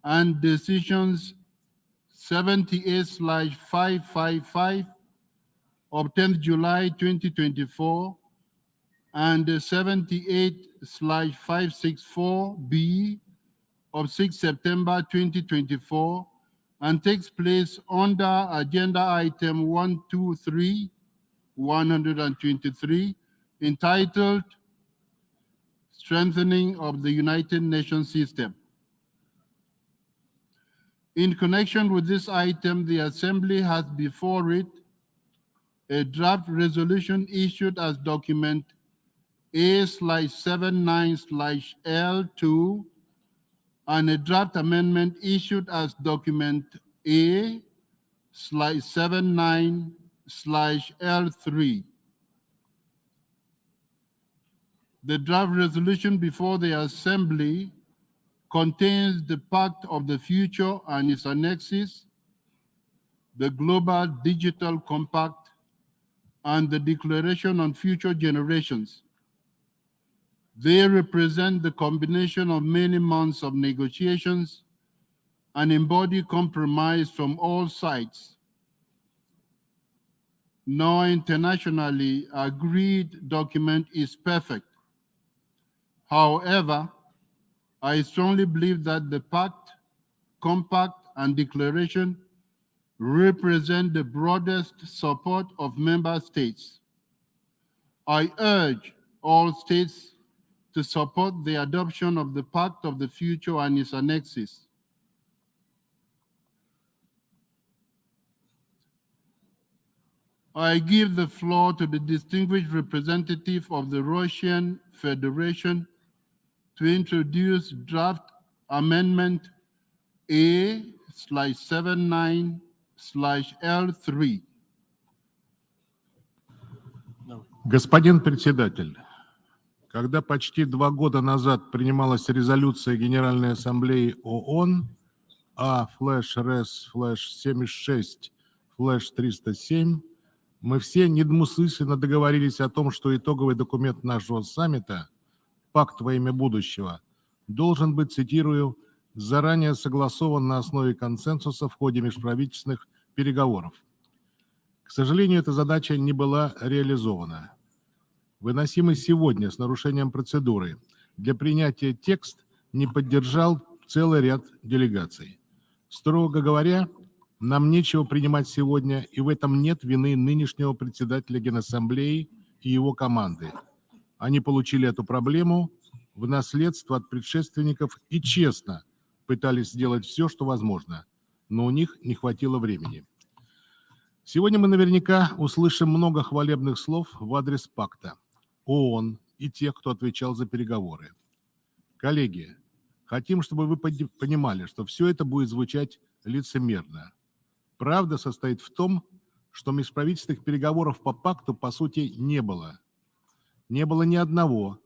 and decisions 78/555 of 10th July 2024 and 78/564B of 6 September 2024 and takes place under Agenda Item 123 entitled Strengthening of the United Nations System. In connection with this item, the Assembly has before it a draft resolution issued as document A/79/L2 and a draft amendment issued as document A/79/L3. The draft resolution before the Assembly contains the Pact of the Future and its annexes, the Global Digital Compact, and the Declaration on Future Generations. They represent the combination of many months of negotiations and embody compromise from all sides. No internationally agreed document is perfect. However, I strongly believe that the Pact, Compact, and Declaration represent the broadest support of member states. I urge all states to support the adoption of the Pact of the Future and its annexes. I give the floor to the distinguished representative of the Russian Federation to introduce draft amendment A/79/L3. Господин председатель, когда почти 2 года назад принималась резолюция Генеральной Ассамблеи ООН А/76/307, мы все недвусмысленно договорились о том, что итоговый документ нашего саммита «Пакт во имя будущего» должен быть, цитирую, заранее согласован на основе консенсуса в ходе межправительственных переговоров. К сожалению, эта задача не была реализована. Выносимый сегодня с нарушением процедуры для принятия текст не поддержал целый ряд делегаций. Строго говоря, нам нечего принимать сегодня, и в этом нет вины нынешнего председателя Генассамблеи и его команды. Они получили эту проблему в наследство от предшественников и честно пытались сделать все, что возможно, но у них не хватило времени. Сегодня мы наверняка услышим много хвалебных слов в адрес Пакта, ООН и тех, кто отвечал за переговоры. Коллеги, хотим, чтобы вы понимали, что все это будет звучать лицемерно. Правда состоит в том, что межправительственных переговоров по Пакту по сути не было. Не было ни одного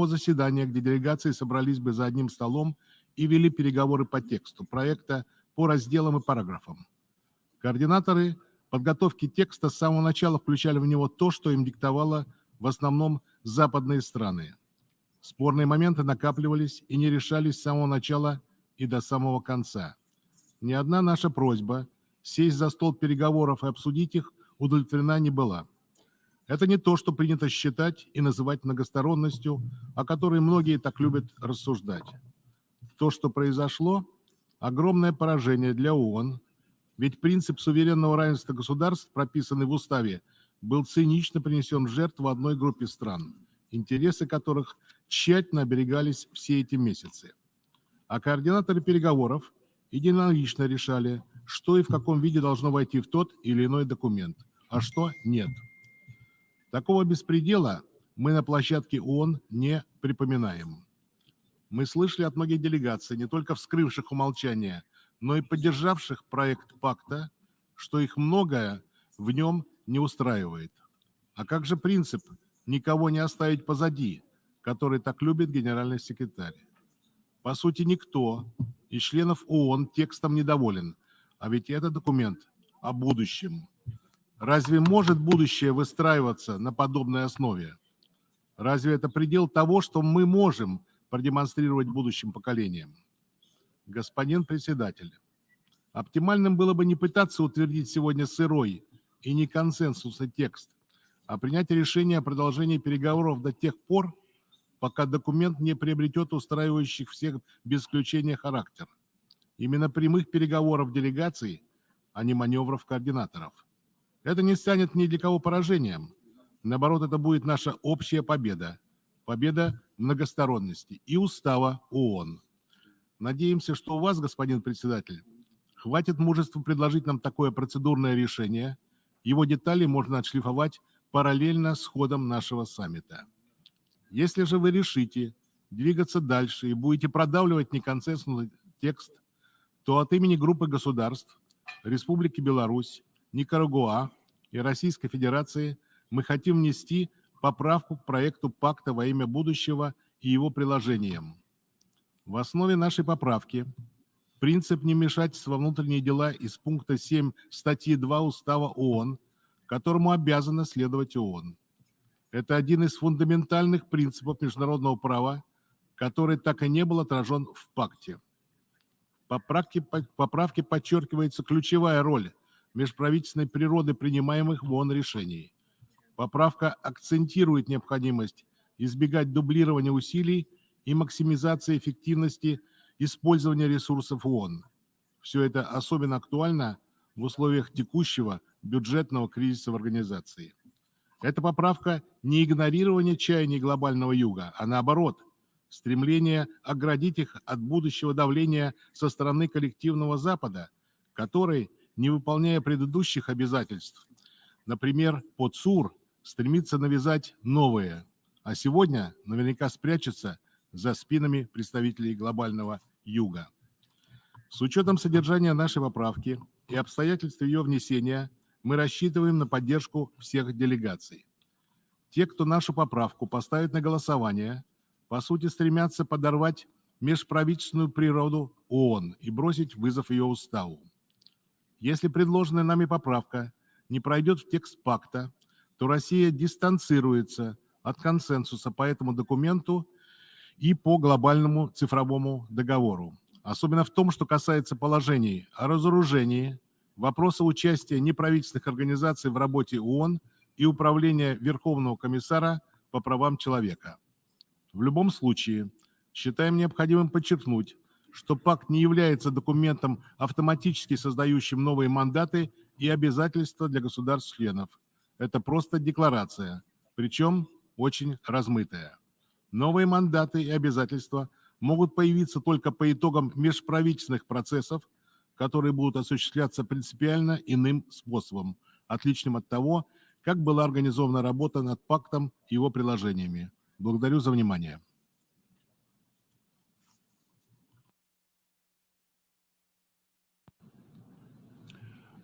заседания, где делегации собрались бы за одним столом и вели переговоры по тексту проекта, по разделам и параграфам. Координаторы подготовки текста с самого начала включали в него то, что им диктовало в основном западные страны. Спорные моменты накапливались и не решались с самого начала и до самого конца. Ни одна наша просьба сесть за стол переговоров и обсудить их удовлетворена не была. Это не то, что принято считать и называть многосторонностью, о которой многие так любят рассуждать. То, что произошло, огромное поражение для ООН, ведь принцип суверенного равенства государств, прописанный в уставе, был цинично принесен в жертву одной группе стран, интересы которых тщательно оберегались все эти месяцы. А координаторы переговоров единолично решали, что и в каком виде должно войти в тот или иной документ, а что нет. Такого беспредела мы на площадке ООН не припоминаем. Мы слышали от многих делегаций, не только вскрывших умолчание, но и поддержавших проект Пакта, что их многое в нем не устраивает. А как же принцип «никого не оставить позади», который так любит генеральный секретарь? По сути, никто из членов ООН текстом недоволен, а ведь это документ о будущем. Разве может будущее выстраиваться на подобной основе? Разве это предел того, что мы можем продемонстрировать будущим поколениям? Господин председатель, оптимальным было бы не пытаться утвердить сегодня сырой и не консенсусный текст, а принять решение о продолжении переговоров до тех пор, пока документ не приобретет устраивающих всех без исключения характер. Именно прямых переговоров делегаций, а не маневров координаторов. Это не станет ни для кого поражением. Наоборот, это будет наша общая победа. Победа многосторонности и устава ООН. Надеемся, что у вас, господин председатель, хватит мужества предложить нам такое процедурное решение. Его детали можно отшлифовать параллельно с ходом нашего саммита. Если же вы решите двигаться дальше и будете продавливать неконсенсусный текст, то от имени группы государств Республики Беларусь, Никарагуа и Российской Федерации мы хотим внести поправку к проекту пакта во имя будущего и его приложениям. В основе нашей поправки принцип невмешательства во внутренние дела из пункта 7 статьи 2 Устава ООН, которому обязана следовать ООН. Это один из фундаментальных принципов международного права, который так и не был отражен в пакте. В поправке подчеркивается ключевая роль межправительственной природы принимаемых в ООН решений. Поправка акцентирует необходимость избегать дублирования усилий и максимизации эффективности использования ресурсов ООН. Все это особенно актуально в условиях текущего бюджетного кризиса в организации. Эта поправка не игнорирование чаяний глобального юга, а наоборот, стремление оградить их от будущего давления со стороны коллективного Запада, который, не выполняя предыдущих обязательств, например, под СУР, стремится навязать новые, а сегодня наверняка спрячется за спинами представителей глобального юга. С учетом содержания нашей поправки и обстоятельств ее внесения, мы рассчитываем на поддержку всех делегаций. Те, кто нашу поправку поставит на голосование, по сути стремятся подорвать межправительственную природу ООН и бросить вызов ее уставу. Если предложенная нами поправка не пройдет в текст пакта, то Россия дистанцируется от консенсуса по этому документу и по глобальному цифровому договору. Особенно в том, что касается положений о разоружении, вопроса участия неправительственных организаций в работе ООН и управления Верховного комиссара по правам человека. В любом случае, считаем необходимым подчеркнуть, что пакт не является документом, автоматически создающим новые мандаты и обязательства для государств-членов. Это просто декларация, причем очень размытая. Новые мандаты и обязательства могут появиться только по итогам межправительственных процессов, которые будут осуществляться принципиально иным способом, отличным от того, как была организована работа над пактом и его приложениями. Благодарю за внимание.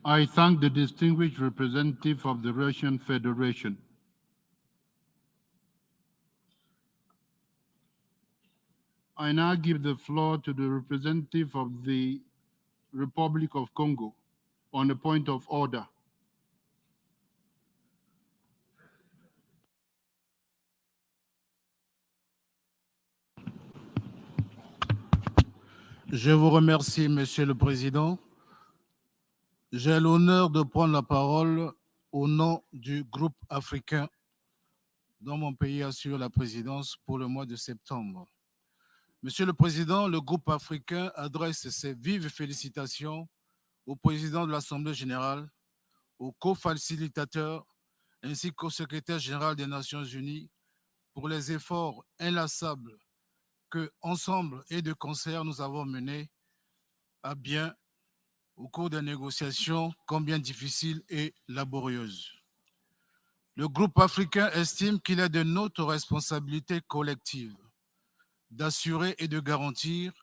I thank the distinguished representative of the Russian Federation. I now give the floor to the representative of the Republic of Congo on a point of order. Je vous remercie, Monsieur le Président. J'ai l'honneur de prendre la parole au nom du groupe africain dont mon pays assure la présidence pour le mois de septembre. Monsieur le Président, le groupe africain adresse ses vives félicitations au président de l'Assemblée générale, aux co-facilitateurs ainsi qu'au secrétaire général des Nations unies pour les efforts inlassables que, ensemble et de concert, nous avons menés à bien au cours des négociations combien difficiles et laborieuses. Le groupe africain estime qu'il est de notre responsabilité collective d'assurer et de garantir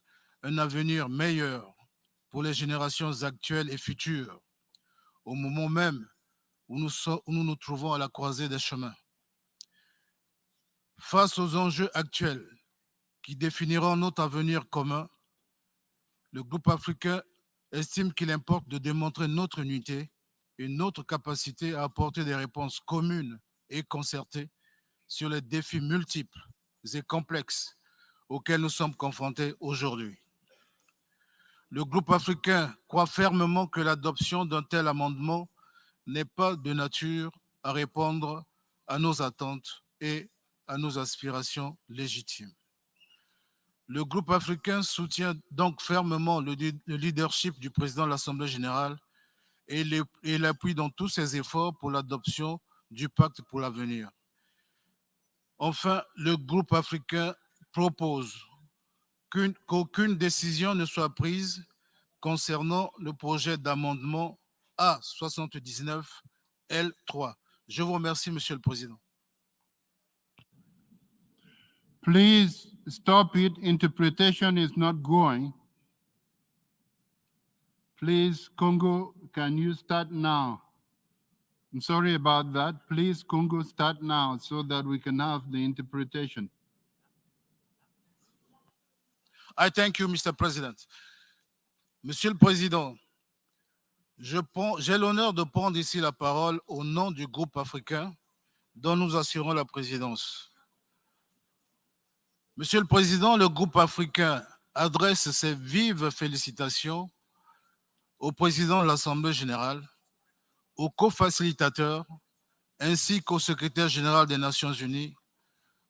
un avenir meilleur pour les générations actuelles et futures, au moment même où nous nous trouvons à la croisée des chemins. Face aux enjeux actuels qui définiront notre avenir commun, le groupe africain estime qu'il importe de démontrer notre unité et notre capacité à apporter des réponses communes et concertées sur les défis multiples et complexes auxquels nous sommes confrontés aujourd'hui. le groupe africain croit fermement que l'adoption d'un tel amendement n'est pas de nature à répondre à nos attentes et à nos aspirations légitimes. Le groupe africain soutient donc fermement le leadership du président de l'Assemblée générale et l'appuie dans tous ses efforts pour l'adoption du pacte pour l'avenir. Enfin, le groupe africain propose qu'aucune décision ne soit prise concernant le projet d'amendement A79L3. Je vous remercie, Monsieur le Président. Please stop it. Interpretation is not going. Please, Congo, can you start now? I'm sorry about that. Please, Congo, start now so that we can have the interpretation. I thank you, Mr. President. Monsieur le Président, j'ai l'honneur de prendre ici la parole au nom du groupe africain dont nous assurons la présidence. Monsieur le Président, le groupe africain adresse ses vives félicitations au président de l'Assemblée générale, aux co-facilitateurs, ainsi qu'au secrétaire général des Nations unies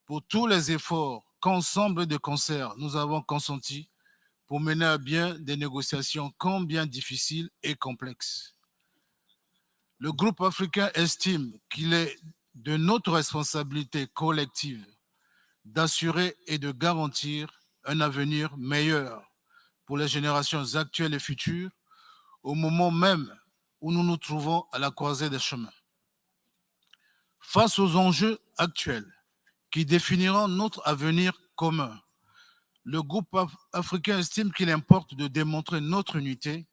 pour tous les efforts qu'ensemble et de concert nous avons consentis pour mener à bien des négociations combien difficiles et complexes. Le groupe africain estime qu'il est de notre responsabilité collective d'assurer et de garantir un avenir meilleur pour les générations actuelles et futures au moment même où nous nous trouvons à la croisée des chemins. Face aux enjeux actuels qui définiront notre avenir commun, le groupe africain estime qu'il importe de démontrer notre unité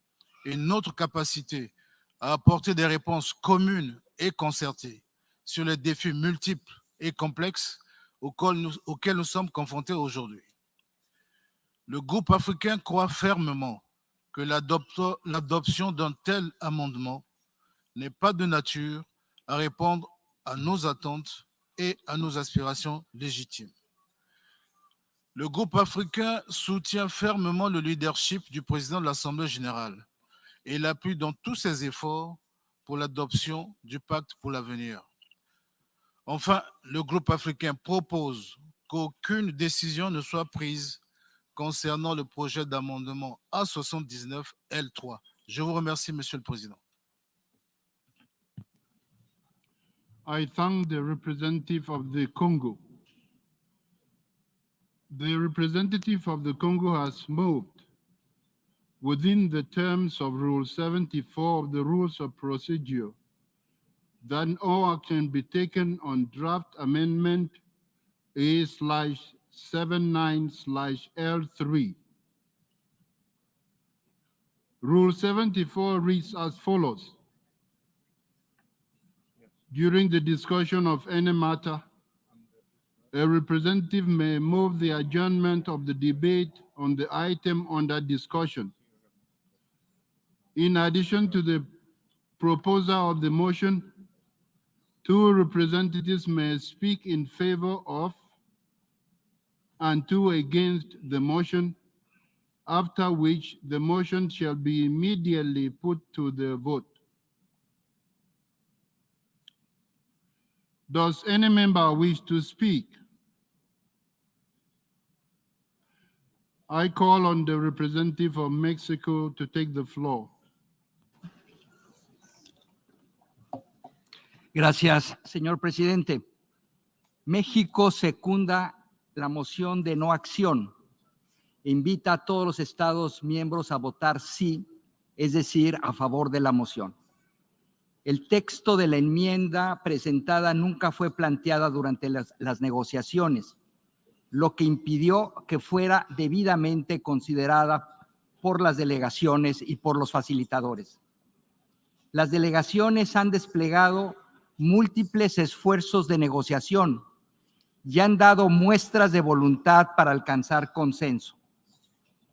et notre capacité à apporter des réponses communes et concertées sur les défis multiples et complexes auxquels nous sommes confrontés aujourd'hui. Le groupe africain croit fermement que l'adoption d'un tel amendement n'est pas de nature à répondre à nos attentes et à nos aspirations légitimes. Le groupe africain soutient fermement le leadership du président de l'Assemblée générale et l'appuie dans tous ses efforts pour l'adoption du pacte pour l'avenir. Enfin, le groupe africain propose qu'aucune décision ne soit prise concernant le projet d'amendement A79L3. Je vous remercie, Monsieur le Président. I thank the representative of the Congo. The representative of the Congo has moved within the terms of Rule 74 of the Rules of Procedure that all action be taken on draft amendment A/79/L3. Rule 74 reads as follows. During the discussion of any matter, a representative may move the adjournment of the debate on the item under discussion. In addition to the proposer of the motion, two representatives may speak in favor of and two against the motion, after which the motion shall be immediately put to the vote. Does any member wish to speak? I call on the representative of Mexico to take the floor. Gracias, señor presidente. México secunda la moción de no acción e invita a todos los Estados miembros a votar sí, es decir, a favor de la moción. El texto de la enmienda presentada nunca fue planteada durante las negociaciones, lo que impidió que fuera debidamente considerada por las delegaciones y por los facilitadores. Las delegaciones han desplegado múltiples esfuerzos de negociación y han dado muestras de voluntad para alcanzar consenso.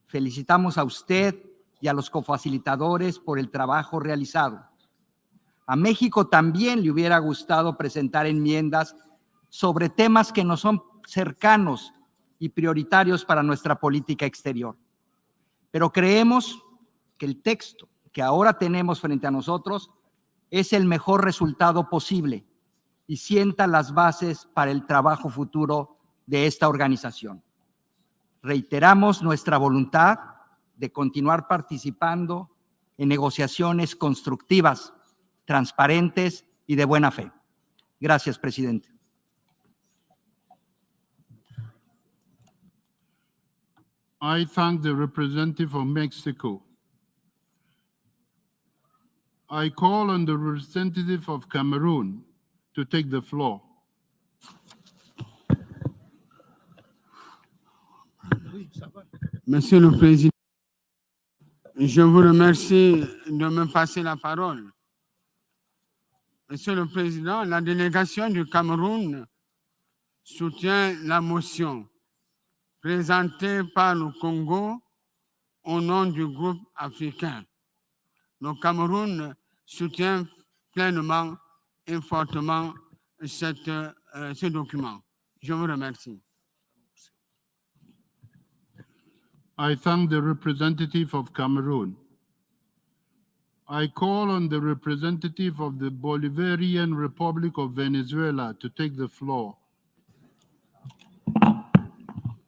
Felicitamos a usted y a los cofacilitadores por el trabajo realizado. A México también le hubiera gustado presentar enmiendas sobre temas que nos son cercanos y prioritarios para nuestra política exterior. Pero creemos que el texto que ahora tenemos frente a nosotros es el mejor resultado posible y sienta las bases para el trabajo futuro de esta organización. Reiteramos nuestra voluntad de continuar participando en negociaciones constructivas, transparentes y de buena fe. Gracias, presidente. I thank the representative of Mexico. I call on the representative of Cameroon to take the floor. Monsieur le Président, je vous remercie de me passer la parole. Monsieur le Président, la délégation du Cameroun soutient la motion présentée par le Congo au nom du groupe africain. Le Cameroun soutient pleinement et fortement ce document. Je vous remercie. I thank the representative of Cameroon. I call on the representative of the Bolivarian Republic of Venezuela to take the floor.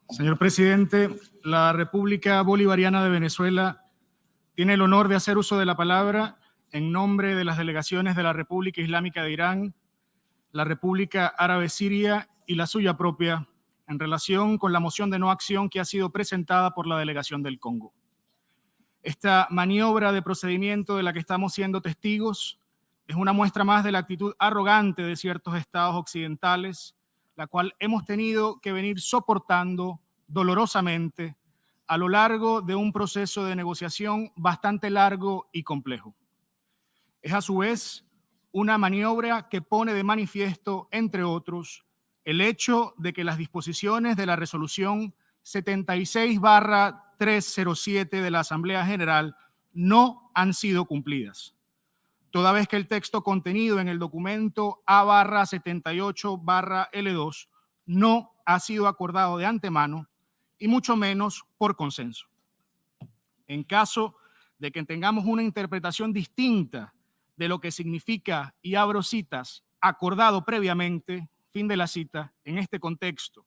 Señor presidente, la República Bolivariana de Venezuela tiene el honor de hacer uso de la palabra en nombre de las delegaciones de la República Islámica de Irán, la República Árabe Siria y la suya propia, en relación con la moción de no acción que ha sido presentada por la delegación del Congo. Esta maniobra de procedimiento de la que estamos siendo testigos es una muestra más de la actitud arrogante de ciertos estados occidentales, la cual hemos tenido que venir soportando dolorosamente a lo largo de un proceso de negociación bastante largo y complejo. Es a su vez una maniobra que pone de manifiesto, entre otros, el hecho de que las disposiciones de la resolución 76/307 de la Asamblea General no han sido cumplidas, toda vez que el texto contenido en el documento A/78/L2 no ha sido acordado de antemano y mucho menos por consenso. En caso de que tengamos una interpretación distinta de lo que significa, y abro citas, acordado previamente, fin de la cita, en este contexto,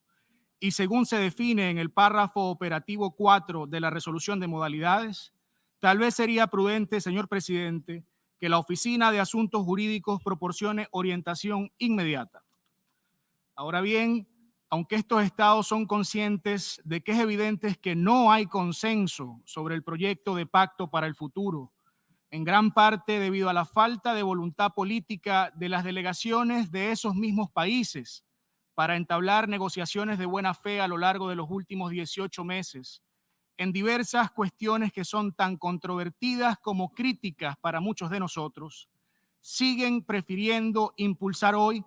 y según se define en el párrafo operativo 4 de la resolución de modalidades, tal vez sería prudente, señor presidente, que la Oficina de Asuntos Jurídicos proporcione orientación inmediata. Ahora bien, aunque estos estados son conscientes de que es evidente que no hay consenso sobre el proyecto de pacto para el futuro, en gran parte debido a la falta de voluntad política de las delegaciones de esos mismos países para entablar negociaciones de buena fe a lo largo de los últimos 18 meses, en diversas cuestiones que son tan controvertidas como críticas para muchos de nosotros, siguen prefiriendo impulsar hoy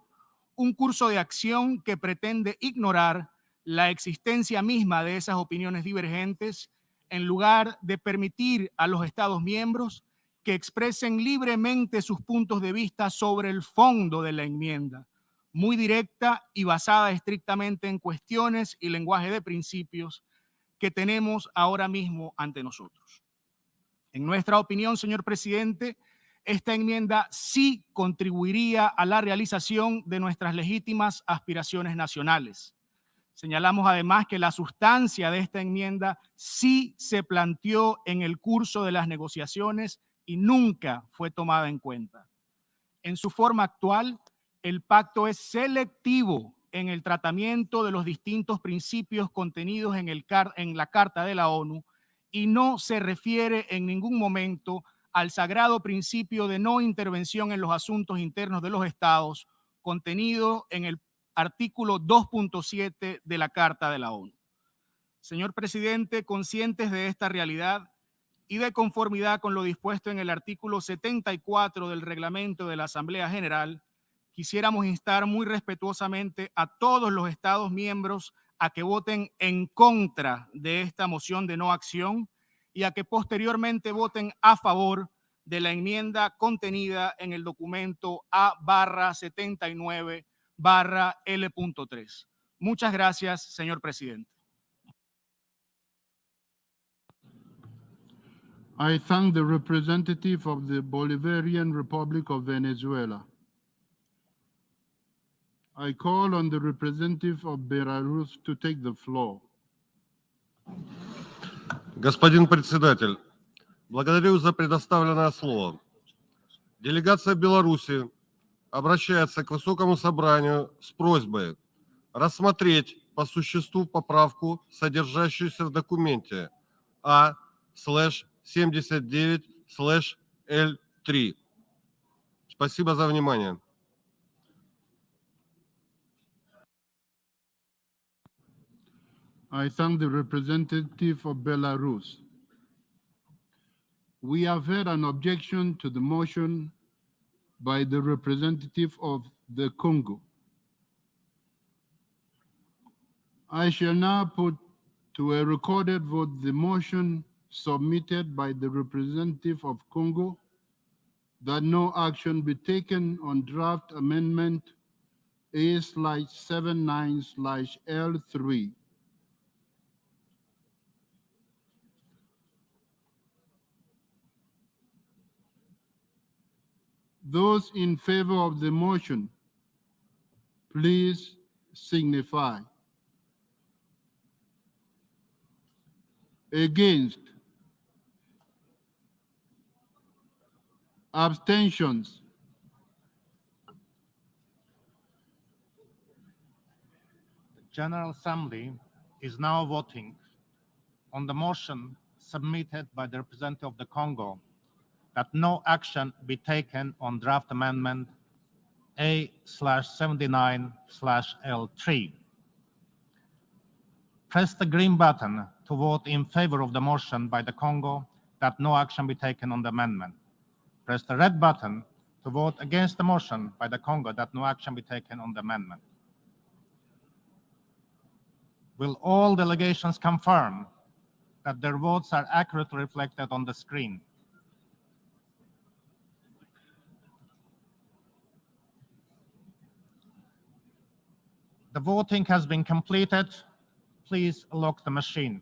un curso de acción que pretende ignorar la existencia misma de esas opiniones divergentes, en lugar de permitir a los Estados miembros que expresen libremente sus puntos de vista sobre el fondo de la enmienda, muy directa y basada estrictamente en cuestiones y lenguaje de principios que tenemos ahora mismo ante nosotros. En nuestra opinión, señor presidente, esta enmienda sí contribuiría a la realización de nuestras legítimas aspiraciones nacionales. Señalamos además que la sustancia de esta enmienda sí se planteó en el curso de las negociaciones y nunca fue tomada en cuenta. En su forma actual, el pacto es selectivo en el tratamiento de los distintos principios contenidos en la Carta de la ONU y no se refiere en ningún momento al sagrado principio de no intervención en los asuntos internos de los estados contenido en el artículo 2.7 de la Carta de la ONU. Señor presidente, conscientes de esta realidad y de conformidad con lo dispuesto en el artículo 74 del reglamento de la Asamblea General, quisiéramos instar muy respetuosamente a todos los Estados miembros a que voten en contra de esta moción de no acción y a que posteriormente voten a favor de la enmienda contenida en el documento A/79/L.3. Muchas gracias, señor presidente. I thank the representative of the Bolivarian Republic of Venezuela. I call on the representative of Belarus to take the floor. Господин председатель, благодарю за предоставленное слово. Делегация Беларуси обращается к Высокому собранию с просьбой рассмотреть по существу поправку, содержащуюся в документе А/79/L3. Спасибо за внимание. I thank the representative of Belarus. We have heard an objection to the motion by the representative of the Congo. I shall now put to a recorded vote the motion submitted by the representative of Congo that no action be taken on draft amendment A/79/L3. Those in favor of the motion, please signify. Against? Abstentions? The General Assembly is now voting on the motion submitted by the representative of the Congo that no action be taken on draft amendment A/79/L3. Press the green button to vote in favor of the motion by the Congo that no action be taken on the amendment. Press the red button to vote against the motion by the Congo that no action be taken on the amendment. Will all delegations confirm that their votes are accurately reflected on the screen? The voting has been completed. Please lock the machine.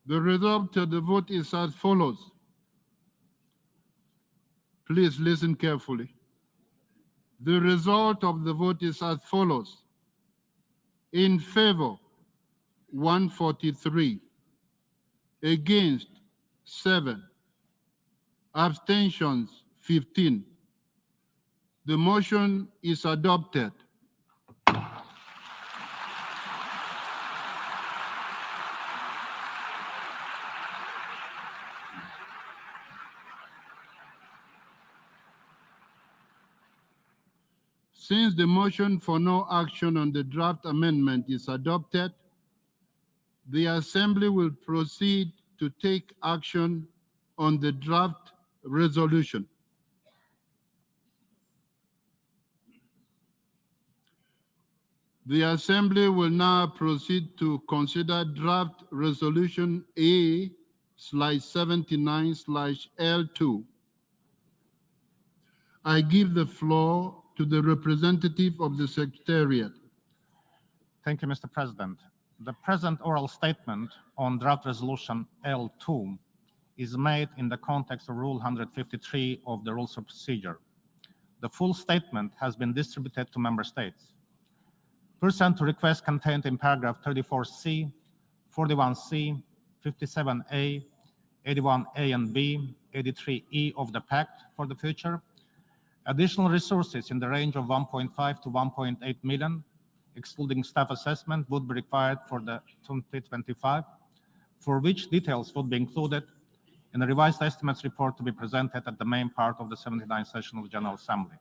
The result of the vote is as follows. Please listen carefully. The result of the vote is as follows. In favor, 143. Against, 7. Abstentions, 15. The motion is adopted. Since the motion for no action on the draft amendment is adopted, the Assembly will proceed to take action on the draft resolution. The Assembly will now proceed to consider draft resolution A/79/L2. I give the floor to the representative of the Secretariat. Thank you, Mr. President. The present oral statement on draft resolution L2 is made in the context of Rule 153 of the Rules of Procedure. The full statement has been distributed to member states. Pursuant to requests contained in paragraph 34C, 41C, 57A, 81A and B, 83E of the Pact for the future, additional resources in the range of 1.5 to 1.8 million, excluding staff assessment, would be required for the 2025, for which details would be included in the revised estimates report to be presented at the main part of the 79th session of the General Assembly.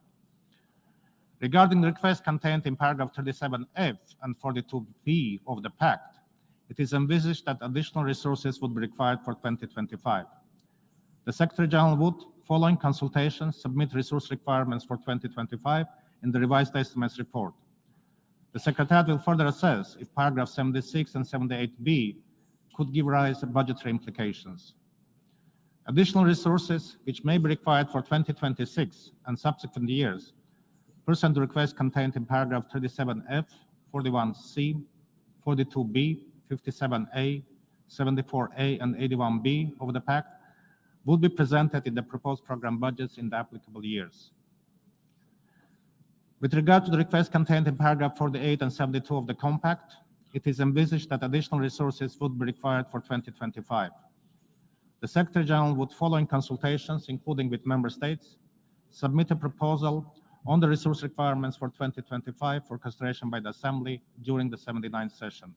Regarding the request contained in paragraph 37F and 42B of the Pact, it is envisaged that additional resources would be required for 2025. The Secretary-General would, following consultations, submit resource requirements for 2025 in the revised estimates report. The Secretariat will further assess if paragraph 76 and 78B could give rise to budgetary implications. Additional resources which may be required for 2026 and subsequent years, pursuant to requests contained in paragraph 37F, 41C, 42B, 57A, 74A, and 81B of the Pact, would be presented in the proposed program budgets in the applicable years. With regard to the request contained in paragraph 48 and 72 of the Compact, it is envisaged that additional resources would be required for 2025. The Secretary-General would, following consultations, including with member states, submit a proposal on the resource requirements for 2025 for consideration by the Assembly during the 79th session.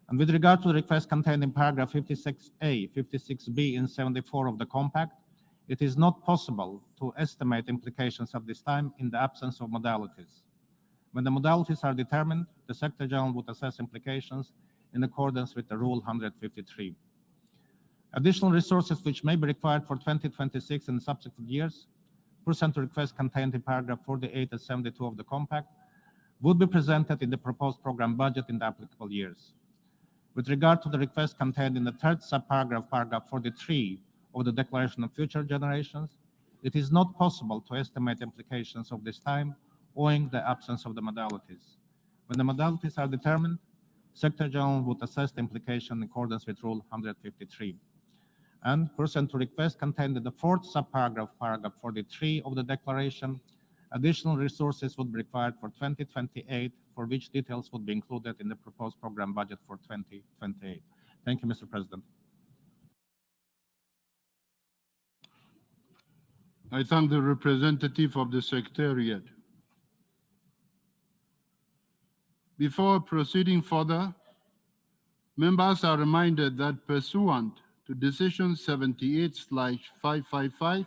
And with regard to the request contained in paragraph 56A, 56B, and 74 of the Compact, it is not possible to estimate implications at this time in the absence of modalities. When the modalities are determined, the Secretary-General would assess implications in accordance with the Rule 153. Additional resources which may be required for 2026 and subsequent years, pursuant to requests contained in paragraph 48 and 72 of the Compact, would be presented in the proposed program budget in the applicable years. With regard to the request contained in the third subparagraph, paragraph 43 of the Declaration of Future Generations, it is not possible to estimate implications of this time owing the absence of the modalities. When the modalities are determined, Secretary-General would assess the implication in accordance with Rule 153. And pursuant to request contained in the fourth subparagraph, paragraph 43 of the Declaration, additional resources would be required for 2028, for which details would be included in the proposed program budget for 2028. Thank you, Mr. President. I thank the representative of the Secretariat. Before proceeding further, members are reminded that pursuant to Decision 78/555,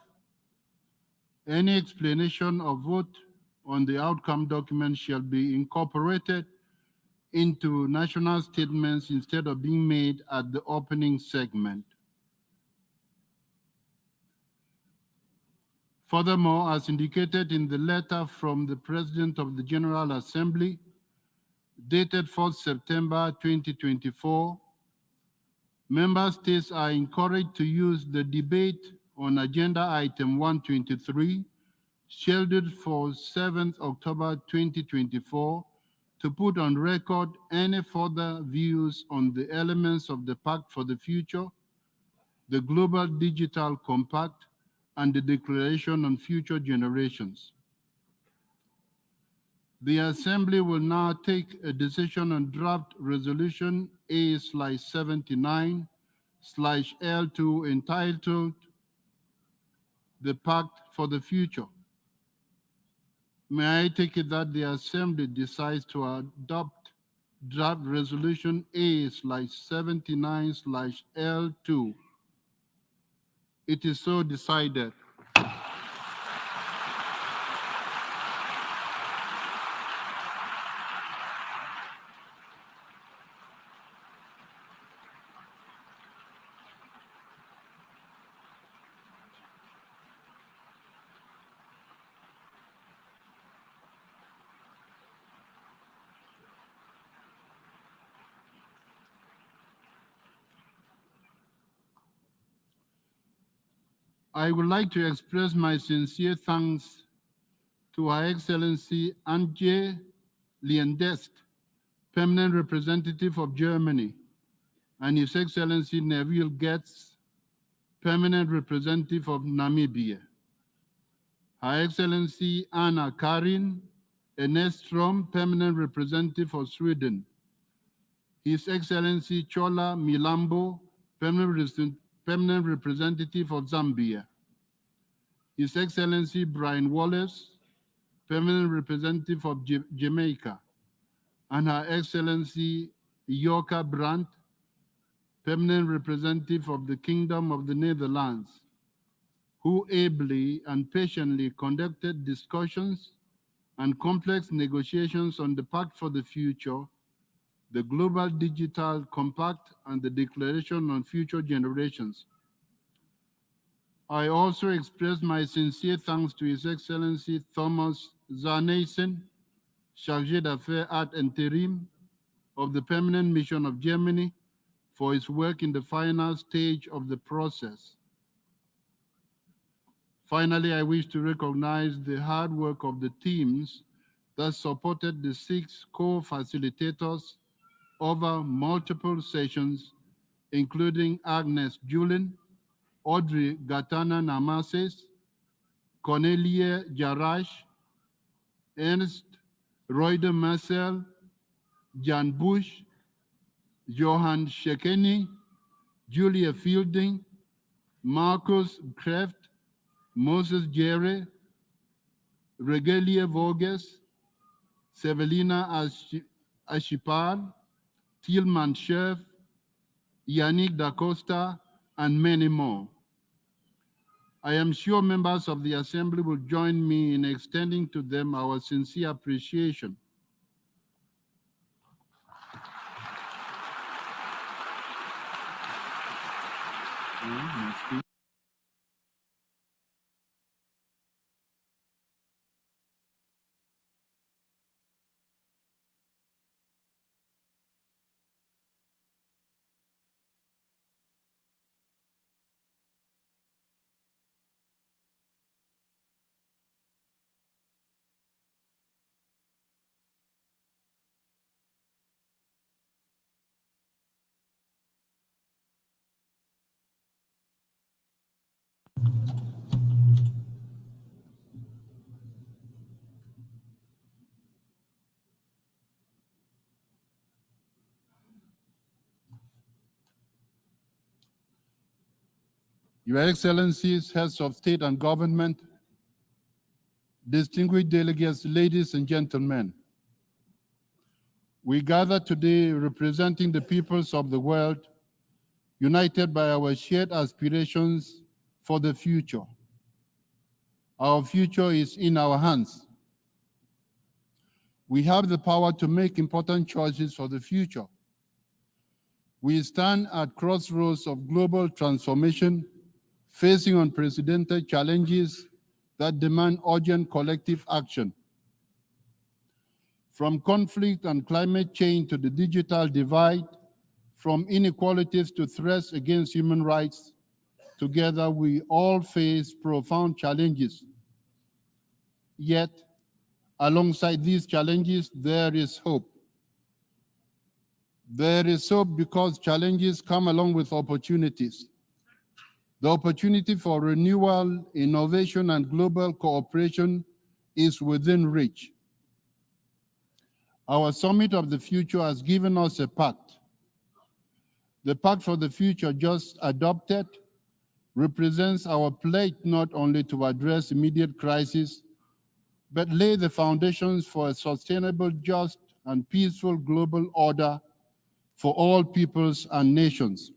any explanation of vote on the outcome document shall be incorporated into national statements instead of being made at the opening segment. Furthermore, as indicated in the letter from the President of the General Assembly, dated 4th September 2024, member states are encouraged to use the debate on agenda item 123, scheduled for 7th October 2024, to put on record any further views on the elements of the Pact for the Future, the Global Digital Compact, and the Declaration on Future Generations. The Assembly will now take a decision on draft resolution A/79/L2 entitled The Pact for the Future. May I take it that the Assembly decides to adopt draft resolution A/79/L2? It is so decided. I would like to express my sincere thanks to Her Excellency Antje Liendest, Permanent Representative of Germany, and His Excellency Neville Getz, Permanent Representative of Namibia. Her Excellency Anna Karin Enestrom, Permanent Representative of Sweden. His Excellency Chola Milambo, Permanent Representative of Zambia. His Excellency Brian Wallace, Permanent Representative of Jamaica, and Her Excellency Joka Brandt, Permanent Representative of the Kingdom of the Netherlands, who ably and patiently conducted discussions and complex negotiations on the Pact for the Future, the Global Digital Compact, and the Declaration on Future Generations. I also express my sincere thanks to His Excellency Thomas Zarneysen, Chargé d'Affaires ad interim of the Permanent Mission of Germany, for its work in the final stage of the process. Finally, I wish to recognize the hard work of the teams that supported the 6 co-facilitators over multiple sessions, including Agnes Julin, Audrey Gatana Namases, Cornelia Jarash, Ernst Reuter Marcel, Jan Bush, Johan Shekeni, Julia Fielding, Marcus Kreft, Moses Jere, Regelia Voges, Sevelina Ashipar, Tilman Chef, Yannick Da Costa, and many more. I am sure members of the Assembly will join me in extending to them our sincere appreciation. Your Excellencies, heads of state and government, distinguished delegates, ladies and gentlemen, we gather today representing the peoples of the world, united by our shared aspirations for the future. Our future is in our hands. We have the power to make important choices for the future. We stand at crossroads of global transformation, facing unprecedented challenges that demand urgent collective action. From conflict and climate change to the digital divide, from inequalities to threats against human rights, together we all face profound challenges. Yet, alongside these challenges, there is hope. There is hope because challenges come along with opportunities. The opportunity for renewal, innovation, and global cooperation is within reach. Our Summit of the Future has given us a pact. The Pact for the Future just adopted represents our pledge not only to address immediate crises, but lay the foundations for a sustainable, just, and peaceful global order for all peoples and nations.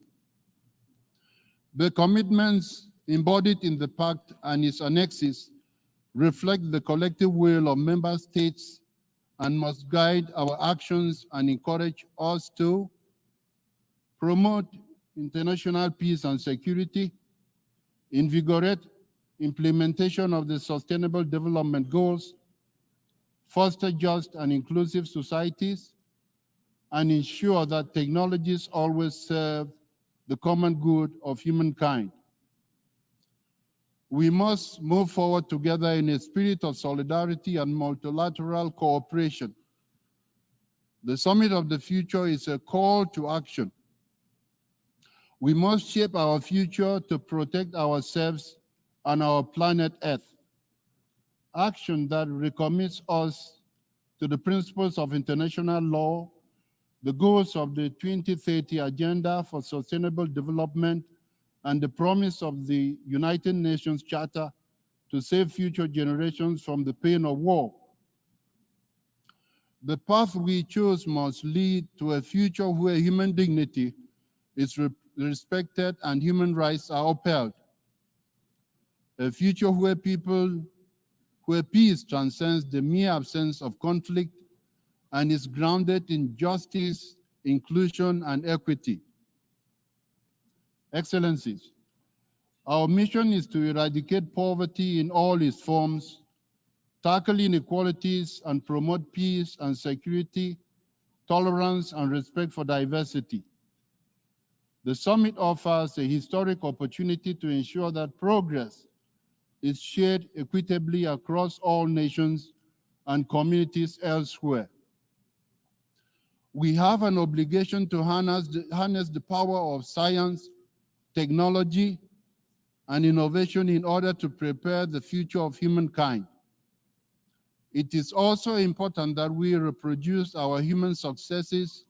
The commitments embodied in the Pact and its annexes reflect the collective will of member states and must guide our actions and encourage us to promote international peace and security, invigorate implementation of the Sustainable Development Goals, foster just and inclusive societies, and ensure that technologies always serve the common good of humankind. We must move forward together in a spirit of solidarity and multilateral cooperation. The Summit of the Future is a call to action. We must shape our future to protect ourselves and our planet Earth. Action that recommits us to the principles of international law, the goals of the 2030 Agenda for Sustainable Development, and the promise of the United Nations Charter to save future generations from the pain of war. The path we choose must lead to a future where human dignity is respected and human rights are upheld. A future where peace transcends the mere absence of conflict and is grounded in justice, inclusion, and equity. Excellencies, our mission is to eradicate poverty in all its forms, tackle inequalities, and promote peace and security, tolerance, and respect for diversity. The summit offers a historic opportunity to ensure that progress is shared equitably across all nations and communities elsewhere. We have an obligation to harness the power of science, technology, and innovation in order to prepare the future of humankind. It is also important that we reproduce our human successes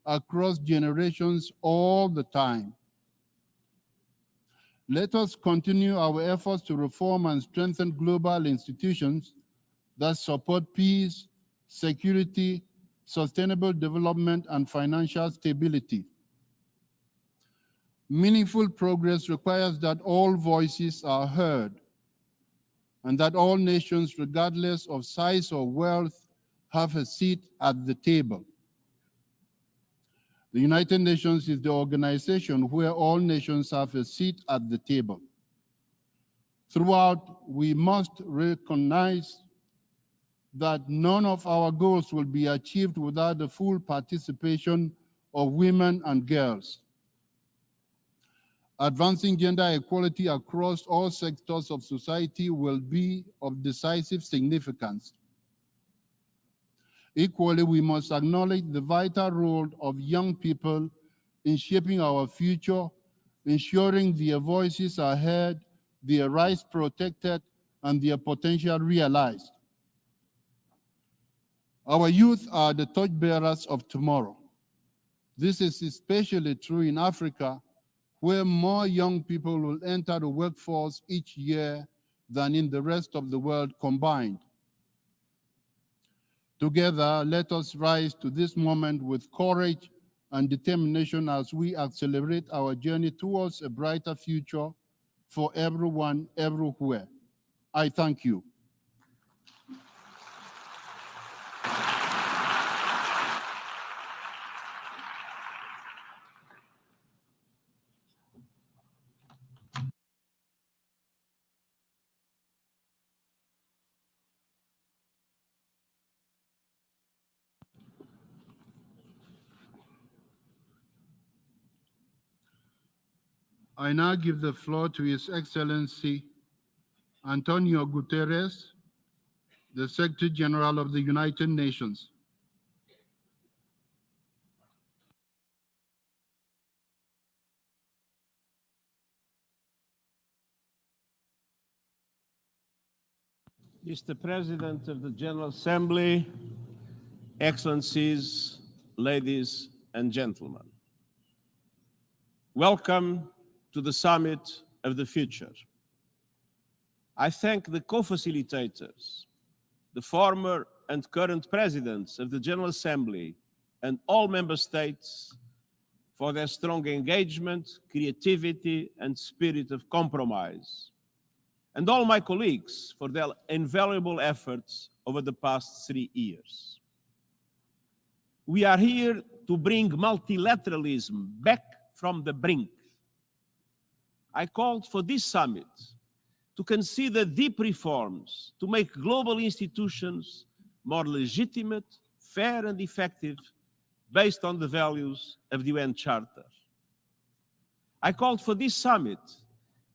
across generations all the time. Let us continue our efforts to reform and strengthen global institutions that support peace, security, sustainable development, and financial stability. Meaningful progress requires that all voices are heard and that all nations, regardless of size or wealth, have a seat at the table. The United Nations is the organization where all nations have a seat at the table. Throughout, we must recognize that none of our goals will be achieved without the full participation of women and girls. Advancing gender equality across all sectors of society will be of decisive significance. Equally, we must acknowledge the vital role of young people in shaping our future, ensuring their voices are heard, their rights protected, and their potential realized. Our youth are the torchbearers of tomorrow. This is especially true in Africa, where more young people will enter the workforce each year than in the rest of the world combined. Together, let us rise to this moment with courage and determination as we accelerate our journey towards a brighter future for everyone, everywhere. I thank you. I now give the floor to His Excellency António Guterres, the Secretary-General of the United Nations. Mr. President of the General Assembly, Excellencies, ladies and gentlemen, welcome to the Summit of the Future. I thank the co-facilitators, the former and current presidents of the General Assembly, and all member states for their strong engagement, creativity, and spirit of compromise, and all my colleagues for their invaluable efforts over the past 3 years. We are here to bring multilateralism back from the brink. I called for this summit to consider deep reforms to make global institutions more legitimate, fair, and effective based on the values of the UN Charter. I called for this summit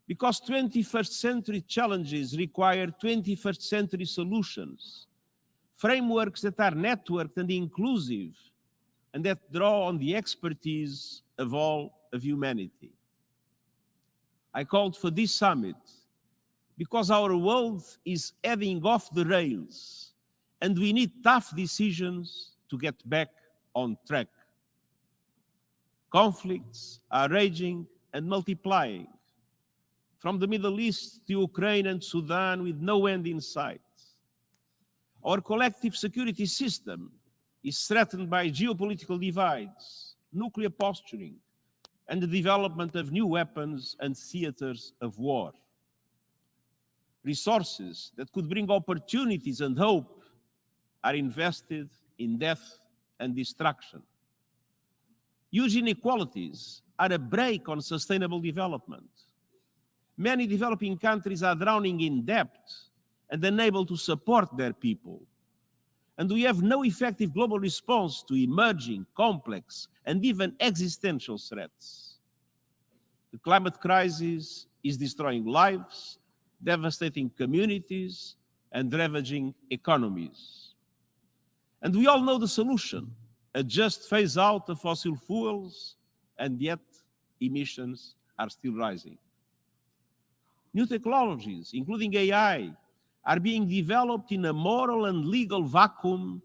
because 21st century challenges require 21st century solutions, frameworks that are networked and inclusive, and that draw on the expertise of all of humanity. I called for this summit because our world is heading off the rails and we need tough decisions to get back on track. Conflicts are raging and multiplying, from the Middle East to Ukraine and Sudan with no end in sight. Our collective security system is threatened by geopolitical divides, nuclear posturing, and the development of new weapons and theaters of war. Resources that could bring opportunities and hope are invested in death and destruction. Huge inequalities are a brake on sustainable development. Many developing countries are drowning in debt and unable to support their people. And we have no effective global response to emerging, complex, and even existential threats. The climate crisis is destroying lives, devastating communities, and ravaging economies. And we all know the solution: a just phase out of fossil fuels, and yet emissions are still rising. New technologies, including AI, are being developed in a moral and legal vacuum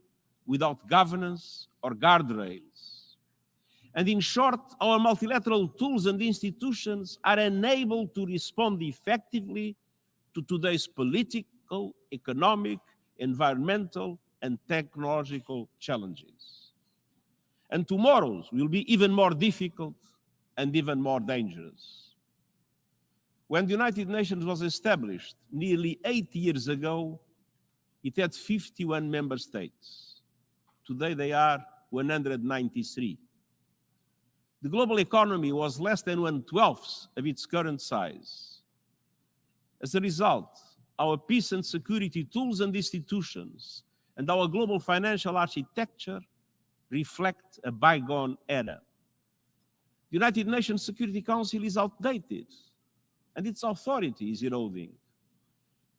without governance or guardrails. And in short, our multilateral tools and institutions are unable to respond effectively to today's political, economic, environmental, and technological challenges. And tomorrow's will be even more difficult and even more dangerous. When the United Nations was established nearly 8 years ago, it had 51 member states. Today they are 193. The global economy was less than 1/12 of its current size. As a result, our peace and security tools and institutions and our global financial architecture reflect a bygone era. The United Nations Security Council is outdated, and its authority is eroding.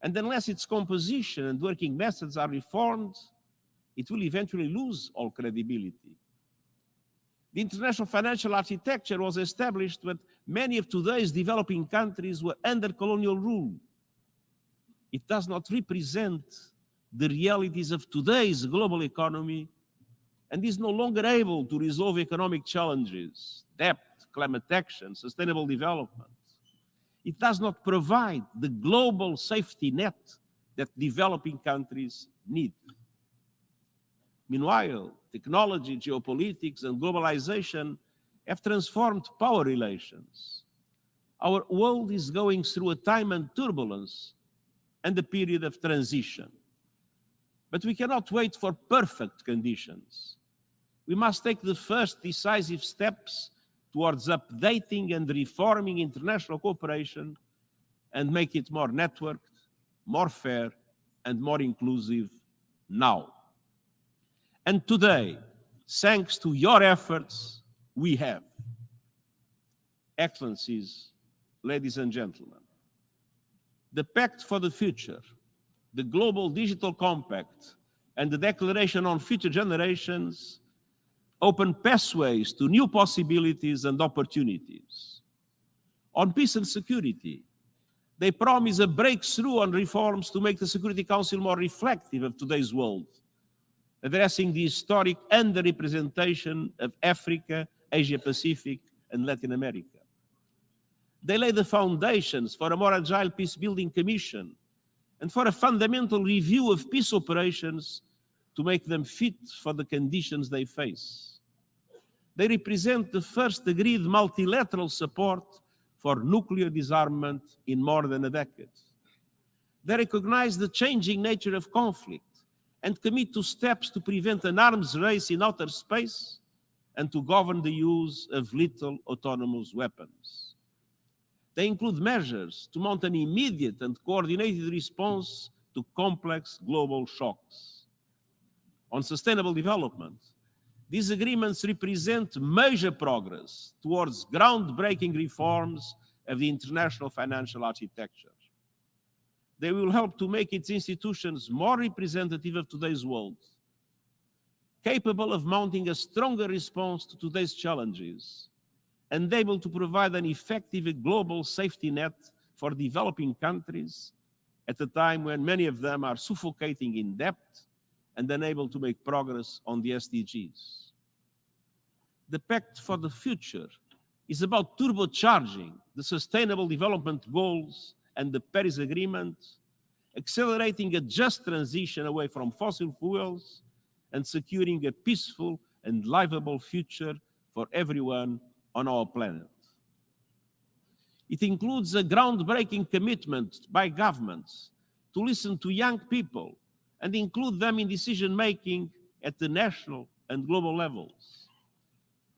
And unless its composition and working methods are reformed, it will eventually lose all credibility. The international financial architecture was established when many of today's developing countries were under colonial rule. It does not represent the realities of today's global economy and is no longer able to resolve economic challenges, debt, climate action, sustainable development. It does not provide the global safety net that developing countries need. Meanwhile, technology, geopolitics, and globalization have transformed power relations. Our world is going through a time and turbulence and a period of transition. But we cannot wait for perfect conditions. We must take the first decisive steps towards updating and reforming international cooperation and make it more networked, more fair, and more inclusive now. And today, thanks to your efforts, we have. Excellencies, ladies and gentlemen, the Pact for the Future, the Global Digital Compact, and the Declaration on Future Generations open pathways to new possibilities and opportunities. On peace and security, they promise a breakthrough on reforms to make the Security Council more reflective of today's world, addressing the historic underrepresentation of Africa, Asia-Pacific, and Latin America. They lay the foundations for a more agile peace-building commission and for a fundamental review of peace operations to make them fit for the conditions they face. They represent the first agreed multilateral support for nuclear disarmament in more than a decade. They recognize the changing nature of conflict and commit to steps to prevent an arms race in outer space and to govern the use of lethal autonomous weapons. They include measures to mount an immediate and coordinated response to complex global shocks. On sustainable development, these agreements represent major progress towards groundbreaking reforms of the international financial architecture. They will help to make its institutions more representative of today's world, capable of mounting a stronger response to today's challenges, and able to provide an effective global safety net for developing countries at a time when many of them are suffocating in debt and unable to make progress on the SDGs. The Pact for the Future is about turbocharging the Sustainable Development Goals and the Paris Agreement, accelerating a just transition away from fossil fuels and securing a peaceful and livable future for everyone on our planet. It includes a groundbreaking commitment by governments to listen to young people and include them in decision-making at the national and global levels.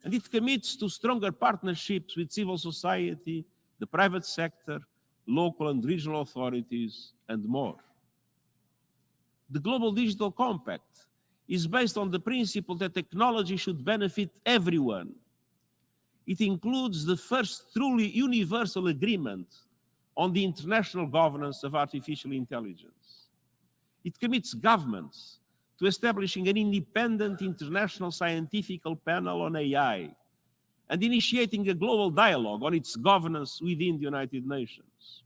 And it commits to stronger partnerships with civil society, the private sector, local and regional authorities, and more. The Global Digital Compact is based on the principle that technology should benefit everyone. It includes the first truly universal agreement on the international governance of artificial intelligence. It commits governments to establishing an independent international scientific panel on AI and initiating a global dialogue on its governance within the United Nations.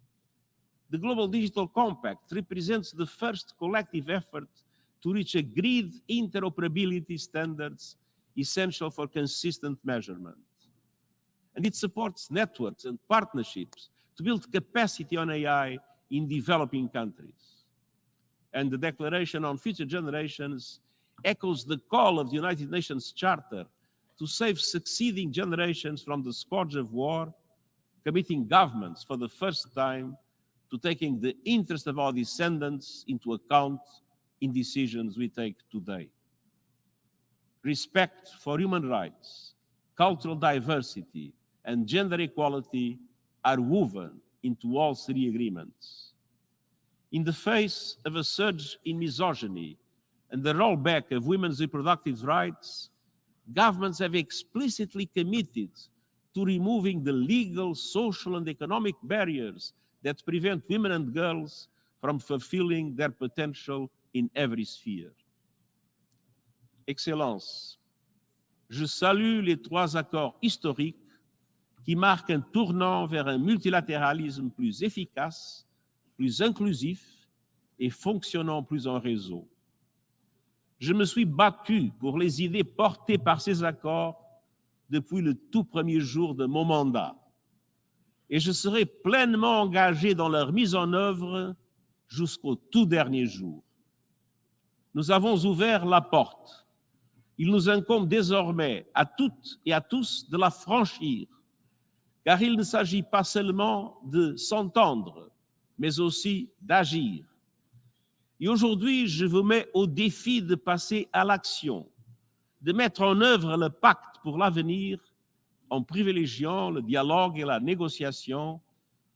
The Global Digital Compact represents the first collective effort to reach agreed interoperability standards essential for consistent measurement. And it supports networks and partnerships to build capacity on AI in developing countries. And the Declaration on Future Generations echoes the call of the United Nations Charter to save succeeding generations from the scourge of war, committing governments for the first time to taking the interest of our descendants into account in decisions we take today. Respect for human rights, cultural diversity, and gender equality are woven into all three agreements. In the face of a surge in misogyny and the rollback of women's reproductive rights, governments have explicitly committed to removing the legal, social, and economic barriers that prevent women and girls from fulfilling their potential in every sphere. Excellences, je salue les trois accords historiques qui marquent un tournant vers un multilatéralisme plus efficace, plus inclusif et fonctionnant plus en réseau. Je me suis battu pour les idées portées par ces accords depuis le tout premier jour de mon mandat. Et je serai pleinement engagé dans leur mise en œuvre jusqu'au tout dernier jour. Nous avons ouvert la porte. Il nous incombe désormais à toutes et à tous de la franchir, car il ne s'agit pas seulement de s'entendre, mais aussi d'agir. Et aujourd'hui, je vous mets au défi de passer à l'action, de mettre en œuvre le pacte pour l'avenir en privilégiant le dialogue et la négociation,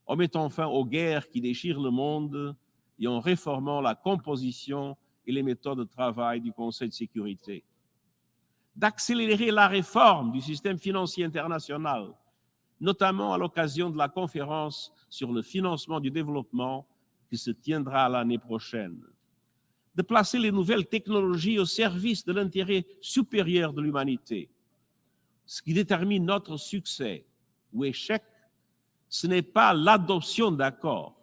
en mettant fin aux guerres qui déchirent le monde et en réformant la composition et les méthodes de travail du Conseil de sécurité. D'accélérer la réforme du système financier international, notamment à l'occasion de la conférence sur le financement du développement qui se tiendra l'année prochaine. De placer les nouvelles technologies au service de l'intérêt supérieur de l'humanité. Ce qui détermine notre succès ou échec, ce n'est pas l'adoption d'accords,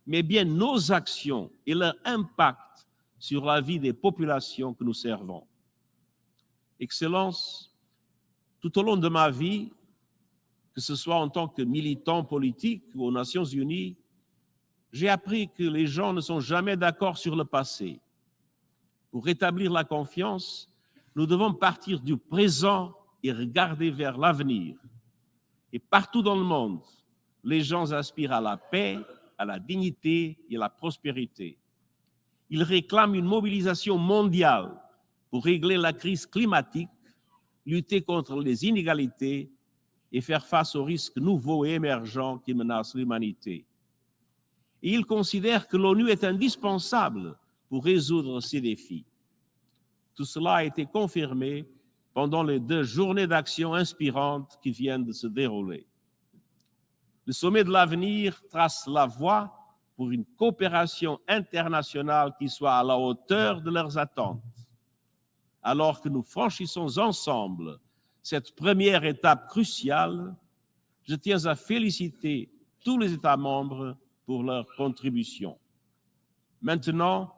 mais bien nos actions et leur impact sur la vie des populations que nous servons. Excellences, tout au long de ma vie, que ce soit en tant que militant politique ou aux Nations Unies, j'ai appris que les gens ne sont jamais d'accord sur le passé. Pour rétablir la confiance, nous devons partir du présent et regarder vers l'avenir. Et partout dans le monde, les gens aspirent à la paix, à la dignité et à la prospérité. Ils réclament une mobilisation mondiale pour régler la crise climatique, lutter contre les inégalités et faire face aux risques nouveaux et émergents qui menacent l'humanité. Et ils considèrent que l'ONU est indispensable pour résoudre ces défis. Tout cela a été confirmé pendant les 2 journées d'action inspirantes qui viennent de se dérouler. Le sommet de l'avenir trace la voie pour une coopération internationale qui soit à la hauteur de leurs attentes. Alors que nous franchissons ensemble cette première étape cruciale, je tiens à féliciter tous les États membres pour leur contribution. Maintenant,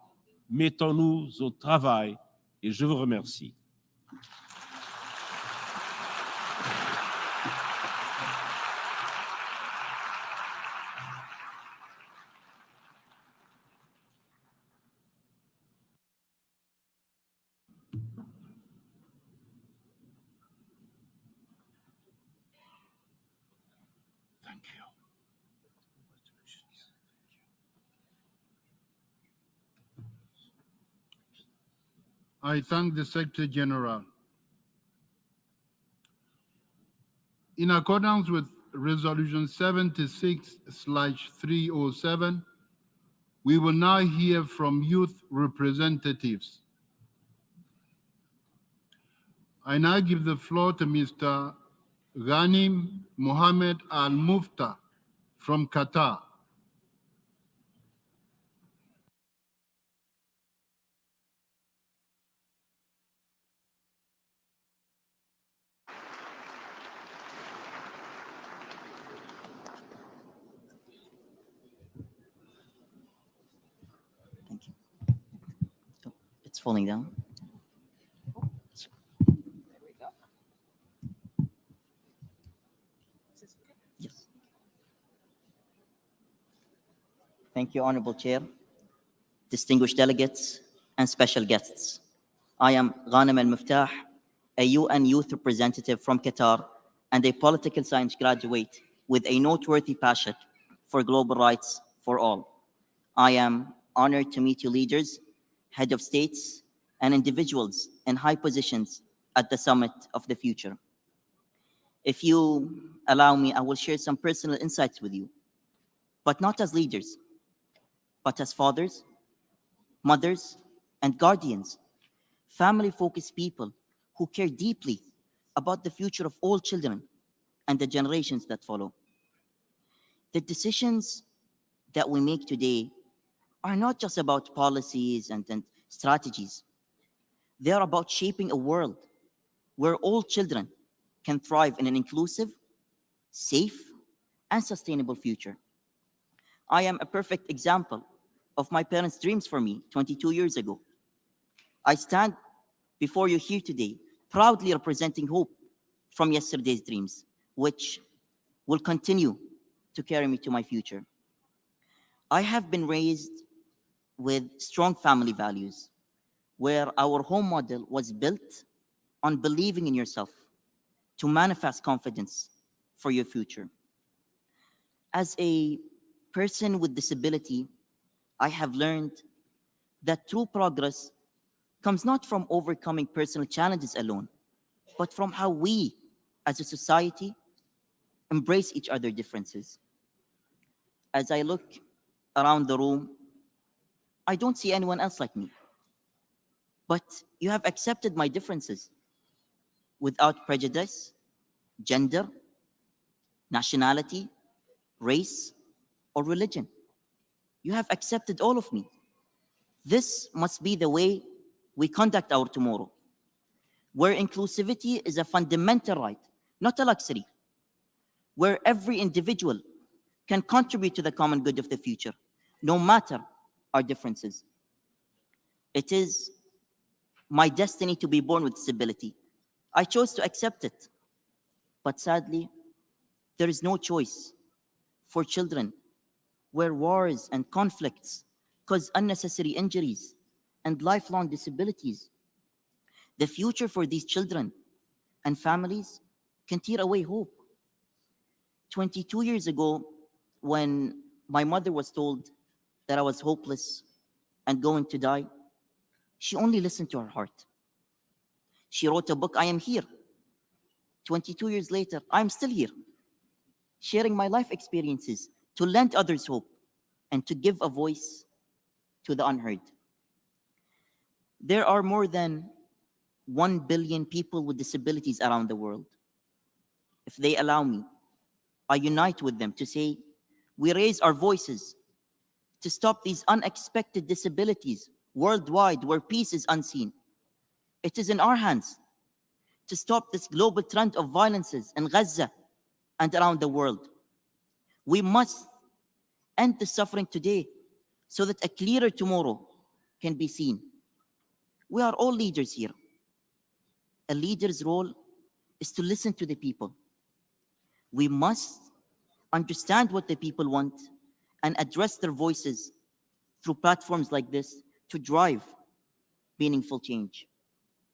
mettons-nous au travail et je vous remercie. I thank the Secretary-General. In accordance with Resolution 76/307, we will now hear from youth representatives. I now give the floor to Mr. Ghanim Mohammed Al Mufta from Qatar. Thank you. Oh, it's falling down. Yes. Thank you, Honorable Chair, distinguished delegates, and special guests. I am Ghanem Al-Muftah, a UN youth representative from Qatar and a political science graduate with a noteworthy passion for global rights for all. I am honored to meet you leaders, head of states, and individuals in high positions at the Summit of the Future. If you allow me, I will share some personal insights with you, but not as leaders, but as fathers, mothers, and guardians, family-focused people who care deeply about the future of all children and the generations that follow. The decisions that we make today are not just about policies and strategies. They are about shaping a world where all children can thrive in an inclusive, safe, and sustainable future. I am a perfect example of my parents' dreams for me 22 years ago. I stand before you here today, proudly representing hope from yesterday's dreams, which will continue to carry me to my future. I have been raised with strong family values, where our home model was built on believing in yourself to manifest confidence for your future. As a person with disability, I have learned that true progress comes not from overcoming personal challenges alone, but from how we, as a society, embrace each other's differences. As I look around the room, I don't see anyone else like me. But you have accepted my differences without prejudice, gender, nationality, race, or religion. You have accepted all of me. This must be the way we conduct our tomorrow, where inclusivity is a fundamental right, not a luxury, where every individual can contribute to the common good of the future, no matter our differences. It is my destiny to be born with disability. I chose to accept it, but sadly, there is no choice for children where wars and conflicts cause unnecessary injuries and lifelong disabilities. The future for these children and families can tear away hope. 22 years ago, when my mother was told that I was hopeless and going to die, she only listened to her heart. She wrote a book, I Am Here. 22 years later, I'm still here, sharing my life experiences to lend others hope and to give a voice to the unheard. There are more than 1 billion people with disabilities around the world. If they allow me, I unite with them to say, we raise our voices to stop these unexpected disabilities worldwide where peace is unseen. It is in our hands to stop this global trend of violences in Gaza and around the world. We must end the suffering today so that a clearer tomorrow can be seen. We are all leaders here. A leader's role is to listen to the people. We must understand what the people want and address their voices through platforms like this to drive meaningful change.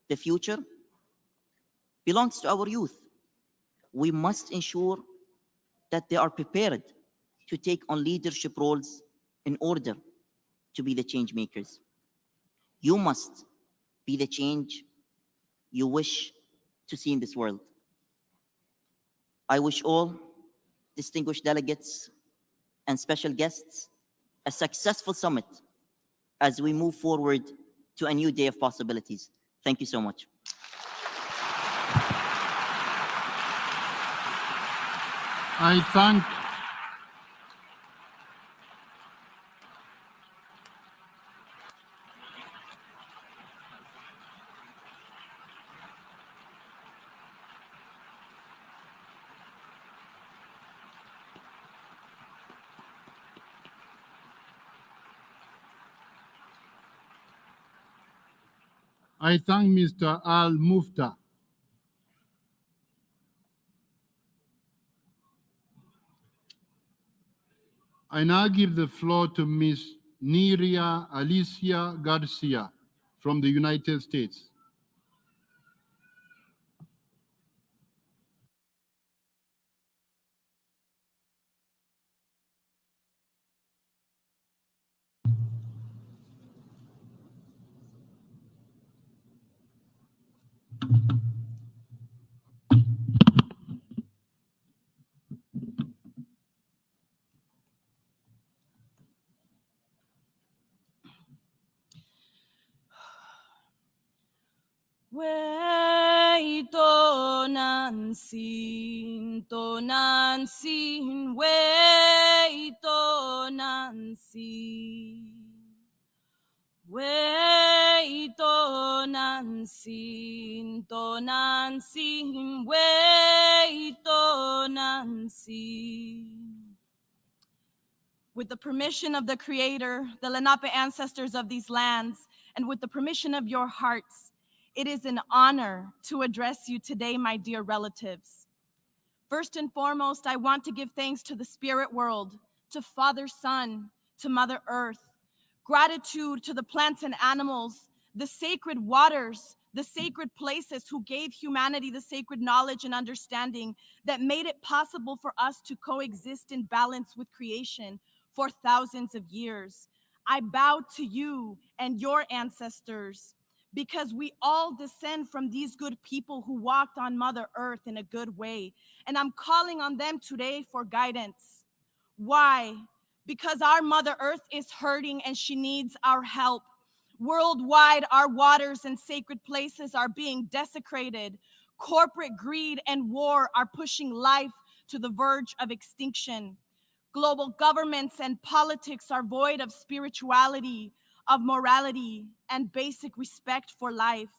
The future belongs to our youth. We must ensure that they are prepared to take on leadership roles in order to be the change makers. You must be the change you wish to see in this world. I wish all distinguished delegates and special guests a successful summit as we move forward to a new day of possibilities. Thank you so much. I thank Mr. Al Mufta. I now give the floor to Ms. Niria Alicia Garcia from the United States. Wait, Nancy, wait, Nancy. Wait, Nancy, wait, Nancy. With the permission of the Creator, the Lenape ancestors of these lands, and with the permission of your hearts, it is an honor to address you today, my dear relatives. First and foremost, I want to give thanks to the spirit world, to Father Sun, to Mother Earth, gratitude to the plants and animals, the sacred waters, the sacred places who gave humanity the sacred knowledge and understanding that made it possible for us to coexist in balance with creation for thousands of years. I bow to you and your ancestors because we all descend from these good people who walked on Mother Earth in a good way. And I'm calling on them today for guidance. Why? Because our Mother Earth is hurting and she needs our help. Worldwide, our waters and sacred places are being desecrated. Corporate greed and war are pushing life to the verge of extinction. Global governments and politics are void of spirituality, of morality, and basic respect for life.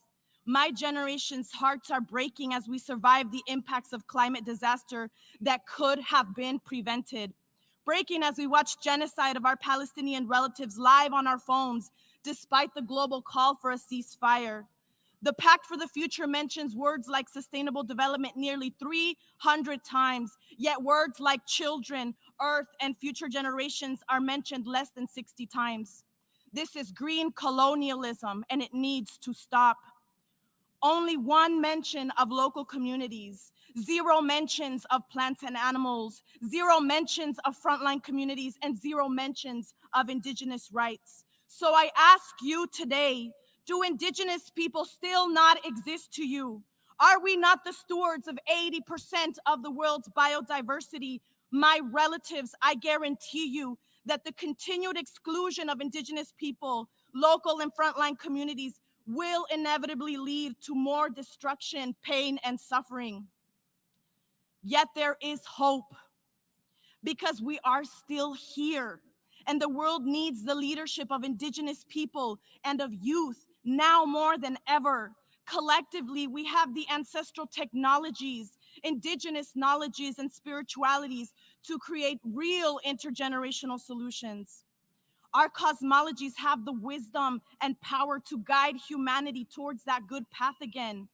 My generation's hearts are breaking as we survive the impacts of climate disaster that could have been prevented. Breaking as we watch genocide of our Palestinian relatives live on our phones, despite the global call for a ceasefire. The Pact for the Future mentions words like sustainable development nearly 300 times, yet words like children, earth, and future generations are mentioned less than 60 times. This is green colonialism, and it needs to stop. Only one mention of local communities, 0 mentions of plants and animals, 0 mentions of frontline communities, and 0 mentions of indigenous rights. So I ask you today, do indigenous people still not exist to you? Are we not the stewards of 80% of the world's biodiversity? My relatives, I guarantee you that the continued exclusion of indigenous people, local and frontline communities will inevitably lead to more destruction, pain, and suffering. Yet there is hope because we are still here, and the world needs the leadership of indigenous people and of youth now more than ever. Collectively, we have the ancestral technologies, indigenous knowledges, and spiritualities to create real intergenerational solutions. Our cosmologies have the wisdom and power to guide humanity towards that good path again.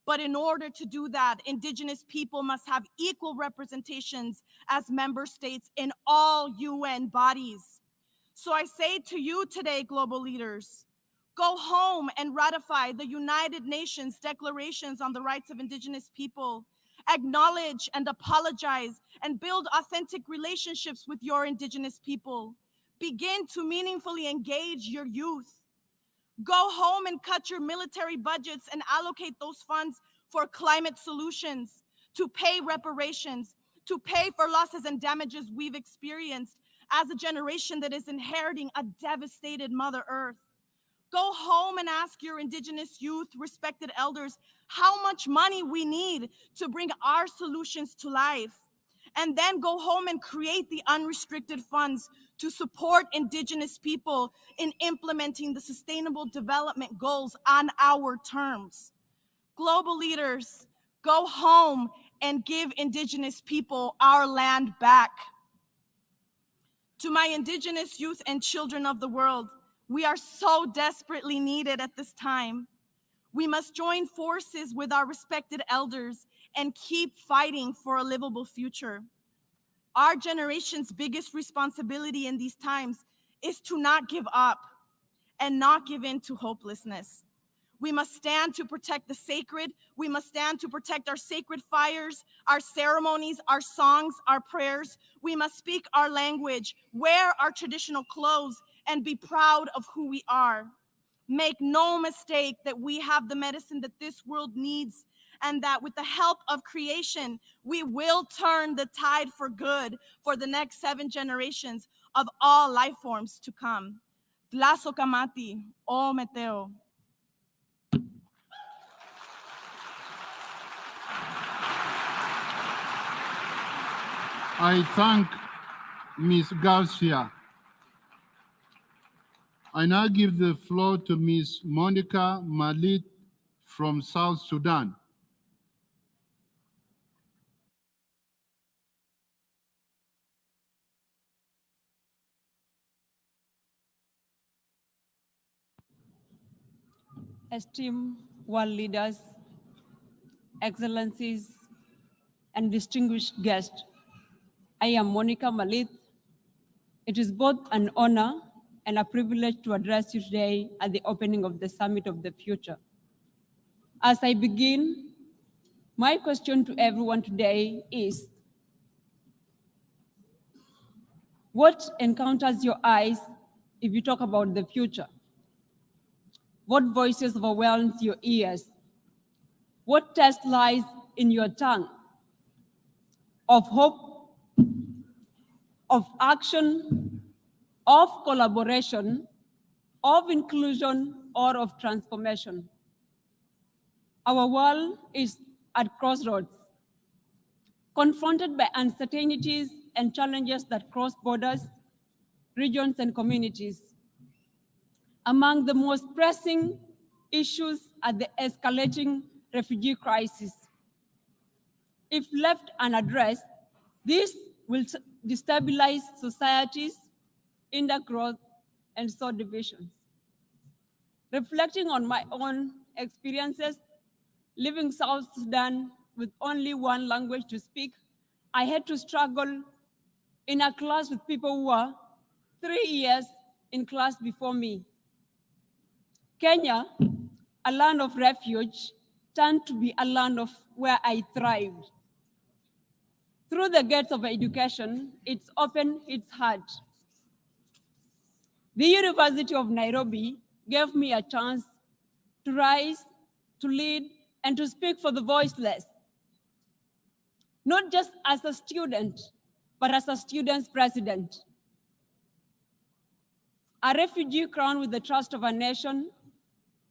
But in order to do that, indigenous people must have equal representations as member states in all UN bodies. So I say to you today, global leaders, go home and ratify the United Nations declarations on the rights of indigenous people. Acknowledge and apologize and build authentic relationships with your indigenous people. Begin to meaningfully engage your youth. Go home and cut your military budgets and allocate those funds for climate solutions, to pay reparations, to pay for losses and damages we've experienced as a generation that is inheriting a devastated Mother Earth. Go home and ask your indigenous youth, respected elders, how much money we need to bring our solutions to life. and then go home and create the unrestricted funds to support indigenous people in implementing the sustainable development goals on our terms. Global leaders, go home and give indigenous people our land back. To my indigenous youth and children of the world, we are so desperately needed at this time. We must join forces with our respected elders and keep fighting for a livable future. Our generation's biggest responsibility in these times is to not give up and not give in to hopelessness. We must stand to protect the sacred. We must stand to protect our sacred fires, our ceremonies, our songs, our prayers. We must speak our language, wear our traditional clothes, and be proud of who we are. Make no mistake that we have the medicine that this world needs, and that with the help of creation, we will turn the tide for good for the next 7 generations of all life forms to come. Tlazo Kamati, O Meteo. I thank Ms. Garcia. I now give the floor to Ms. Monica Malit from South Sudan. Esteemed world leaders, excellencies, and distinguished guests, I am Monica Malit. It is both an honor and a privilege to address you today at the opening of the Summit of the Future. As I begin, my question to everyone today is, what encounters your eyes if you talk about the future? What voices overwhelms your ears? What test lies in your tongue? Of hope, of action, of collaboration, of inclusion, or of transformation? Our world is at crossroads, confronted by uncertainties and challenges that cross borders, regions, and communities. Among the most pressing issues are the escalating refugee crisis. If left unaddressed, this will destabilize societies, hinder growth, and sow divisions. Reflecting on my own experiences, living South Sudan with only one language to speak, I had to struggle in a class with people who were 3 years in class before me. Kenya, a land of refuge, turned to be a land of where I thrived. Through the gates of education, it's opened its heart. The University of Nairobi gave me a chance to rise, to lead, and to speak for the voiceless. Not just as a student, but as a student's president. A refugee crowned with the trust of a nation,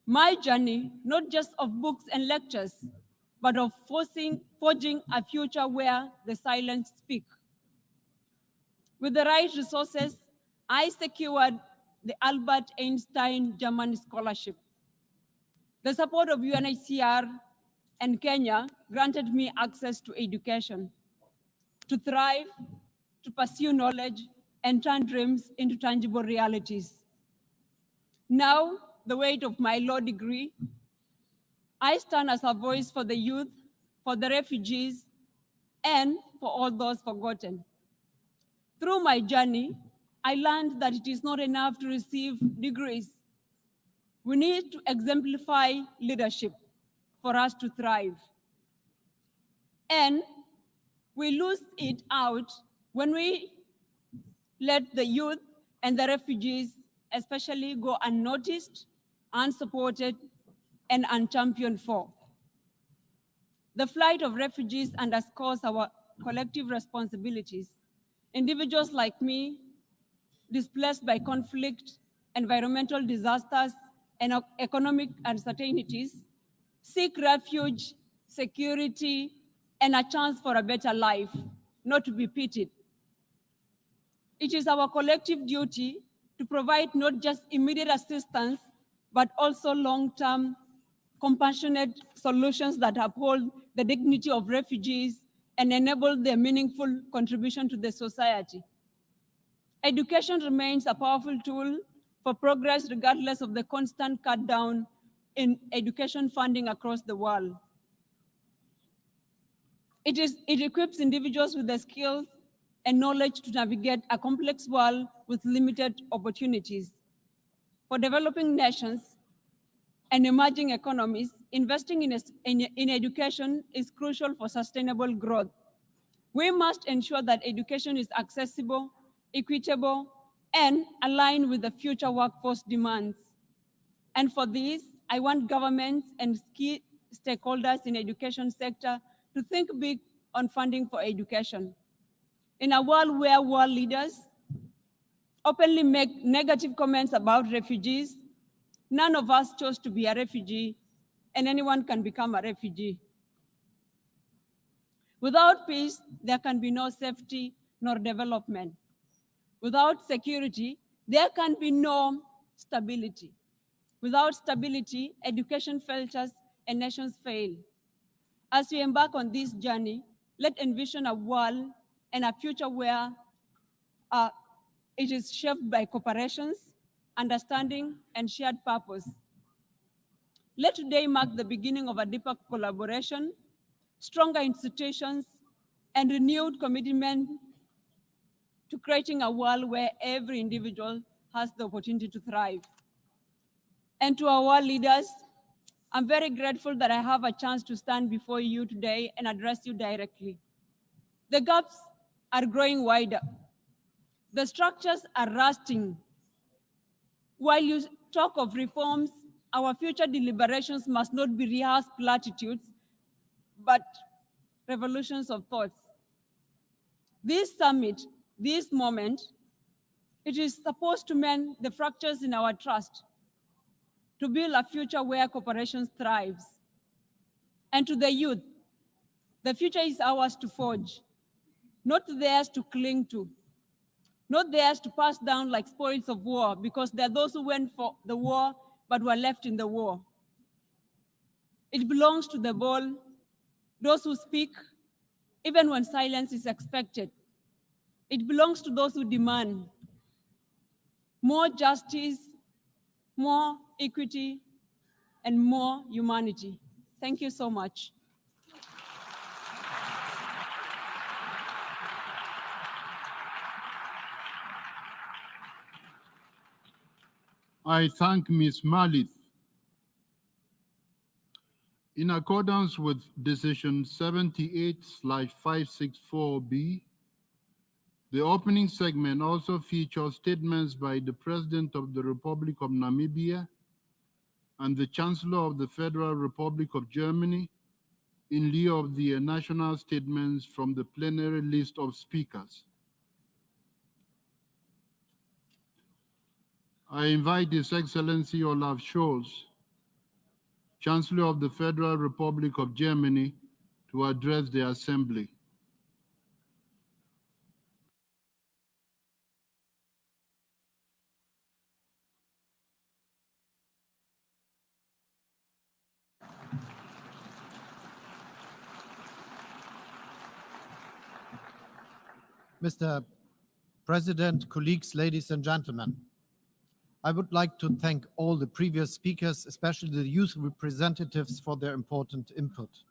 my journey, not just of books and lectures, but of forging a future where the silent speak. With the right resources, I secured the Albert Einstein German Scholarship. The support of UNHCR and Kenya granted me access to education, to thrive, to pursue knowledge, and turn dreams into tangible realities. Now, the weight of my law degree, I stand as a voice for the youth, for the refugees, and for all those forgotten. Through my journey, I learned that it is not enough to receive degrees. We need to exemplify leadership for us to thrive. And we lose it out when we let the youth and the refugees especially go unnoticed, unsupported, and unchampioned for. The flight of refugees underscores our collective responsibilities. Individuals like me, displaced by conflict, environmental disasters, and economic uncertainties, seek refuge, security, and a chance for a better life, not to be pitied. It is our collective duty to provide not just immediate assistance, but also long-term, compassionate solutions that uphold the dignity of refugees and enable their meaningful contribution to the society. Education remains a powerful tool for progress regardless of the constant cut down in education funding across the world. It equips individuals with the skills and knowledge to navigate a complex world with limited opportunities. For developing nations and emerging economies, investing in education is crucial for sustainable growth. We must ensure that education is accessible, equitable, and aligned with the future workforce demands. And for this, I want governments and key stakeholders in the education sector to think big on funding for education. In a world where world leaders openly make negative comments about refugees, none of us chose to be a refugee, and anyone can become a refugee. Without peace, there can be no safety nor development. Without security, there can be no stability. Without stability, education falters and nations fail. As we embark on this journey, let's envision a world and a future where it is shaped by cooperations, understanding, and shared purpose. Let today mark the beginning of a deeper collaboration, stronger institutions, and renewed commitment to creating a world where every individual has the opportunity to thrive. And to our world leaders, I'm very grateful that I have a chance to stand before you today and address you directly. The gaps are growing wider. The structures are rusting. While you talk of reforms, our future deliberations must not be rehearsed platitudes, but revolutions of thoughts. This summit, this moment, it is supposed to mend the fractures in our trust, to build a future where cooperation thrives. And to the youth, the future is ours to forge, not theirs to cling to, not theirs to pass down like spoils of war, because there are those who went for the war but were left in the war. It belongs to the bold, those who speak, even when silence is expected. It belongs to those who demand more justice, more equity, and more humanity. Thank you so much. I thank Ms. Malith. In accordance with Decision 78/564B, the opening segment also features statements by the President of the Republic of Namibia and the Chancellor of the Federal Republic of Germany in lieu of the national statements from the plenary list of speakers. I invite His Excellency Olaf Scholz, Chancellor of the Federal Republic of Germany, to address the Assembly. Mr. President, colleagues, ladies and gentlemen, I would like to thank all the previous speakers, especially the youth representatives, for their important input.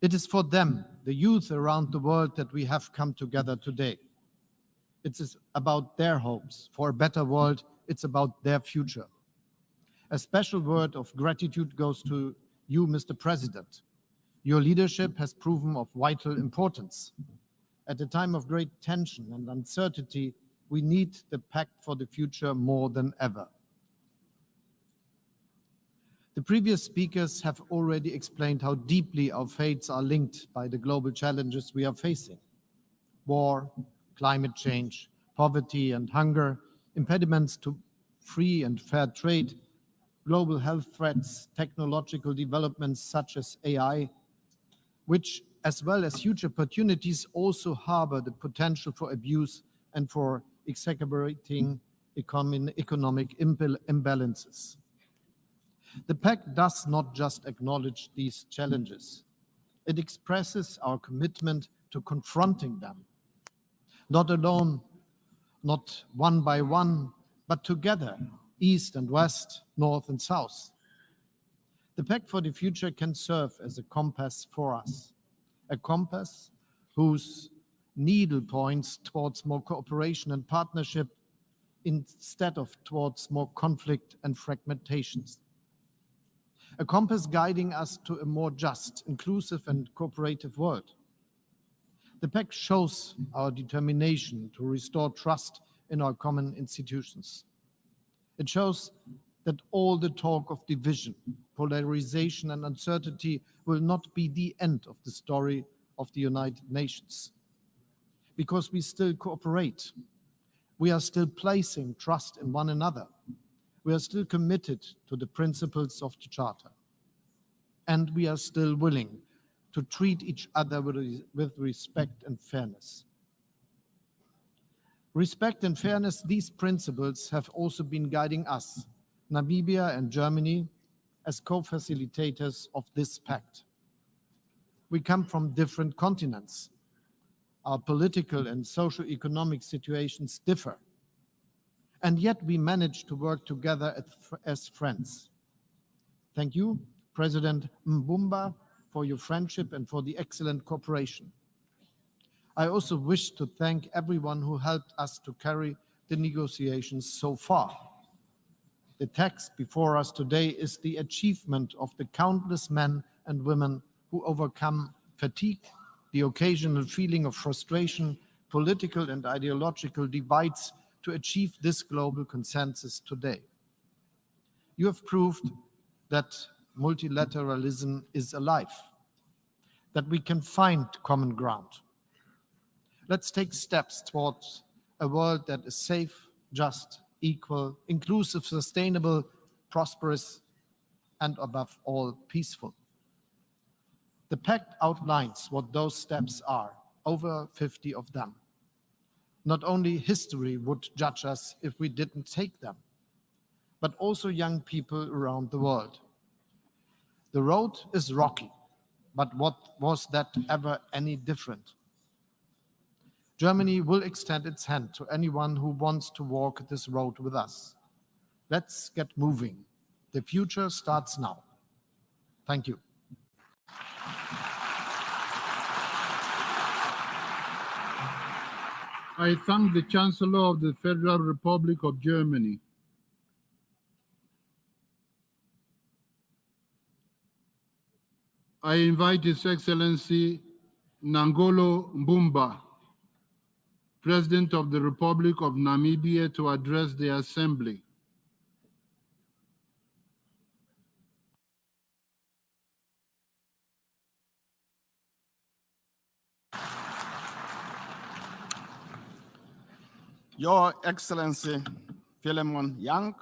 It is for them, the youth around the world, that we have come together today. It is about their hopes for a better world. It's about their future. A special word of gratitude goes to you, Mr. President. Your leadership has proven of vital importance. At a time of great tension and uncertainty, we need the Pact for the Future more than ever. The previous speakers have already explained how deeply our fates are linked by the global challenges we are facing. War, climate change, poverty and hunger, impediments to free and fair trade, global health threats, technological developments such as AI, which as well as huge opportunities, also harbor the potential for abuse and for exacerbating economic imbalances. The Pact does not just acknowledge these challenges. It expresses our commitment to confronting them, not alone, not one by one, but together, East and West, North and South. The Pact for the Future can serve as a compass for us, a compass whose needle points towards more cooperation and partnership instead of towards more conflict and fragmentations. A compass guiding us to a more just, inclusive and cooperative world. The Pact shows our determination to restore trust in our common institutions. It shows that all the talk of division, polarization and uncertainty will not be the end of the story of the United Nations. Because we still cooperate. We are still placing trust in one another. We are still committed to the principles of the Charter. And we are still willing to treat each other with respect and fairness. Respect and fairness, these principles have also been guiding us, Namibia and Germany, as co-facilitators of this pact. We come from different continents. Our political and socio-economic situations differ. And yet we manage to work together as friends. Thank you, President Mbumba, for your friendship and for the excellent cooperation. I also wish to thank everyone who helped us to carry the negotiations so far. The text before us today is the achievement of the countless men and women who overcome fatigue, the occasional feeling of frustration, political and ideological divides to achieve this global consensus today. You have proved that multilateralism is alive, that we can find common ground. Let's take steps towards a world that is safe, just, equal, inclusive, sustainable, prosperous, and above all, peaceful. The Pact outlines what those steps are, over 50 of them. Not only history would judge us if we didn't take them, but also young people around the world. The road is rocky, but what was that ever any different? Germany will extend its hand to anyone who wants to walk this road with us. Let's get moving. The future starts now. Thank you. I thank the Chancellor of the Federal Republic of Germany. I invite His Excellency Nangolo Mbumba, President of the Republic of Namibia, to address the Assembly. Your Excellency Philemon Young,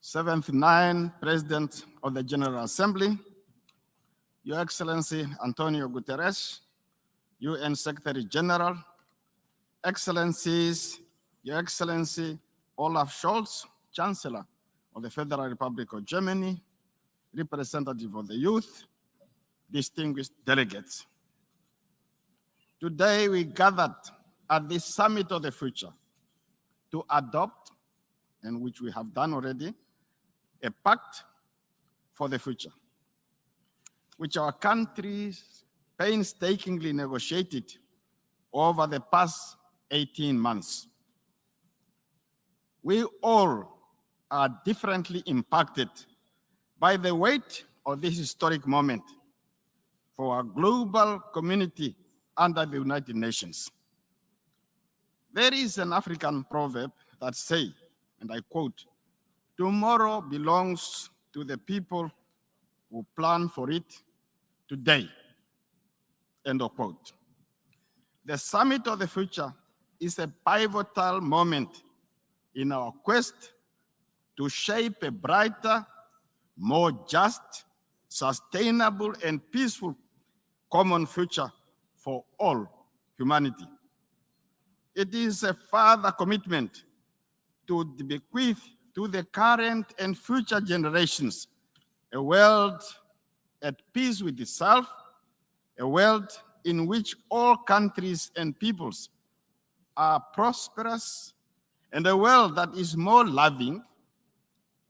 79th President of the General Assembly, Your Excellency António Guterres, UN Secretary-General, Excellencies, Your Excellency Olaf Scholz, Chancellor of the Federal Republic of Germany, representative of the youth, distinguished delegates. Today we gathered at this Summit of the Future to adopt, and which we have done already, a pact for the future, which our countries painstakingly negotiated over the past 18 months. We all are differently impacted by the weight of this historic moment for our global community under the United Nations. There is an African proverb that says, and I quote, "Tomorrow belongs to the people who plan for it today," end of quote. The Summit of the Future is a pivotal moment in our quest to shape a brighter, more just, sustainable, and peaceful common future for all humanity. It is a further commitment to bequeath to the current and future generations a world at peace with itself, a world in which all countries and peoples are prosperous, and a world that is more loving,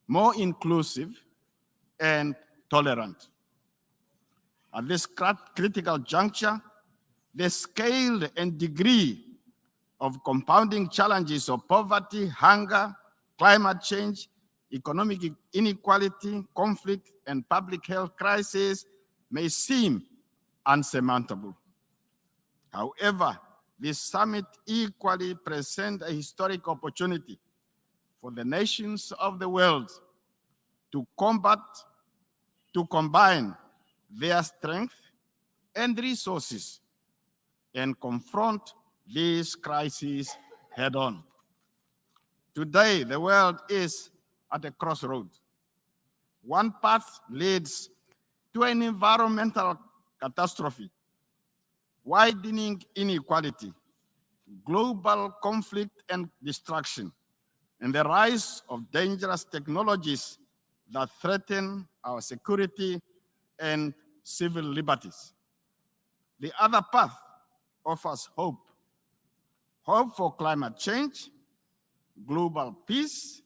more inclusive, and tolerant. At this critical juncture, the scale and degree of compounding challenges of poverty, hunger, climate change, economic inequality, conflict, and public health crisis may seem unsurmountable. However, this summit equally presents a historic opportunity for the nations of the world to combine their strength and resources and confront these crises head-on. Today, the world is at a crossroads. One path leads to an environmental catastrophe, widening inequality, global conflict and destruction, and the rise of dangerous technologies that threaten our security and civil liberties. The other path offers hope. Hope for climate change, global peace,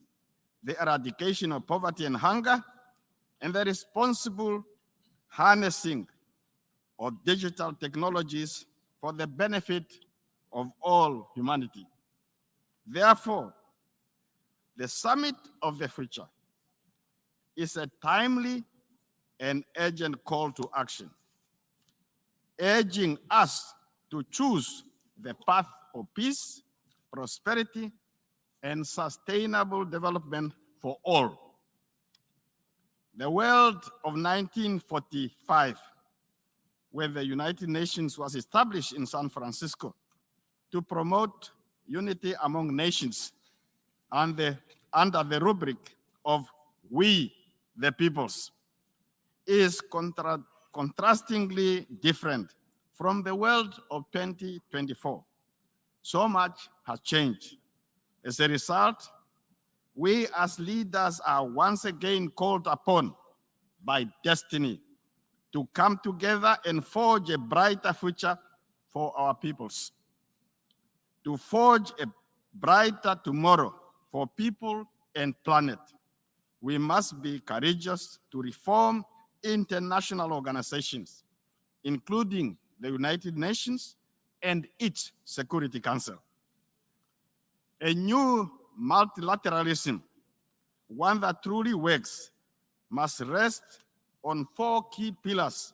the eradication of poverty and hunger, and the responsible harnessing of digital technologies for the benefit of all humanity. Therefore, the Summit of the Future is a timely and urgent call to action, urging us to choose the path of peace, prosperity, and sustainable development for all. The world of 1945, where the United Nations was established in San Francisco to promote unity among nations under the rubric of we, the peoples, is contrastingly different from the world of 2024. So much has changed. As a result, we as leaders are once again called upon by destiny to come together and forge a brighter future for our peoples. To forge a brighter tomorrow for people and planet, we must be courageous to reform international organizations, including the United Nations and its Security Council. A new multilateralism, one that truly works, must rest on 4 key pillars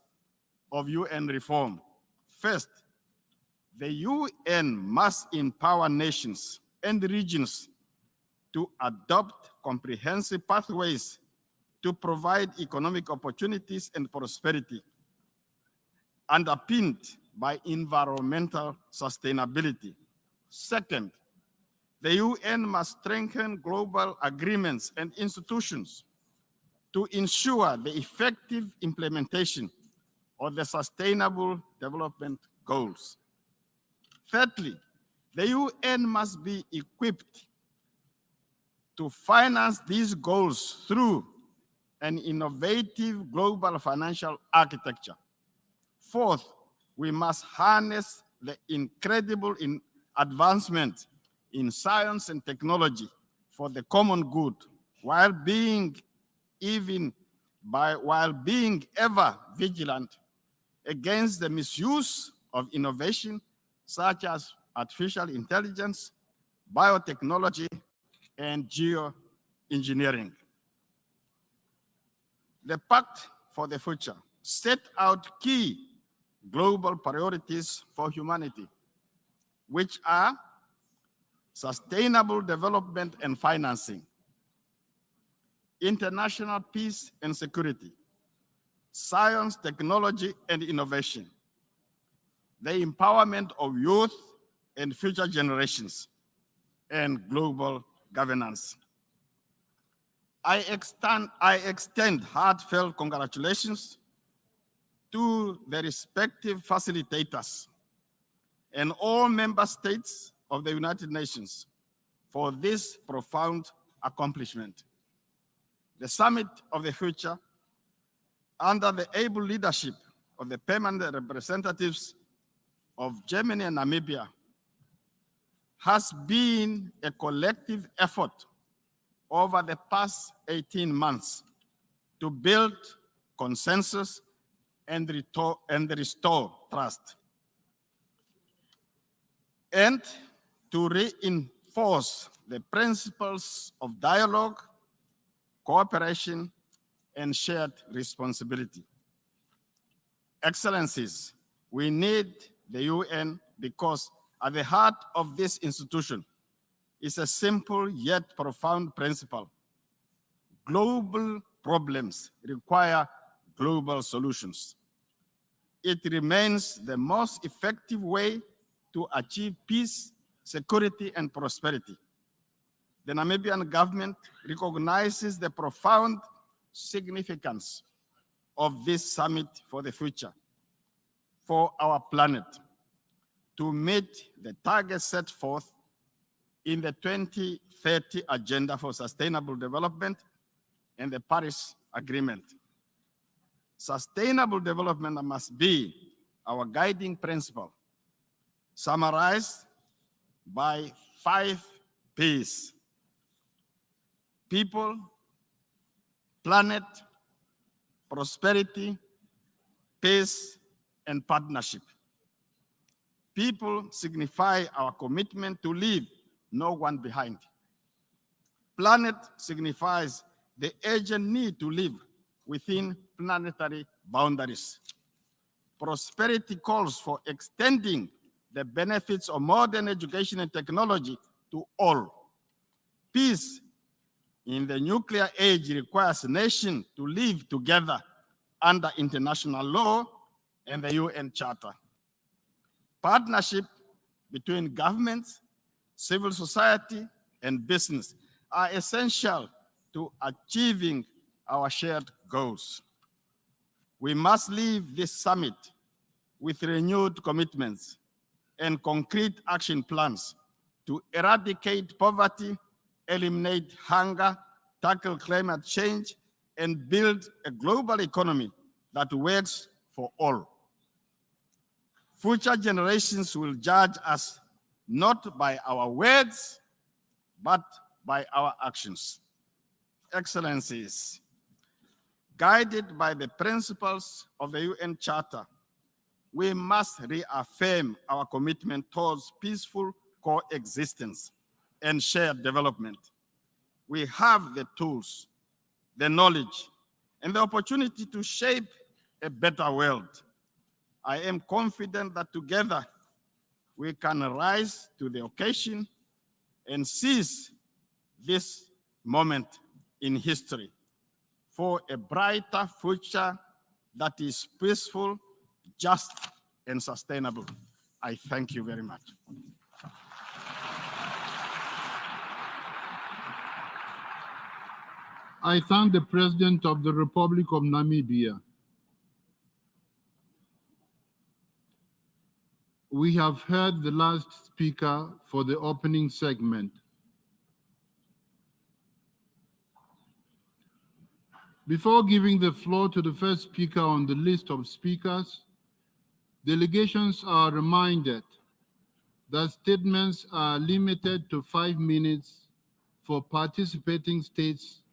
of UN reform. First, the UN must empower nations and regions to adopt comprehensive pathways to provide economic opportunities and prosperity, underpinned by environmental sustainability. Second, the UN must strengthen global agreements and institutions to ensure the effective implementation of the Sustainable Development Goals. Thirdly, the UN must be equipped to finance these goals through an innovative global financial architecture. Fourth, we must harness the incredible advancement in science and technology for the common good, while being ever vigilant against the misuse of innovation such as artificial intelligence, biotechnology, and geoengineering. The Pact for the Future set out key global priorities for humanity, which are sustainable development and financing, international peace and security, science, technology, and innovation, the empowerment of youth and future generations, and global governance. I extend heartfelt congratulations to the respective facilitators and all member states of the United Nations for this profound accomplishment. The Summit of the Future, under the able leadership of the permanent representatives of Germany and Namibia, has been a collective effort over the past 18 months to build consensus and restore trust, and to reinforce the principles of dialogue, cooperation, and shared responsibility. Excellencies, we need the UN because at the heart of this institution is a simple yet profound principle. Global problems require global solutions. It remains the most effective way to achieve peace, security, and prosperity. The Namibian government recognizes the profound significance of this summit for the future, for our planet, to meet the targets set forth in the 2030 Agenda for Sustainable Development and the Paris Agreement. Sustainable development must be our guiding principle, summarized by 5 Ps: people, planet, prosperity, peace, and partnership. People signify our commitment to leave no one behind. Planet signifies the urgent need to live within planetary boundaries. Prosperity calls for extending the benefits of modern education and technology to all. Peace in the nuclear age requires nations to live together under international law and the UN Charter. Partnership between governments, civil society, and business are essential to achieving our shared goals. We must leave this summit with renewed commitments and concrete action plans to eradicate poverty, eliminate hunger, tackle climate change, and build a global economy that works for all. Future generations will judge us not by our words, but by our actions. Excellencies, guided by the principles of the UN Charter, we must reaffirm our commitment towards peaceful coexistence and shared development. We have the tools, the knowledge, and the opportunity to shape a better world. I am confident that together we can rise to the occasion and seize this moment in history for a brighter future that is peaceful, just, and sustainable. I thank you very much. I thank the President of the Republic of Namibia. We have heard the last speaker for the opening segment. Before giving the floor to the first speaker on the list of speakers, delegations are reminded that statements are limited to 5 minutes for participating states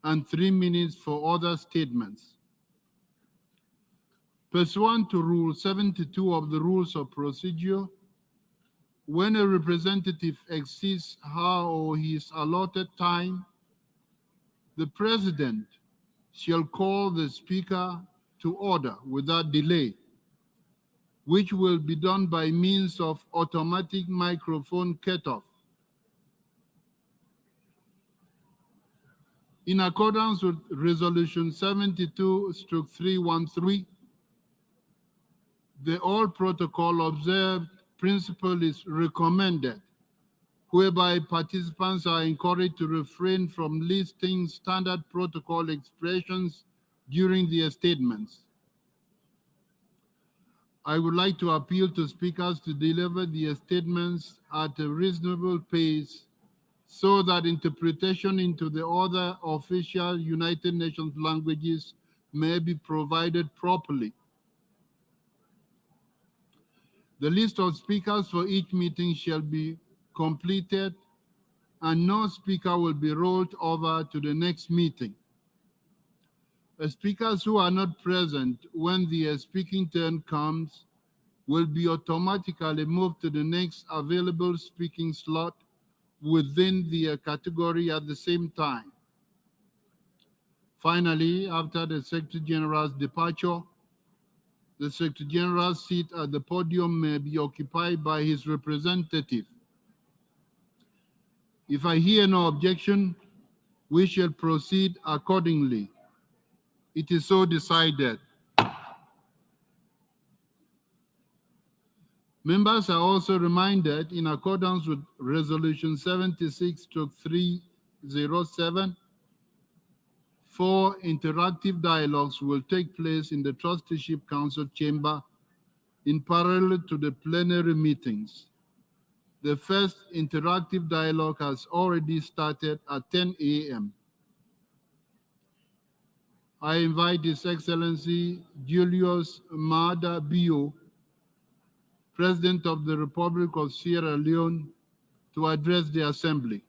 and 3 minutes for other statements. Pursuant to Rule 72 of the Rules of Procedure, when a representative exceeds her or his allotted time, the President shall call the speaker to order without delay, which will be done by means of automatic microphone cutoff. In accordance with Resolution 72/313, the all protocol observed principle is recommended, whereby participants are encouraged to refrain from listing standard protocol expressions during their statements. I would like to appeal to speakers to deliver their statements at a reasonable pace so that interpretation into the other official United Nations languages may be provided properly. The list of speakers for each meeting shall be completed, and no speaker will be rolled over to the next meeting. Speakers who are not present when their speaking turn comes will be automatically moved to the next available speaking slot within their category at the same time. Finally, after the Secretary-General's departure, the Secretary-General's seat at the podium may be occupied by his representative. If I hear no objection, we shall proceed accordingly. It is so decided. Members are also reminded, in accordance with Resolution 76/307, 4 interactive dialogues will take place in the Trusteeship Council chamber in parallel to the plenary meetings. The first interactive dialogue has already started at 10 a.m. I invite His Excellency Julius Maada Bio, President of the Republic of Sierra Leone, to address the Assembly.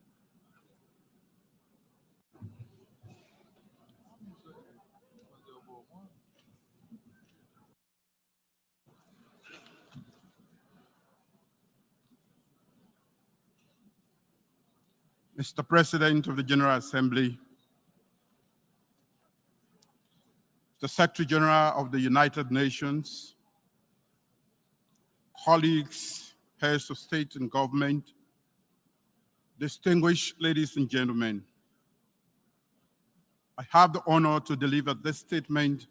Mr. President of the General Assembly, the Secretary-General of the United Nations, colleagues, heads of state and government, distinguished ladies and gentlemen, I have the honor to deliver this statement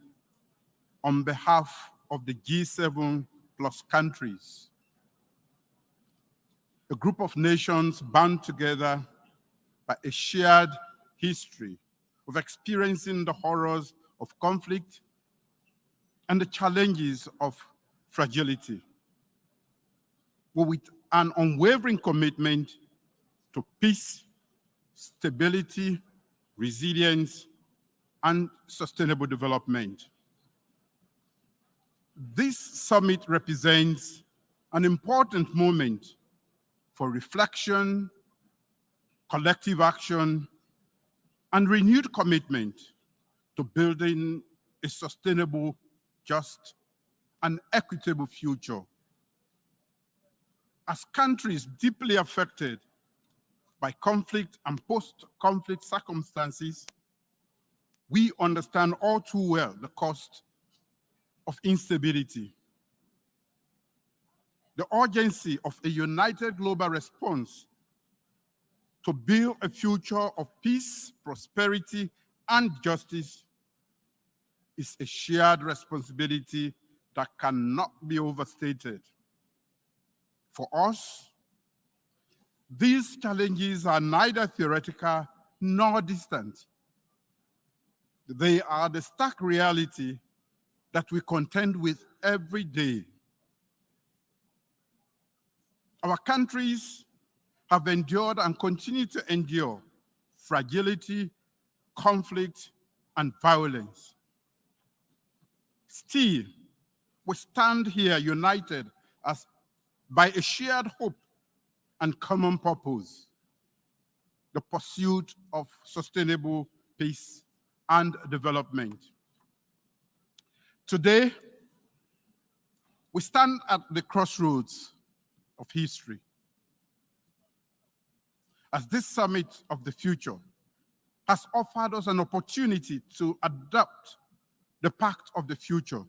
on behalf of the G7 plus countries, a group of nations bound together by a shared history of experiencing the horrors of conflict and the challenges of fragility, with an unwavering commitment to peace, stability, resilience, and sustainable development. This summit represents an important moment for reflection, collective action, and renewed commitment to building a sustainable, just, and equitable future. As countries deeply affected by conflict and post-conflict circumstances, we understand all too well the cost of instability. The urgency of a united global response to build a future of peace, prosperity, and justice is a shared responsibility that cannot be overstated. For us, these challenges are neither theoretical nor distant. They are the stark reality that we contend with every day. Our countries have endured and continue to endure fragility, conflict, and violence. Still, we stand here united as by a shared hope and common purpose, the pursuit of sustainable peace and development. Today, we stand at the crossroads of history. As this summit of the future has offered us an opportunity to adopt the Pact of the Future,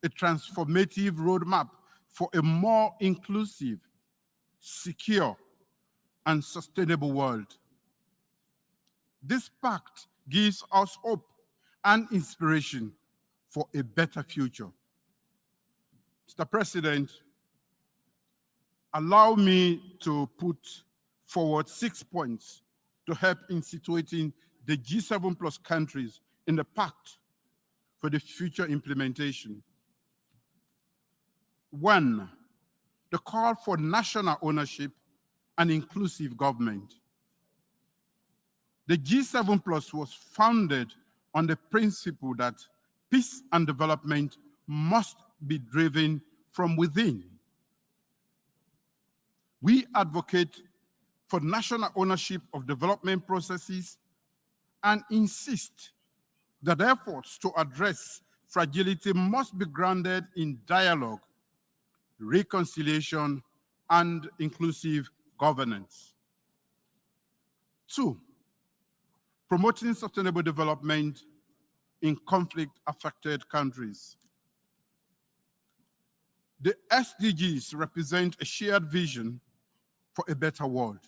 a transformative roadmap for a more inclusive, secure, and sustainable world. This pact gives us hope and inspiration for a better future. Mr. President, allow me to put forward 6 points to help in situating the G7 plus countries in the Pact for the future implementation. One, the call for national ownership and inclusive government. The G7 Plus was founded on the principle that peace and development must be driven from within. We advocate for national ownership of development processes and insist that efforts to address fragility must be grounded in dialogue, reconciliation, and inclusive governance. Two, promoting sustainable development in conflict-affected countries. The SDGs represent a shared vision for a better world.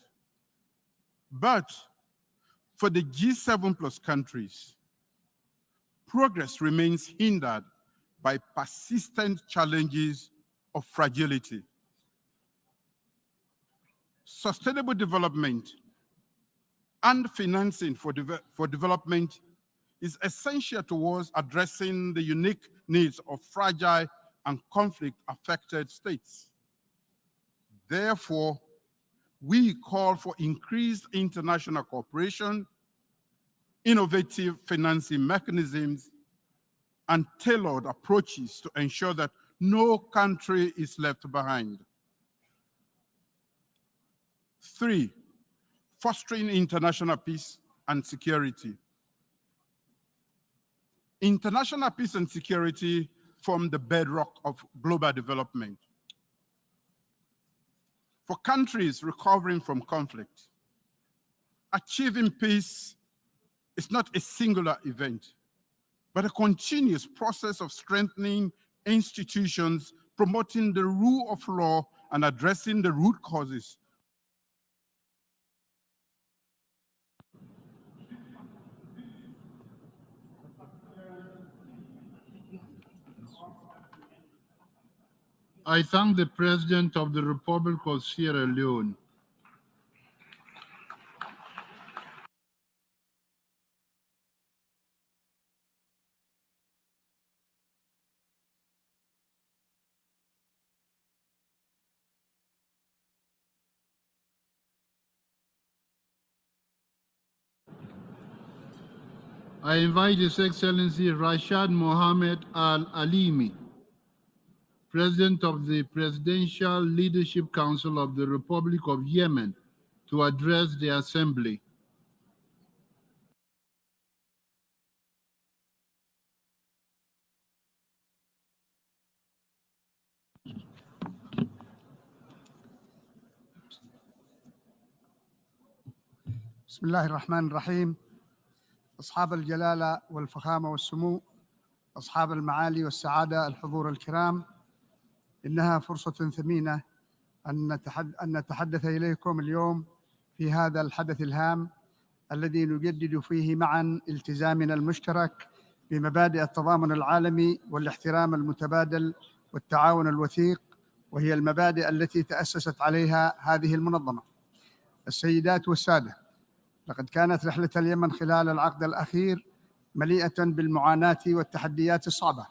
But for the G7 Plus countries, progress remains hindered by persistent challenges of fragility. Sustainable development and financing for development is essential towards addressing the unique needs of fragile and conflict-affected states. Therefore, we call for increased international cooperation, innovative financing mechanisms, and tailored approaches to ensure that no country is left behind. Three, fostering international peace and security. International peace and security form the bedrock of global development. For countries recovering from conflict, achieving peace is not a singular event, but a continuous process of strengthening institutions, promoting the rule of law, and addressing the root causes. I thank the President of the Republic of Sierra Leone. I invite His Excellency Rashad Mohammed Al-Alimi, President of the Presidential Leadership Council of the Republic of Yemen, to address the Assembly. بسم الله الرحمن الرحيم. أصحاب الجلالة والفخامة والسمو، أصحاب المعالي والسعادة، الحضور الكرام، إنها فرصة ثمينة أن نتحدث إليكم اليوم في هذا الحدث الهام الذي نجدد فيه معا التزامنا المشترك بمبادئ التضامن العالمي والاحترام المتبادل والتعاون الوثيق، وهي المبادئ التي تأسست عليها هذه المنظمة. السيدات والسادة، لقد كانت رحلة اليمن خلال العقد الأخير مليئة بالمعاناة والتحديات الصعبة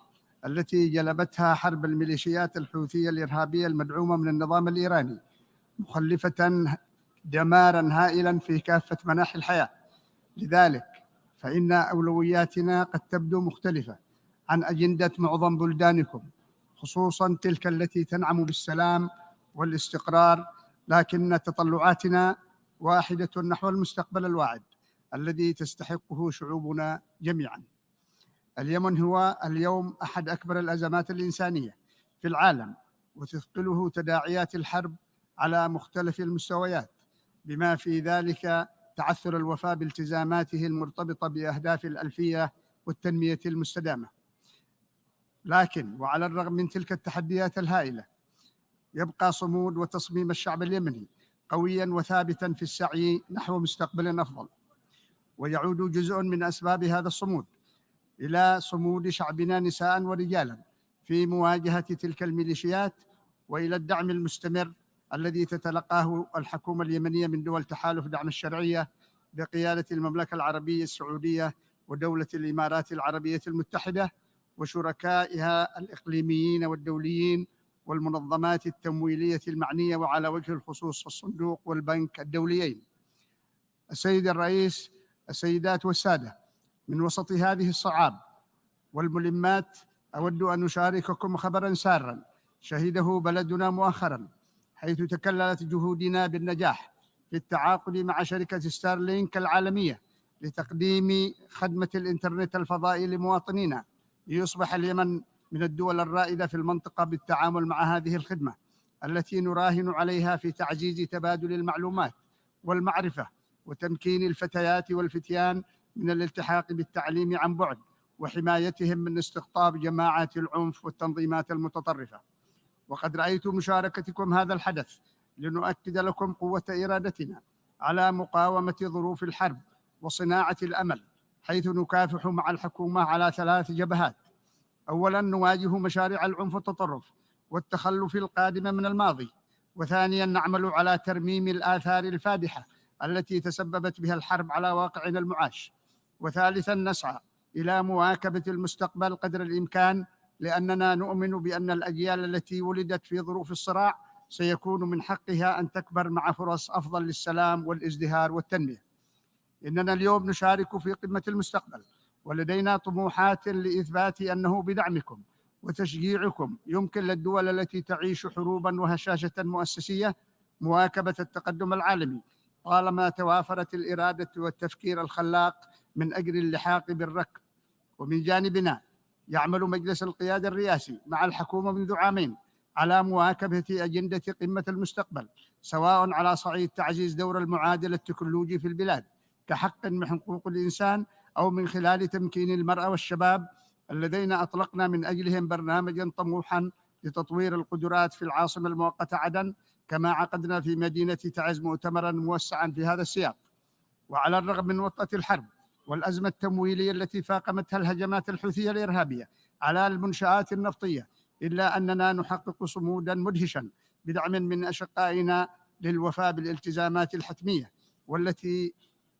التي جلبتها حرب الميليشيات الحوثية الإرهابية المدعومة من النظام الإيراني، مخلفة دماراً هائلاً في كافة مناحي الحياة. لذلك فإن أولوياتنا قد تبدو مختلفة عن أجندة معظم بلدانكم، خصوصاً تلك التي تنعم بالسلام والاستقرار، لكن تطلعاتنا واحدة نحو المستقبل الواعد الذي تستحقه شعوبنا جميعاً. اليمن هو اليوم أحد أكبر الأزمات الإنسانية في العالم، وتثقله تداعيات الحرب على مختلف المستويات، بما في ذلك تعثر الوفاء بالتزاماته المرتبطة بأهداف الألفية والتنمية المستدامة. لكن وعلى الرغم من تلك التحديات الهائلة، يبقى صمود وتصميم الشعب اليمني قوياً وثابتاً في السعي نحو مستقبل أفضل. ويعود جزء من أسباب هذا الصمود إلى صمود شعبنا نساء ورجالا في مواجهة تلك الميليشيات، وإلى الدعم المستمر الذي تتلقاه الحكومة اليمنية من دول تحالف دعم الشرعية بقيادة المملكة العربية السعودية ودولة الإمارات العربية المتحدة وشركائها الإقليميين والدوليين والمنظمات التمويلية المعنية، وعلى وجه الخصوص الصندوق والبنك الدوليين. السيد الرئيس، السيدات والسادة، من وسط هذه الصعاب والملمات أود أن أشارككم خبراً ساراً شهده بلدنا مؤخراً، حيث تكللت جهودنا بالنجاح في التعاقد مع شركة ستارلينك العالمية لتقديم خدمة الإنترنت الفضائي لمواطنينا، ليصبح اليمن من الدول الرائدة في المنطقة بالتعامل مع هذه الخدمة التي نراهن عليها في تعزيز تبادل المعلومات والمعرفة وتمكين الفتيات والفتيان من الالتحاق بالتعليم عن بعد وحمايتهم من استقطاب جماعات العنف والتنظيمات المتطرفة. وقد رأيت مشاركتكم هذا الحدث لنؤكد لكم قوة إرادتنا على مقاومة ظروف الحرب وصناعة الأمل، حيث نكافح مع الحكومة على 3 جبهات. أولاً، نواجه مشاريع العنف والتطرف والتخلف القادمة من الماضي، وثانياً نعمل على ترميم الآثار الفادحة التي تسببت بها الحرب على واقعنا المعاش، وثالثاً نسعى إلى مواكبة المستقبل قدر الإمكان، لأننا نؤمن بأن الأجيال التي ولدت في ظروف الصراع سيكون من حقها أن تكبر مع فرص أفضل للسلام والازدهار والتنمية. إننا اليوم نشارك في قمة المستقبل، ولدينا طموحات لإثبات أنه بدعمكم وتشجيعكم يمكن للدول التي تعيش حروباً وهشاشة مؤسسية مواكبة التقدم العالمي، طالما توافرت الإرادة والتفكير الخلاق من أجل اللحاق بالركب. ومن جانبنا يعمل مجلس القيادة الرئاسي مع الحكومة منذ عامين على مواكبة أجندة قمة المستقبل، سواء على صعيد تعزيز دور المعادل التكنولوجي في البلاد كحق من حقوق الإنسان، أو من خلال تمكين المرأة والشباب الذين أطلقنا من أجلهم برنامجاً طموحاً لتطوير القدرات في العاصمة المؤقتة عدن، كما عقدنا في مدينة تعز مؤتمراً موسعاً في هذا السياق. وعلى الرغم من وطأة الحرب والأزمة التمويلية التي فاقمتها الهجمات الحوثية الإرهابية على المنشآت النفطية، إلا أننا نحقق صموداً مدهشاً بدعم من أشقائنا للوفاء بالالتزامات الحتمية والتي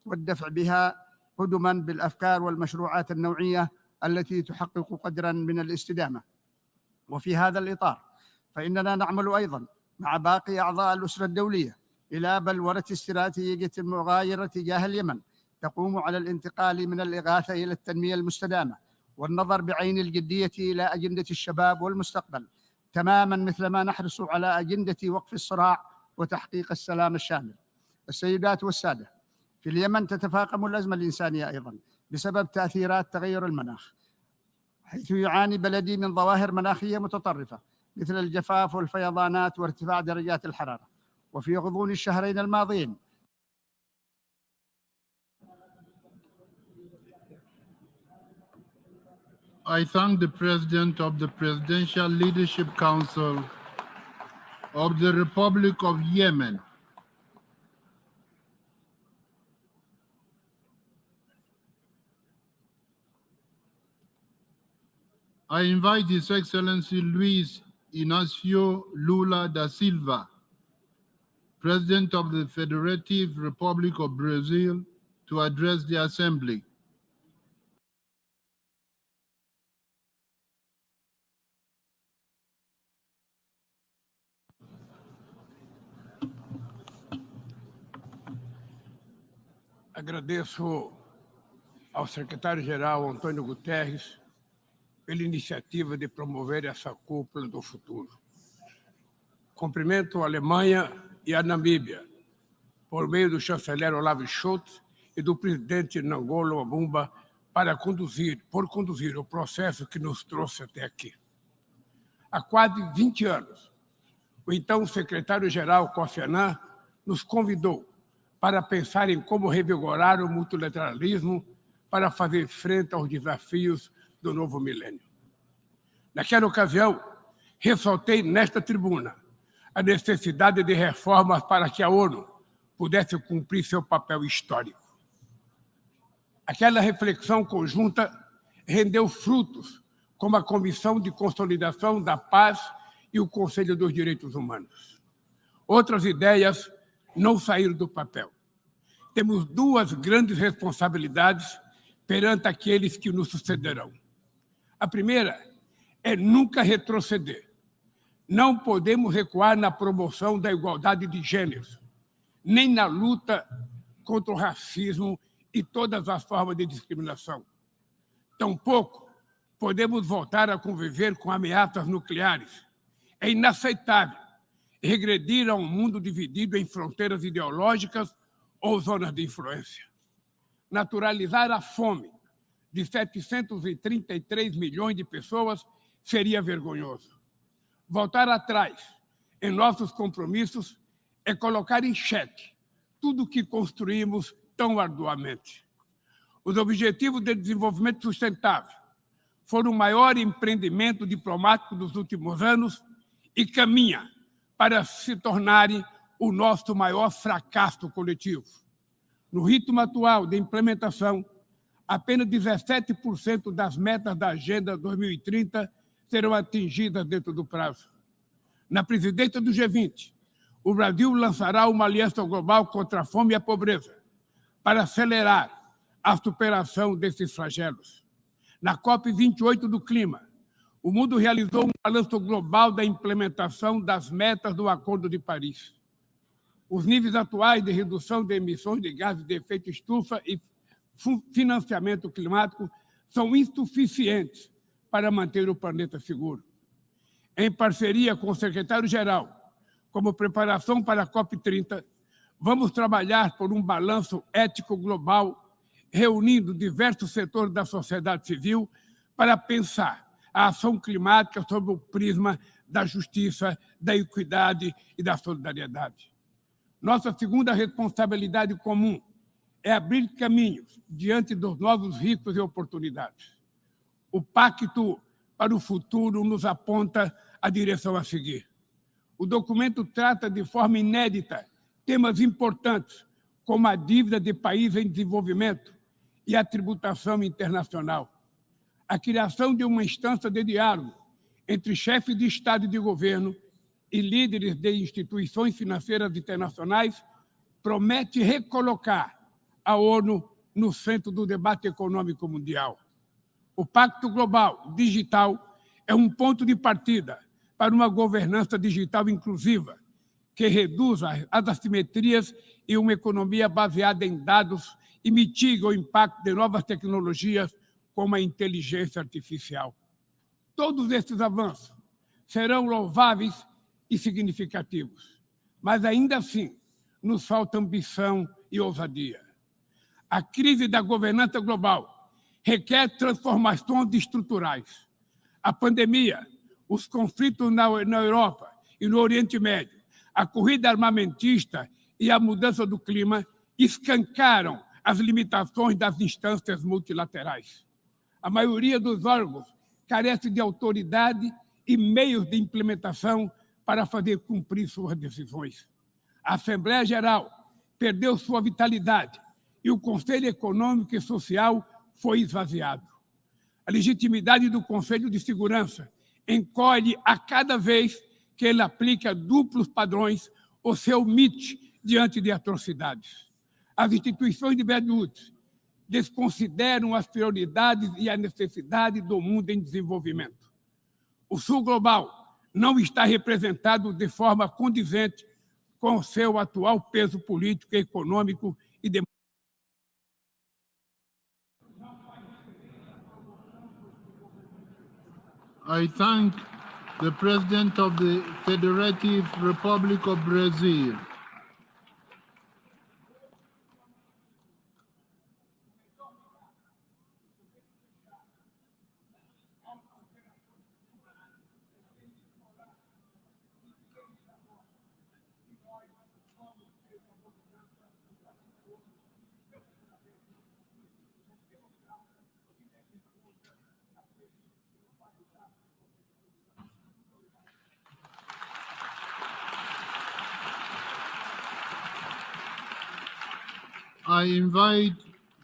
والدفع بها قدماً بالأفكار والمشروعات النوعية التي تحقق قدراً من الاستدامة. وفي هذا الإطار فإننا نعمل أيضاً مع باقي أعضاء الأسرة الدولية إلى بلورة استراتيجية مغايرة تجاه اليمن تقوم على الانتقال من الإغاثة إلى التنمية المستدامة، والنظر بعين الجدية إلى أجندة الشباب والمستقبل، تماماً مثلما نحرص على أجندة وقف الصراع وتحقيق السلام الشامل. السيدات والسادة، في اليمن تتفاقم الأزمة الإنسانية أيضاً بسبب تأثيرات تغير المناخ، حيث يعاني بلدي من ظواهر مناخية متطرفة مثل الجفاف والفيضانات وارتفاع درجات الحرارة. وفي غضون الشهرين الماضيين I thank the President of the Presidential Leadership Council of the Republic of Yemen I invite His Excellency Luis Inácio Lula da Silva, President of the Federative Republic of Brazil, to address the Assembly. Agradeço ao Secretário-Geral António Guterres pela iniciativa de promover essa cúpula do futuro. Cumprimento a Alemanha e a Namíbia, por meio do Chanceler Olaf Scholz e do presidente Nangolo Mbumba, por conduzir o processo que nos trouxe até aqui. Há quase 20 anos, o então secretário-geral Kofi Annan nos convidou para pensar em como revigorar o multilateralismo para fazer frente aos desafios do novo milênio. Naquela ocasião, ressaltei nesta tribuna a necessidade de reformas para que a ONU pudesse cumprir seu papel histórico. Aquela reflexão conjunta rendeu frutos, como a Comissão de Consolidação da Paz e o Conselho dos Direitos Humanos. Outras ideias não saíram do papel. Temos 2 grandes responsabilidades perante aqueles que nos sucederão. A primeira é nunca retroceder, Não podemos recuar na promoção da igualdade de gêneros, nem na luta contra o racismo e todas as formas de discriminação. Tampouco podemos voltar a conviver com ameaças nucleares. É inaceitável regredir a um mundo dividido em fronteiras ideológicas ou zonas de influência. Naturalizar a fome de 733 milhões de pessoas seria vergonhoso. Voltar atrás em nossos compromissos é colocar em xeque tudo o que construímos tão arduamente. Os Objetivos de Desenvolvimento Sustentável foram o maior empreendimento diplomático dos últimos anos e caminha para se tornarem o nosso maior fracasso coletivo. No ritmo atual de implementação, apenas 17% das metas da Agenda 2030 serão atingidas dentro do prazo. Na presidência do G20, o Brasil lançará uma aliança global contra a fome e a pobreza para acelerar a superação desses flagelos. Na COP28 do Clima, o mundo realizou um balanço global da implementação das metas do Acordo de Paris. Os níveis atuais de redução de emissões de gases de efeito estufa e financiamento climático são insuficientes para manter o planeta seguro. Em parceria com o secretário-geral, como preparação para a COP30, vamos trabalhar por um balanço ético global, reunindo diversos setores da sociedade civil para pensar a ação climática sob o prisma da justiça, da equidade e da solidariedade. Nossa segunda responsabilidade comum é abrir caminhos diante dos novos riscos e oportunidades. O Pacto para o Futuro nos aponta a direção a seguir. O documento trata de forma inédita temas importantes, como a dívida de países em desenvolvimento e a tributação internacional. A criação de uma instância de diálogo entre chefes de Estado e de governo e líderes de instituições financeiras internacionais promete recolocar a ONU no centro do debate econômico mundial. O Pacto Global Digital é um ponto de partida para uma governança digital inclusiva, que reduza as assimetrias e uma economia baseada em dados e mitiga o impacto de novas tecnologias como a inteligência artificial. Todos esses avanços serão louváveis e significativos, mas ainda assim nos falta ambição e ousadia. A crise da governança global requer transformações estruturais. A pandemia, os conflitos na Europa e no Oriente Médio, a corrida armamentista e a mudança do clima escancaram as limitações das instâncias multilaterais. A maioria dos órgãos carece de autoridade e meios de implementação para fazer cumprir suas decisões. A Assembleia Geral perdeu sua vitalidade e o Conselho Econômico e Social foi esvaziado. A legitimidade do Conselho de Segurança encolhe a cada vez que ele aplica duplos padrões ou se omite diante de atrocidades. As instituições de Bretton Woods desconsideram as prioridades e a necessidade do mundo em desenvolvimento. O Sul Global não está representado de forma condizente com o seu atual peso político, econômico e democrático. I thank the President of the Federative Republic of Brazil. I invite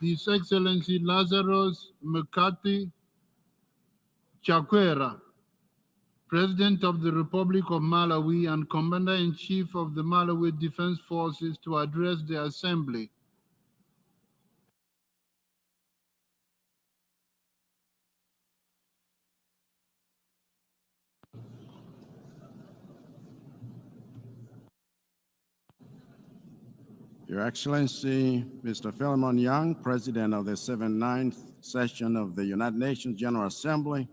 His Excellency Lazarus Mkati Chakwera, President of the Republic of Malawi and Commander-in-Chief of the Malawi Defense Forces, to address the Assembly. Your Excellency, Mr. Philemon Young, President of the 79th session of the United Nations General Assembly,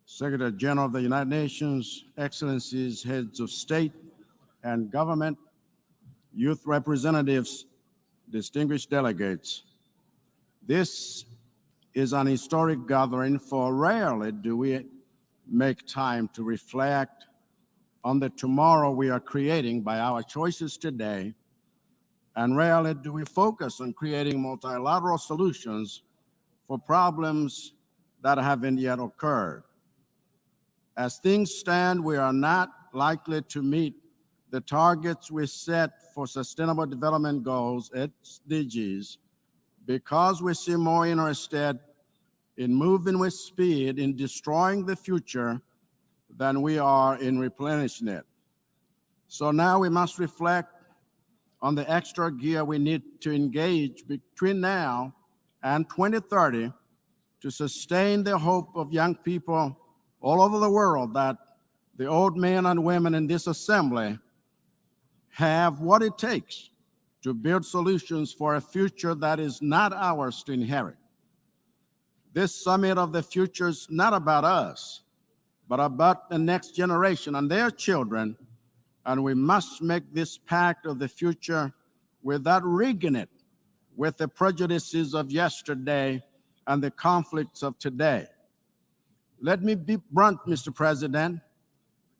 Secretary-General of the United Nations, Excellencies, heads of state and government, youth representatives, distinguished delegates. This is an historic gathering, for rarely do we make time to reflect on the tomorrow we are creating by our choices today, and rarely do we focus on creating multilateral solutions for problems that haven't yet occurred. As things stand, we are not likely to meet the targets we set for Sustainable Development Goals, SDGs, because we seem more interested in moving with speed in destroying the future than we are in replenishing it. So now we must reflect on the extra gear we need to engage between now and 2030 to sustain the hope of young people all over the world that the old men and women in this assembly have what it takes to build solutions for a future that is not ours to inherit. This summit of the future is not about us, but about the next generation and their children, and we must make this pact of the future without rigging it with the prejudices of yesterday and the conflicts of today. Let me be blunt, Mr. President.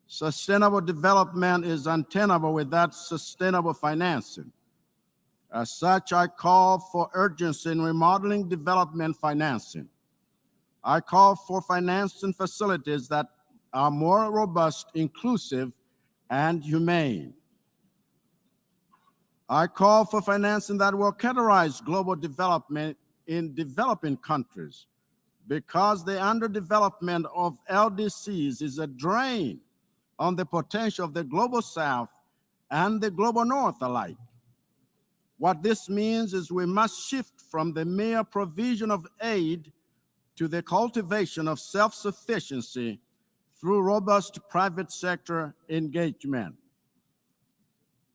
Sustainable development is untenable without sustainable financing. As such, I call for urgency in remodeling development financing. I call for financing facilities that are more robust, inclusive, and humane. I call for financing that will categorize global development in developing countries, because the underdevelopment of LDCs is a drain on the potential of the global South and the global North alike. What this means is we must shift from the mere provision of aid to the cultivation of self-sufficiency through robust private sector engagement.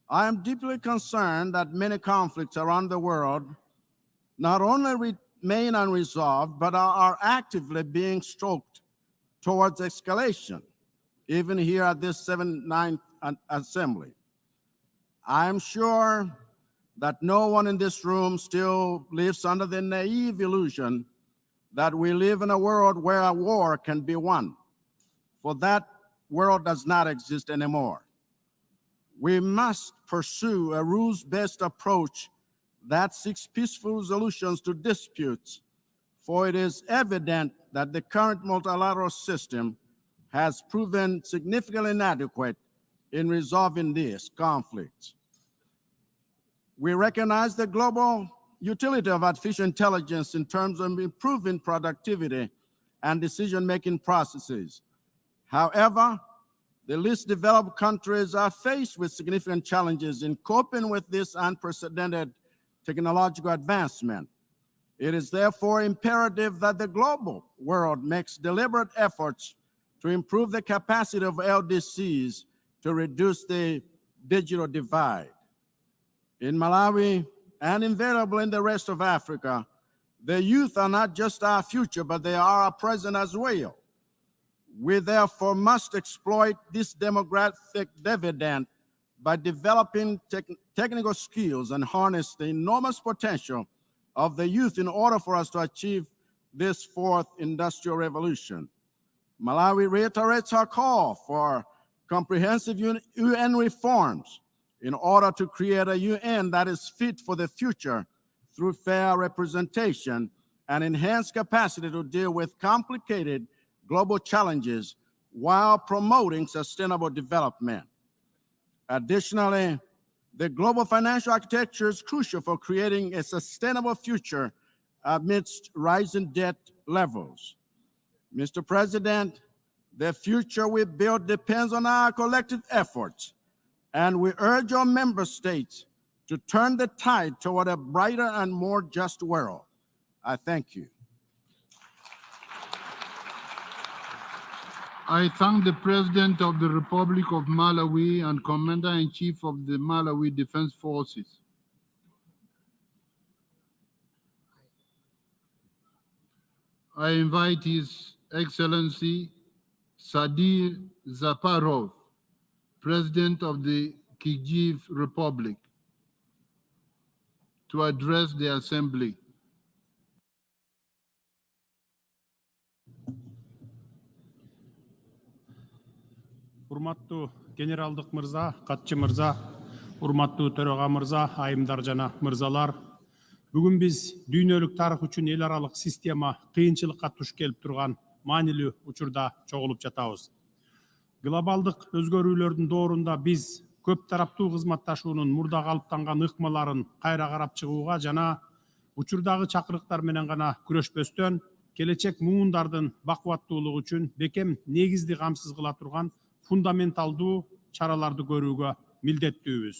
I am deeply concerned that many conflicts around the world not only remain unresolved, but are actively being stroked towards escalation, even here at this 79th Assembly. I'm sure that no one in this room still lives under the naive illusion that we live in a world where a war can be won, for that world does not exist anymore. We must pursue a rules-based approach that seeks peaceful solutions to disputes, for it is evident that the current multilateral system has proven significantly inadequate in resolving these conflicts. We recognize the global utility of artificial intelligence in terms of improving productivity and decision-making processes. However, the least developed countries are faced with significant challenges in coping with this unprecedented technological advancement. It is therefore imperative that the global world makes deliberate efforts to improve the capacity of LDCs to reduce the digital divide. In Malawi and invariably in the rest of Africa, the youth are not just our future, but they are our present as well. We therefore must exploit this demographic dividend by developing technical skills and harness the enormous potential of the youth in order for us to achieve this fourth industrial revolution. Malawi reiterates our call for comprehensive UN reforms in order to create a UN that is fit for the future through fair representation and enhanced capacity to deal with complicated global challenges while promoting sustainable development. Additionally, the global financial architecture is crucial for creating a sustainable future amidst rising debt levels. Mr. President, the future we build depends on our collective efforts, and we urge our member states to turn the tide toward a brighter and more just world. I thank you. I thank the President of the Republic of Malawi and Commander-in-Chief of the Malawi Defense Forces. I invite His Excellency Sadir Zaparov, President of the Kyrgyz Republic, to address the Assembly. Урматтуу генералдык мырза, катчы мырза, урматтуу төрага мырза, айымдар жана мырзалар. Бүгүн биз дүйнөлүк тарых үчүн эл аралык система кыйынчылыкка туш келип турган маанилүү учурда чогулуп жатабыз. Глобалдык өзгөрүүлөрдүн доорунда биз көп тараптуу кызматташуунун мурда калыптанган ыкмаларын кайра карап чыгууга жана учурдагы чакырыктар менен гана күрөшпөстөн, келечек муундардын бакубаттуулугу үчүн бекем негизди камсыз кыла турган фундаменталдуу чараларды көрүүгө милдеттүүбүз.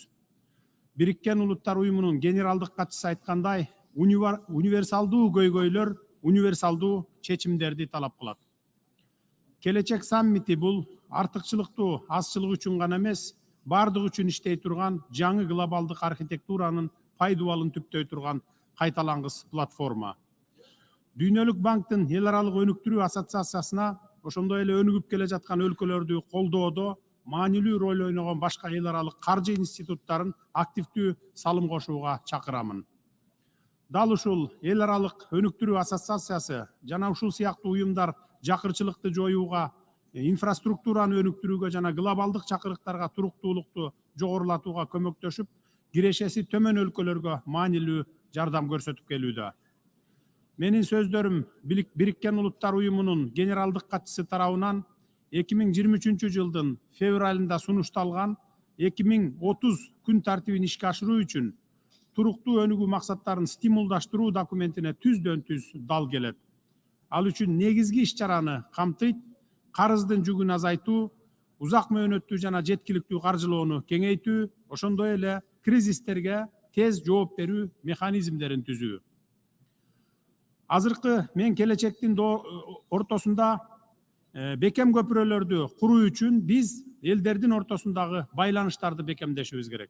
Бириккен Улуттар Уюмунун генералдык катчысы айткандай, универсалдуу көйгөйлөр универсалдуу чечимдерди талап кылат. Келечек саммити бул артыкчылыктуу азчылык үчүн гана эмес, бардык үчүн иштей турган жаңы глобалдык архитектуранын пайдубалын түптөй турган кайталангыс платформа. Дүйнөлүк банктын эл аралык өнүктүрүү ассоциациясына, ошондой эле өнүгүп келе жаткан өлкөлөрдү колдоодо маанилүү роль ойногон башка эл аралык каржы институттарын активдүү салым кошууга чакырамын. Дал ушул эл аралык өнүктүрүү ассоциациясы жана ушул сыяктуу уюмдар жакырчылыкты жоюуга, инфраструктураны өнүктүрүүгө жана глобалдык чакырыктарга туруктуулукту жогорулатууга көмөктөшүп, кирешеси төмөн өлкөлөргө маанилүү жардам көрсөтүп келүүдө. Менин сөздөрүм Бириккен Улуттар Уюмунун генералдык катчысы тарабынан 2023 жылдын февралында сунушталган 2030 күн тартибин ишке ашыруу үчүн туруктуу өнүгүү максаттарын стимулдаштыруу документине түздөн-түз дал келет. Ал үчүн негизги иш-чараны камтыйт, карыздын жүгүн азайтуу, узак мөөнөттүү жана жеткиликтүү каржылоону кеңейтүү, ошондой эле кризистерге тез жооп берүү механизмдерин түзүү. Азыркы мен келечектин ортосунда бекем көпүрөлөрдү куруу үчүн биз элдердин ортосундагы байланыштарды бекемдешибиз керек.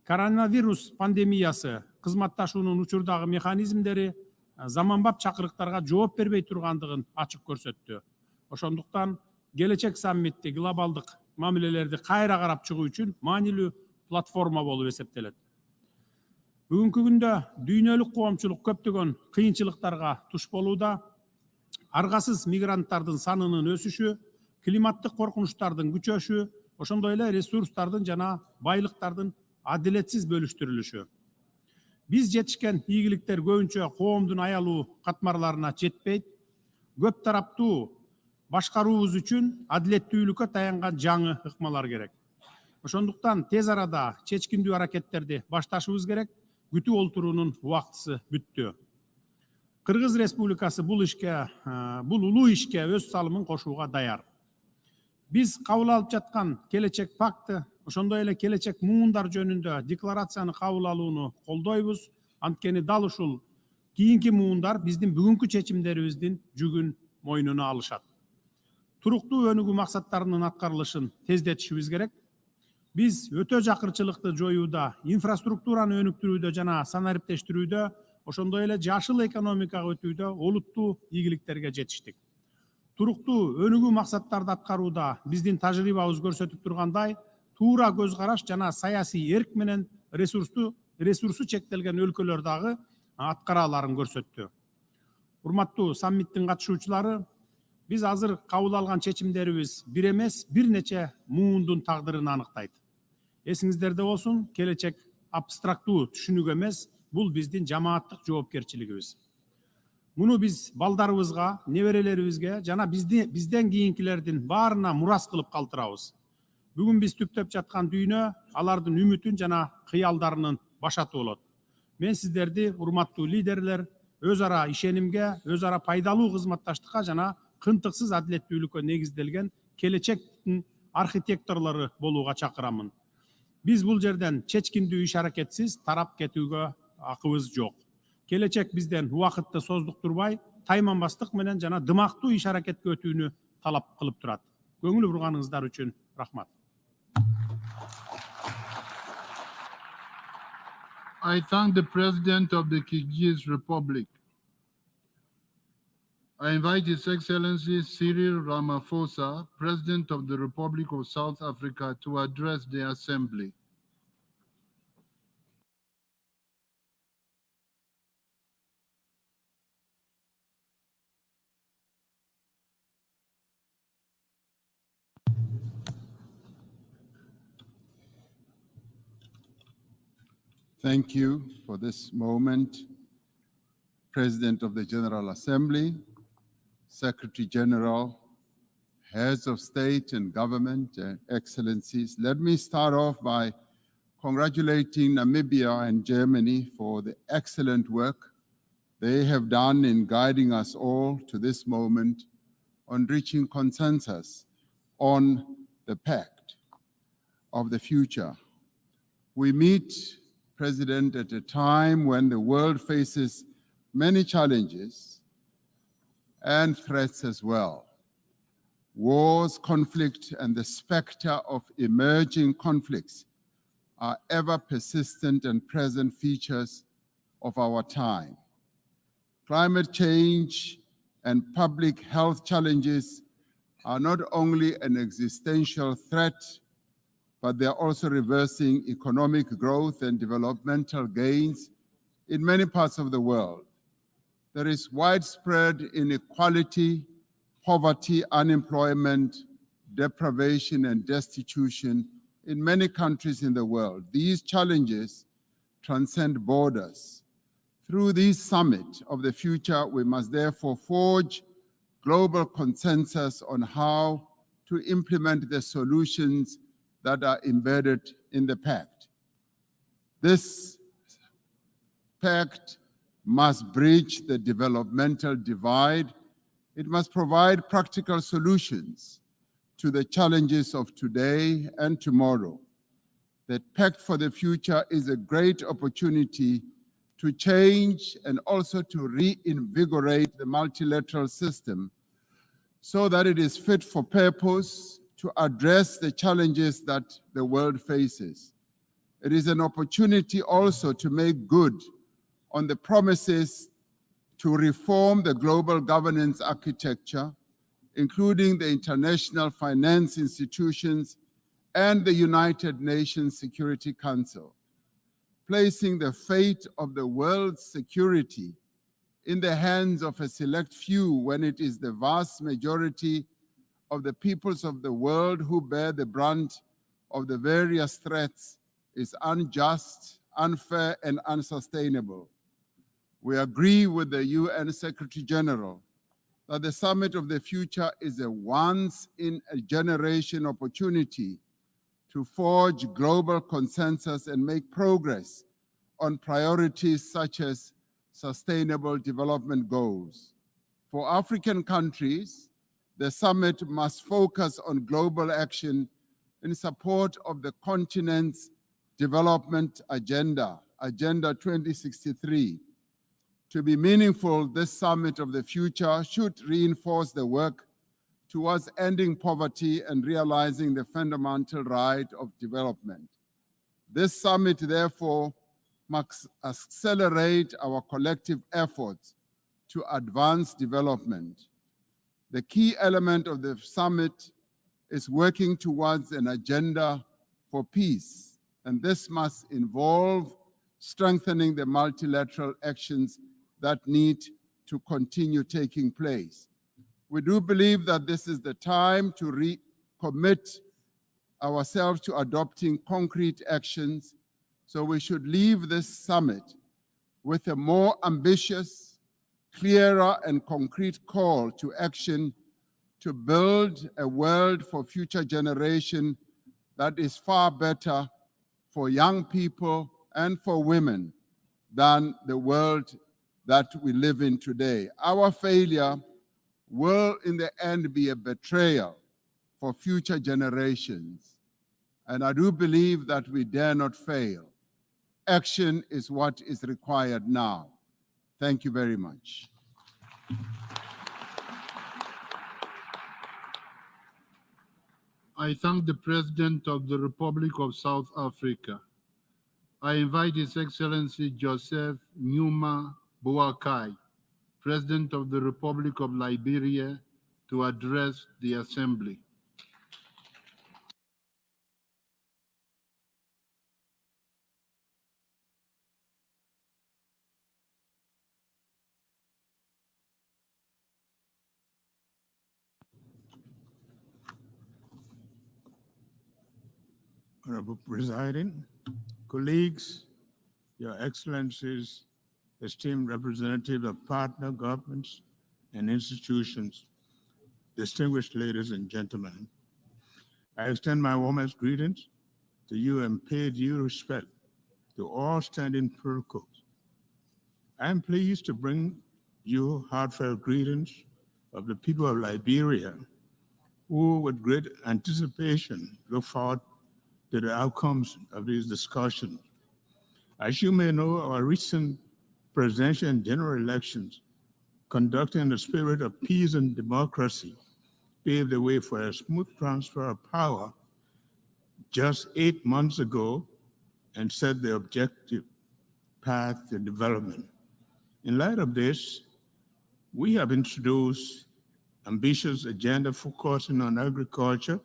Коронавирус пандемиясы кызматташуунун учурдагы механизмдери заманбап чакырыктарга жооп бербей тургандыгын ачык көрсөттү. Ошондуктан келечек саммитти глобалдык мамилелерди кайра карап чыгуу үчүн маанилүү платформа болуп эсептелет. Бүгүнкү күндө дүйнөлүк коомчулук көптөгөн кыйынчылыктарга туш болууда. Аргасыз мигранттардын санынын өсүшү, климаттык коркунучтардын күчөшү, ошондой эле ресурстардын жана байлыктардын адилетсиз бөлүштүрүлүшү. Биз жетишкен ийгиликтер көбүнчө коомдун аялуу катмарларына жетпейт. Көп тараптуу башкаруубуз үчүн адилеттүүлүккө таянган жаңы ыкмалар керек. Ошондуктан тез арада чечкиндүү аракеттерди башташыбыз керек. Күтүп олтуруунун убактысы бүттү. Кыргыз Республикасы бул улуу ишке өз салымын кошууга даяр. Биз кабыл алып жаткан келечек пакты, ошондой эле келечек муундар жөнүндө декларацияны кабыл алууну колдойбуз. Анткени дал ушул кийинки муундар биздин бүгүнкү чечимдерибиздин жүгүн мойнуна алышат. Туруктуу өнүгүү максаттарынын аткарылышын тездетишибиз керек. Биз өтө жакырчылыкты жоюуда, инфраструктураны өнүктүрүүдө жана санариптештирүүдө, ошондой эле жашыл экономикага өтүүдө олуттуу ийгиликтерге жетиштик. Туруктуу өнүгүү максаттарды аткарууда биздин тажрыйбабыз көрсөтүп тургандай, туура көз караш жана саясий эрк менен ресурсу чектелген өлкөлөр дагы аткара аларын көрсөттү. Урматтуу саммиттин катышуучулары, биз азыр кабыл алган чечимдерибиз бир эмес, бир нече муундун тагдырын аныктайт. Эсиңиздерде болсун, келечек абстрактуу түшүнүк эмес, бул биздин жамааттык жоопкерчилигибиз. Муну биз балдарыбызга, неберелерибизге жана бизден кийинкилердин баарына мурас кылып калтырабыз. Бүгүн биз түптөп жаткан дүйнө алардын үмүтүн жана кыялдарынын башаты болот. Мен сиздерди, урматтуу лидерлер, өз ара ишенимге, өз ара пайдалуу кызматташтыкка жана кынтыксыз адилеттүүлүккө негизделген келечектин архитекторлору болууга чакырамын. Биз бул жерден чечкиндүү иш аракетсиз тарап кетүүгө акыбыз жок. Келечек бизден убакытты создуктурбай, тайманбастык менен жана дымактуу иш аракетке өтүүнү талап кылып турат. Көңүл бурганыңыздар үчүн рахмат. I thank the President of the Kyrgyz Republic. I invite His Excellency Cyril Ramaphosa, President of the Republic of South Africa, to address the Assembly. Thank you for this moment, President of the General Assembly, Secretary-General, heads of state and government, excellencies. Let me start off by congratulating Namibia and Germany for the excellent work they have done in guiding us all to this moment on reaching consensus on the Pact of the future. We meet, President, at a time when the world faces many challenges and threats as well. Wars, conflict, and the specter of emerging conflicts are ever persistent and present features of our time. Climate change and public health challenges are not only an existential threat, but they are also reversing economic growth and developmental gains in many parts of the world. There is widespread inequality, poverty, unemployment, deprivation, and destitution in many countries in the world. These challenges transcend borders. Through this summit of the future, we must therefore forge global consensus on how to implement the solutions that are embedded in the Pact. This Pact must bridge the developmental divide. It must provide practical solutions to the challenges of today and tomorrow. The Pact for the Future is a great opportunity to change and also to reinvigorate the multilateral system so that it is fit for purpose to address the challenges that the world faces. It is an opportunity also to make good on the promises to reform the global governance architecture, including the international finance institutions and the United Nations Security Council, placing the fate of the world's security in the hands of a select few when it is the vast majority of the peoples of the world who bear the brunt of the various threats is unjust, unfair, and unsustainable. We agree with the UN Secretary-General that the Summit of the Future is a once-in-a-generation opportunity to forge global consensus and make progress on priorities such as sustainable development goals. For African countries, the summit must focus on global action in support of the continent's development agenda, Agenda 2063. To be meaningful, this summit of the future should reinforce the work towards ending poverty and realizing the fundamental right of development. This summit, therefore, must accelerate our collective efforts to advance development. The key element of the summit is working towards an agenda for peace, and this must involve strengthening the multilateral actions that need to continue taking place. We do believe that this is the time to recommit ourselves to adopting concrete actions, so we should leave this summit with a more ambitious, clearer, and concrete call to action to build a world for future generation that is far better for young people and for women than the world that we live in today. Our failure will in the end be a betrayal for future generations. And I do believe that we dare not fail. Action is what is required now. Thank you very much. I thank the President of the Republic of South Africa. I invite His Excellency Joseph Numa Boakai, President of the Republic of Liberia, to address the Assembly. Honorable Presiding, colleagues, Your Excellencies, esteemed representatives of partner governments and institutions, distinguished ladies and gentlemen, I extend my warmest greetings to you and pay due respect to all standing protocols. I am pleased to bring you heartfelt greetings of the people of Liberia, who with great anticipation look forward to the outcomes of these discussions. As you may know, our recent presidential and general elections, conducted in the spirit of peace and democracy, paved the way for a smooth transfer of power just 8 months ago and set the objective path to development. In light of this, we have introduced ambitious agenda focusing on agriculture,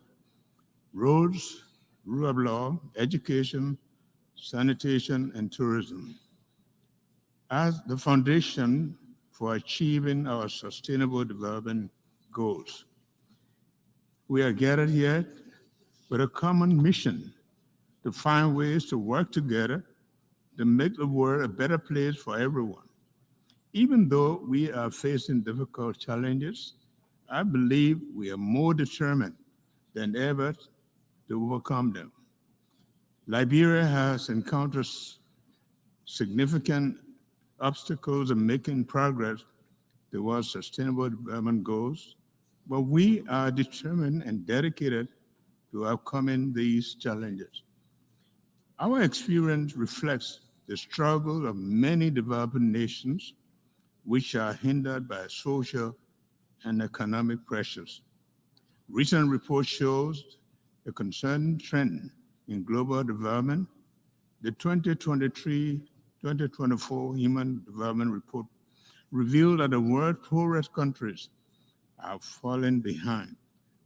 roads, rule of law, education, sanitation, and tourism as the foundation for achieving our sustainable development goals. We are gathered here with a common mission to find ways to work together to make the world a better place for everyone. Even though we are facing difficult challenges, I believe we are more determined than ever to overcome them. Liberia has encountered significant obstacles in making progress towards sustainable development goals, but we are determined and dedicated to overcoming these challenges. Our experience reflects the struggle of many developing nations, which are hindered by social and economic pressures. Recent report shows a concerning trend in global development. The 2023-2024 Human Development Report revealed that the world's poorest countries are falling behind,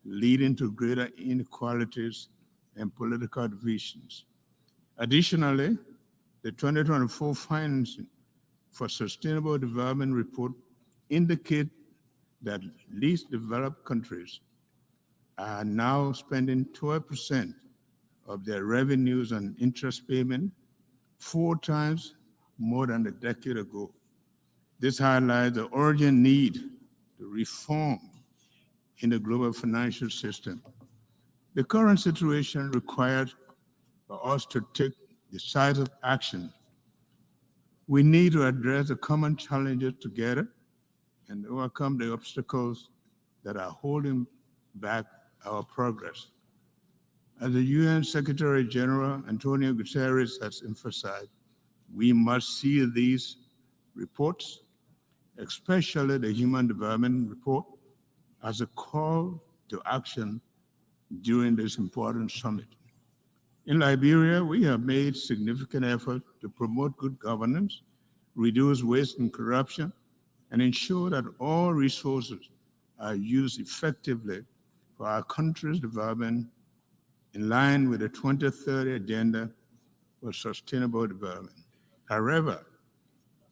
leading to greater inequalities and political divisions. Additionally, the 2024 Financing for Sustainable Development Report indicate that least developed countries are now spending 12% of their revenues on interest payment, 4 times more than a decade ago. This highlights the urgent need to reform in the global financial system. The current situation requires for us to take decisive action. We need to address the common challenges together and overcome the obstacles that are holding back our progress. As the UN Secretary-General António Guterres has emphasized, we must see these reports, especially the Human Development Report, as a call to action during this important summit. In Liberia, we have made significant efforts to promote good governance, reduce waste and corruption, and ensure that all resources are used effectively for our country's development in line with the 2030 Agenda for Sustainable Development. However,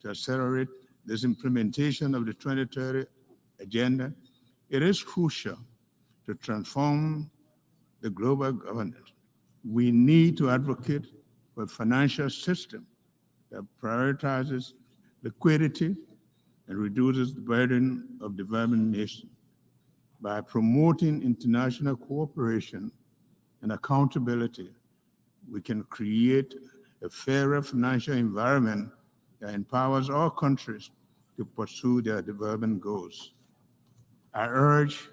to accelerate this implementation of the 2030 Agenda, it is crucial to transform the global governance. We need to advocate for a financial system that prioritizes liquidity and reduces the burden of developing nations. By promoting international cooperation and accountability, we can create a fairer financial environment that empowers all countries to pursue their development goals. I urge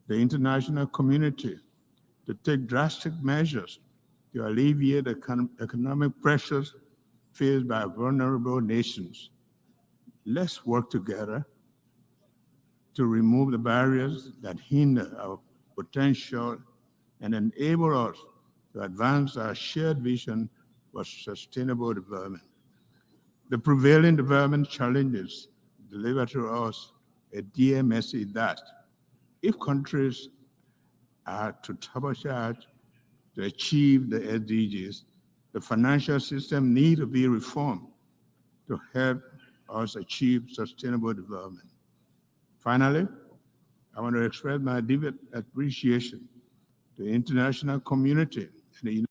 the international community to take drastic measures to alleviate economic pressures faced by vulnerable nations. Let's work together to remove the barriers that hinder our potential and enable us to advance our shared vision for sustainable development. The prevailing development challenges deliver to us a dear message that if countries are to turbocharge to achieve the SDGs, the financial system needs to be reformed to help us achieve sustainable development. Finally, I want to express my deep appreciation to the international community and the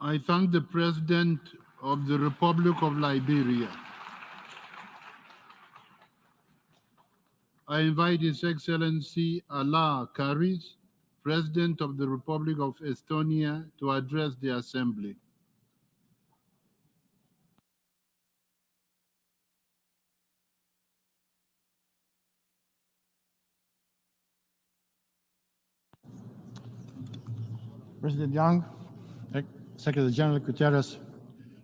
I thank the President of the Republic of Liberia. I invite His Excellency Allah Karis, President of the Republic of Estonia, to address the Assembly. President Young, Secretary-General Guterres,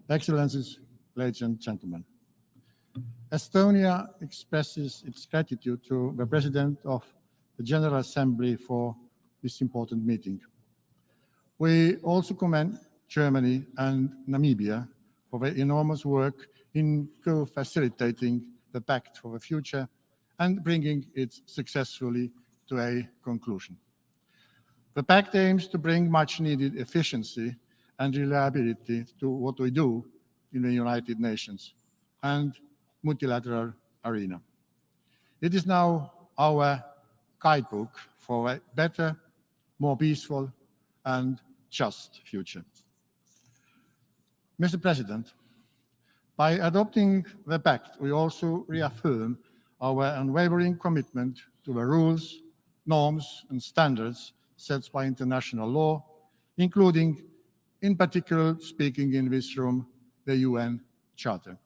Excellencies, ladies and gentlemen. Estonia expresses its gratitude to the President of the General Assembly for this important meeting. We also commend Germany and Namibia for their enormous work in co-facilitating the Pact for the Future and bringing it successfully to a conclusion. The Pact aims to bring much-needed efficiency and reliability to what we do in the United Nations and multilateral arena. It is now our guidebook for a better, more peaceful, and just future. Mr. President, by adopting the Pact, we also reaffirm our unwavering commitment to the rules, norms, and standards set by international law, including, in particular, speaking in this room, the UN Charter.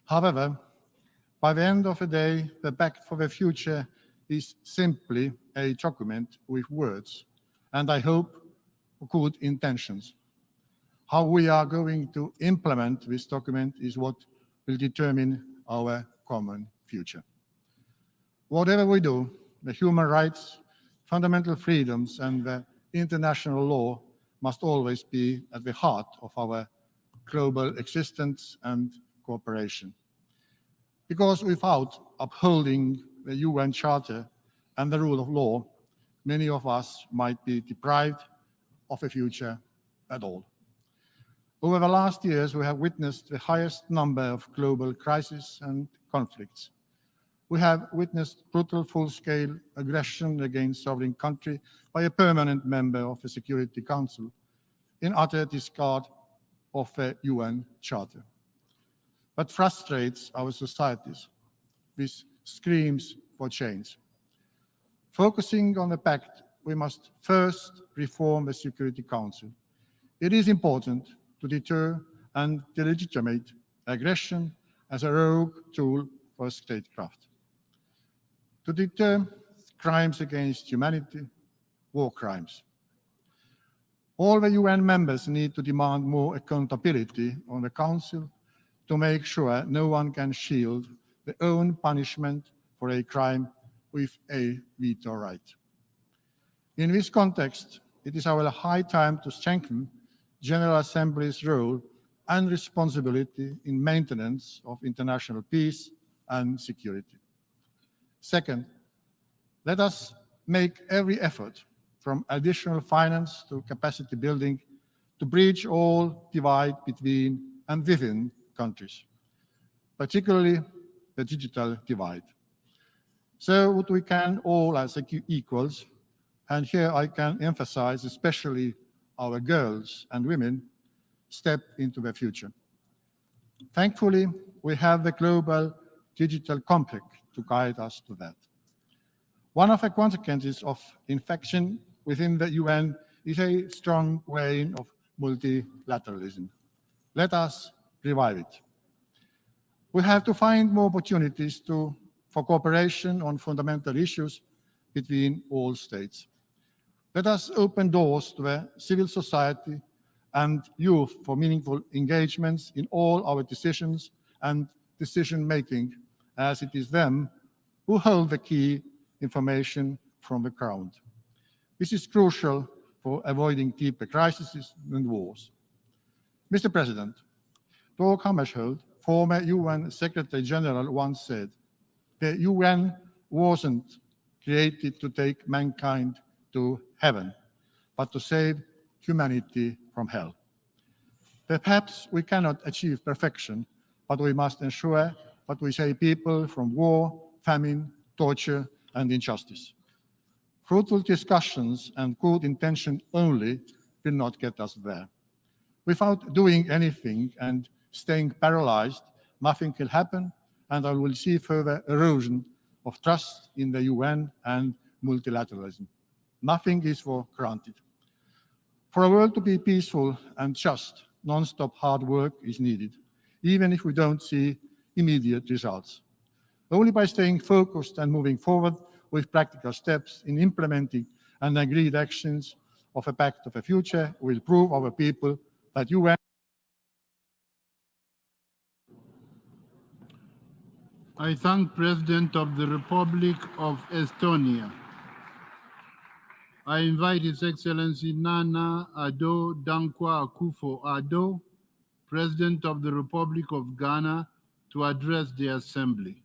However, by the end of the day, the Pact for the Future is simply a document with words, and I hope good intentions. How we are going to implement this document is what will determine our common future. Whatever we do, the human rights, fundamental freedoms, and the international law must always be at the heart of our global existence and cooperation. Because without upholding the UN Charter and the rule of law, many of us might be deprived of a future at all. Over the last years, we have witnessed the highest number of global crises and conflicts. We have witnessed brutal full-scale aggression against sovereign country by a permanent member of the Security Council in utter disregard of the UN Charter. But frustrates our societies with screams for change. Focusing on the Pact, we must first reform the Security Council. It is important to deter and delegitimate aggression as a rogue tool for statecraft. To deter crimes against humanity, war crimes. All the UN members need to demand more accountability on the Council to make sure no one can shield their own punishment for a crime with a veto right. In this context, it is our high time to strengthen General Assembly's role and responsibility in maintenance of international peace and security. Second, let us make every effort, from additional finance to capacity building, to bridge all divide between and within countries, particularly the digital divide. So what we can all as equals, and here I can emphasize especially our girls and women, step into the future. Thankfully, we have the global digital compact to guide us to that. One of the consequences of infection within the UN is a strong reign of multilateralism. Let us revive it. We have to find more opportunities for cooperation on fundamental issues between all states. Let us open doors to the civil society and youth for meaningful engagements in all our decisions and decision-making, as it is them who hold the key information from the ground. This is crucial for avoiding deeper crises and wars. Mr. President, Dag Hammarskjöld, former UN Secretary-General, once said, "The UN wasn't created to take mankind to heaven, but to save humanity from hell." Perhaps we cannot achieve perfection, but we must ensure that we save people from war, famine, torture, and injustice. Fruitful discussions and good intention only will not get us there. Without doing anything and staying paralyzed, nothing will happen, and I will see further erosion of trust in the UN and multilateralism. Nothing is for granted. For a world to be peaceful and just, non-stop hard work is needed, even if we don't see immediate results. Only by staying focused and moving forward with practical steps in implementing and agreed actions of a pact of a future will prove our people that UN I thank President of the Republic of Estonia. I invite His Excellency Nana Addo Dankwa Akufo-Addo, President of the Republic of Ghana, to address the Assembly.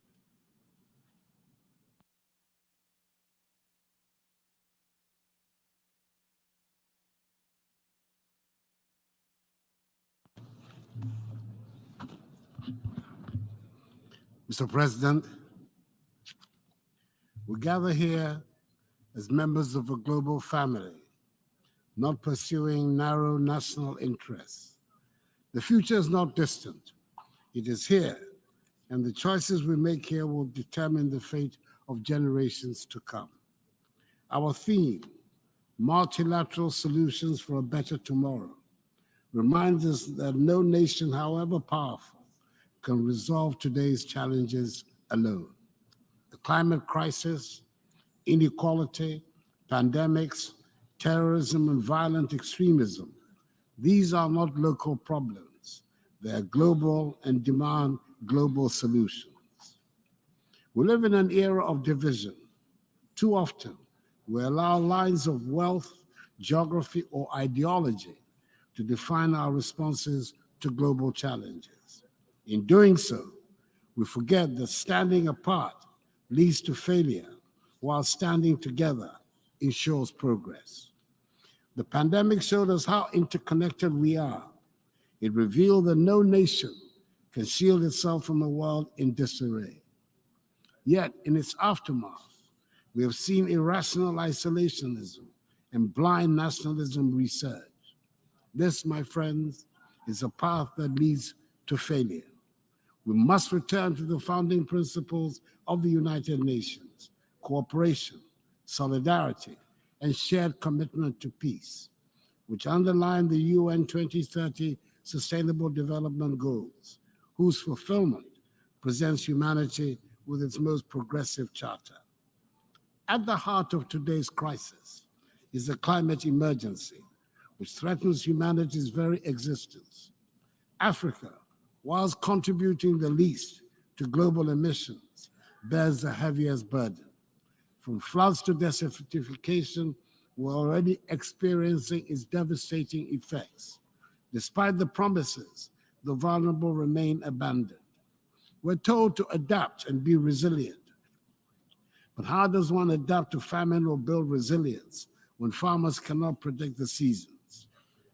Mr. President, we gather here as members of a global family, not pursuing narrow national interests. The future is not distant. It is here, and the choices we make here will determine the fate of generations to come. Our theme, multilateral solutions for a better tomorrow, reminds us that no nation, however powerful, can resolve today's challenges alone. The climate crisis, inequality, pandemics, terrorism, and violent extremism, these are not local problems. They are global and demand global solutions. We live in an era of division. Too often, we allow lines of wealth, geography, or ideology to define our responses to global challenges. In doing so, we forget that standing apart leads to failure, while standing together ensures progress. The pandemic showed us how interconnected we are. It revealed that no nation can shield itself from a world in disarray. Yet, in its aftermath, we have seen irrational isolationism and blind nationalism resurge. This, my friends, is a path that leads to failure. We must return to the founding principles of the United Nations: cooperation, solidarity, and shared commitment to peace, which underline the UN 2030 Sustainable Development Goals, whose fulfillment presents humanity with its most progressive charter. At the heart of today's crisis is the climate emergency, which threatens humanity's very existence. Africa, whilst contributing the least to global emissions, bears the heaviest burden. From floods to desertification, we're already experiencing its devastating effects. Despite the promises, the vulnerable remain abandoned. We're told to adapt and be resilient. But how does one adapt to famine or build resilience when farmers cannot predict the seasons?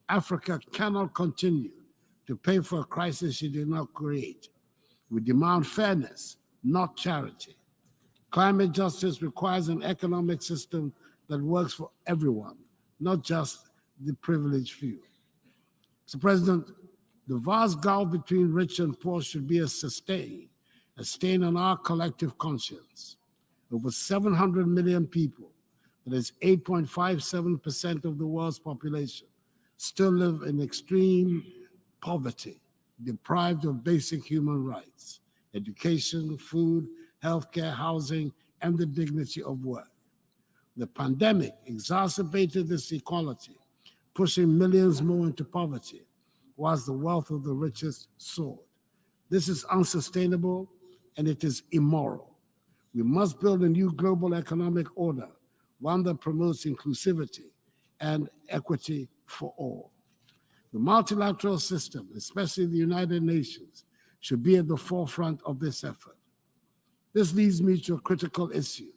Africa cannot continue to pay for a crisis she did not create. We demand fairness, not charity. Climate justice requires an economic system that works for everyone, not just the privileged few. Mr. President, the vast gulf between rich and poor should be a stain on our collective conscience. Over 700 million people, that is 8.57% of the world's population, still live in extreme poverty, deprived of basic human rights: education, food, healthcare, housing, and the dignity of work. The pandemic exacerbated this inequality, pushing millions more into poverty, whilst the wealth of the richest soared. This is unsustainable, and it is immoral. We must build a new global economic order, one that promotes inclusivity and equity for all. The multilateral system, especially the United Nations, should be at the forefront of this effort. This leads me to a critical issue,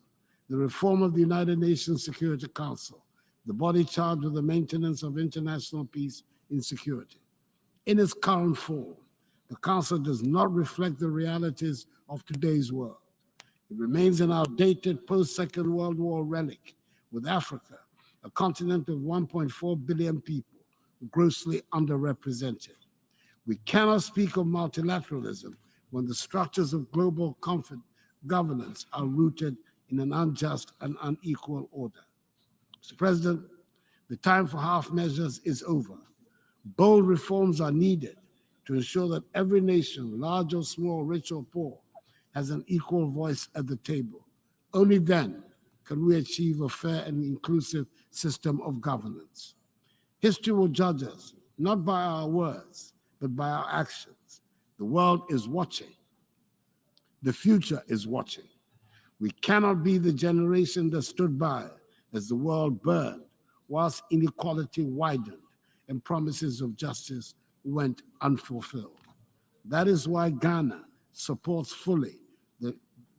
the reform of the United Nations Security Council, the body charged with the maintenance of international peace and security. In its current form, the Council does not reflect the realities of today's world. It remains an outdated post-Second World War relic, with Africa, a continent of 1.4 billion people, grossly underrepresented. We cannot speak of multilateralism when the structures of global governance are rooted in an unjust and unequal order. Mr. President, the time for half measures is over. Bold reforms are needed to ensure that every nation, large or small, rich or poor, has an equal voice at the table. Only then can we achieve a fair and inclusive system of governance. History will judge us, not by our words, but by our actions. The world is watching. The future is watching. We cannot be the generation that stood by as the world burned, whilst inequality widened and promises of justice went unfulfilled. That is why Ghana supports fully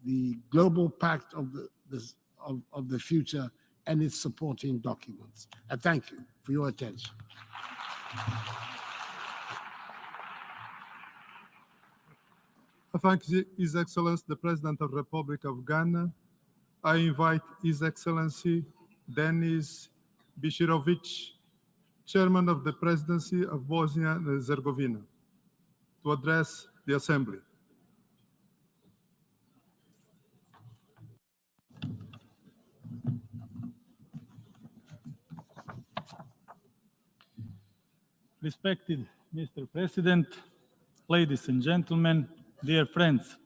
the Global Pact of the Future and its supporting documents. I thank you for your attention. I thank His Excellency, the President of the Republic of Ghana. I invite His Excellency Denis Bishirovic, Chairman of the Presidency of Bosnia and Herzegovina, to address the Assembly. Respected Mr. President, ladies and gentlemen, dear friends,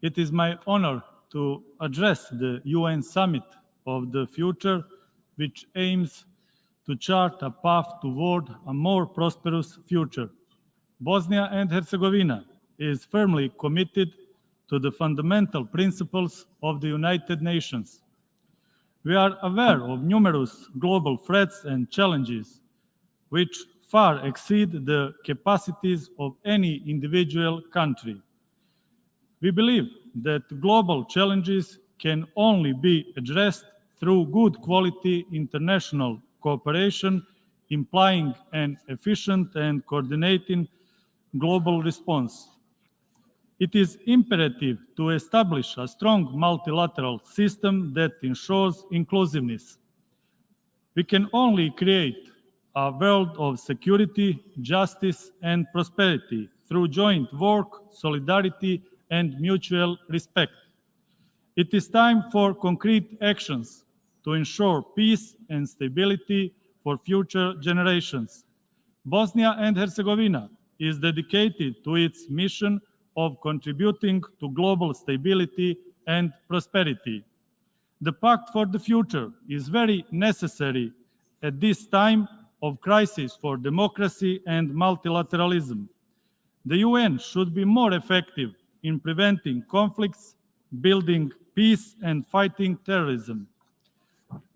it is my honor to address the UN Summit of the Future, which aims to chart a path toward a more prosperous future. Bosnia and Herzegovina is firmly committed to the fundamental principles of the United Nations. We are aware of numerous global threats and challenges, which far exceed the capacities of any individual country. We believe that global challenges can only be addressed through good quality international cooperation, implying an efficient and coordinating global response. It is imperative to establish a strong multilateral system that ensures inclusiveness. We can only create a world of security, justice, and prosperity through joint work, solidarity, and mutual respect. It is time for concrete actions to ensure peace and stability for future generations. Bosnia and Herzegovina is dedicated to its mission of contributing to global stability and prosperity. The Pact for the Future is very necessary at this time of crisis for democracy and multilateralism. The UN should be more effective in preventing conflicts, building peace, and fighting terrorism.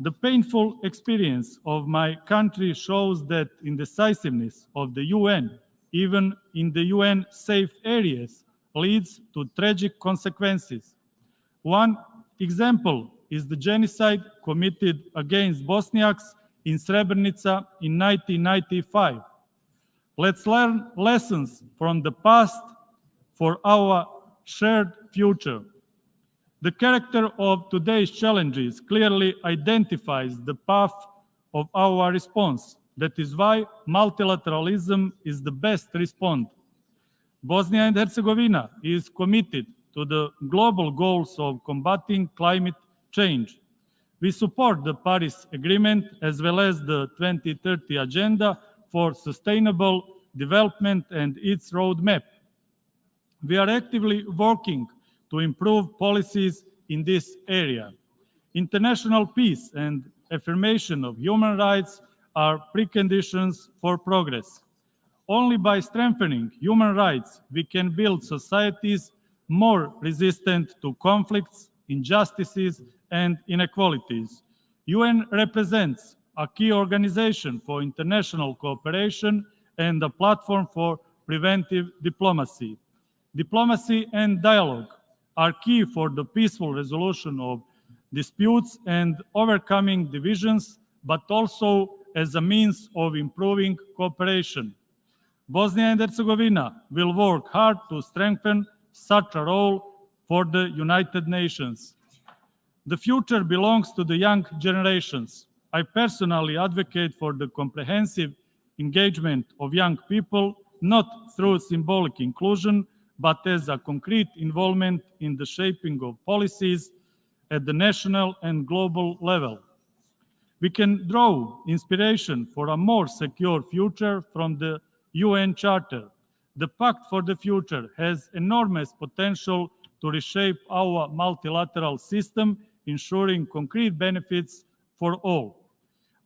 The painful experience of my country shows that indecisiveness of the UN, even in the UN safe areas, leads to tragic consequences. One example is the genocide committed against Bosniaks in Srebrenica in 1995. Let's learn lessons from the past for our shared future. The character of today's challenges clearly identifies the path of our response. That is why multilateralism is the best response. Bosnia and Herzegovina is committed to the global goals of combating climate change. We support the Paris Agreement as well as the 2030 Agenda for Sustainable Development and its roadmap. We are actively working to improve policies in this area. International peace and affirmation of human rights are preconditions for progress. Only by strengthening human rights we can build societies more resistant to conflicts, injustices, and inequalities. UN represents a key organization for international cooperation and a platform for preventive diplomacy. Diplomacy and dialogue are key for the peaceful resolution of disputes and overcoming divisions, but also as a means of improving cooperation. Bosnia and Herzegovina will work hard to strengthen such a role for the United Nations. The future belongs to the young generations. I personally advocate for the comprehensive engagement of young people, not through symbolic inclusion, but as a concrete involvement in the shaping of policies at the national and global level. We can draw inspiration for a more secure future from the UN Charter. The Pact for the Future has enormous potential to reshape our multilateral system, ensuring concrete benefits for all.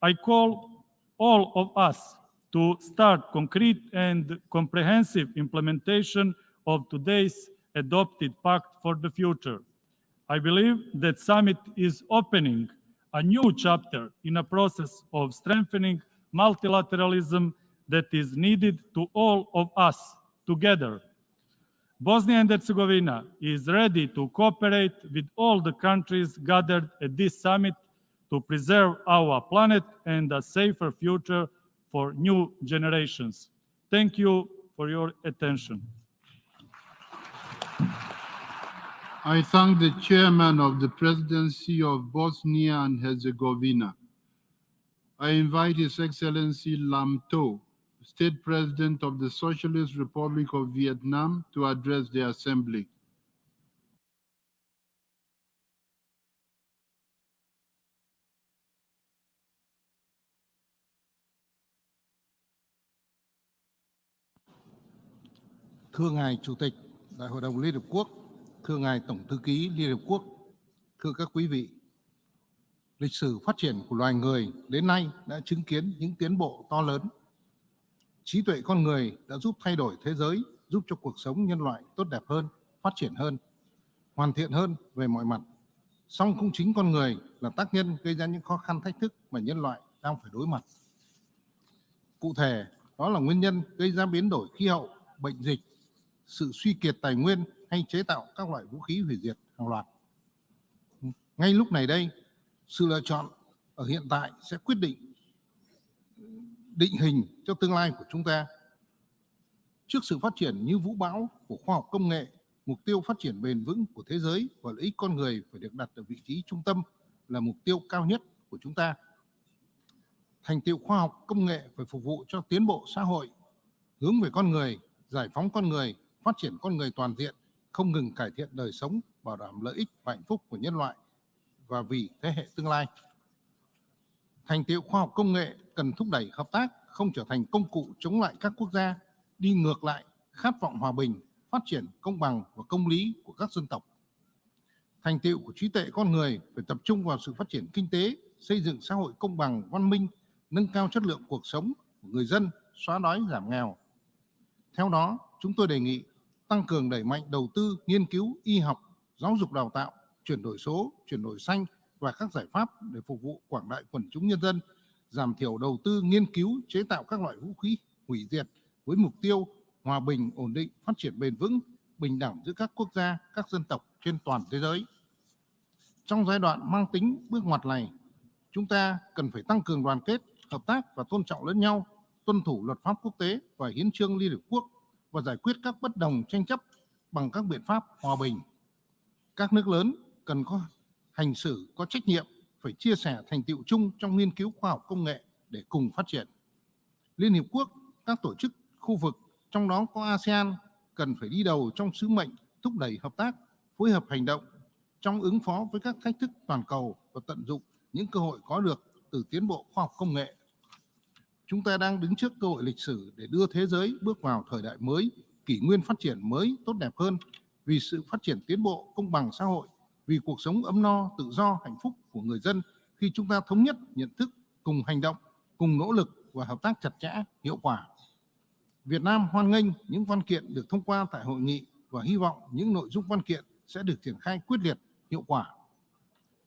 I call all of us to start concrete and comprehensive implementation of today's adopted Pact for the Future. I believe that summit is opening a new chapter in a process of strengthening multilateralism that is needed to all of us together. Bosnia and Herzegovina is ready to cooperate with all the countries gathered at this summit to preserve our planet and a safer future for new generations. Thank you for your attention. I thank the chairman of the presidency of Bosnia and Herzegovina. I invite His Excellency Lam To, State President of the Socialist Republic of Vietnam, to address the Assembly. Thưa Ngài Chủ tịch Đại hội đồng Liên Hợp Quốc, thưa Ngài Tổng thư ký Liên Hợp Quốc, thưa các quý vị, lịch sử phát triển của loài người đến nay đã chứng kiến những tiến bộ to lớn. Trí tuệ con người đã giúp thay đổi thế giới, giúp cho cuộc sống nhân loại tốt đẹp hơn, phát triển hơn, hoàn thiện hơn về mọi mặt. Song cũng chính con người là tác nhân gây ra những khó khăn thách thức mà nhân loại đang phải đối mặt. Cụ thể, đó là nguyên nhân gây ra biến đổi khí hậu, bệnh dịch, sự suy kiệt tài nguyên hay chế tạo các loại vũ khí hủy diệt hàng loạt. Ngay lúc này đây, sự lựa chọn ở hiện tại sẽ quyết định hình cho tương lai của chúng ta. Trước sự phát triển như vũ bão của khoa học công nghệ, mục tiêu phát triển bền vững của thế giới và lợi ích con người phải được đặt ở vị trí trung tâm là mục tiêu cao nhất của chúng ta. Thành tựu khoa học công nghệ phải phục vụ cho tiến bộ xã hội, hướng về con người, giải phóng con người, phát triển con người toàn diện, không ngừng cải thiện đời sống, bảo đảm lợi ích và hạnh phúc của nhân loại và vì thế hệ tương lai. Thành tựu khoa học công nghệ cần thúc đẩy hợp tác, không trở thành công cụ chống lại các quốc gia, đi ngược lại khát vọng hòa bình, phát triển công bằng và công lý của các dân tộc. Thành tựu của trí tuệ con người phải tập trung vào sự phát triển kinh tế, xây dựng xã hội công bằng, văn minh, nâng cao chất lượng cuộc sống của người dân, xóa đói giảm nghèo. Theo đó, chúng tôi đề nghị tăng cường đẩy mạnh đầu tư, nghiên cứu, y học, giáo dục đào tạo, chuyển đổi số, chuyển đổi xanh và các giải pháp để phục vụ quảng đại quần chúng nhân dân, giảm thiểu đầu tư, nghiên cứu, chế tạo các loại vũ khí hủy diệt với mục tiêu hòa bình, ổn định, phát triển bền vững, bình đẳng giữa các quốc gia, các dân tộc trên toàn thế giới. Trong giai đoạn mang tính bước ngoặt này, chúng ta cần phải tăng cường đoàn kết, hợp tác và tôn trọng lẫn nhau, tuân thủ luật pháp quốc tế và hiến chương Liên Hợp Quốc và giải quyết các bất đồng tranh chấp bằng các biện pháp hòa bình. Các nước lớn cần có hành xử có trách nhiệm, phải chia sẻ thành tựu chung trong nghiên cứu khoa học công nghệ để cùng phát triển. Liên Hiệp Quốc, các tổ chức khu vực, trong đó có ASEAN, cần phải đi đầu trong sứ mệnh thúc đẩy hợp tác, phối hợp hành động trong ứng phó với các thách thức toàn cầu và tận dụng những cơ hội có được từ tiến bộ khoa học công nghệ. Chúng ta đang đứng trước cơ hội lịch sử để đưa thế giới bước vào thời đại mới, kỷ nguyên phát triển mới tốt đẹp hơn, vì sự phát triển tiến bộ, công bằng xã hội, vì cuộc sống ấm no, tự do, hạnh phúc của người dân khi chúng ta thống nhất nhận thức, cùng hành động, cùng nỗ lực và hợp tác chặt chẽ, hiệu quả. Việt Nam hoan nghênh những văn kiện được thông qua tại hội nghị và hy vọng những nội dung văn kiện sẽ được triển khai quyết liệt, hiệu quả.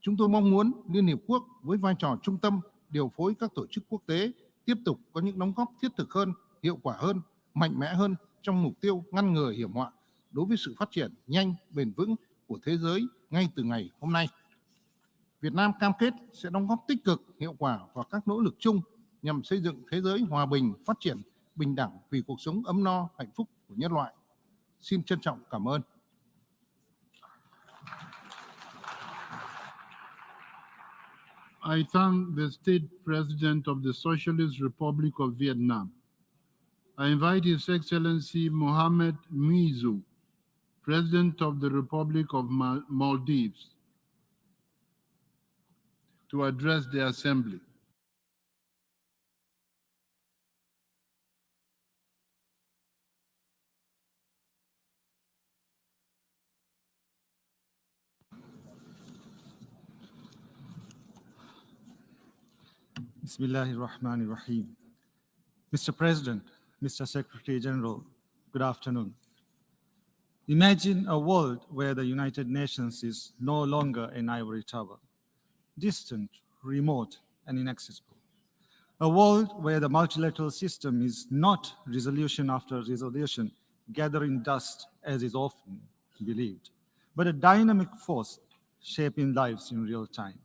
Chúng tôi mong muốn Liên Hiệp Quốc với vai trò trung tâm điều phối các tổ chức quốc tế tiếp tục có những đóng góp thiết thực hơn, hiệu quả hơn, mạnh mẽ hơn trong mục tiêu ngăn ngừa hiểm họa đối với sự phát triển nhanh, bền vững của thế giới ngay từ ngày hôm nay. Việt Nam cam kết sẽ đóng góp tích cực, hiệu quả vào các nỗ lực chung nhằm xây dựng thế giới hòa bình, phát triển, bình đẳng vì cuộc sống ấm no, hạnh phúc của nhân loại. Xin trân trọng cảm ơn. I thank the State President of the Socialist Republic of Vietnam. I invite His Excellency Mohamed Muizu, President of the Republic of Maldives, to address the Assembly. Bismillahirrahmanirrahim. Mr. President, Mr. Secretary-General, good afternoon. Imagine a world where the United Nations is no longer an ivory tower, distant, remote, and inaccessible. A world where the multilateral system is not resolution after resolution gathering dust, as is often believed, but a dynamic force shaping lives in real time.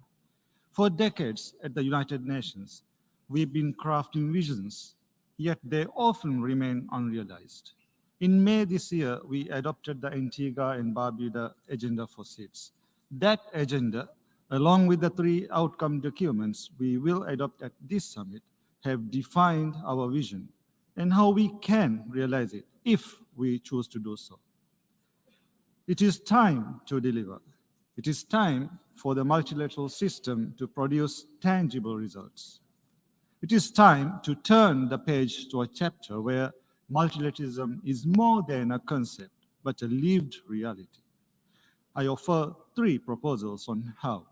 For decades at the United Nations, we've been crafting visions, yet they often remain unrealized. In May this year, we adopted the Antigua and Barbuda Agenda for Seeds. That agenda, along with the 3 outcome documents we will adopt at this summit, have defined our vision and how we can realize it if we choose to do so. It is time to deliver. It is time for the multilateral system to produce tangible results. It is time to turn the page to a chapter where multilateralism is more than a concept, but a lived reality. I offer 3 proposals on how.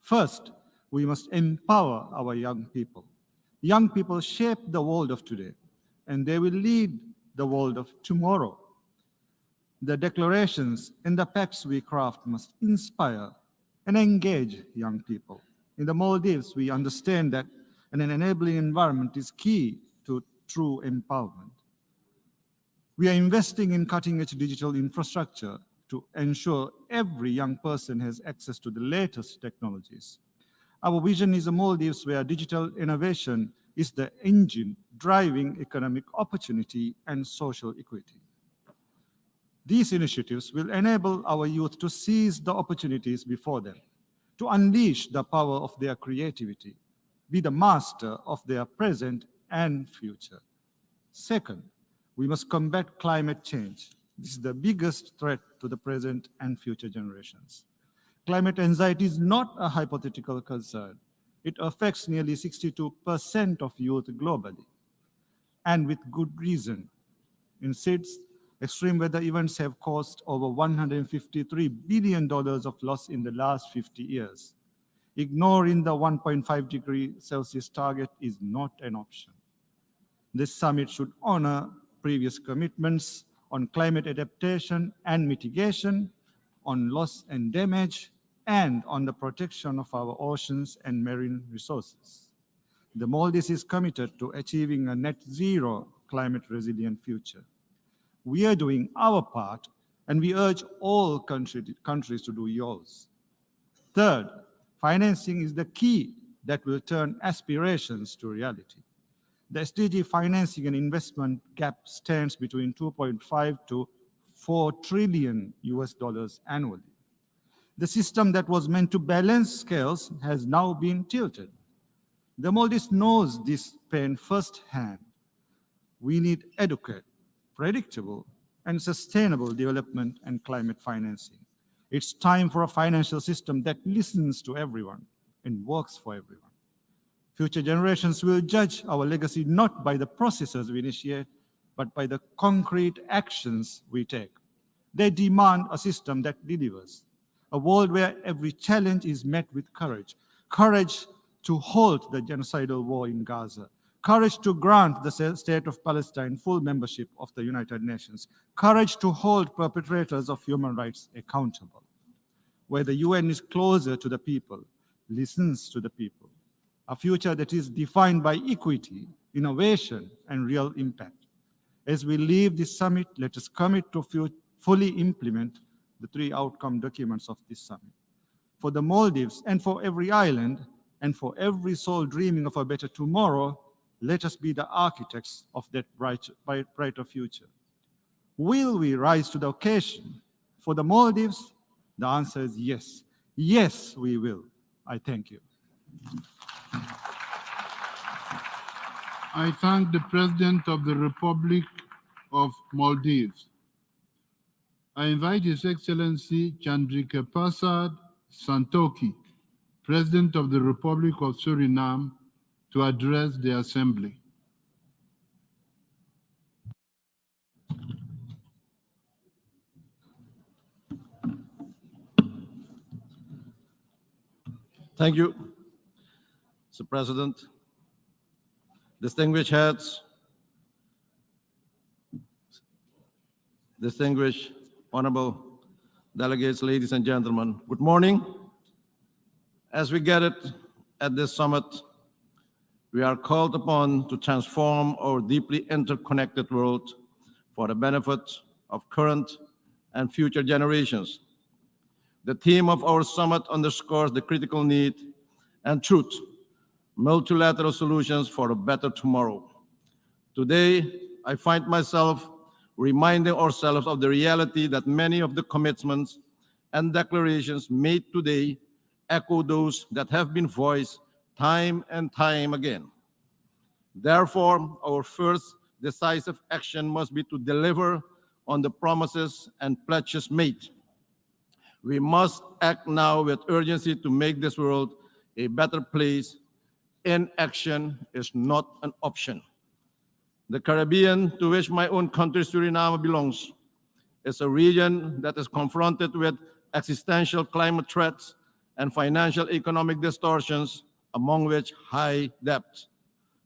First, we must empower our young people. Young people shape the world of today, and they will lead the world of tomorrow. The declarations and the pacts we craft must inspire and engage young people. In the Maldives, we understand that an enabling environment is key to true empowerment. We are investing in cutting-edge digital infrastructure to ensure every young person has access to the latest technologies. Our vision is a Maldives where digital innovation is the engine driving economic opportunity and social equity. These initiatives will enable our youth to seize the opportunities before them, to unleash the power of their creativity, be the master of their present and future. Second, we must combat climate change. This is the biggest threat to the present and future generations. Climate anxiety is not a hypothetical concern. It affects nearly 62% of youth globally, and with good reason. In SIDS, extreme weather events have caused over $153 billion of loss in the last 50 years. Ignoring the 1.5 degree Celsius target is not an option. This summit should honor previous commitments on climate adaptation and mitigation, on loss and damage, and on the protection of our oceans and marine resources. The Maldives is committed to achieving a net zero climate resilient future. We are doing our part, and we urge all countries to do yours. Third, financing is the key that will turn aspirations to reality. The SDG financing and investment gap stands between 2.5 to 4 trillion US dollars annually. The system that was meant to balance scales has now been tilted. The Maldives knows this pain firsthand. We need adequate, predictable, and sustainable development and climate financing. It's time for a financial system that listens to everyone and works for everyone. Future generations will judge our legacy not by the processes we initiate, but by the concrete actions we take. They demand a system that delivers, a world where every challenge is met with courage. Courage to halt the genocidal war in Gaza, courage to grant the state of Palestine full membership of the United Nations, courage to hold perpetrators of human rights accountable, where the UN is closer to the people, listens to the people, a future that is defined by equity, innovation, and real impact. As we leave this summit, let us commit to fully implement the 3 outcome documents of this summit. For the Maldives and for every island and for every soul dreaming of a better tomorrow, let us be the architects of that brighter future. Will we rise to the occasion? For the Maldives, the answer is yes. Yes, we will. I thank you. I thank the President of the Republic of Maldives. I invite His Excellency Chandrika Prasad Santokhi, President of the Republic of Suriname, to address the Assembly. Thank you, Mr. President. Distinguished heads, distinguished honorable delegates, ladies and gentlemen, good morning. As we get it at this summit, we are called upon to transform our deeply interconnected world for the benefit of current and future generations. The theme of our summit underscores the critical need and truth, multilateral solutions for a better tomorrow. Today, I find myself reminding ourselves of the reality that many of the commitments and declarations made today echo those that have been voiced time and time again. Therefore, our first decisive action must be to deliver on the promises and pledges made. We must act now with urgency to make this world a better place. Inaction is not an option. The Caribbean, to which my own country, Suriname, belongs, is a region that is confronted with existential climate threats and financial economic distortions, among which high debt.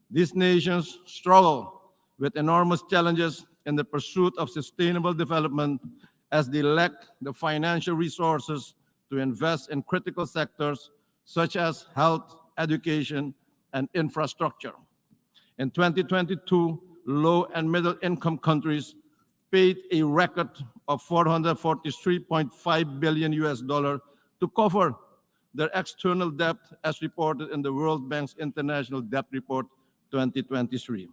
These nations struggle with enormous challenges in the pursuit of sustainable development as they lack the financial resources to invest in critical sectors such as health, education, and infrastructure. In 2022, low and middle income countries paid a record of $443.5 billion to cover their external debt, as reported in the World Bank's International Debt Report 2023.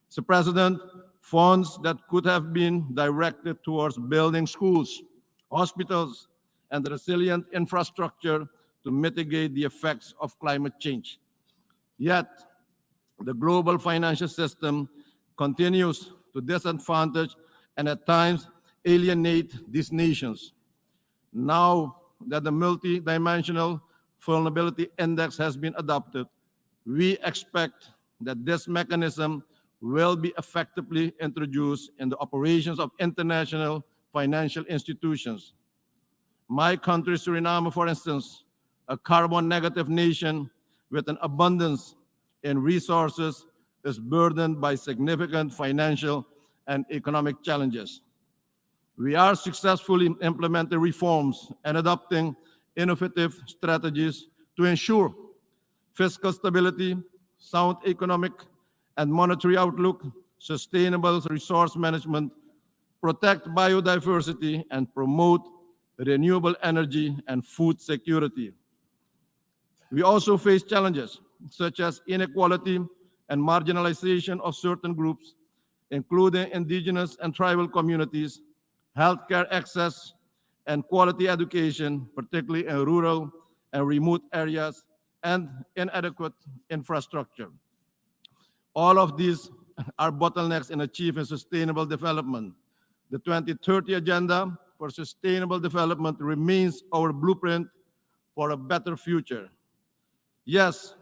Mr. President, funds that could have been directed towards building schools, hospitals, and resilient infrastructure to mitigate the effects of climate change. Yet, the global financial system continues to disadvantage and at times alienate these nations. Now that the multi-dimensional vulnerability index has been adopted, we expect that this mechanism will be effectively introduced in the operations of international financial institutions. My country, Suriname, for instance, a carbon-negative nation with an abundance in resources, is burdened by significant financial and economic challenges. We are successfully implementing reforms and adopting innovative strategies to ensure fiscal stability, sound economic and monetary outlook, sustainable resource management, protect biodiversity, and promote renewable energy and food security. We also face challenges such as inequality and marginalization of certain groups, including indigenous and tribal communities, healthcare access, and quality education, particularly in rural and remote areas, and inadequate infrastructure. All of these are bottlenecks in achieving sustainable development. The 2030 Agenda for Sustainable Development remains our blueprint for a better future. Yes,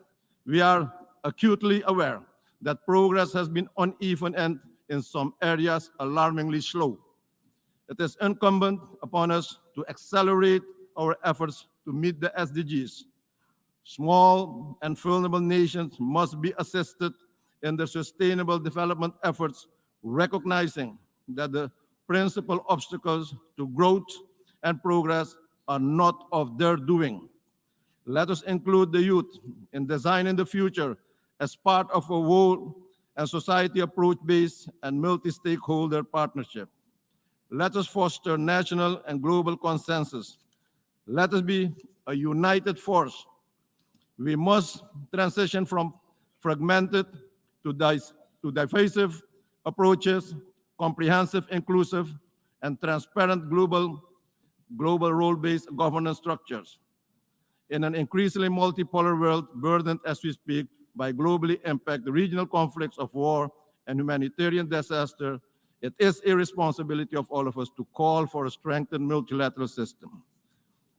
we are acutely aware that progress has been uneven and in some areas alarmingly slow. It is incumbent upon us to accelerate our efforts to meet the SDGs. Small and vulnerable nations must be assisted in their sustainable development efforts, recognizing that the principal obstacles to growth and progress are not of their doing. Let us include the youth in designing the future as part of a whole and society approach-based and multi-stakeholder partnership. Let us foster national and global consensus. Let us be a united force. We must transition from fragmented to divisive approaches, comprehensive, inclusive, and transparent global role-based governance structures. In an increasingly multipolar world burdened as we speak by globally impacted regional conflicts of war and humanitarian disaster, it is a responsibility of all of us to call for a strengthened multilateral system.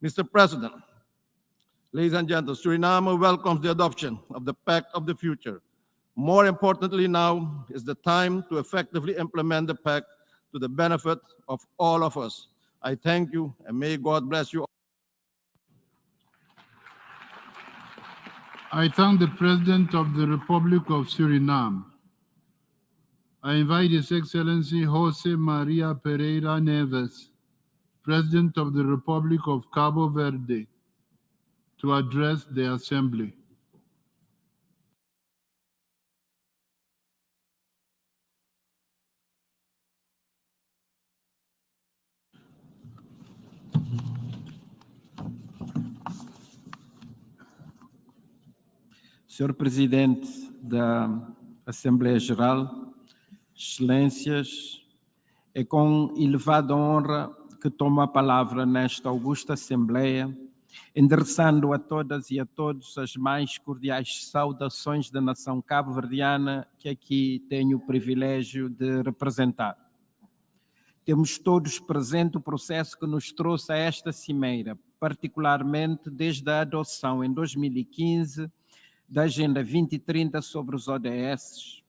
Mr. President, ladies and gentlemen, Suriname welcomes the adoption of the Pact of the Future. More importantly now is the time to effectively implement the Pact to the benefit of all of us. I thank you, and may God bless you all. I thank the President of the Republic of Suriname. I invite His Excellency Jose Maria Pereira Neves, President of the Republic of Cabo Verde, to address the Assembly. Senhor Presidente da Assembleia Geral, Excelências, é com elevada honra que tomo a palavra nesta augusta Assembleia, endereçando a todas e a todos as mais cordiais saudações da nação cabo-verdiana que aqui tenho o privilégio de representar. Temos todos presente o processo que nos trouxe a esta cimeira, particularmente desde a adoção em 2015 da Agenda 2030 sobre os ODS,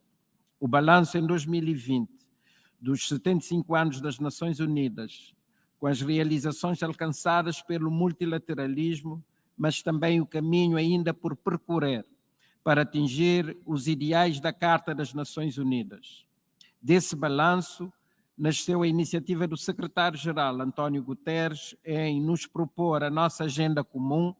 o balanço em 2020 dos 75 anos das Nações Unidas, com as realizações alcançadas pelo multilateralismo, mas também o caminho ainda por percorrer para atingir os ideais da Carta das Nações Unidas. Desse balanço, nasceu a iniciativa do Secretário-Geral António Guterres em nos propor a nossa agenda comum,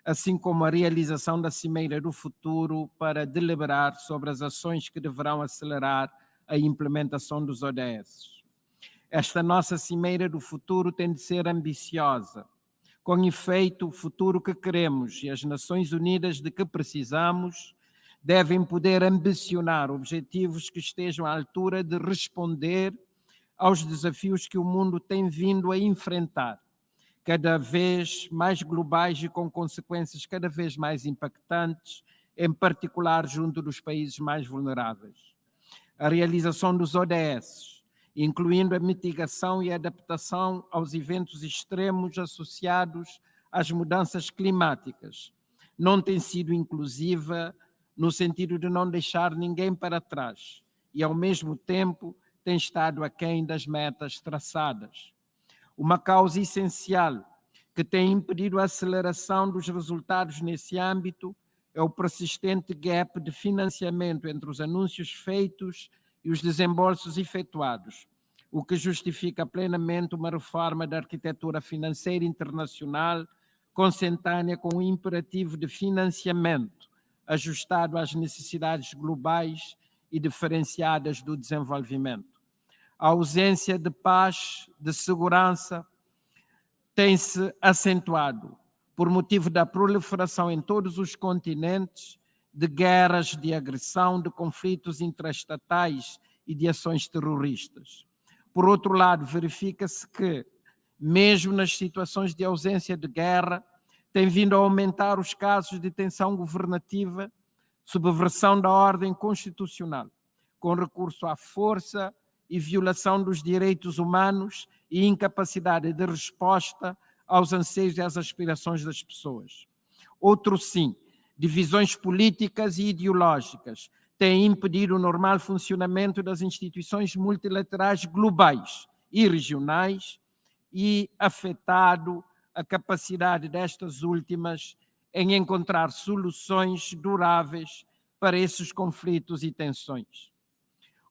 assim como a realização da Cimeira do Futuro para deliberar sobre as ações que deverão acelerar a implementação dos ODS. Esta nossa Cimeira do Futuro tem de ser ambiciosa, com efeito o futuro que queremos e as Nações Unidas de que precisamos devem poder ambicionar objetivos que estejam à altura de responder aos desafios que o mundo tem vindo a enfrentar, cada vez mais globais e com consequências cada vez mais impactantes, em particular junto dos países mais vulneráveis. A realização dos ODS, incluindo a mitigação e adaptação aos eventos extremos associados às mudanças climáticas, não tem sido inclusiva no sentido de não deixar ninguém para trás e, ao mesmo tempo, tem estado aquém das metas traçadas. Uma causa essencial que tem impedido a aceleração dos resultados nesse âmbito é o persistente gap de financiamento entre os anúncios feitos e os desembolsos efetuados, o que justifica plenamente uma reforma da arquitetura financeira internacional consentânea com o imperativo de financiamento ajustado às necessidades globais e diferenciadas do desenvolvimento. A ausência de paz, de segurança, tem-se acentuado por motivo da proliferação em todos os continentes de guerras, de agressão, de conflitos intraestatais e de ações terroristas. Por outro lado, verifica-se que, mesmo nas situações de ausência de guerra, tem vindo a aumentar os casos de tensão governativa, subversão da ordem constitucional, com recurso à força e violação dos direitos humanos e incapacidade de resposta aos anseios e às aspirações das pessoas. Outro sim, divisões políticas e ideológicas têm impedido o normal funcionamento das instituições multilaterais globais e regionais e afetado a capacidade destas últimas em encontrar soluções duráveis para esses conflitos e tensões.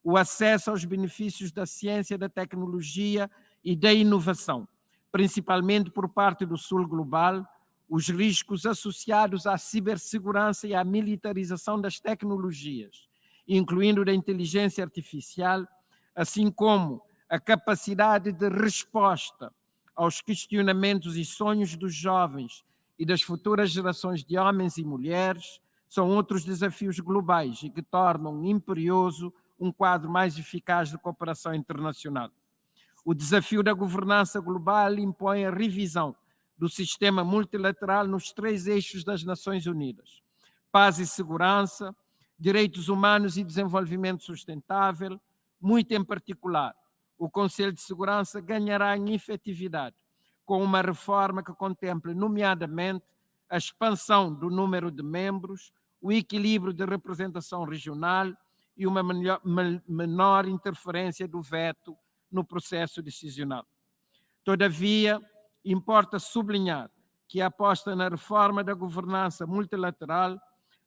O acesso aos benefícios da ciência, da tecnologia e da inovação, principalmente por parte do Sul global, os riscos associados à cibersegurança e à militarização das tecnologias, incluindo da inteligência artificial, assim como a capacidade de resposta aos questionamentos e sonhos dos jovens e das futuras gerações de homens e mulheres, são outros desafios globais e que tornam imperioso um quadro mais eficaz de cooperação internacional. O desafio da governança global impõe a revisão do sistema multilateral nos 3 eixos das Nações Unidas: paz e segurança, direitos humanos e desenvolvimento sustentável. Muito em particular, o Conselho de Segurança ganhará em efetividade com uma reforma que contemple, nomeadamente, a expansão do número de membros, o equilíbrio de representação regional e uma menor interferência do veto no processo decisional. Todavia, importa sublinhar que a aposta na reforma da governança multilateral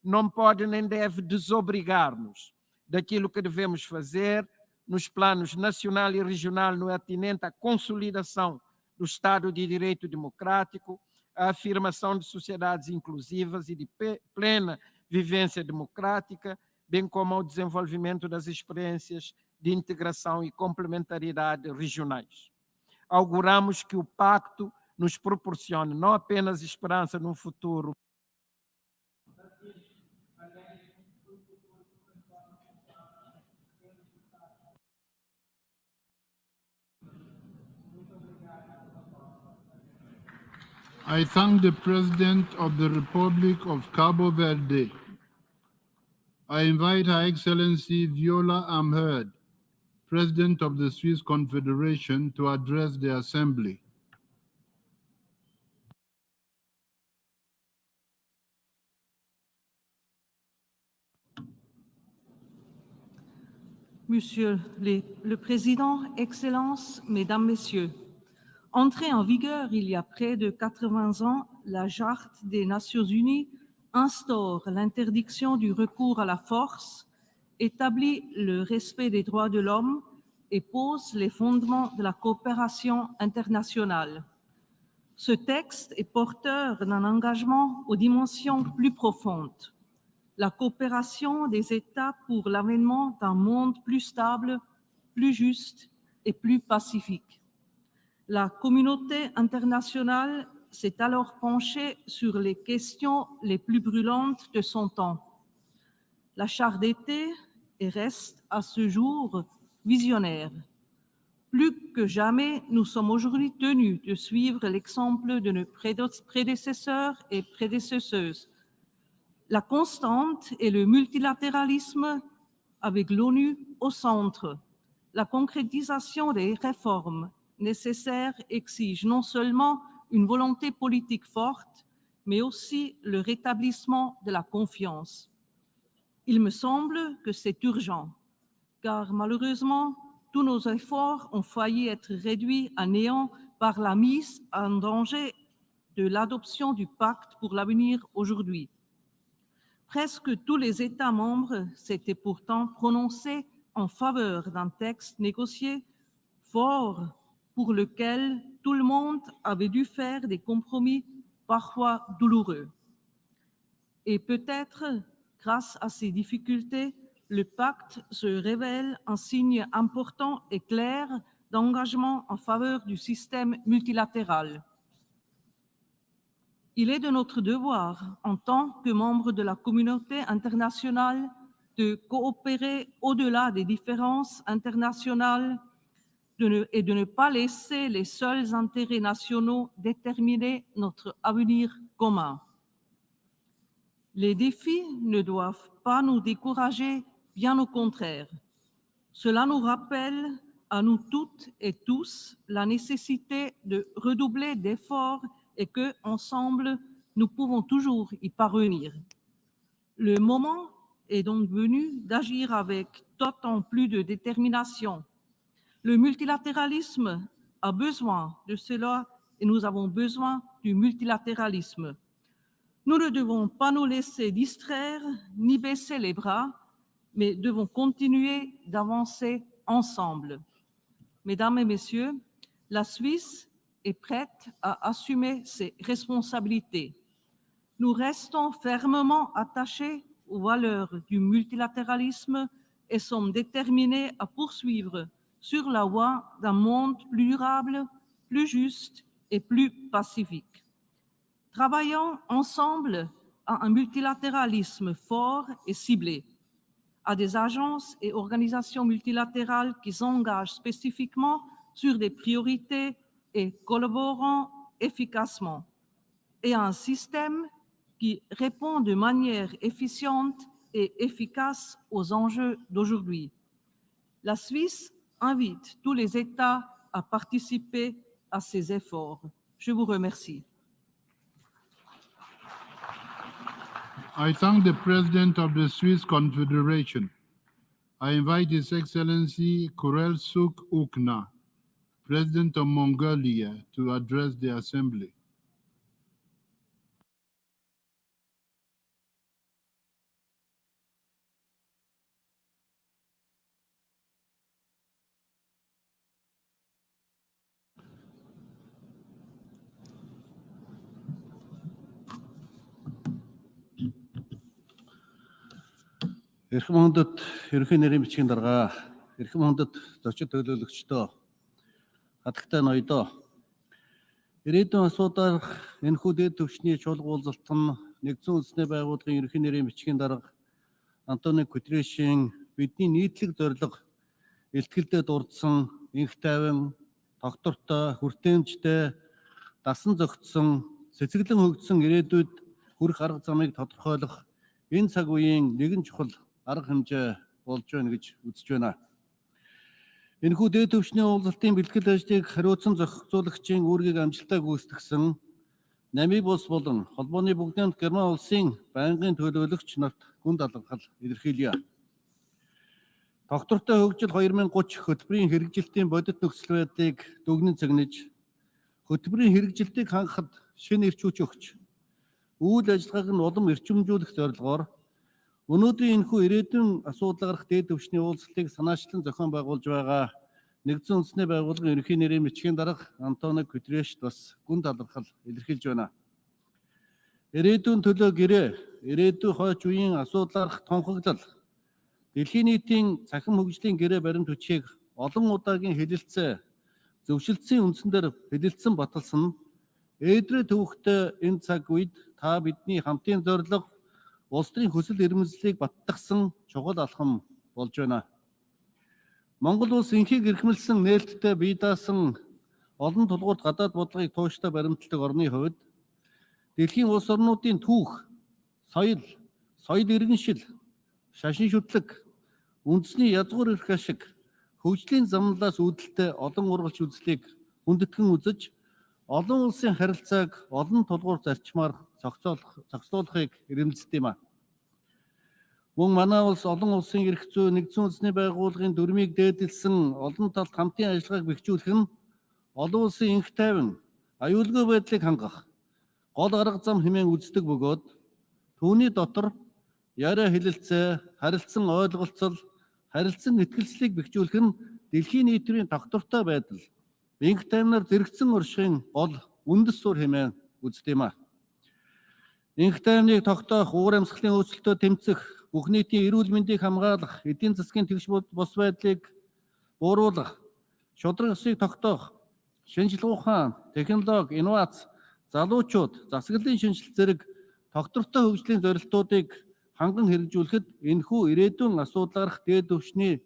não pode nem deve desobrigar-nos daquilo que devemos fazer nos planos nacional e regional no atinente à consolidação do Estado de Direito democrático, a afirmação de sociedades inclusivas e de plena vivência democrática, bem como ao desenvolvimento das experiências de integração e complementariedade regionais. Auguramos que o Pacto nos proporcione não apenas esperança num futuro I thank the President of the Republic of Cabo Verde. I invite Her Excellency Viola Amherd, President of the Swiss Confederation, to address the Assembly. Monsieur le Président, Excellences, Mesdames, Messieurs, entrée en vigueur il y a près de 80 ans, la Charte des Nations Unies instaure l'interdiction du recours à la force, établit le respect des droits de l'homme et pose les fondements de la coopération internationale. Ce texte est porteur d'un engagement aux dimensions plus profondes. La coopération des États pour l'avènement d'un monde plus stable, plus juste et plus pacifique. La communauté internationale s'est alors penchée sur les questions les plus brûlantes de son temps. La charte était et reste à ce jour visionnaire. Plus que jamais, nous sommes aujourd'hui tenus de suivre l'exemple de nos prédécesseurs et prédécesseuses. La constante est le multilatéralisme avec l'ONU au centre. La concrétisation des réformes nécessaires exige non seulement une volonté politique forte, mais aussi le rétablissement de la confiance. Il me semble que c'est urgent, car malheureusement, tous nos efforts ont failli être réduits à néant par la mise en danger de l'adoption du pacte pour l'avenir aujourd'hui. Presque tous les États membres s'étaient pourtant prononcés en faveur d'un texte négocié fort pour lequel tout le monde avait dû faire des compromis parfois douloureux. Et peut-être, grâce à ces difficultés, le pacte se révèle un signe important et clair d'engagement en faveur du système multilatéral. Il est de notre devoir, en tant que membres de la communauté internationale, de coopérer au-delà des différences internationales et de ne pas laisser les seuls intérêts nationaux déterminer notre avenir commun. Les défis ne doivent pas nous décourager, bien au contraire. Cela nous rappelle à nous toutes et tous la nécessité de redoubler d'efforts et que, ensemble, nous pouvons toujours y parvenir. Le moment est donc venu d'agir avec d'autant plus de détermination. Le multilatéralisme a besoin de cela et nous avons besoin du multilatéralisme. Nous ne devons pas nous laisser distraire ni baisser les bras, mais devons continuer d'avancer ensemble. Mesdames et Messieurs, la Suisse est prête à assumer ses responsabilités. Nous restons fermement attachés aux valeurs du multilatéralisme et sommes déterminés à poursuivre sur la voie d'un monde plus durable, plus juste et plus pacifique. Travaillons ensemble à un multilatéralisme fort et ciblé, à des agences et organisations multilatérales qui s'engagent spécifiquement sur des priorités et collaborant efficacement, et à un système qui répond de manière efficiente et efficace aux enjeux d'aujourd'hui. La Suisse invite tous les États à participer à ces efforts. Je vous remercie. I thank the President of the Swiss Confederation. I invite His Excellency Kurel Suk Ukna, President of Mongolia, to address the Assembly. Эрхэм хүндэт ерөнхий нэрийн бичгийн дарга, эрхэм хүндэт зочид төлөөлөгчдөө, хатагтай ноёдоо. Ирээдүйн асуудал энэхүү дэд түвшний чуулга уулзалт нь нэгдсэн үндэсний байгууллагын ерөнхий нэрийн бичгийн дарга Антонио Гутеррешийн бидний нийтлэг зорилго илтгэлдээ дурдсан, инх тайван, тогтвортой, хүртээмжтэй, дасан зохицсон, цэцэглэн хөгжсөн ирээдүйд хүрэх арга замыг тодорхойлох энэ цаг үеийн нэгэн чухал арга хэмжээ болж байна гэж үзэж байна. Энэхүү дээд түвшний уулзалтын бэлтгэл ажлыг хариуцсан зохицуулагчийн үүргийг амжилттай гүйцэтгэсэн Намиб улс болон холбооны бүгд найрамд Герман улсын байнгын төлөөлөгч нарт гүн талархал илэрхийлье. Тогтвортой хөгжил 2030 хөтөлбөрийн хэрэгжилтийн бодит нөхцөл байдлыг дүгнэн цэгнэж, хөтөлбөрийн хэрэгжилтийг хангахад шинэ эрч хүч өгч, үйл ажиллагааг нь улам эрчимжүүлэх зорилгоор өнөөдрийн энэхүү ирээдүйн асуудал гарах дээд түвшний уулзалтыг санаачлан зохион байгуулж байгаа нэгдсэн үндэсний байгууллагын ерөнхий нэрийн бичгийн дарга Антонио Гутеррешт бас гүн талархал илэрхийлж байна. Ирээдүйн төлөө гэрээ, ирээдүйн хойч үеийн асуудлаарх тунхаглал, дэлхийн нийтийн цахим хөгжлийн гэрээ баримт хүчийг олон удаагийн хэлэлцээ, зөвшөлтсийн үндсэн дээр хэлэлцсэн баталсан ээдрээ төвөгтэй энэ цаг үед та бидний хамтын зорилго улс төрийн хүсэл эрмэлзлийг баттгсан чухал алхам болж байна. Монгол улс инхийг эрхмэлсэн нээлттэй бие даасан олон тулгуурт гадаад бодлогыг тууштай баримтлагдаг орны хувьд дэлхийн улс орнуудын түүх, соёл иргэншил, шашин шүтлэг, үндэсний язгуур эрх ашиг, хөгжлийн замналаас үүдэлтэй олон ургалч үзлийг хүндэтгэн үзэж, олон улсын харилцааг олон тулгуур зарчмаар зохицуулахыг эрмэлздэг юм а. Мөн манай улс олон улсын эрх зүй нэгдсэн үндэсний байгууллагын дүрмийг дээдэлсэн олон талт хамтын ажиллагааг бэхжүүлэх нь олон улсын инх тайван, аюулгүй байдлыг хангах гол арга зам хэмээн үздэг бөгөөд түүний дотор яриа хэлэлцээ, харилцан ойлголцол, харилцан итгэлцлийг бэхжүүлэх нь дэлхийн нийтрийн тогтвортой байдал, инх тайвнаар зэрэгцэн уршихын гол үндэс суурь хэмээн үздэг юм а. Инх тайвныг тогтоох, уур амьсгалын өөрчлөлтөө тэмцэх, бүх нийтийн эрүүл мэндийг хамгаалах, эдийн засгийн тэгш бус байдлыг бууруулах, шудраг ёсыг тогтоох, шинжлэх ухаан, технологи, инновац, залуучууд, засаглалын шинжилт зэрэг тогтвортой хөгжлийн зорилтуудыг ханган хэрэгжүүлэхэд энэхүү ирээдүйн асуудал гарах дээд түвшний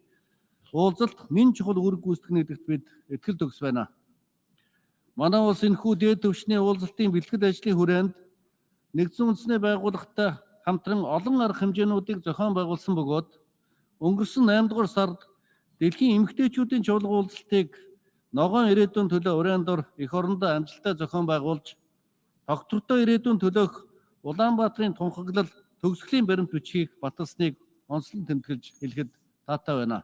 уулзалт нэн чухал үүрэг гүйцэтгэх нэгдэгт бид итгэл төгс байна. Манай улс энэхүү дээд түвшний уулзалтын бэлтгэл ажлын хүрээнд нэгдсэн үндэсний байгууллагатай хамтран олон арга хэмжээнүүдийг зохион байгуулсан бөгөөд өнгөрсөн 8 дугаар сард дэлхийн эмэгтэйчүүдийн чуулга уулзалтыг ногоон ирээдүйн төлөө урайндор эх орондоо амжилттай зохион байгуулж, тогтвортой ирээдүйн төлөөх Улаанбаатарын тунхаглал төгсгөлийн баримт бичгийг баталсныг онцлон тэмдэглэж хэлэхэд таатай байна.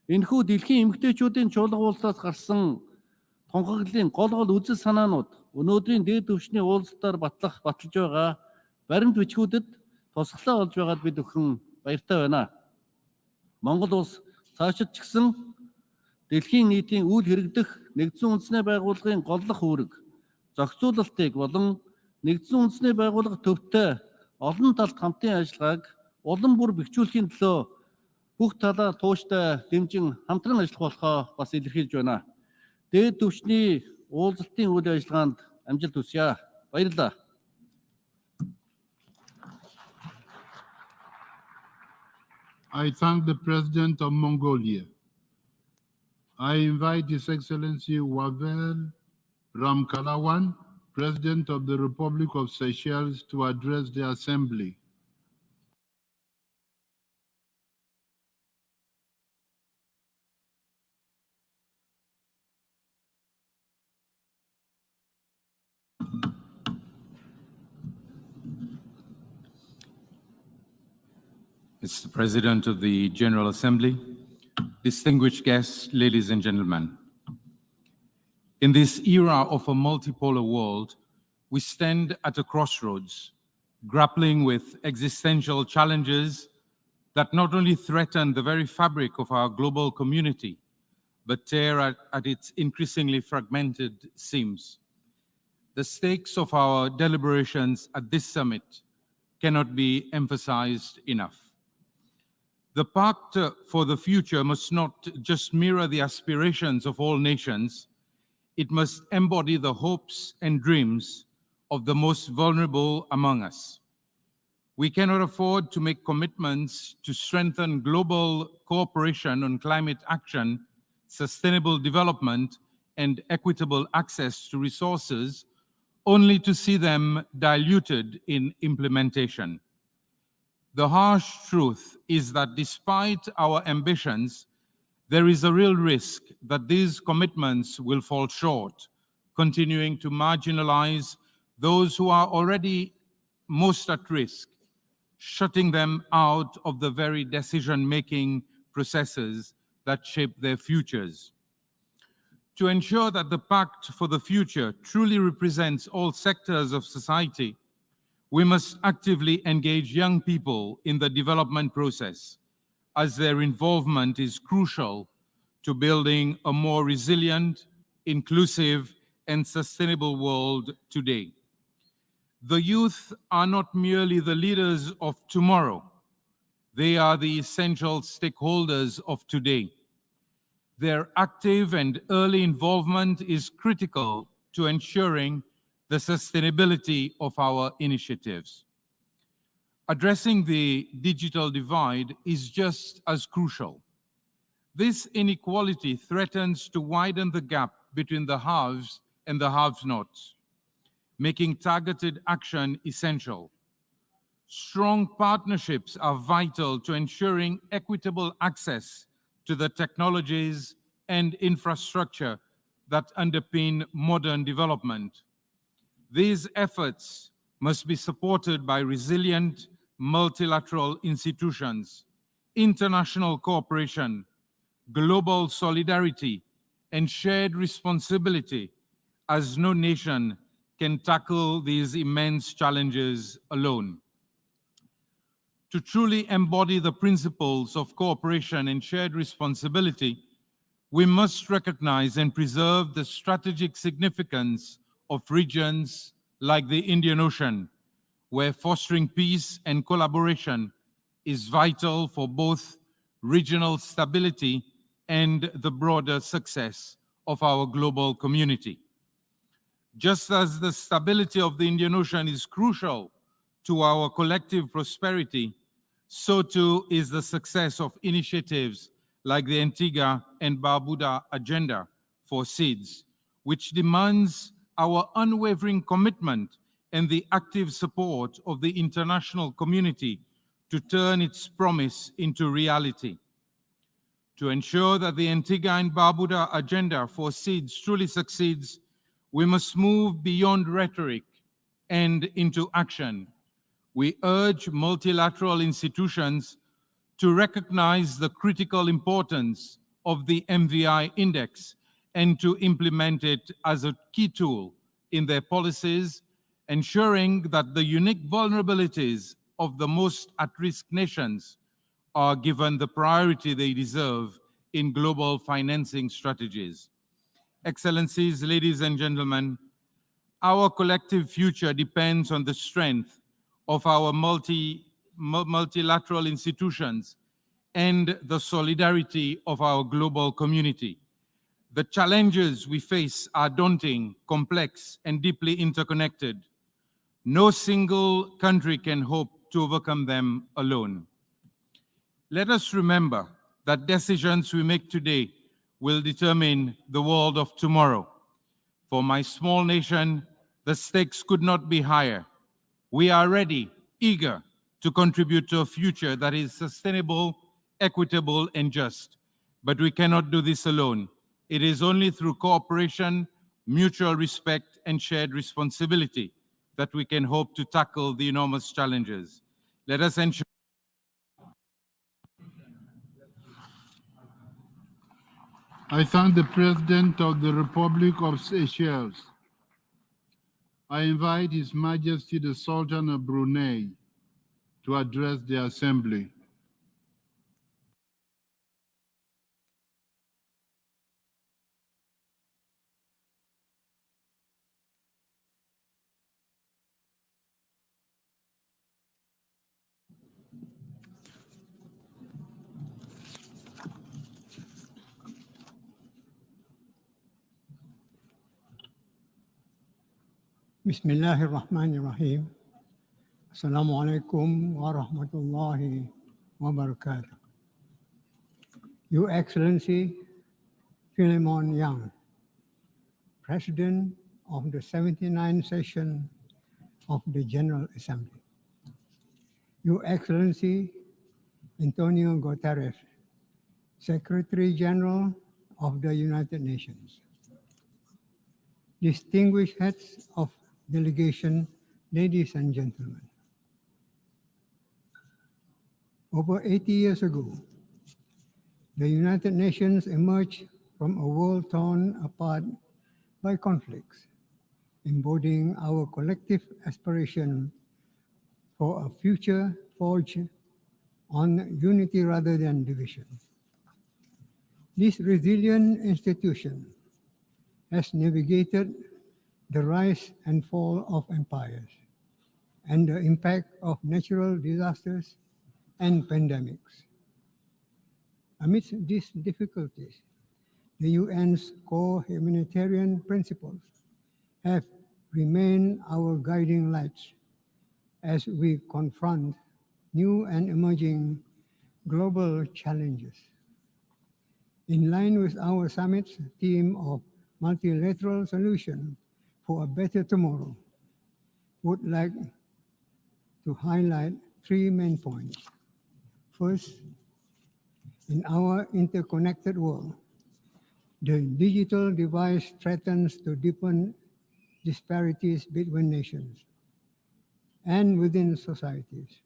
Энэхүү дэлхийн эмэгтэйчүүдийн чуулга уулзалтаас гарсан тунхаглалын гол үзэл санаанууд өнөөдрийн дээд түвшний уулзалтаар батлж байгаа баримт бичгүүдэд тусгалаа олж байгаад бид өхөн баяртай байна. Монгол улс цаашид ч гэсэн дэлхийн нийтийн үйл хэрэгдэх нэгдсэн үндэсний байгууллагын голлох үүрэг, зохицуулалтыг болон нэгдсэн үндэсний байгууллага төвтэй олон талт хамтын ажиллагааг улам бүр бэхжүүлэхийн төлөө бүх талаар тууштай дэмжин хамтран ажиллах болохоо бас илэрхийлж байна. Дээд түвшний уулзалтын үйл ажиллагаанд амжилт хүсье. Баярлалаа. I thank the President of Mongolia. I invite His Excellency Wavel Ramkalawan, President of the Republic of Seychelles, to address the Assembly. Mr. President of the General Assembly, distinguished guests, ladies and gentlemen. In this era of a multipolar world, we stand at a crossroads, grappling with existential challenges that not only threaten the very fabric of our global community, but tear at its increasingly fragmented seams. The stakes of our deliberations at this summit cannot be emphasized enough. The Pact for the future must not just mirror the aspirations of all nations, it must embody the hopes and dreams of the most vulnerable among us. We cannot afford to make commitments to strengthen global cooperation on climate action, sustainable development, and equitable access to resources, only to see them diluted in implementation. The harsh truth is that despite our ambitions, there is a real risk that these commitments will fall short, continuing to marginalize those who are already most at risk, shutting them out of the very decision-making processes that shape their futures. To ensure that the Pact for the Future truly represents all sectors of society, we must actively engage young people in the development process, as their involvement is crucial to building a more resilient, inclusive, and sustainable world today. The youth are not merely the leaders of tomorrow, they are the essential stakeholders of today. Their active and early involvement is critical to ensuring the sustainability of our initiatives. Addressing the digital divide is just as crucial. This inequality threatens to widen the gap between the haves and the have-nots, making targeted action essential. Strong partnerships are vital to ensuring equitable access to the technologies and infrastructure that underpin modern development. These efforts must be supported by resilient multilateral institutions, international cooperation, global solidarity, and shared responsibility, as no nation can tackle these immense challenges alone. To truly embody the principles of cooperation and shared responsibility, we must recognize and preserve the strategic significance of regions like the Indian Ocean, where fostering peace and collaboration is vital for both regional stability and the broader success of our global community. Just as the stability of the Indian Ocean is crucial to our collective prosperity, so too is the success of initiatives like the Antigua and Barbuda Agenda for Seeds, which demands our unwavering commitment and the active support of the international community to turn its promise into reality. To ensure that the Antigua and Barbuda Agenda for Seeds truly succeeds, we must move beyond rhetoric and into action. We urge multilateral institutions to recognize the critical importance of the MVI Index and to implement it as a key tool in their policies, ensuring that the unique vulnerabilities of the most at-risk nations are given the priority they deserve in global financing strategies. Excellencies, ladies and gentlemen, our collective future depends on the strength of our multilateral institutions and the solidarity of our global community. The challenges we face are daunting, complex, and deeply interconnected. No single country can hope to overcome them alone. Let us remember that decisions we make today will determine the world of tomorrow. For my small nation, the stakes could not be higher. We are ready, eager to contribute to a future that is sustainable, equitable, and just. But we cannot do this alone. It is only through cooperation, mutual respect, and shared responsibility that we can hope to tackle the enormous challenges. Let us ensure I thank the President of the Republic of Seychelles. I invite His Majesty the Sultan of Brunei to address the Assembly. Bismillahirrahmanirrahim. Assalamu alaikum wa rahmatullahi wa barakatuh. Your Excellency Philemon Yang, President of the 79th session of the General Assembly. Your Excellency António Guterres, Secretary-General of the United Nations. Distinguished heads of delegation, ladies and gentlemen. Over 80 years ago, the United Nations emerged from a world torn apart by conflicts, embodying our collective aspiration for a future forged on unity rather than division. This resilient institution has navigated the rise and fall of empires and the impact of natural disasters and pandemics. Amidst these difficulties, the UN's core humanitarian principles have remained our guiding lights as we confront new and emerging global challenges. In line with our summit's theme of multilateral solution for a better tomorrow, would like to highlight three main points. First, in our interconnected world, the digital divide threatens to deepen disparities between nations and within societies.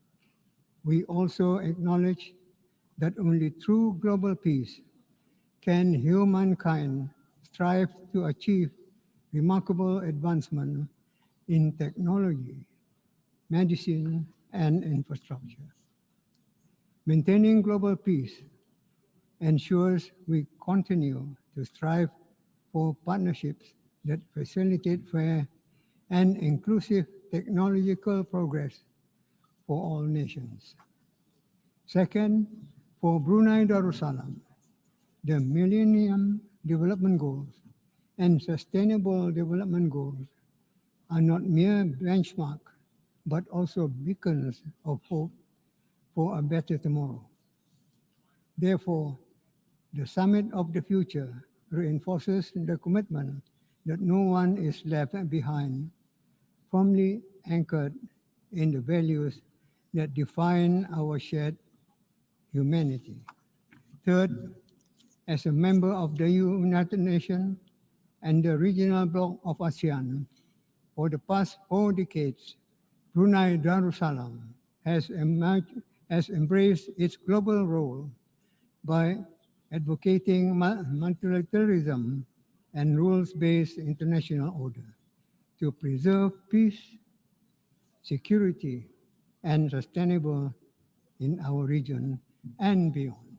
We also acknowledge that only through global peace can humankind strive to achieve remarkable advancement in technology, medicine, and infrastructure. Maintaining global peace ensures we continue to strive for partnerships that facilitate fair and inclusive technological progress for all nations. Second, for Brunei Darussalam, the Millennium Development Goals and Sustainable Development Goals are not mere benchmarks, but also beacons of hope for a better tomorrow. Therefore, the Summit of the Future reinforces the commitment that no one is left behind, firmly anchored in the values that define our shared humanity. Third, as a member of the United Nations and the regional bloc of ASEAN, for the past 4 decades, Brunei Darussalam has embraced its global role by advocating multilateralism and rules-based international order to preserve peace, security, and sustainable in our region and beyond.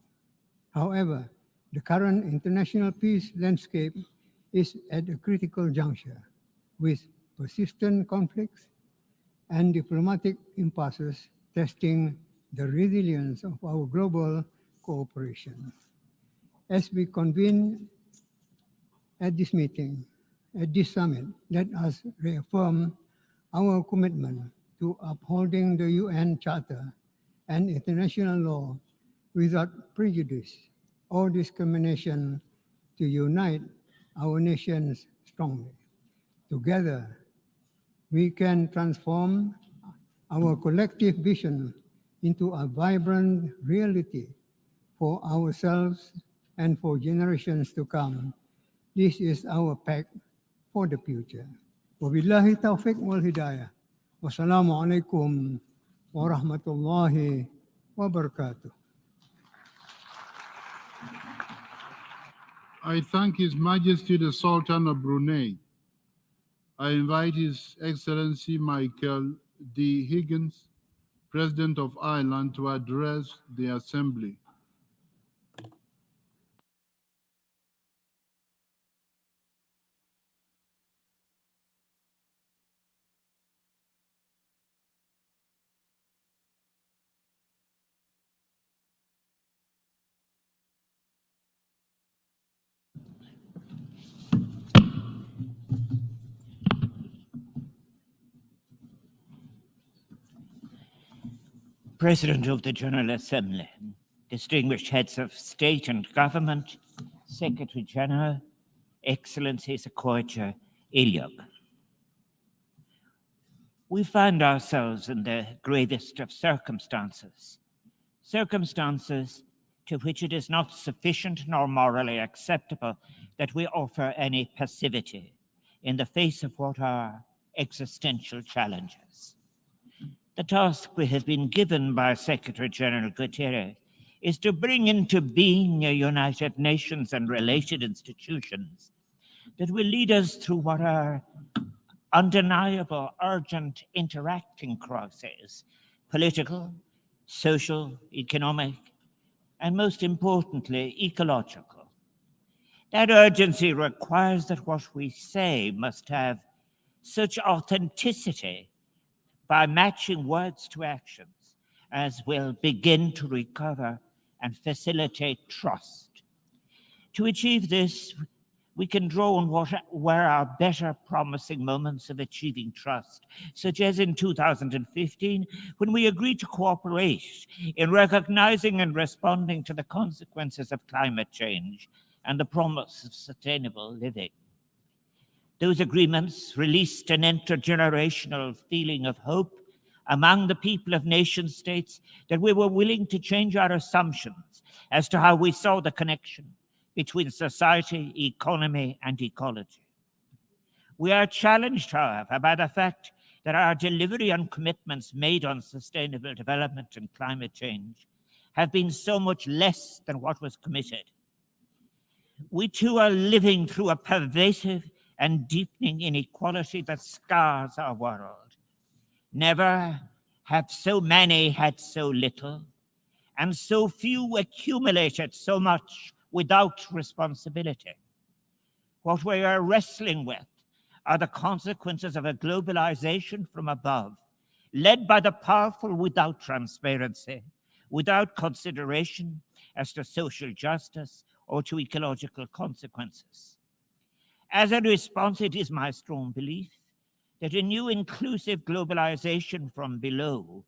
However, the current international peace landscape is at a critical juncture with persistent conflicts and diplomatic impasses testing the resilience of our global cooperation. As we convene at this summit, let us reaffirm our commitment to upholding the UN Charter and international law without prejudice or discrimination, to unite our nations strongly. Together, we can transform our collective vision into a vibrant reality for ourselves and for generations to come. This is our pact for the future. Wabillahi taufiq wal hidayah. Wassalamu alaikum warahmatullahi wabarakatuh. I thank His Majesty the Sultan of Brunei. I invite His Excellency Michael D. Higgins, President of Ireland, to address the Assembly. President of the General Assembly, distinguished heads of state and government, Secretary-General, Excellencies Akoija Ilyog. We find ourselves in the gravest of circumstances to which it is not sufficient nor morally acceptable that we offer any passivity in the face of what are existential challenges. The task we have been given by Secretary-General Guterres is to bring into being a United Nations and related institutions that will lead us through what are undeniable, urgent, interacting crises, political, social, economic, and most importantly, ecological. That urgency requires that what we say must have such authenticity by matching words to actions as will begin to recover and facilitate trust. To achieve this, we can draw on what were our better promising moments of achieving trust, such as in 2015, when we agreed to cooperate in recognizing and responding to the consequences of climate change and the promise of sustainable living. Those agreements released an intergenerational feeling of hope among the people of nation states that we were willing to change our assumptions as to how we saw the connection between society, economy, and ecology. We are challenged, however, by the fact that our delivery on commitments made on sustainable development and climate change have been so much less than what was committed. We too are living through a pervasive and deepening inequality that scars our world. Never have so many had so little, and so few accumulated so much without responsibility. What we are wrestling with are the consequences of a globalization from above, led by the powerful without transparency, without consideration as to social justice or to ecological consequences. As a response, it is my strong belief that a new inclusive globalization from below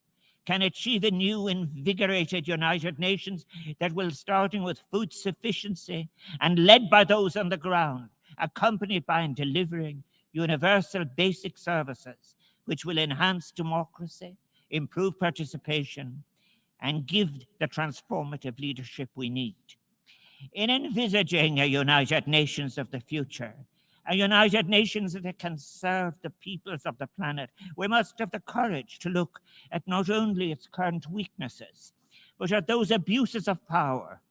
can achieve a new invigorated United Nations that will, starting with food sufficiency and led by those on the ground, accompanied by delivering universal basic services, which will enhance democracy, improve participation, and give the transformative leadership we need. In envisaging a United Nations of the future, a United Nations that can serve the peoples of the planet, we must have the courage to look at not only its current weaknesses, but at those abuses of power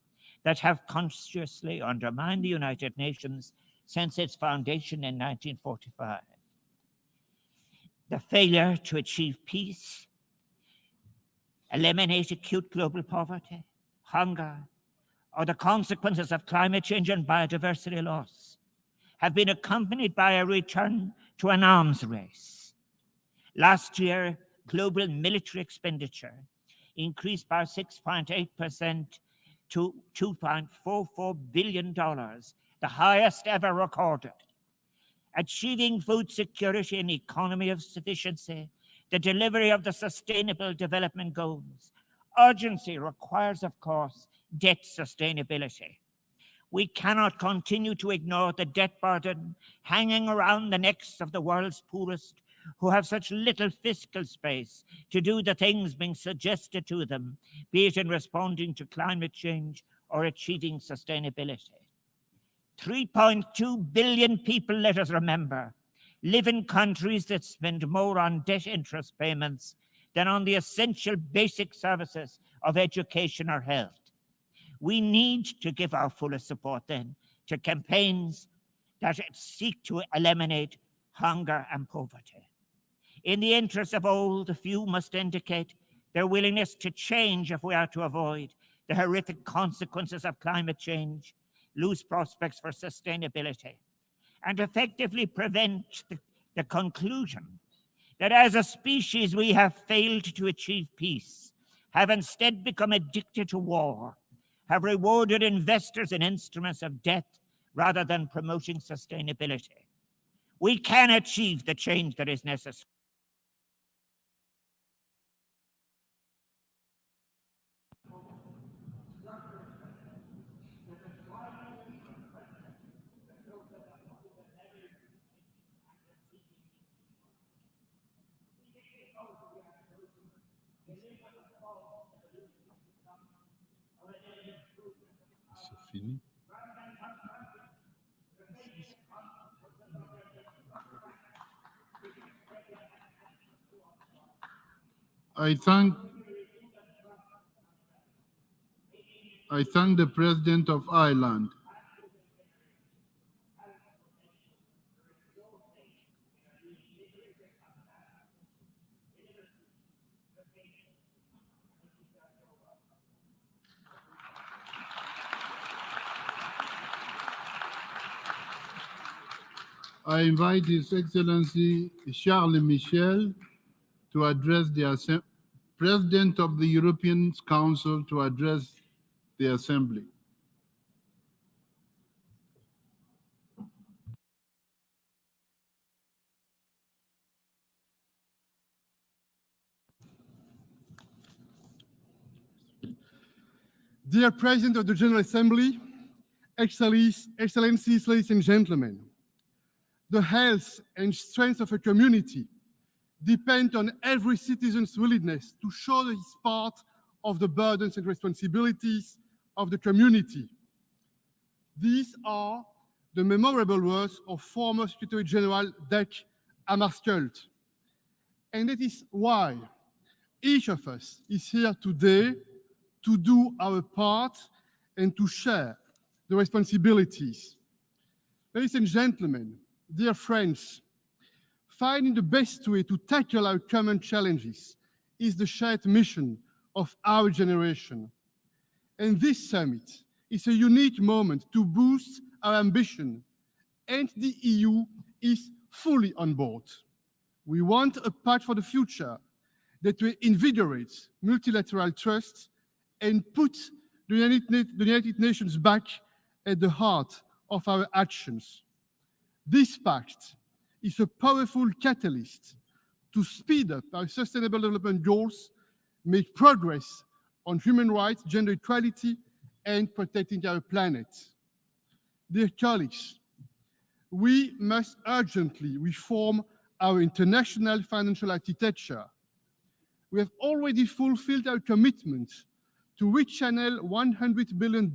that have consciously undermined the United Nations since its foundation in 1945. the failure to achieve peace, eliminate acute global poverty, hunger, or the consequences of climate change and biodiversity loss have been accompanied by a return to an arms race. Last year, global military expenditure increased by 6.8% to $2.44 billion, the highest ever recorded. Achieving food security and economy of sufficiency, the delivery of the Sustainable Development Goals, urgency requires, of course, debt sustainability. We cannot continue to ignore the debt burden hanging around the necks of the world's poorest, who have such little fiscal space to do the things being suggested to them, be it in responding to climate change or achieving sustainability. 3.2 billion people, let us remember, live in countries that spend more on debt interest payments than on the essential basic services of education or health. We need to give our fullest support then to campaigns that seek to eliminate hunger and poverty. In the interest of all, the few must indicate their willingness to change if we are to avoid the horrific consequences of climate change, lose prospects for sustainability, and effectively prevent the conclusion that as a species we have failed to achieve peace, have instead become addicted to war, have rewarded investors in instruments of debt rather than promoting sustainability. We can achieve the change that is necessary. I thank the President of Ireland. I invite His Excellency Charles Michel to address the President of the European Council to address the Assembly. Dear President of the General Assembly, Excellencies, ladies and gentlemen, the health and strength of a community depend on every citizen's willingness to shoulder his part of the burdens and responsibilities of the community. These are the memorable words of former Secretary-General Dag Hammarskjöld. And that is why each of us is here today to do our part and to share the responsibilities. Ladies and gentlemen, dear friends, finding the best way to tackle our common challenges is the shared mission of our generation. And this summit is a unique moment to boost our ambition, and the EU is fully on board. We want a pact for the future that will invigorate multilateral trust and put the United Nations back at the heart of our actions. This pact is a powerful catalyst to speed up our sustainable development goals, make progress on human rights, gender equality, and protecting our planet. Dear colleagues, we must urgently reform our international financial architecture. We have already fulfilled our commitment to rechannel $100 billion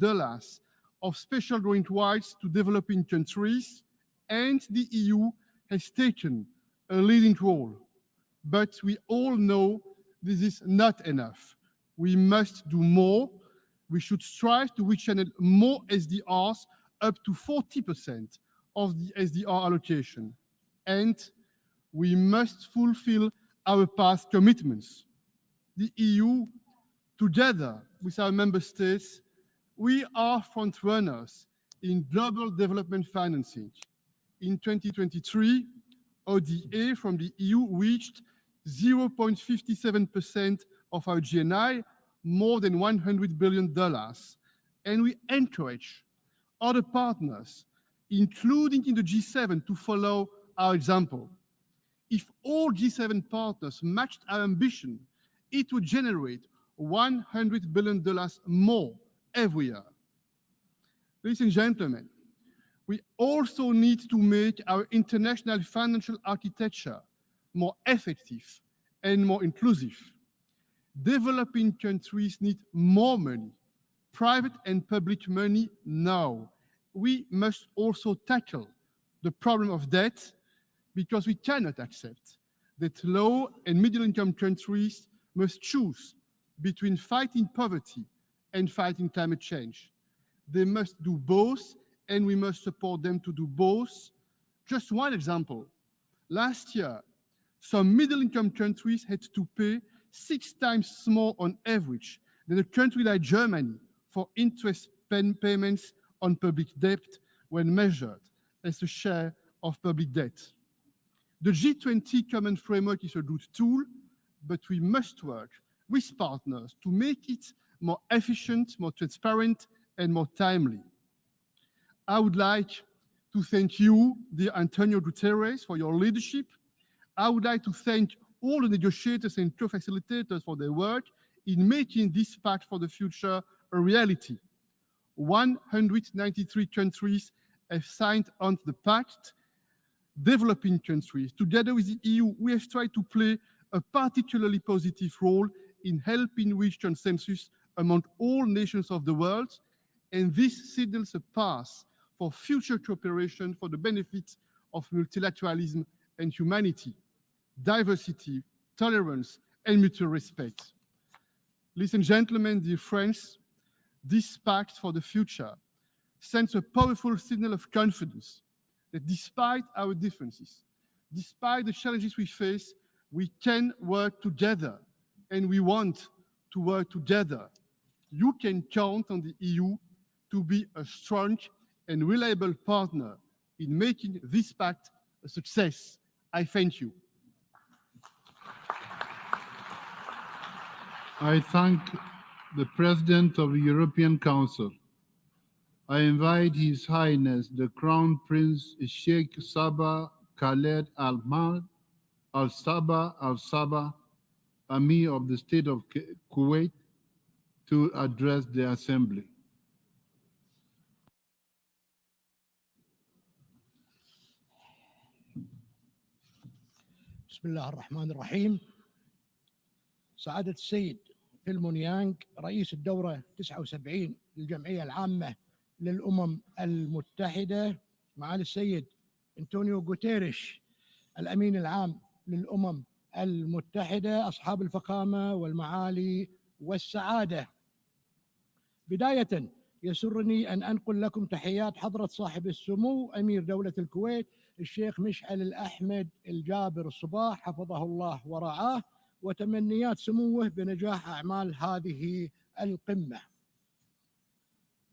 of special grant rights to developing countries, and the EU has taken a leading role. But we all know this is not enough. We must do more. We should strive to rechannel more SDRs, up to 40% of the SDR allocation. And we must fulfill our past commitments. The EU, together with our member states, we are frontrunners in global development financing. In 2023, ODA from the EU reached 0.57% of our GNI, more than $100 billion. And we encourage other partners, including in the G7, to follow our example. If all G7 partners matched our ambition, it would generate $100 billion more every year. Ladies and gentlemen, we also need to make our international financial architecture more effective and more inclusive. Developing countries need more money, private and public money now. We must also tackle the problem of debt, because we cannot accept that low and middle-income countries must choose between fighting poverty and fighting climate change. They must do both, and we must support them to do both. Just one example. Last year, some middle-income countries had to pay 6 times more on average than a country like Germany for interest payments on public debt when measured as a share of public debt. The G20 Common Framework is a good tool, but we must work with partners to make it more efficient, more transparent, and more timely. I would like to thank you, dear António Guterres, for your leadership. I would like to thank all the negotiators and co-facilitators for their work in making this pact for the future a reality. 193 countries have signed on to the pact. Developing countries, together with the EU, we have tried to play a particularly positive role in helping reach consensus among all nations of the world, and this signals a path for future cooperation for the benefit of multilateralism and humanity, diversity, tolerance, and mutual respect. Ladies and gentlemen, dear friends, this pact for the future sends a powerful signal of confidence that despite our differences, despite the challenges we face, we can work together, and we want to work together. You can count on the EU to be a strong and reliable partner in making this pact a success. I thank you. I thank the President of the European Council. I invite His Highness the Crown Prince Sheikh Sabah Khaled Al-Sabah, Amir of the State of Kuwait, to address the Assembly. بسم الله الرحمن الرحيم. سعادة السيد فيلمون يانغ رئيس الدورة 79 للجمعية العامة للأمم المتحدة، معالي السيد أنطونيو غوتيريش الأمين العام للأمم المتحدة، أصحاب الفخامة والمعالي والسعادة. بداية يسرني أن أنقل لكم تحيات حضرة صاحب السمو أمير دولة الكويت الشيخ مشعل الأحمد الجابر الصباح حفظه الله ورعاه، وتمنيات سموه بنجاح أعمال هذه القمة.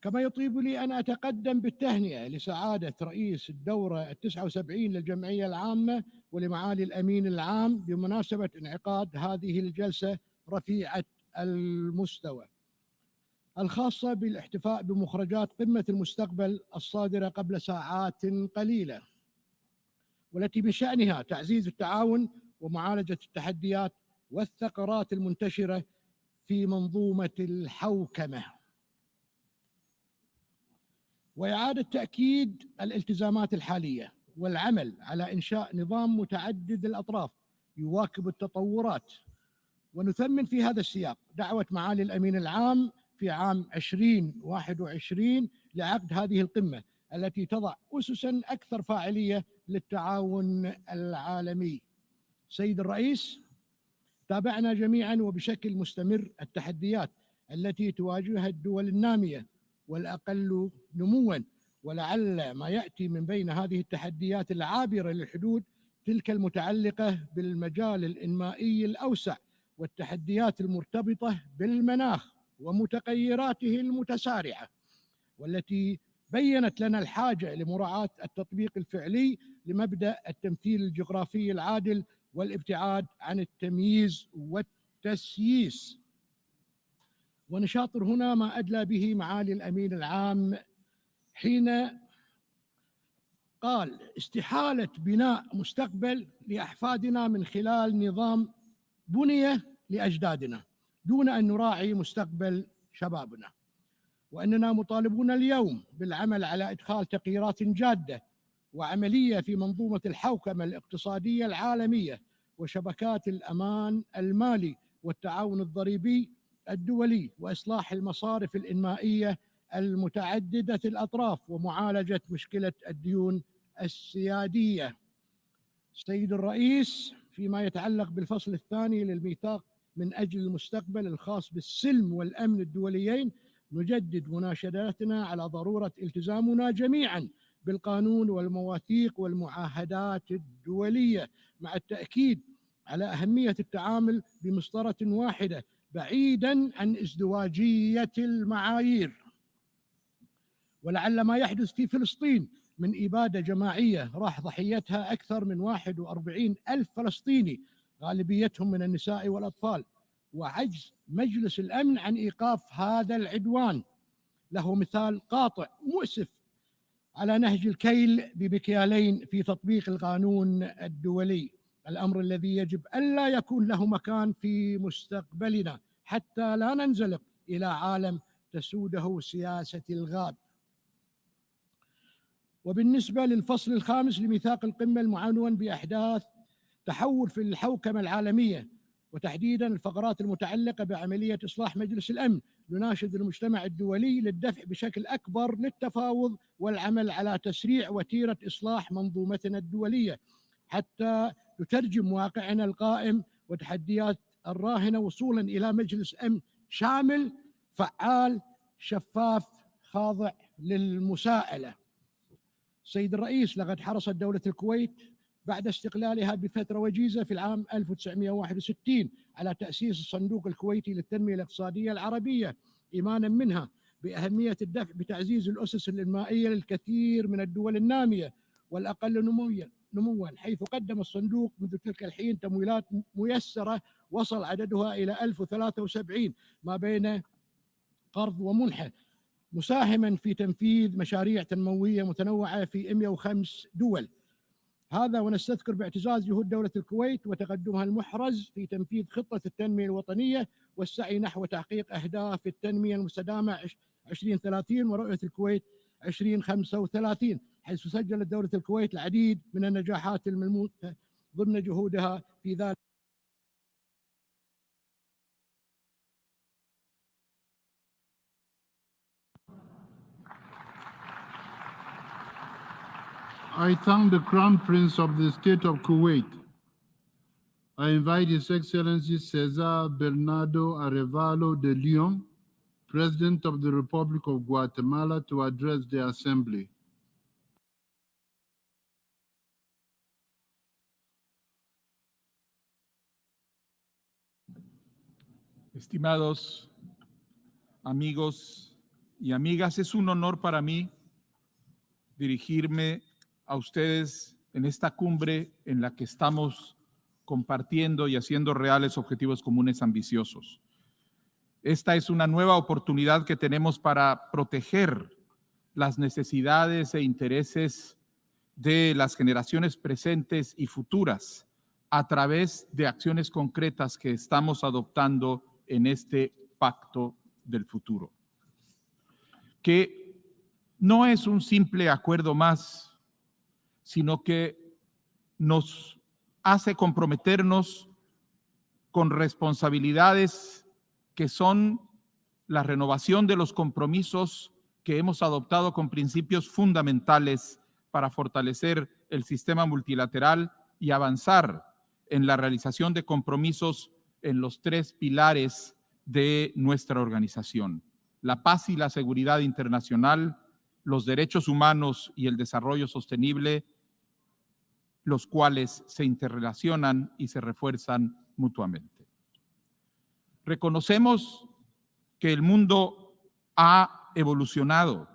كما يطيب لي أن أتقدم بالتهنئة لسعادة رئيس الدورة 79 للجمعية العامة ولمعالي الأمين العام بمناسبة انعقاد هذه الجلسة رفيعة المستوى الخاصة بالاحتفاء بمخرجات قمة المستقبل الصادرة قبل ساعات قليلة، والتي من شأنها تعزيز التعاون ومعالجة التحديات والثغرات المنتشرة في منظومة الحوكمة، وإعادة تأكيد الالتزامات الحالية والعمل على إنشاء نظام متعدد الأطراف يواكب التطورات. ونثمن في هذا السياق دعوة معالي الأمين العام في عام 2021 لعقد هذه القمة التي تضع أسساً أكثر فاعلية للتعاون العالمي. سيد الرئيس، تابعنا جميعاً وبشكل مستمر التحديات التي تواجهها الدول النامية والأقل نمواً، ولعل ما يأتي من بين هذه التحديات العابرة للحدود تلك المتعلقة بالمجال الإنمائي الأوسع والتحديات المرتبطة بالمناخ ومتغيراته المتسارعة، والتي بيّنت لنا الحاجة لمراعاة التطبيق الفعلي لمبدأ التمثيل الجغرافي العادل والابتعاد عن التمييز والتسييس. ونشاطر هنا ما أدلى به معالي الأمين العام حين قال استحالة بناء مستقبل لأحفادنا من خلال نظام بني لأجدادنا دون أن نراعي مستقبل شبابنا، وأننا مطالبون اليوم بالعمل على إدخال تغييرات جادة وعملية في منظومة الحوكمة الاقتصادية العالمية وشبكات الأمان المالي والتعاون الضريبي الدولي وإصلاح المصارف الإنمائية المتعددة الأطراف ومعالجة مشكلة الديون السيادية. سيد الرئيس، فيما يتعلق بالفصل الثاني للميثاق من أجل المستقبل الخاص بالسلم والأمن الدوليين، نجدد مناشدتنا على ضرورة التزامنا جميعا بالقانون والمواثيق والمعاهدات الدولية، مع التأكيد على أهمية التعامل بمسطرة واحدة بعيدا عن ازدواجية المعايير. ولعل ما يحدث في فلسطين من إبادة جماعية راح ضحيتها أكثر من 41,000 فلسطيني غالبيتهم من النساء والأطفال، وعجز مجلس الأمن عن إيقاف هذا العدوان له مثال قاطع مؤسف على نهج الكيل بمكيالين في تطبيق القانون الدولي، الأمر الذي يجب ألا يكون له مكان في مستقبلنا حتى لا ننزلق إلى عالم تسوده سياسة الغاب. وبالنسبة للفصل الخامس لميثاق القمة المعنون بأحداث تحول في الحوكمة العالمية وتحديدا الفقرات المتعلقة بعملية إصلاح مجلس الأمن، نناشد المجتمع الدولي للدفع بشكل أكبر للتفاوض والعمل على تسريع وتيرة إصلاح منظومتنا الدولية حتى تترجم واقعنا القائم وتحديات الراهنة وصولا إلى مجلس أمن شامل فعال شفاف خاضع للمساءلة. سيد الرئيس، لقد حرصت دولة الكويت بعد استقلالها بفترة وجيزة في العام 1961 على تأسيس الصندوق الكويتي للتنمية الاقتصادية العربية، إيمانا منها بأهمية الدفع بتعزيز الأسس الإنمائية للكثير من الدول النامية والأقل نموا، حيث قدم الصندوق منذ تلك الحين تمويلات ميسرة وصل عددها إلى 1073 ما بين قرض ومنحة، مساهما في تنفيذ مشاريع تنموية متنوعة في 105 دول. هذا ونستذكر باعتزاز جهود دولة الكويت وتقدمها المحرز في تنفيذ خطة التنمية الوطنية والسعي نحو تحقيق أهداف التنمية المستدامة 2030 ورؤية الكويت 2035، حيث سجلت دولة الكويت العديد من النجاحات الملموسة ضمن جهودها في ذلك. I thank the Crown Prince of the State of Kuwait. I invite His Excellency Cesar Bernardo Arevalo de Leon, President of the Republic of Guatemala, to address the Assembly. Estimados amigos y amigas, es un honor para mí dirigirme a ustedes en esta cumbre en la que estamos compartiendo y haciendo reales objetivos comunes ambiciosos. Esta es una nueva oportunidad que tenemos para proteger las necesidades e intereses de las generaciones presentes y futuras a través de acciones concretas que estamos adoptando en este pacto del futuro, que no es un simple acuerdo más, sino que nos hace comprometernos con responsabilidades que son la renovación de los compromisos que hemos adoptado con principios fundamentales para fortalecer el sistema multilateral y avanzar en la realización de compromisos en los 3 pilares de nuestra organización: la paz y la seguridad internacional, los derechos humanos y el desarrollo sostenible, los cuales se interrelacionan y se refuerzan mutuamente. Reconocemos que el mundo ha evolucionado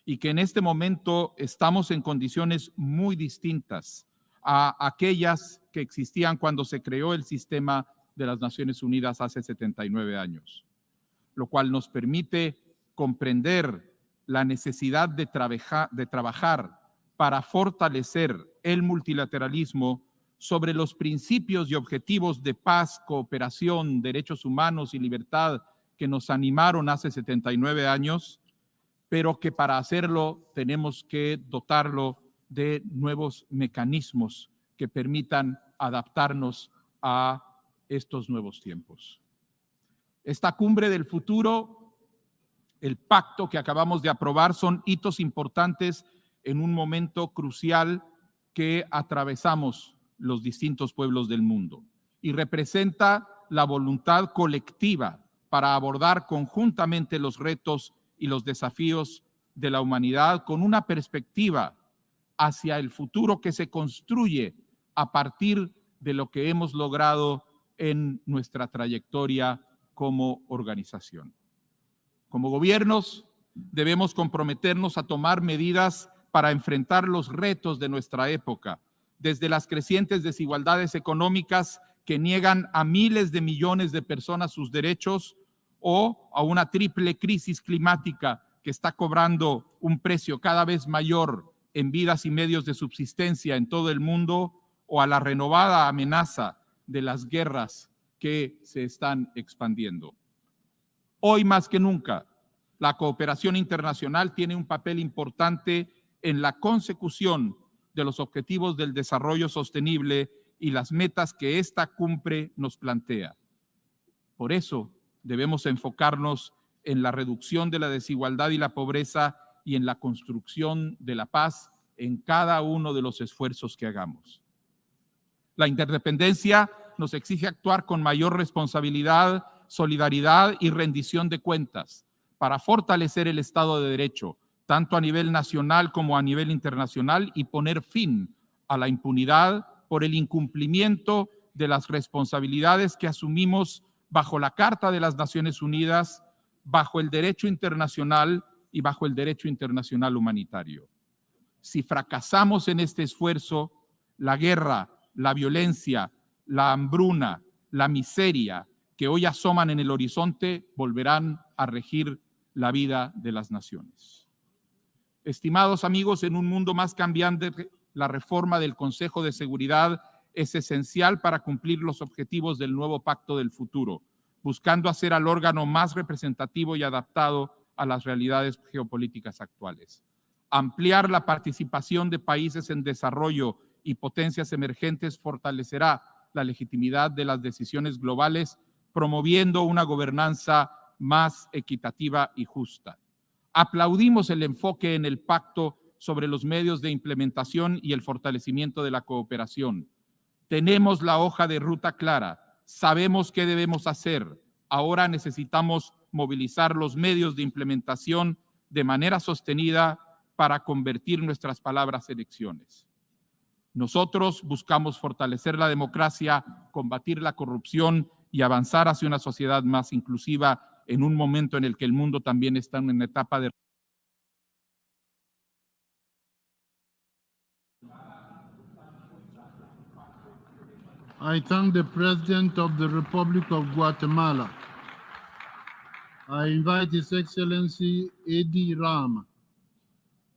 y que en este momento estamos en condiciones muy distintas a aquellas que existían cuando se creó el sistema de las Naciones Unidas hace 79 años, lo cual nos permite comprender la necesidad de trabajar para fortalecer el multilateralismo sobre los principios y objetivos de paz, cooperación, derechos humanos y libertad que nos animaron hace 79 años, pero que para hacerlo tenemos que dotarlo de nuevos mecanismos que permitan adaptarnos a estos nuevos tiempos. Esta cumbre del futuro, el pacto que acabamos de aprobar, son hitos importantes en un momento crucial que atravesamos los distintos pueblos del mundo y representa la voluntad colectiva para abordar conjuntamente los retos y los desafíos de la humanidad con una perspectiva hacia el futuro que se construye a partir de lo que hemos logrado en nuestra trayectoria como organización. Como gobiernos, debemos comprometernos a tomar medidas para enfrentar los retos de nuestra época, desde las crecientes desigualdades económicas que niegan a miles de millones de personas sus derechos o a una triple crisis climática que está cobrando un precio cada vez mayor en vidas y medios de subsistencia en todo el mundo, o a la renovada amenaza de las guerras que se están expandiendo. Hoy más que nunca, la cooperación internacional tiene un papel importante en la consecución de los objetivos del desarrollo sostenible y las metas que esta cumbre nos plantea. Por eso debemos enfocarnos en la reducción de la desigualdad y la pobreza y en la construcción de la paz en cada uno de los esfuerzos que hagamos. La interdependencia nos exige actuar con mayor responsabilidad, solidaridad y rendición de cuentas para fortalecer el Estado de Derecho, tanto a nivel nacional como a nivel internacional, y poner fin a la impunidad por el incumplimiento de las responsabilidades que asumimos bajo la Carta de las Naciones Unidas, bajo el derecho internacional y bajo el derecho internacional humanitario. Si fracasamos en este esfuerzo, la guerra, la violencia, la hambruna, la miseria que hoy asoman en el horizonte volverán a regir la vida de las naciones. Estimados amigos, en un mundo más cambiante, la reforma del Consejo de Seguridad es esencial para cumplir los objetivos del nuevo Pacto del Futuro, buscando hacer al órgano más representativo y adaptado a las realidades geopolíticas actuales. Ampliar la participación de países en desarrollo y potencias emergentes fortalecerá la legitimidad de las decisiones globales, promoviendo una gobernanza más equitativa y justa. Aplaudimos el enfoque en el pacto sobre los medios de implementación y el fortalecimiento de la cooperación. Tenemos la hoja de ruta clara, sabemos qué debemos hacer. Ahora necesitamos movilizar los medios de implementación de manera sostenida para convertir nuestras palabras en acciones. Nosotros buscamos fortalecer la democracia, combatir la corrupción y avanzar hacia una sociedad más inclusiva en un momento en el que el mundo también está en una etapa de... I thank the President of the Republic of Guatemala. I invite His Excellency Edi Rama,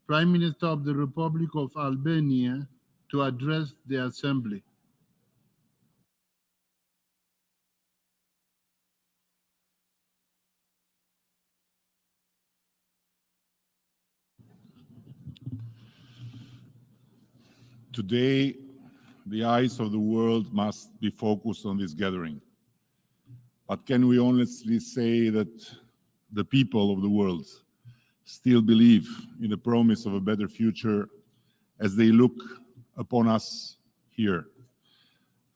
Prime Minister of the Republic of Albania, to address the Assembly. Today, the eyes of the world must be focused on this gathering. But can we honestly say that the people of the world still believe in the promise of a better future as they look upon us here?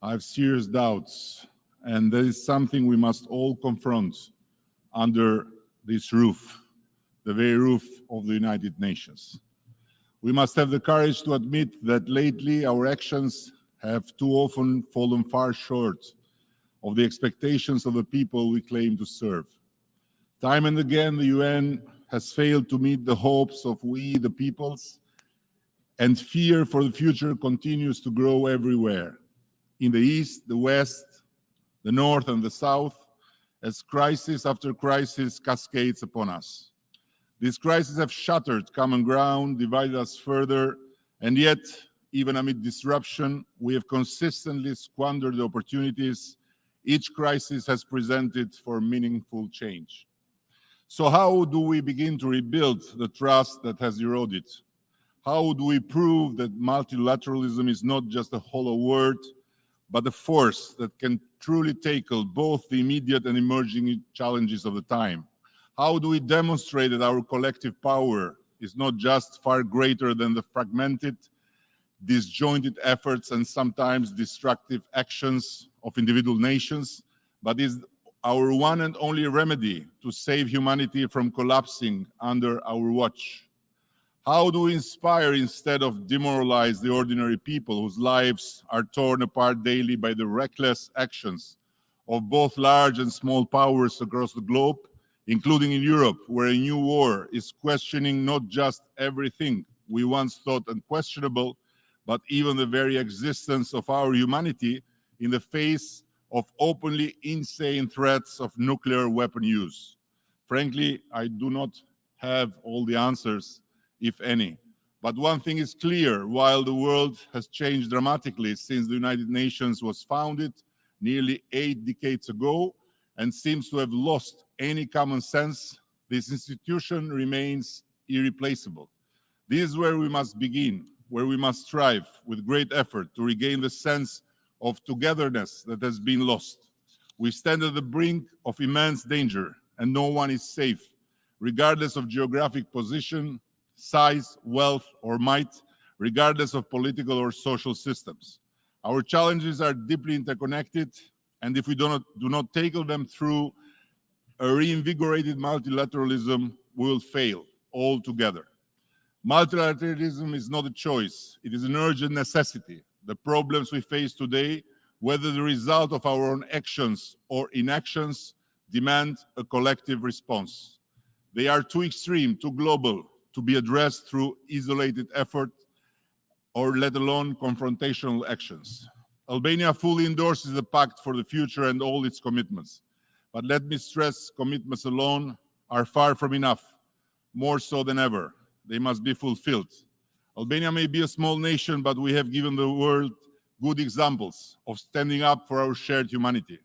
I have serious doubts, and that is something we must all confront under this roof, the very roof of the United Nations. We must have the courage to admit that lately our actions have too often fallen far short of the expectations of the people we claim to serve. Time and again, the UN has failed to meet the hopes of we, the peoples, and fear for the future continues to grow everywhere, in the East, the West, the North, and the South, as crisis after crisis cascades upon us. These crises have shattered common ground, divided us further, and yet, even amid disruption, we have consistently squandered the opportunities each crisis has presented for meaningful change. So how do we begin to rebuild the trust that has eroded? How do we prove that multilateralism is not just a hollow word, but a force that can truly tackle both the immediate and emerging challenges of the time? How do we demonstrate that our collective power is not just far greater than the fragmented, disjointed efforts and sometimes destructive actions of individual nations, but is our one and only remedy to save humanity from collapsing under our watch? How do we inspire instead of demoralize the ordinary people whose lives are torn apart daily by the reckless actions of both large and small powers across the globe, including in Europe, where a new war is questioning not just everything we once thought unquestionable, but even the very existence of our humanity in the face of openly insane threats of nuclear weapon use? Frankly, I do not have all the answers, if any. But one thing is clear: while the world has changed dramatically since the United Nations was founded nearly 8 decades ago and seems to have lost any common sense, this institution remains irreplaceable. This is where we must begin, where we must strive with great effort to regain the sense of togetherness that has been lost. We stand at the brink of immense danger, and no one is safe, regardless of geographic position, size, wealth, or might, regardless of political or social systems. Our challenges are deeply interconnected, and if we do not tackle them through a reinvigorated multilateralism, we will fail altogether. Multilateralism is not a choice, it is an urgent necessity. The problems we face today, whether the result of our own actions or inactions, demand a collective response. They are too extreme, too global, to be addressed through isolated effort or let alone confrontational actions. Albania fully endorses the Pact for the Future and all its commitments. But let me stress, commitments alone are far from enough, more so than ever. They must be fulfilled. Albania may be a small nation, but we have given the world good examples of standing up for our shared humanity.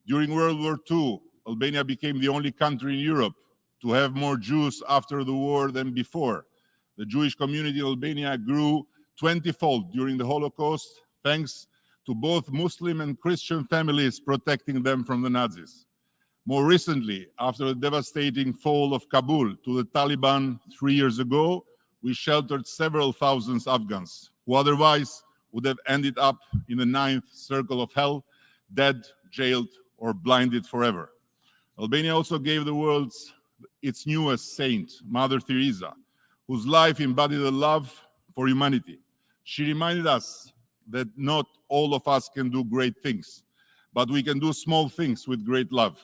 During World War II, Albania became the only country in Europe to have more Jews after the war than before. The Jewish community in Albania grew 20-fold during the Holocaust, thanks to both Muslim and Christian families protecting them from the Nazis. More recently, after the devastating fall of Kabul to the Taliban 3 years ago, we sheltered several thousand Afghans who otherwise would have ended up in the 9th circle of hell, dead, jailed, or blinded forever. Albania also gave the world its newest saint, Mother Teresa, whose life embodied a love for humanity. She reminded us that not all of us can do great things, but we can do small things with great love.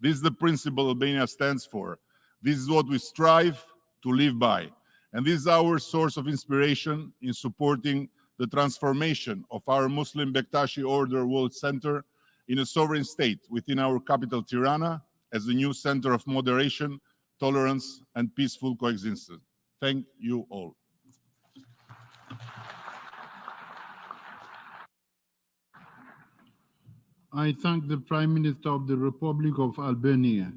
This is the principle Albania stands for. This is what we strive to live by. And this is our source of inspiration in supporting the transformation of our Muslim Bektashi Order World Center in a sovereign state within our capital, Tirana, as a new center of moderation, tolerance, and peaceful coexistence. Thank you all. I thank the Prime Minister of the Republic of Albania.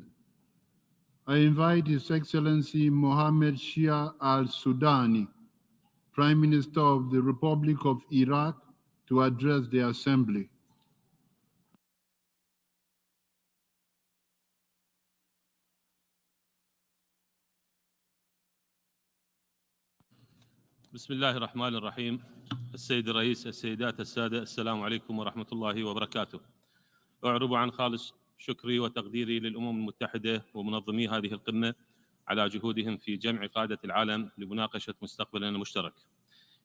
I invite His Excellency Mohammed Shia al-Sudani, Prime Minister of the Republic of Iraq, to address the Assembly. بسم الله الرحمن الرحيم. السيد الرئيس، السيدات السادة، السلام عليكم ورحمة الله وبركاته. أعرب عن خالص شكري وتقديري للأمم المتحدة ومنظمي هذه القمة على جهودهم في جمع قادة العالم لمناقشة مستقبلنا المشترك.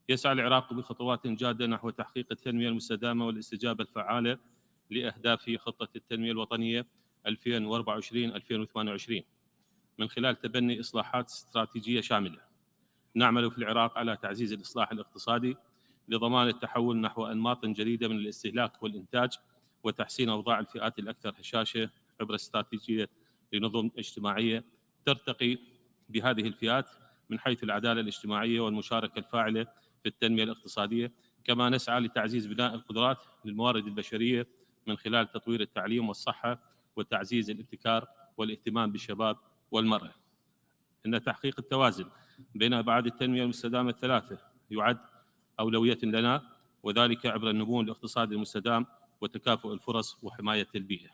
يسعى العراق بخطوات جادة نحو تحقيق التنمية المستدامة والاستجابة الفعالة لأهداف خطة التنمية الوطنية 2024-2028 من خلال تبني إصلاحات استراتيجية شاملة. نعمل في العراق على تعزيز الإصلاح الاقتصادي لضمان التحول نحو أنماط جديدة من الاستهلاك والإنتاج وتحسين أوضاع الفئات الأكثر هشاشة عبر استراتيجية لنظم اجتماعية ترتقي بهذه الفئات من حيث العدالة الاجتماعية والمشاركة الفاعلة في التنمية الاقتصادية. كما نسعى لتعزيز بناء القدرات للموارد البشرية من خلال تطوير التعليم والصحة وتعزيز الابتكار والاهتمام بالشباب والمرأة. إن تحقيق التوازن بين أبعاد التنمية المستدامة الثلاثة يعد أولوية لنا، وذلك عبر النمو الاقتصادي المستدام وتكافؤ الفرص وحماية البيئة.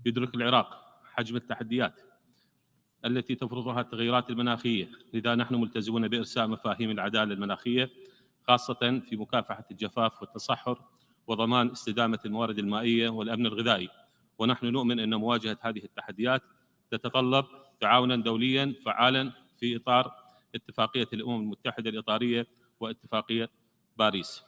يدرك العراق حجم التحديات التي تفرضها التغيرات المناخية، لذا نحن ملتزمون بإرساء مفاهيم العدالة المناخية خاصة في مكافحة الجفاف والتصحر وضمان استدامة الموارد المائية والأمن الغذائي. ونحن نؤمن أن مواجهة هذه التحديات تتطلب تعاونا دوليا فعالا في إطار اتفاقية الأمم المتحدة الإطارية واتفاقية باريس.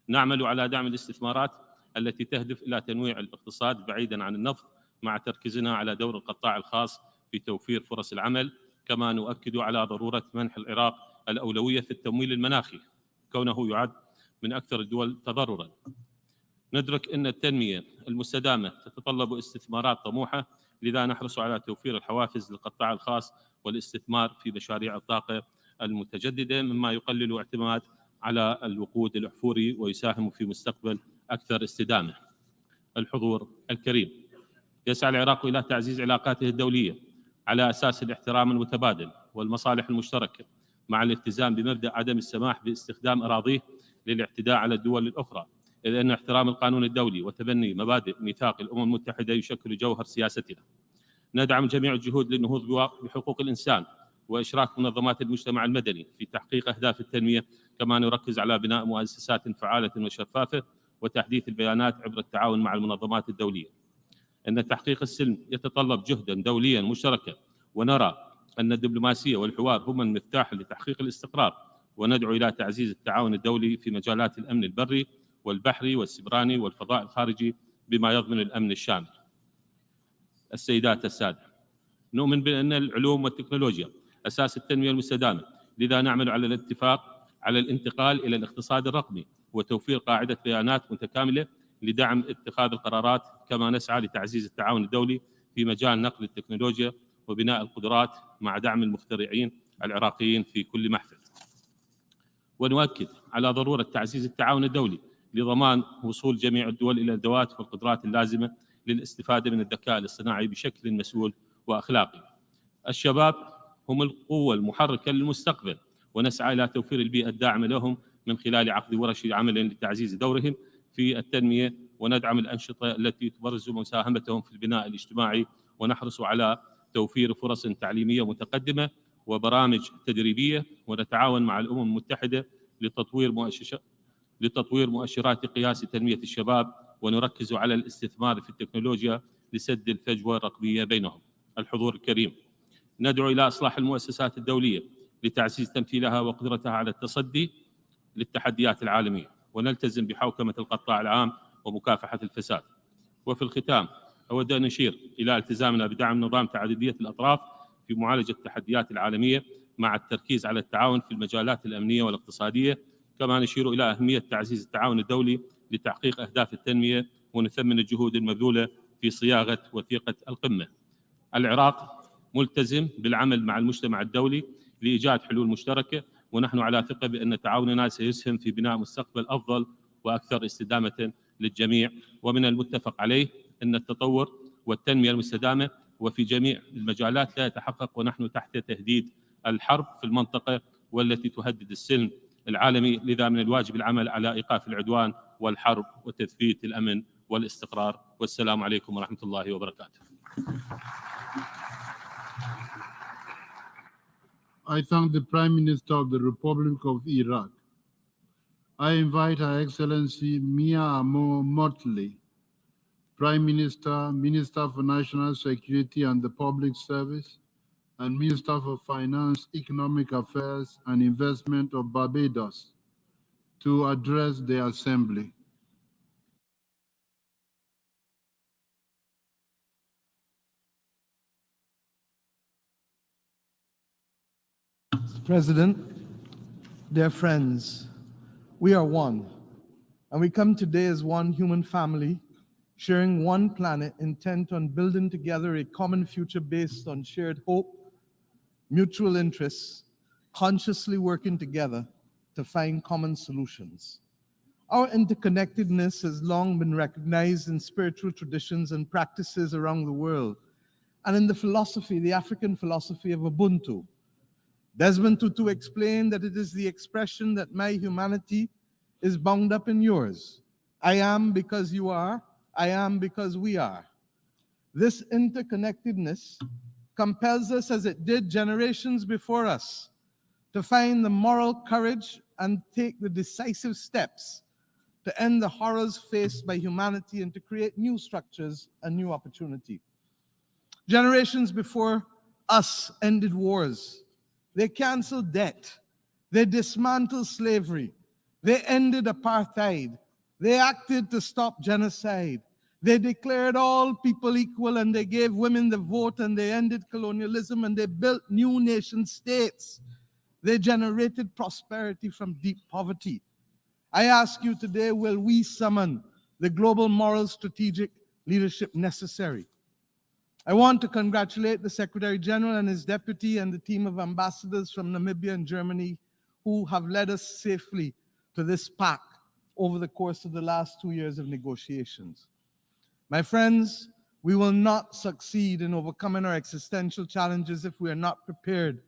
نعمل على دعم الاستثمارات التي تهدف إلى تنويع الاقتصاد بعيدا عن النفط، مع تركيزنا على دور القطاع الخاص في توفير فرص العمل. كما نؤكد على ضرورة منح العراق الأولوية في التمويل المناخي كونه يعد من أكثر الدول تضررا. ندرك أن التنمية المستدامة تتطلب استثمارات طموحة، لذا نحرص على توفير الحوافز للقطاع الخاص والاستثمار في مشاريع الطاقة المتجددة، مما يقلل الاعتماد على الوقود الأحفوري ويساهم في مستقبل أكثر استدامة. الحضور الكريم، يسعى العراق إلى تعزيز علاقاته الدولية على أساس الاحترام المتبادل والمصالح المشتركة، مع الالتزام بمبدأ عدم السماح باستخدام أراضيه للاعتداء على الدول الأخرى، إذ أن احترام القانون الدولي وتبني مبادئ ميثاق الأمم المتحدة يشكل جوهر سياستنا. ندعم جميع الجهود للنهوض بحقوق الإنسان وإشراك منظمات المجتمع المدني في تحقيق أهداف التنمية. كما نركز على بناء مؤسسات فعالة وشفافة وتحديث البيانات عبر التعاون مع المنظمات الدولية. أن تحقيق السلم يتطلب جهدا دوليا مشتركا، ونرى أن الدبلوماسية والحوار هما المفتاح لتحقيق الاستقرار، وندعو إلى تعزيز التعاون الدولي في مجالات الأمن البري والبحري والسبراني والفضاء الخارجي بما يضمن الأمن الشامل. السيدات السادة، نؤمن بأن العلوم والتكنولوجيا أساس التنمية المستدامة، لذا نعمل على الاتفاق على الانتقال إلى الاقتصاد الرقمي وتوفير قاعدة بيانات متكاملة لدعم اتخاذ القرارات. كما نسعى لتعزيز التعاون الدولي في مجال نقل التكنولوجيا وبناء القدرات مع دعم المخترعين العراقيين في كل محفل. ونؤكد على ضرورة تعزيز التعاون الدولي لضمان وصول جميع الدول إلى الأدوات والقدرات اللازمة للاستفادة من الذكاء الاصطناعي بشكل مسؤول وأخلاقي. الشباب هم القوة المحركة للمستقبل، ونسعى إلى توفير البيئة الداعمة لهم من خلال عقد ورش عمل لتعزيز دورهم في التنمية، وندعم الأنشطة التي تبرز مساهمتهم في البناء الاجتماعي، ونحرص على توفير فرص تعليمية متقدمة وبرامج تدريبية، ونتعاون مع الأمم المتحدة لتطوير مؤشرات قياس تنمية الشباب، ونركز على الاستثمار في التكنولوجيا لسد الفجوة الرقمية بينهم. الحضور الكريم، ندعو إلى إصلاح المؤسسات الدولية لتعزيز تمثيلها وقدرتها على التصدي للتحديات العالمية، ونلتزم بحوكمة القطاع العام ومكافحة الفساد. وفي الختام أود أن أشير إلى التزامنا بدعم نظام تعددية الأطراف في معالجة التحديات العالمية مع التركيز على التعاون في المجالات الأمنية والاقتصادية. كما نشير إلى أهمية تعزيز التعاون الدولي لتحقيق أهداف التنمية، ونثمن الجهود المبذولة في صياغة وثيقة القمة. العراق ملتزم بالعمل مع المجتمع الدولي لإيجاد حلول مشتركة، ونحن على ثقة بأن تعاوننا سيسهم في بناء مستقبل أفضل وأكثر استدامة للجميع. ومن المتفق عليه أن التطور والتنمية المستدامة وفي جميع المجالات لا يتحقق ونحن تحت تهديد الحرب في المنطقة والتي تهدد السلم العالمي، لذا من الواجب العمل على إيقاف العدوان والحرب وتثبيت الأمن والاستقرار. والسلام عليكم ورحمة الله وبركاته. I thank the Prime Minister of the Republic of Iraq. I invite Her Excellency Mia Amo Motley, Prime Minister, Minister for National Security and the Public Service, and Minister for Finance, Economic Affairs and Investment of Barbados to address the Assembly. Mr. President, dear friends, we are one, and we come today as one human family, sharing one planet, intent on building together a common future based on shared hope, mutual interests, consciously working together to find common solutions. Our interconnectedness has long been recognized in spiritual traditions and practices around the world, and in the philosophy, the African philosophy of Ubuntu. Desmond Tutu explained that it is the expression that my humanity is bound up in yours. I am because you are, I am because we are. This interconnectedness compels us, as it did generations before us, to find the moral courage and take the decisive steps to end the horrors faced by humanity and to create new structures and new opportunity. Generations before us ended wars. They canceled debt. They dismantled slavery. They ended apartheid. They acted to stop genocide. They declared all people equal, and they gave women the vote, and they ended colonialism, and they built new nation states. They generated prosperity from deep poverty. I ask you today, will we summon the global moral strategic leadership necessary? I want to congratulate the Secretary-General and his deputy and the team of ambassadors from Namibia and Germany who have led us safely to this pact over the course of the last 2 years of negotiations. My friends, we will not succeed in overcoming our existential challenges if we are not prepared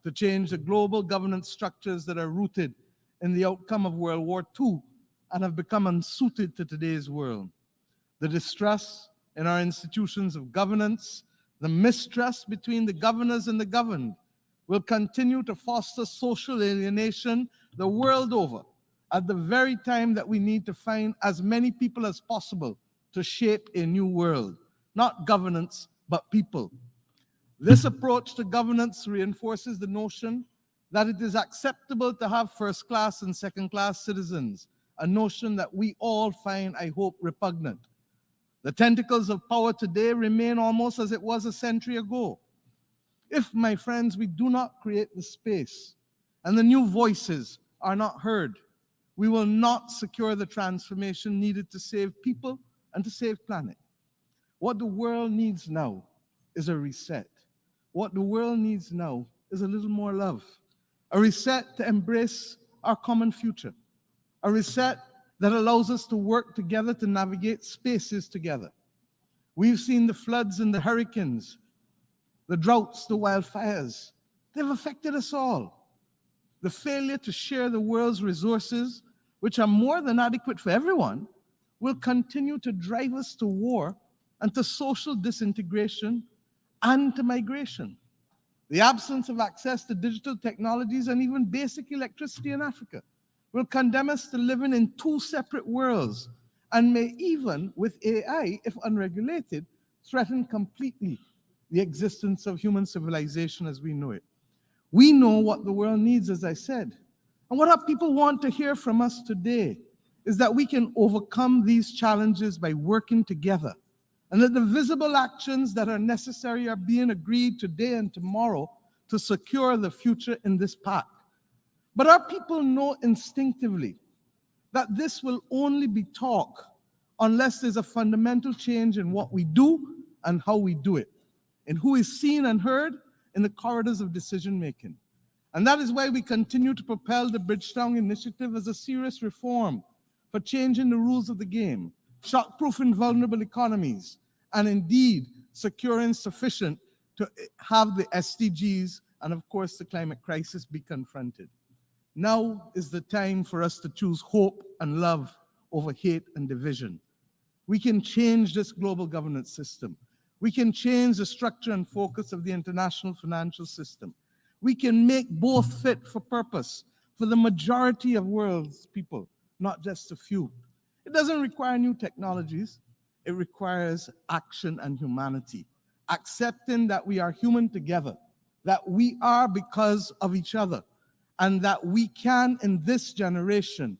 to change the global governance structures that are rooted in the outcome of World War II and have become unsuited to today's world. The distrust in our institutions of governance, the mistrust between the governors and the governed will continue to foster social alienation the world over at the very time that we need to find as many people as possible to shape a new world, not governance, but people. This approach to governance reinforces the notion that it is acceptable to have first-class and second-class citizens, a notion that we all find, I hope, repugnant. The tentacles of power today remain almost as it was a century ago. If, my friends, we do not create the space and the new voices are not heard, we will not secure the transformation needed to save people and to save planet. What the world needs now is a reset. What the world needs now is a little more love. A reset to embrace our common future. A reset that allows us to work together to navigate spaces together. We've seen the floods and the hurricanes, the droughts, the wildfires. They've affected us all. The failure to share the world's resources, which are more than adequate for everyone, will continue to drive us to war and to social disintegration and to migration. The absence of access to digital technologies and even basic electricity in Africa will condemn us to living in two separate worlds and may even, with AI, if unregulated, threaten completely the existence of human civilization as we know it. We know what the world needs, as I said. And what our people want to hear from us today is that we can overcome these challenges by working together, and that the visible actions that are necessary are being agreed today and tomorrow to secure the future in this pact. But our people know instinctively that this will only be talk unless there's a fundamental change in what we do and how we do it, in who is seen and heard in the corridors of decision-making. And that is why we continue to propel the Bridgetown Initiative as a serious reform for changing the rules of the game, shock-proofing vulnerable economies, and indeed securing sufficient to have the SDGs and, of course, the climate crisis be confronted. Now is the time for us to choose hope and love over hate and division. We can change this global governance system. We can change the structure and focus of the international financial system. We can make both fit for purpose for the majority of world's people, not just a few. It doesn't require new technologies. It requires action and humanity, accepting that we are human together that we are because of each other, and that we can, in this generation,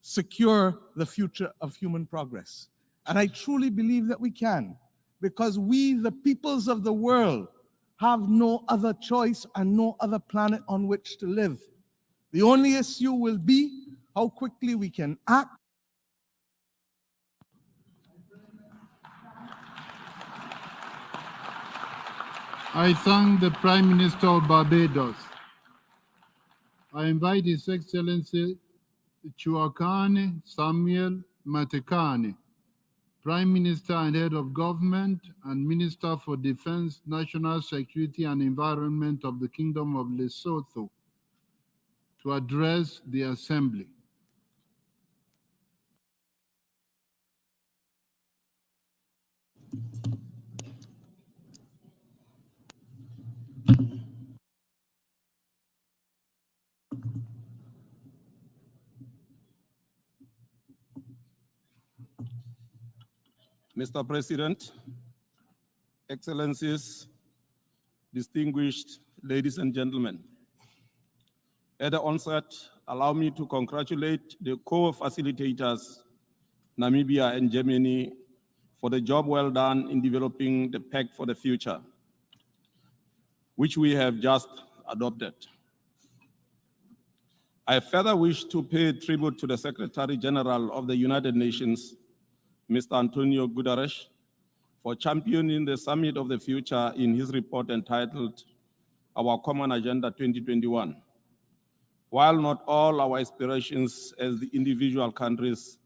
secure the future of human progress. And I truly believe that we can, because we, the peoples of the world, have no other choice and no other planet on which to live. The only issue will be how quickly we can act. I thank the Prime Minister of Barbados. I invite His Excellency Chuakane Samuel Matekane, Prime Minister and Head of Government and Minister for Defense, National Security and Environment of the Kingdom of Lesotho, to address the Assembly. Mr. President, Excellencies, distinguished ladies and gentlemen, at the onset, allow me to congratulate the co-facilitators, Namibia and Germany, for the job well done in developing the Pact for the Future, which we have just adopted. I further wish to pay tribute to the Secretary-General of the United Nations, Mr. António Guterres, for championing the Summit of the Future in his report entitled Our Common Agenda 2021. While not all our aspirations as the individual countries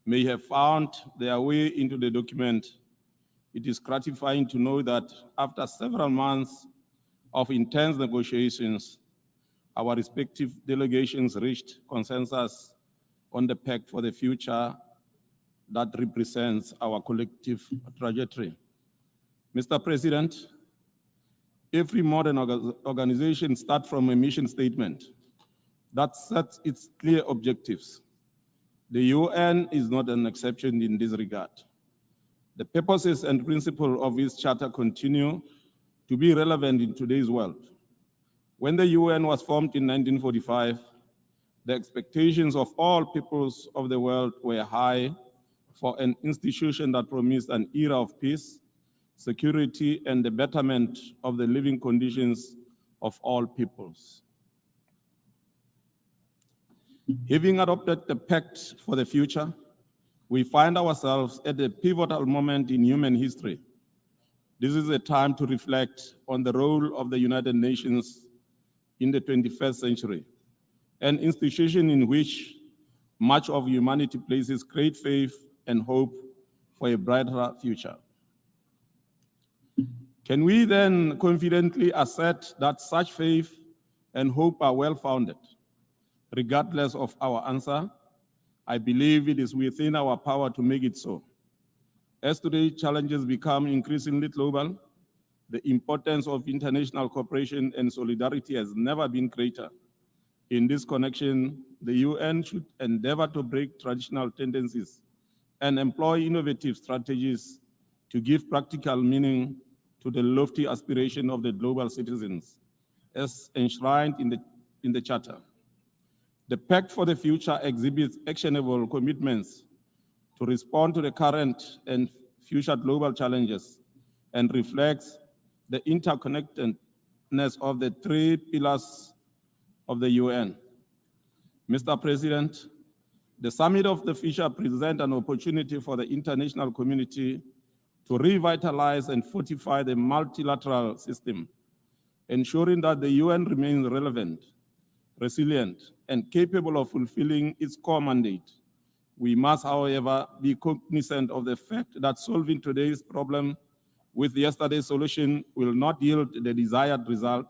may have found their way into the document, it is gratifying to know that after several months of intense negotiations, our respective delegations reached consensus on the Pact for the Future that represents our collective trajectory. Mr. President, every modern organization starts from a mission statement that sets its clear objectives. The UN is not an exception in this regard. The purposes and principles of its charter continue to be relevant in today's world. When the UN was formed in 1945, the expectations of all peoples of the world were high for an institution that promised an era of peace, security, and the betterment of the living conditions of all peoples. Having adopted the Pact for the Future, we find ourselves at a pivotal moment in human history. This is a time to reflect on the role of the United Nations in the 21st century, an institution in which much of humanity places great faith and hope for a brighter future. Can we then confidently assert that such faith and hope are well-founded? Regardless of our answer, I believe it is within our power to make it so. As today's challenges become increasingly global, the importance of international cooperation and solidarity has never been greater. In this connection, the UN should endeavor to break traditional tendencies and employ innovative strategies to give practical meaning to the lofty aspiration of the global citizens, as enshrined in the Charter. The Pact for the Future exhibits actionable commitments to respond to the current and future global challenges and reflects the interconnectedness of the three pillars of the UN. Mr. President, the Summit of the Future presents an opportunity for the international community to revitalize and fortify the multilateral system, ensuring that the UN remains relevant, resilient, and capable of fulfilling its core mandate. We must, however, be cognizant of the fact that solving today's problem with yesterday's solution will not yield the desired result.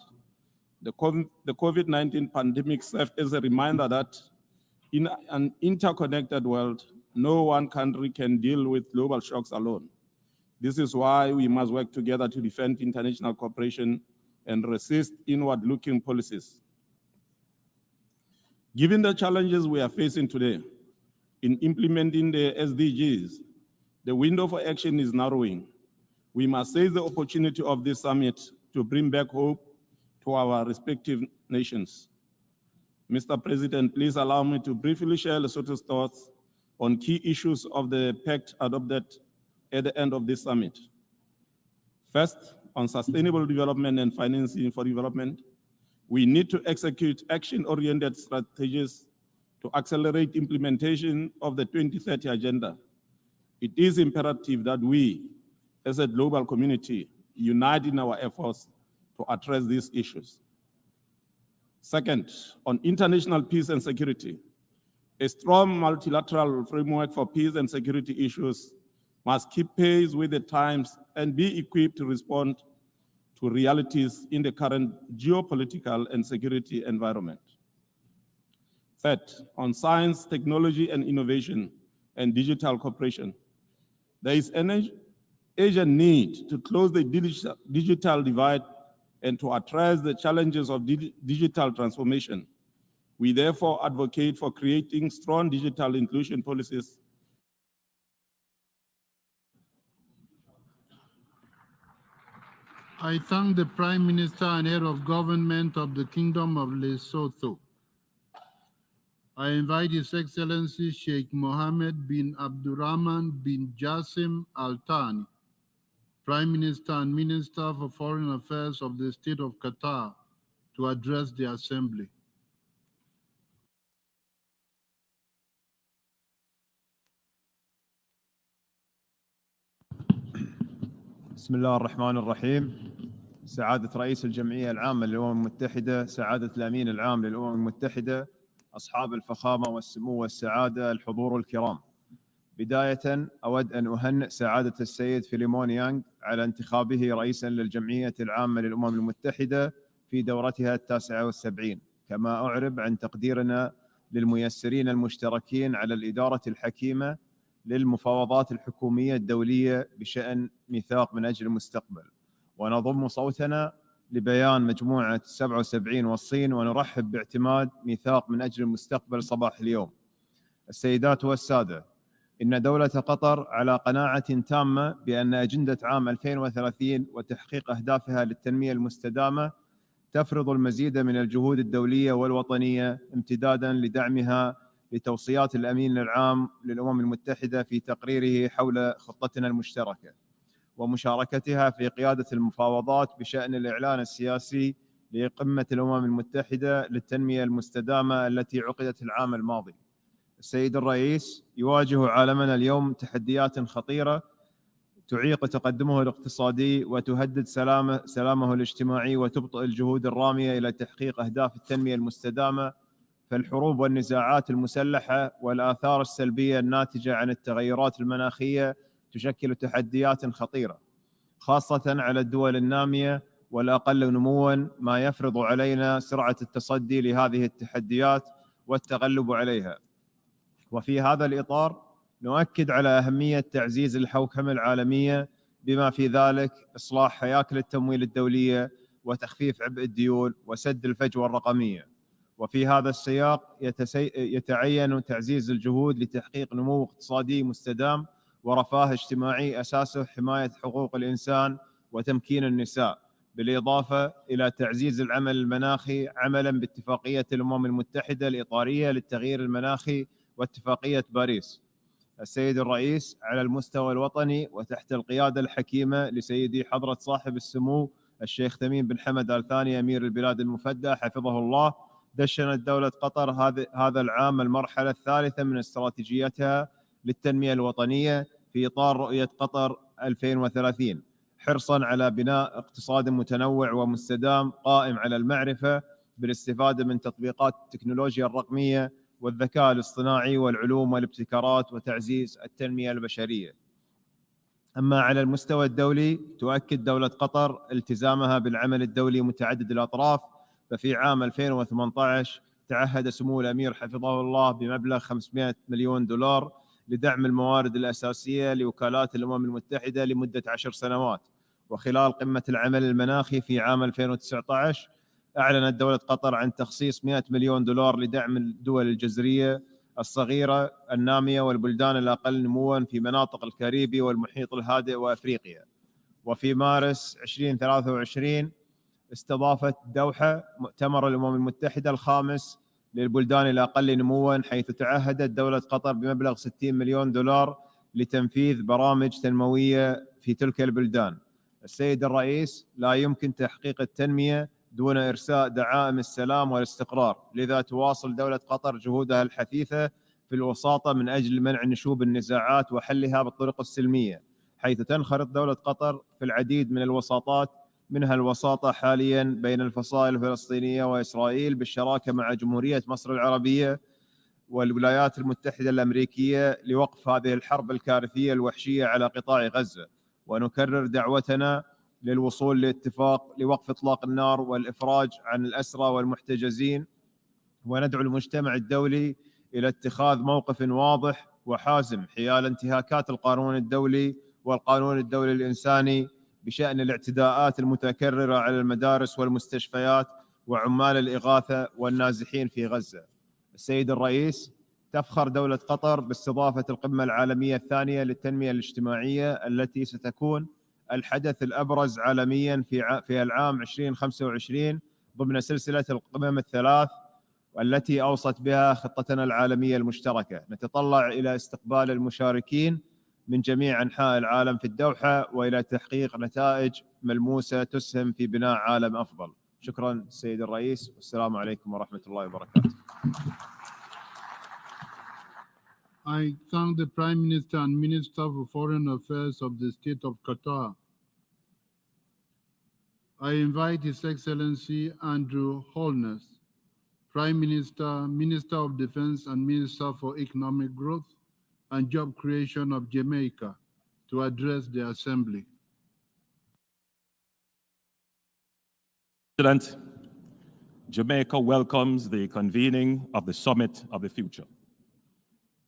The COVID-19 pandemic served as a reminder that in an interconnected world, no one country can deal with global shocks alone. This is why we must work together to defend international cooperation and resist inward-looking policies. Given the challenges we are facing today in implementing the SDGs, the window for action is narrowing. We must seize the opportunity of this summit to bring back hope to our respective nations. Mr. President, please allow me to briefly share Lesotho's thoughts on key issues of the pact adopted at the end of this summit. First, on sustainable development and financing for development, we need to execute action-oriented strategies to accelerate implementation of the 2030 Agenda. It is imperative that we, as a global community, unite in our efforts to address these issues. Second, on international peace and security, a strong multilateral framework for peace and security issues must keep pace with the times and be equipped to respond to realities in the current geopolitical and security environment. Third, on science, technology, and innovation and digital cooperation, there is an urgent need to close the digital divide and to address the challenges of digital transformation. We therefore advocate for creating strong digital inclusion policies. I thank the Prime Minister and Head of Government of the Kingdom of Lesotho. I invite His Excellency Sheikh Mohammed bin Abdurrahman bin Jassim Al Thani, Prime Minister and Minister for Foreign Affairs of the State of Qatar, to address the Assembly. بسم الله الرحمن الرحيم. سعادة رئيس الجمعية العامة للأمم المتحدة، سعادة الأمين العام للأمم المتحدة، أصحاب الفخامة والسمو والسعادة، الحضور الكرام. بداية أود أن أهنئ سعادة السيد فيليمون يانغ على انتخابه رئيسا للجمعية العامة للأمم المتحدة في دورتها 79، كما أعرب عن تقديرنا للميسرين المشتركين على الإدارة الحكيمة للمفاوضات الحكومية الدولية بشأن ميثاق من أجل المستقبل، ونضم صوتنا لبيان مجموعة 77 والصين، ونرحب باعتماد ميثاق من أجل المستقبل صباح اليوم. السيدات والسادة، إن دولة قطر على قناعة تامة بأن أجندة عام 2030 وتحقيق أهدافها للتنمية المستدامة تفرض المزيد من الجهود الدولية والوطنية امتدادا لدعمها لتوصيات الأمين العام للأمم المتحدة في تقريره حول خطتنا المشتركة، ومشاركتها في قيادة المفاوضات بشأن الإعلان السياسي لقمة الأمم المتحدة للتنمية المستدامة التي عقدت العام الماضي. السيد الرئيس، يواجه عالمنا اليوم تحديات خطيرة تعيق تقدمه الاقتصادي وتهدد سلامه الاجتماعي وتبطئ الجهود الرامية إلى تحقيق أهداف التنمية المستدامة. فالحروب والنزاعات المسلحة والآثار السلبية الناتجة عن التغيرات المناخية تشكل تحديات خطيرة، خاصة على الدول النامية والأقل نمواً، ما يفرض علينا سرعة التصدي لهذه التحديات والتغلب عليها. وفي هذا الإطار نؤكد على أهمية تعزيز الحوكمة العالمية، بما في ذلك إصلاح هياكل التمويل الدولية وتخفيف عبء الديون وسد الفجوة الرقمية. وفي هذا السياق يتعين تعزيز الجهود لتحقيق نمو اقتصادي مستدام ورفاه اجتماعي أساسه حماية حقوق الإنسان وتمكين النساء، بالإضافة إلى تعزيز العمل المناخي عملا باتفاقية الأمم المتحدة الإطارية للتغيير المناخي واتفاقية باريس. السيد الرئيس، على المستوى الوطني وتحت القيادة الحكيمة لسيدي حضرة صاحب السمو الشيخ تميم بن حمد آل ثاني أمير البلاد المفدى حفظه الله، دشنت دولة قطر هذا العام المرحلة الثالثة من استراتيجيتها للتنمية الوطنية في إطار رؤية قطر 2030، حرصاً على بناء اقتصاد متنوع ومستدام قائم على المعرفة بالاستفادة من تطبيقات التكنولوجيا الرقمية والذكاء الاصطناعي والعلوم والابتكارات وتعزيز التنمية البشرية. أما على المستوى الدولي، تؤكد دولة قطر التزامها بالعمل الدولي متعدد الأطراف. ففي عام 2018 تعهد سمو الأمير حفظه الله بمبلغ 500 مليون دولار لدعم الموارد الأساسية لوكالات الأمم المتحدة لمدة 10 سنوات. وخلال قمة العمل المناخي في عام 2019 أعلنت دولة قطر عن تخصيص 100 مليون دولار لدعم الدول الجزرية الصغيرة النامية والبلدان الأقل نمواً في مناطق الكاريبي والمحيط الهادئ وأفريقيا. وفي مارس 2023 استضافت دوحة مؤتمر الأمم المتحدة الخامس للبلدان الأقل نمواً، حيث تعهدت دولة قطر بمبلغ 60 مليون دولار لتنفيذ برامج تنموية في تلك البلدان. السيد الرئيس، لا يمكن تحقيق التنمية دون إرساء دعائم السلام والاستقرار، لذا تواصل دولة قطر جهودها الحثيثة في الوساطة من أجل منع نشوب النزاعات وحلها بالطرق السلمية، حيث تنخرط دولة قطر في العديد من الوساطات، منها الوساطة حاليا بين الفصائل الفلسطينية وإسرائيل بالشراكة مع جمهورية مصر العربية والولايات المتحدة الأمريكية لوقف هذه الحرب الكارثية الوحشية على قطاع غزة. ونكرر دعوتنا للوصول لاتفاق لوقف إطلاق النار والإفراج عن الأسرى والمحتجزين، وندعو المجتمع الدولي إلى اتخاذ موقف واضح وحازم حيال انتهاكات القانون الدولي والقانون الدولي الإنساني بشأن الاعتداءات المتكررة على المدارس والمستشفيات وعمال الإغاثة والنازحين في غزة. السيد الرئيس، تفخر دولة قطر باستضافة القمة العالمية الثانية للتنمية الاجتماعية التي ستكون الحدث الأبرز عالميا في العام 2025 ضمن سلسلة القمم الثلاث والتي أوصت بها خطتنا العالمية المشتركة. نتطلع إلى استقبال المشاركين من جميع أنحاء العالم في الدوحة وإلى تحقيق نتائج ملموسة تسهم في بناء عالم أفضل. شكرا سيد الرئيس، والسلام عليكم ورحمة الله وبركاته. I thank the Prime Minister and Minister for Foreign Affairs of the State of Qatar. I invite His Excellency Andrew Holness, Prime Minister, Minister of Defense and Minister for Economic Growth and Job Creation of Jamaica, to address the Assembly. President, Jamaica welcomes the convening of the Summit of the Future.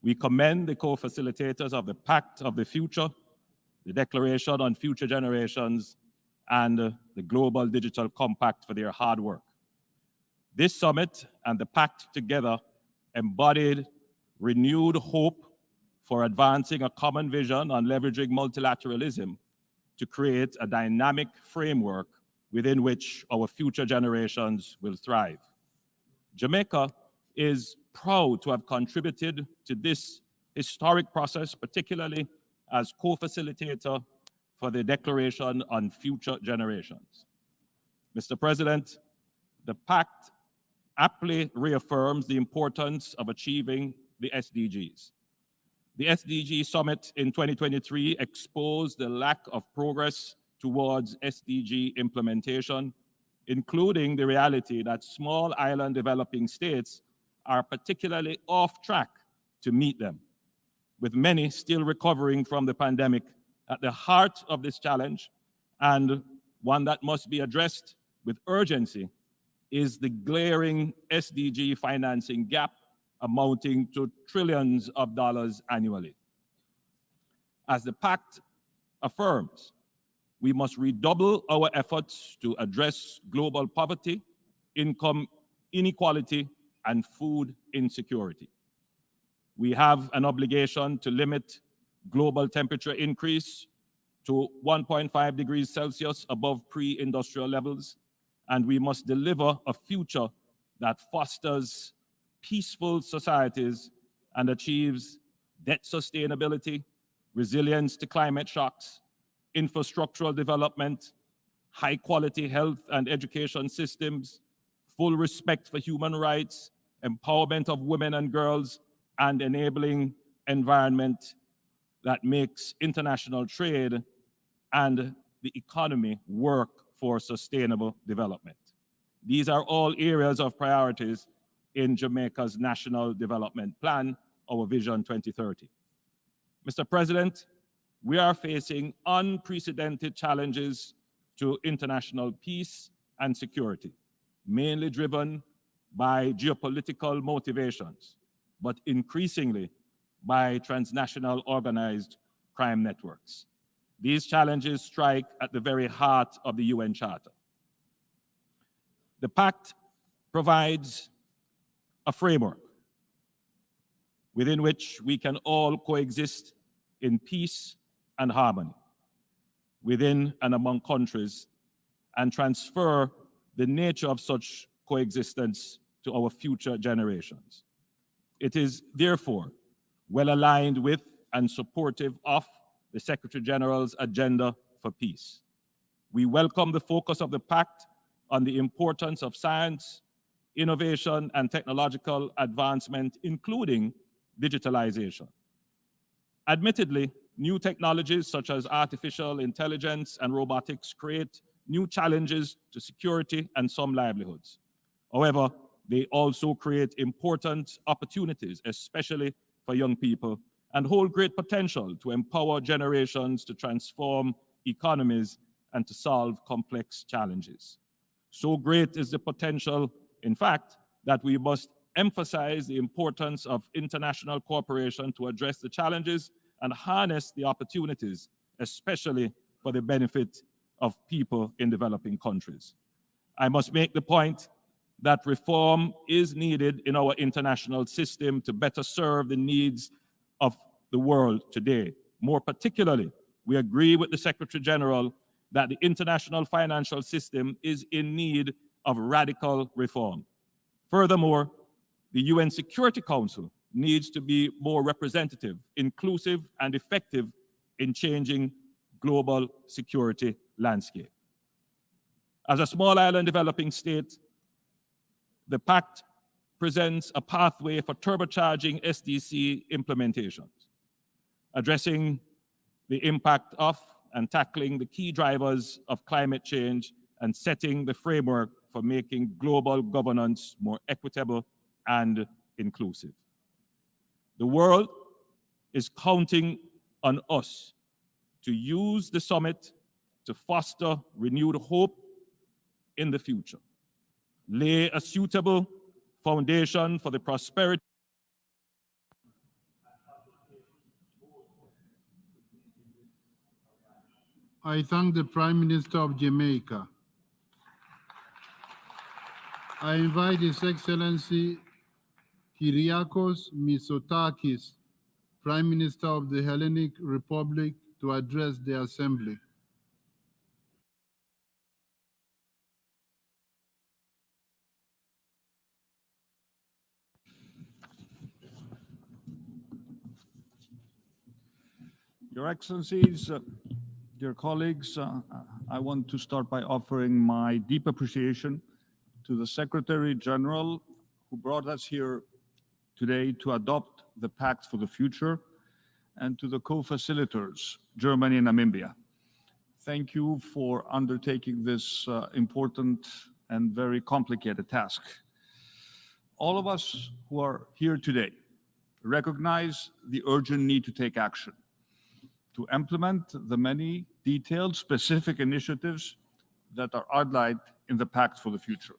We commend the co-facilitators of the Pact of the Future, the Declaration on Future Generations, and the Global Digital Compact for their hard work. This summit and the Pact together embodied renewed hope for advancing a common vision on leveraging multilateralism to create a dynamic framework within which our future generations will thrive. Jamaica is proud to have contributed to this historic process, particularly as co-facilitator for the Declaration on Future Generations. Mr. President, the Pact aptly reaffirms the importance of achieving the SDGs. The SDG Summit in 2023 exposed the lack of progress towards SDG implementation, including the reality that small island developing states are particularly off track to meet them, with many still recovering from the pandemic. At the heart of this challenge, and one that must be addressed with urgency, is the glaring SDG financing gap amounting to trillions of dollars annually. As the Pact affirms, we must redouble our efforts to address global poverty, income inequality, and food insecurity. We have an obligation to limit global temperature increase to 1.5 degrees Celsius above pre-industrial levels, and we must deliver a future that fosters peaceful societies and achieves debt sustainability, resilience to climate shocks, infrastructural development, high-quality health and education systems, full respect for human rights, empowerment of women and girls, and enabling environment that makes international trade and the economy work for sustainable development. These are all areas of priorities in Jamaica's National Development Plan, our Vision 2030. Mr. President, we are facing unprecedented challenges to international peace and security, mainly driven by geopolitical motivations, but increasingly by transnational organized crime networks. These challenges strike at the very heart of the UN Charter. The Pact provides a framework within which we can all coexist in peace and harmony within and among countries and transfer the nature of such coexistence to our future generations. It is therefore well aligned with and supportive of the Secretary-General's agenda for peace. We welcome the focus of the Pact on the importance of science, innovation, and technological advancement, including digitalization. Admittedly, new technologies such as artificial intelligence and robotics create new challenges to security and some livelihoods. However, they also create important opportunities, especially for young people, and hold great potential to empower generations to transform economies and to solve complex challenges. So great is the potential, in fact, that we must emphasize the importance of international cooperation to address the challenges and harness the opportunities, especially for the benefit of people in developing countries. I must make the point that reform is needed in our international system to better serve the needs of the world today. More particularly, we agree with the Secretary-General that the international financial system is in need of radical reform. Furthermore, the UN Security Council needs to be more representative, inclusive, and effective in changing global security landscape. As a small island developing state, the Pact presents a pathway for turbocharging SDG implementations, addressing the impact of and tackling the key drivers of climate change and setting the framework for making global governance more equitable and inclusive. The world is counting on us to use the summit to foster renewed hope in the future, lay a suitable foundation for the prosperity I thank the Prime Minister of Jamaica. I invite His Excellency Kyriakos Mitsotakis, Prime Minister of the Hellenic Republic, to address the Assembly. Your Excellencies, dear colleagues, I want to start by offering my deep appreciation to the Secretary-General who brought us here today to adopt the Pact for the Future, and to the co-facilitators, Germany and Namibia. Thank you for undertaking this important and very complicated task. All of us who are here today recognize the urgent need to take action, to implement the many detailed, specific initiatives that are outlined in the Pact for the Future,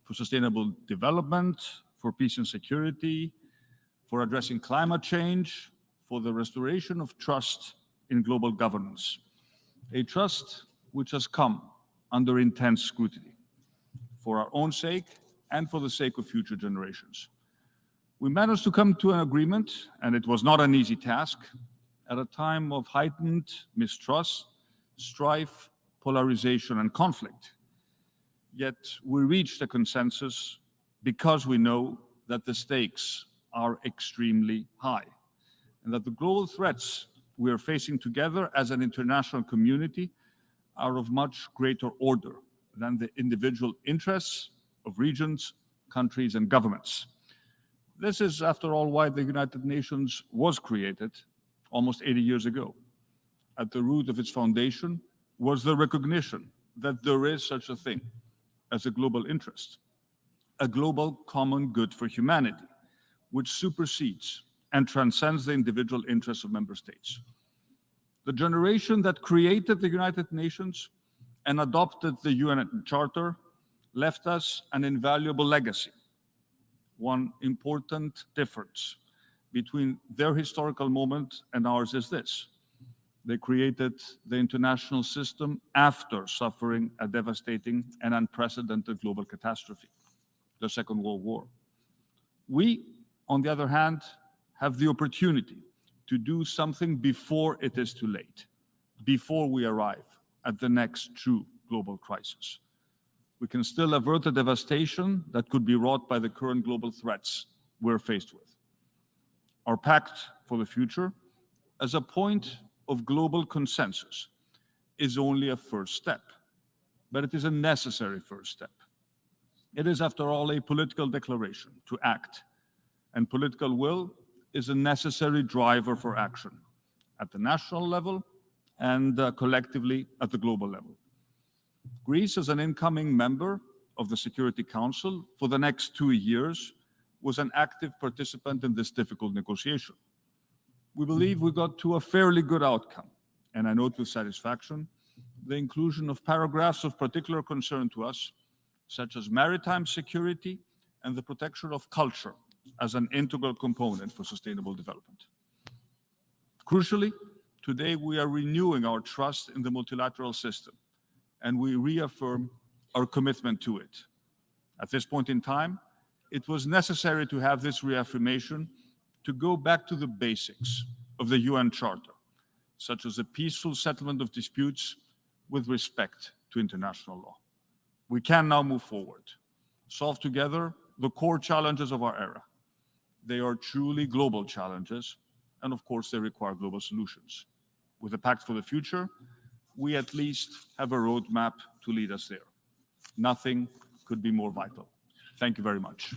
for sustainable development, for peace and security, for addressing climate change, for the restoration of trust in global governance, a trust which has come under intense scrutiny for our own sake and for the sake of future generations. We managed to come to an agreement, and it was not an easy task, at a time of heightened mistrust, strife, polarization, and conflict. Yet we reached a consensus because we know that the stakes are extremely high, and that the global threats we are facing together as an international community are of much greater order than the individual interests of regions, countries, and governments. This is, after all, why the United Nations was created almost 80 years ago. At the root of its foundation was the recognition that there is such a thing as a global interest, a global common good for humanity, which supersedes and transcends the individual interests of member states. The generation that created the United Nations and adopted the UN Charter left us an invaluable legacy. One important difference between their historical moment and ours is this: they created the international system after suffering a devastating and unprecedented global catastrophe, the Second World War. We, on the other hand, have the opportunity to do something before it is too late, before we arrive at the next true global crisis. we can still avert the devastation that could be wrought by the current global threats we're faced with. Our Pact for the Future, as a point of global consensus, is only a first step, but it is a necessary first step. It is, after all, a political declaration to act, and political will is a necessary driver for action at the national level and collectively at the global level. Greece, as an incoming member of the Security Council for the next 2 years, was an active participant in this difficult negotiation. We believe we got to a fairly good outcome, and I note with satisfaction the inclusion of paragraphs of particular concern to us, such as maritime security and the protection of culture as an integral component for sustainable development. Crucially, today we are renewing our trust in the multilateral system, and we reaffirm our commitment to it. At this point in time, it was necessary to have this reaffirmation to go back to the basics of the UN Charter, such as the peaceful settlement of disputes with respect to international law. We can now move forward, solve together the core challenges of our era. They are truly global challenges, and of course, they require global solutions. With the Pact for the Future, we at least have a roadmap to lead us there. Nothing could be more vital. Thank you very much.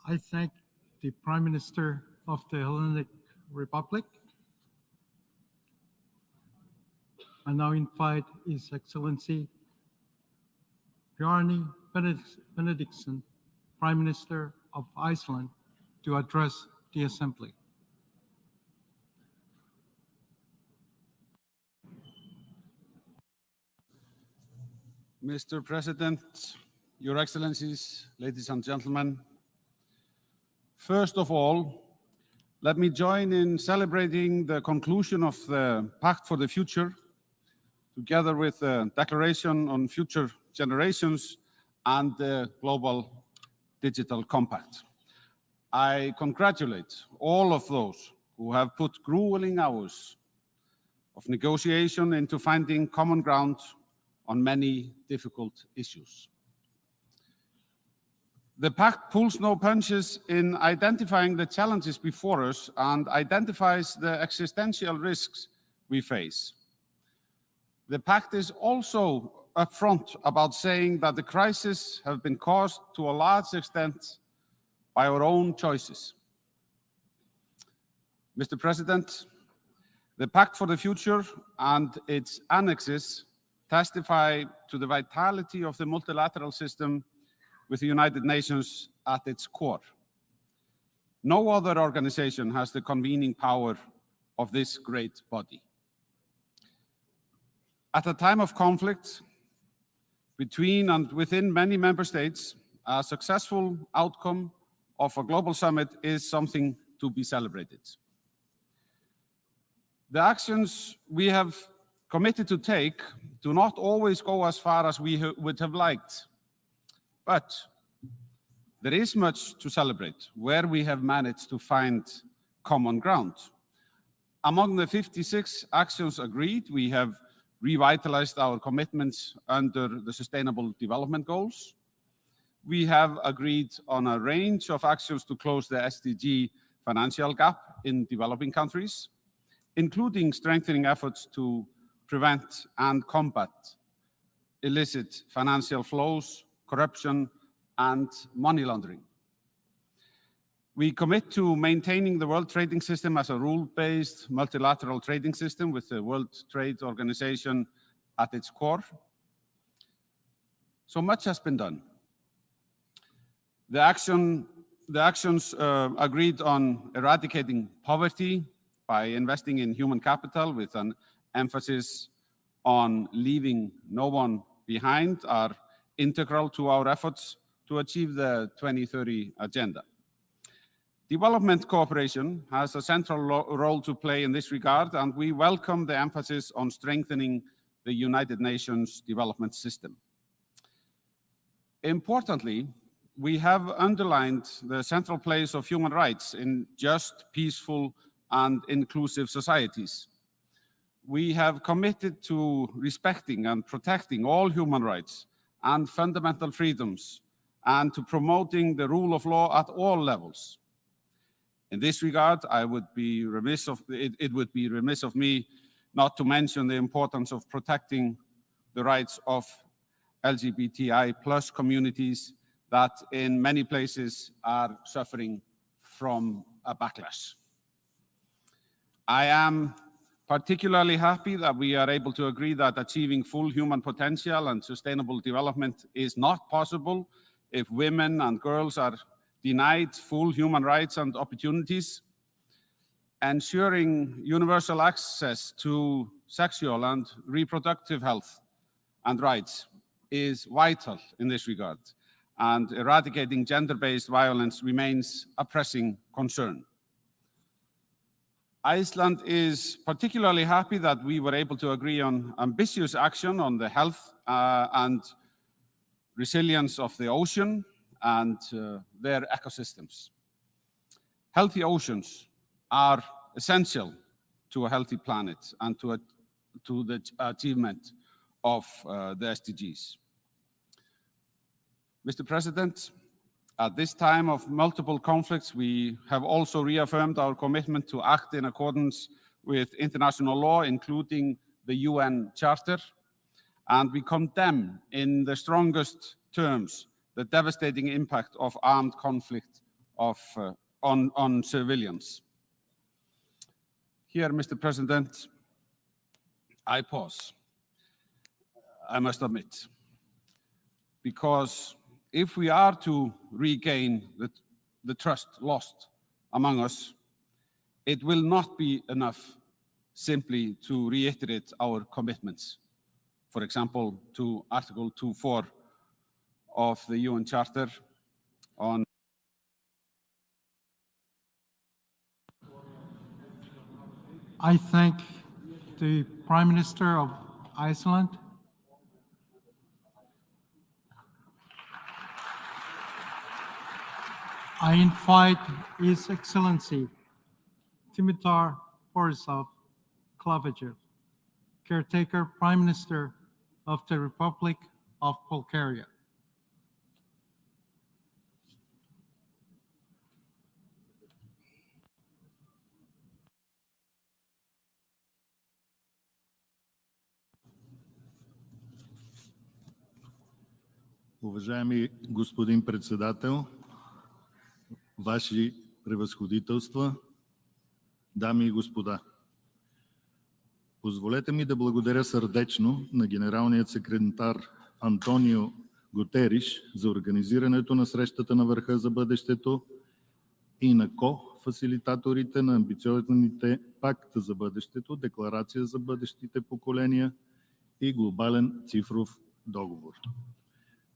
I thank the Prime Minister of the Hellenic Republic. I now invite His Excellency Bjarni Benediktsson, Prime Minister of Iceland, to address the Assembly. Mr. President, Your Excellencies, ladies and gentlemen, first of all, let me join in celebrating the conclusion of the Pact for the Future, together with the Declaration on Future Generations and the Global Digital Compact. I congratulate all of those who have put grueling hours of negotiation into finding common ground on many difficult issues. The Pact pulls no punches in identifying the challenges before us and identifies the existential risks we face. The Pact is also upfront about saying that the crises have been caused to a large extent by our own choices. Mr. President, the Pact for the Future and its annexes testify to the vitality of the multilateral system with the United Nations at its core. No other organization has the convening power of this great body. At a time of conflict between and within many member states, a successful outcome of a global summit is something to be celebrated. The actions we have committed to take do not always go as far as we would have liked. But there is much to celebrate where we have managed to find common ground. Among the 56 actions agreed, we have revitalized our commitments under the Sustainable Development Goals. We have agreed on a range of actions to close the SDG financial gap in developing countries, including strengthening efforts to prevent and combat illicit financial flows, corruption, and money laundering. We commit to maintaining the World Trading System as a rule-based multilateral trading system with the World Trade Organization at its core. So much has been done. The actions agreed on eradicating poverty by investing in human capital with an emphasis on leaving no one behind are integral to our efforts to achieve the 2030 agenda. Development cooperation has a central role to play in this regard, and we welcome the emphasis on strengthening the United Nations development system. Importantly, we have underlined the central place of human rights in just, peaceful, and inclusive societies. We have committed to respecting and protecting all human rights and fundamental freedoms, and to promoting the rule of law at all levels. In this regard, it would be remiss of me not to mention the importance of protecting the rights of LGBTI+ communities that in many places are suffering from a backlash. I am particularly happy that we are able to agree that achieving full human potential and sustainable development is not possible if women and girls are denied full human rights and opportunities. Ensuring universal access to sexual and reproductive health and rights is vital in this regard, and eradicating gender-based violence remains a pressing concern. Iceland is particularly happy that we were able to agree on ambitious action on the health and resilience of the ocean and their ecosystems. Healthy oceans are essential to a healthy planet and to the achievement of the SDGs. Mr. President, at this time of multiple conflicts, we have also reaffirmed our commitment to act in accordance with international law, including the UN Charter, and we condemn in the strongest terms the devastating impact of armed conflict on civilians. Here, Mr. President, I pause, I must admit, because if we are to regain the trust lost among us, it will not be enough simply to reiterate our commitments, for example, to Article 2.4 of the UN Charter on I thank the Prime Minister of Iceland. I invite His Excellency Dimitar Borisov Klavijev, Caretaker Prime Minister of the Republic of Bulgaria. Уважаеми господин председател, Ваши превъзходителства, дами и господа! Позволете ми да благодаря сърдечно на генералният секретар Антонио Гутериш за организирането на срещата на върха за бъдещето и на ко-фасилитаторите на амбициозните Пакт за бъдещето, Декларация за бъдещите поколения и глобален цифров договор.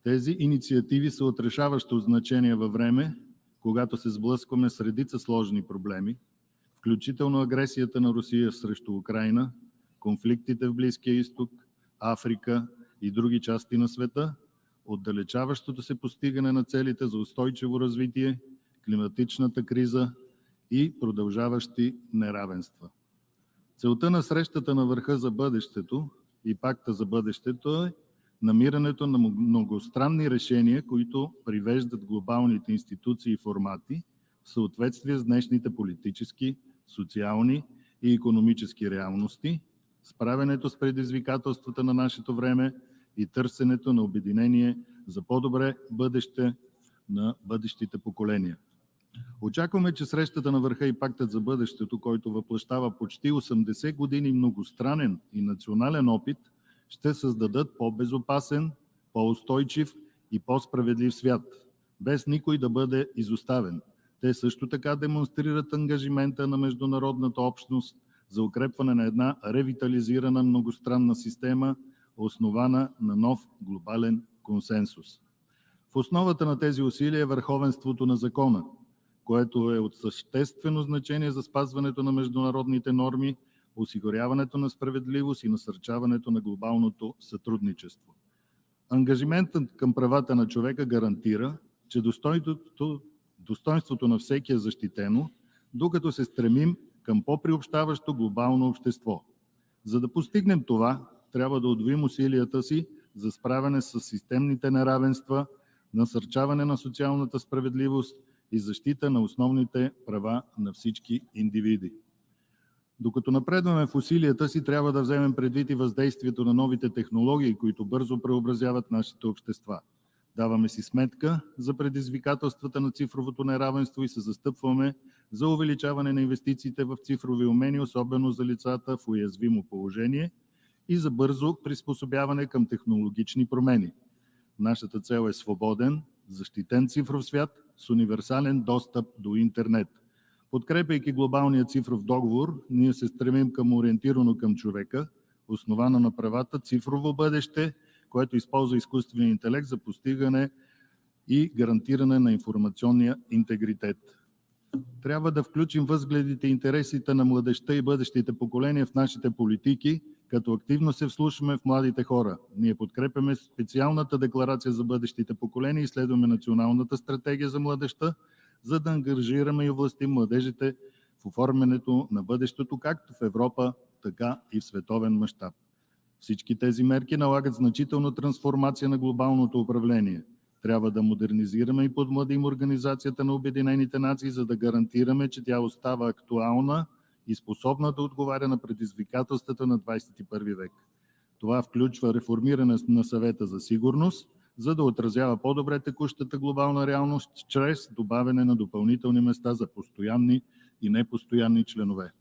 Тези инициативи са от решаващо значение във време, когато се сблъскваме с редица сложни проблеми, включително агресията на Русия срещу Украйна, конфликтите в Близкия изток, Африка и други части на света, отдалечаващото се постигане на целите за устойчиво развитие, климатичната криза и продължаващи неравенства. Целта на срещата на върха за бъдещето и Пакта за бъдещето е намирането на многостранни решения, които привеждат глобалните институции и формати в съответствие с днешните политически, социални и икономически реалности, справянето с предизвикателствата на нашето време и търсенето на обединение за по-добре бъдеще на бъдещите поколения. Очакваме, че срещата на върха и Пактът за бъдещето, който въплъщава почти 80 години многостранен и национален опит, ще създадат по-безопасен, по-устойчив и по-справедлив свят, без никой да бъде изоставен. Те също така демонстрират ангажимента на международната общност за укрепване на една ревитализирана многостранна система, основана на нов глобален консенсус. В основата на тези усилия е върховенството на закона, което е от съществено значение за спазването на международните норми, осигуряването на справедливост и насърчаването на глобалното сътрудничество. Ангажиментът към правата на човека гарантира, че достойнството на всеки е защитено, докато се стремим към по-приобщаващо глобално общество. За да постигнем това, трябва да удвоим усилията си за справяне с системните неравенства, насърчаване на социалната справедливост и защита на основните права на всички индивиди. Докато напредваме в усилията си, трябва да вземем предвид и въздействието на новите технологии, които бързо преобразяват нашите общества. Даваме си сметка за предизвикателствата на цифровото неравенство и се застъпваме за увеличаване на инвестициите в цифрови умения, особено за лицата в уязвимо положение, и за бързо приспособяване към технологични промени. Нашата цел е свободен, защитен цифров свят с универсален достъп до интернет. Подкрепяйки глобалния цифров договор, ние се стремим към ориентирано към човека, основано на правата цифрово бъдеще, което използва изкуствения интелект за постигане и гарантиране на информационния интегритет. Трябва да включим възгледите и интересите на младежта и бъдещите поколения в нашите политики, като активно се вслушваме в младите хора. Ние подкрепяме специалната декларация за бъдещите поколения и следваме националната стратегия за младежта, за да ангажираме и овластим младежите в оформянето на бъдещето, както в Европа, така и в световен мащаб. Всички тези мерки налагат значителна трансформация на глобалното управление. Трябва да модернизираме и подмладим Организацията на Обединените нации, за да гарантираме, че тя остава актуална и способна да отговаря на предизвикателствата на 21 век. Това включва реформиране на Съвета за сигурност, за да отразява по-добре текущата глобална реалност, чрез добавяне на допълнителни места за постоянни и непостоянни членове.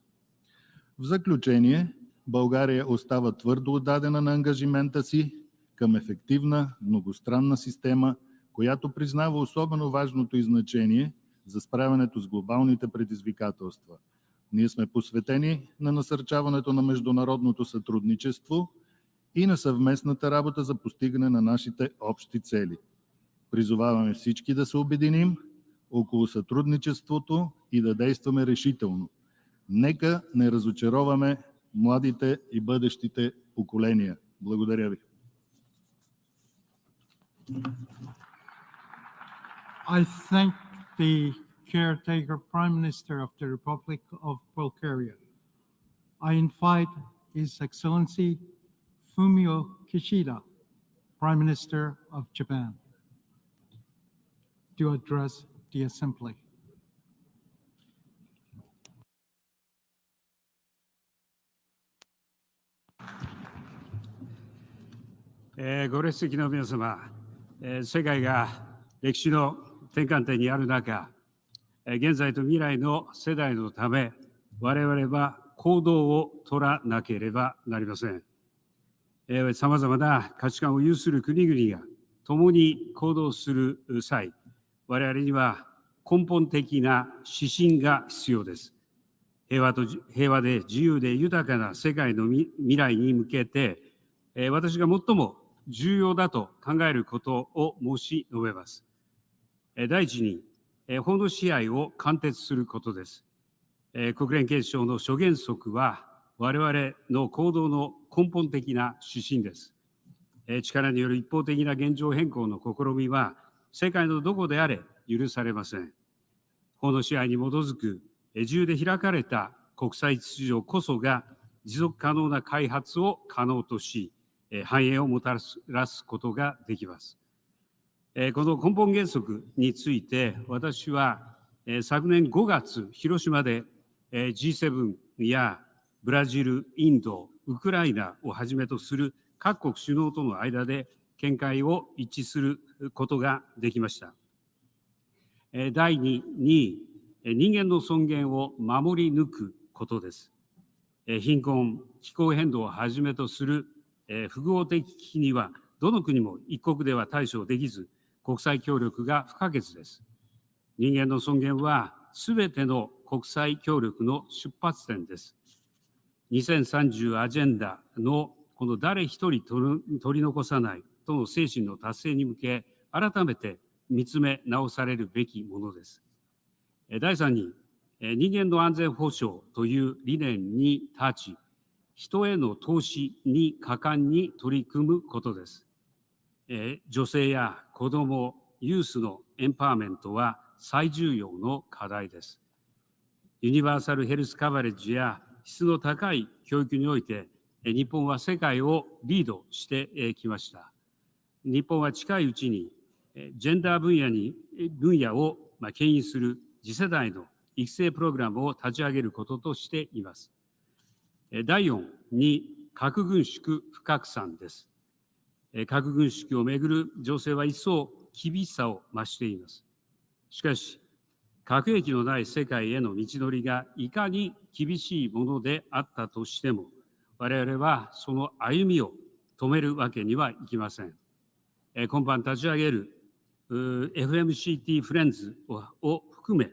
В заключение, България остава твърдо отдадена на ангажимента си към ефективна многостранна система, която признава особено важното и значение за справянето с глобалните предизвикателства. Ние сме посветени на насърчаването на международното сътрудничество и на съвместната работа за постигане на нашите общи цели. Призоваваме всички да се обединим около сътрудничеството и да действаме решително. Нека не разочароваме младите и бъдещите поколения. Благодаря ви. I thank the caretaker Prime Minister of the Republic of Bulgaria. I invite His Excellency Fumio Kishida, Prime Minister of Japan, to address the Assembly. Eh, ご列席の皆様、世界が歴史の転換点にある中、現在と未来の世代のため、我々は行動を取らなければなりません。さまざまな価値観を有する国々が共に行動する際、我々には根本的な指針が必要です。平和で自由で豊かな世界の未来に向けて、私が最も重要だと考えることを申し述べます。第一に、法の支配を貫徹することです。国連憲章の諸原則は、我々の行動の根本的な指針です。力による一方的な現状変更の試みは、世界のどこであれ許されません。法の支配に基づく自由で開かれた国際秩序こそが持続可能な開発を可能とし、繁栄をもたらすことができます。この根本原則について、私は昨年5月、広島で G7 やブラジル、インド、ウクライナをはじめとする各国首脳との間で見解を一致することができました。第2に、人間の尊厳を守り抜くことです。貧困、気候変動をはじめとする複合的危機には、どの国も一国では対処できず、国際協力が不可欠です。人間の尊厳は、すべての国際協力の出発点です。2030アジェンダのこの誰一人取り残さないとの精神の達成に向け、改めて見つめ直されるべきものです。第3に、人間の安全保障という理念に立ち、人への投資に果敢に取り組むことです。女性や子ども、ユースのエンパワーメントは最重要の課題です。ユニバーサルヘルスカバレッジや質の高い教育において、日本は世界をリードしてきました。日本は近いうちに、ジェンダー分野を牽引する次世代の育成プログラムを立ち上げることとしています。第4に核軍縮不拡散です。核軍縮をめぐる情勢は一層厳しさを増しています。しかし、核兵器のない世界への道のりがいかに厳しいものであったとしても、我々はその歩みを止めるわけにはいきません。今般立ち上げるFMCT フレンズを含め、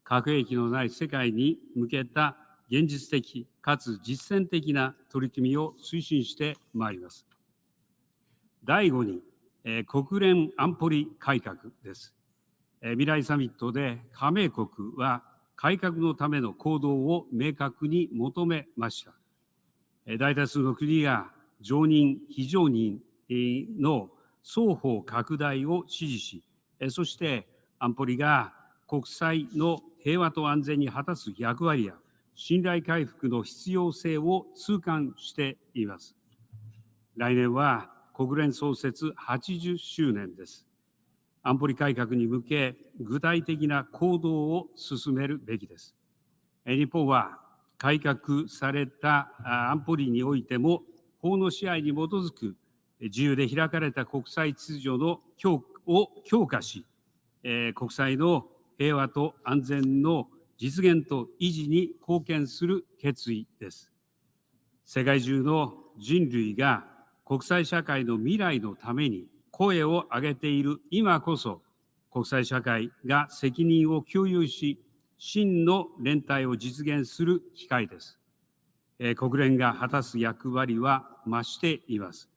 核兵器のない世界に向けた現実的かつ実践的な取り組みを推進してまいります。第5に、国連安保理改革です。未来サミットで加盟国は改革のための行動を明確に求めました。大多数の国が常任、非常任の双方拡大を支持し、そして安保理が国際の平和と安全に果たす役割や信頼回復の必要性を痛感しています。来年は国連創設80周年です。安保理改革に向け具体的な行動を進めるべきです。日本は改革された安保理においても法の支配に基づく自由で開かれた国際秩序を強化し、国際の平和と安全の実現と維持に貢献する決意です。世界中の人類が国際社会の未来のために声を上げている今こそ、国際社会が責任を共有し、真の連帯を実現する機会です。国連が果たす役割は増しています。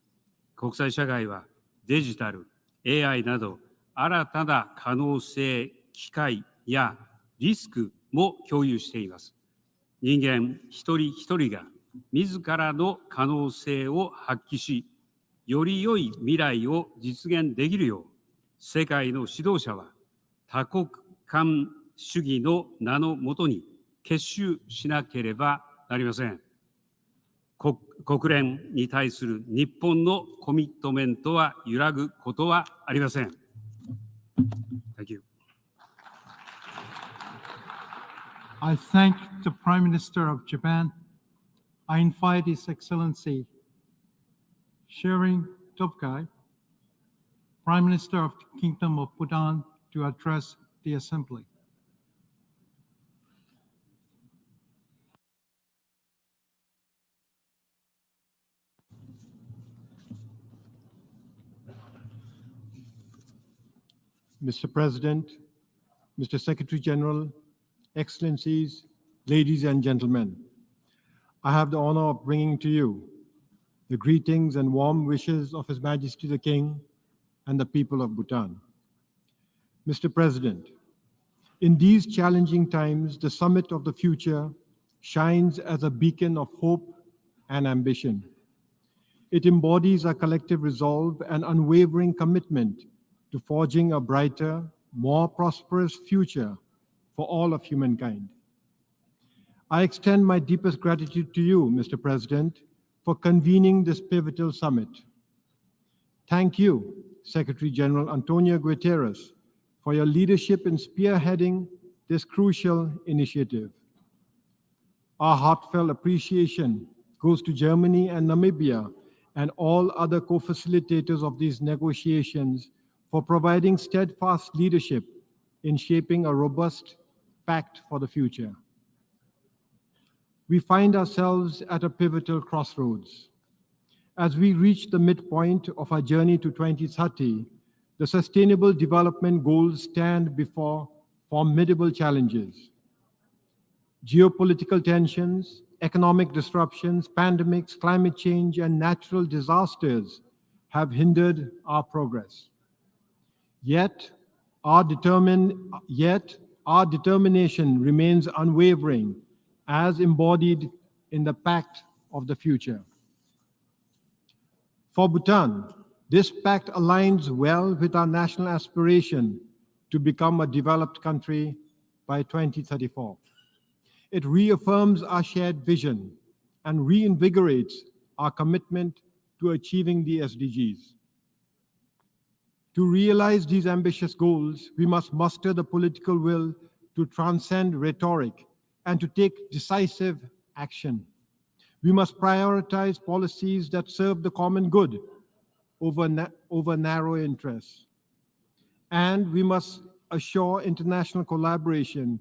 国際社会はデジタル、AI など新たな可能性、機会やリスクも共有しています。人間一人一人が自らの可能性を発揮し、より良い未来を実現できるよう、世界の指導者は多国間主義の名のもとに結集しなければなりません。国連に対する日本のコミットメントは揺らぐことはありません。Thank you. I thank the Prime Minister of Japan. I invite His Excellency Shering Tobkai, Prime Minister of the Kingdom of Bhutan, to address the Assembly. Mr. President, Mr. Secretary-General, Excellencies, ladies and gentlemen, I have the honor of bringing to you the greetings and warm wishes of His Majesty the King and the people of Bhutan. Mr. President, in these challenging times, the Summit of the Future shines as a beacon of hope and ambition. It embodies a collective resolve and unwavering commitment to forging a brighter, more prosperous future for all of humankind. I extend my deepest gratitude to you, Mr. President, for convening this pivotal summit. Thank you, Secretary-General António Guterres, for your leadership in spearheading this crucial initiative. Our heartfelt appreciation goes to Germany and Namibia and all other co-facilitators of these negotiations for providing steadfast leadership in shaping a robust pact for the future. We find ourselves at a pivotal crossroads. As we reach the midpoint of our journey to 2030, the Sustainable Development Goals stand before formidable challenges. Geopolitical tensions, economic disruptions, pandemics, climate change, and natural disasters have hindered our progress. Yet our determination remains unwavering, as embodied in the Pact of the Future. For Bhutan, this pact aligns well with our national aspiration to become a developed country by 2034. It reaffirms our shared vision and reinvigorates our commitment to achieving the SDGs. To realize these ambitious goals, we must muster the political will to transcend rhetoric and to take decisive action. We must prioritize policies that serve the common good over narrow interests. And we must assure international collaboration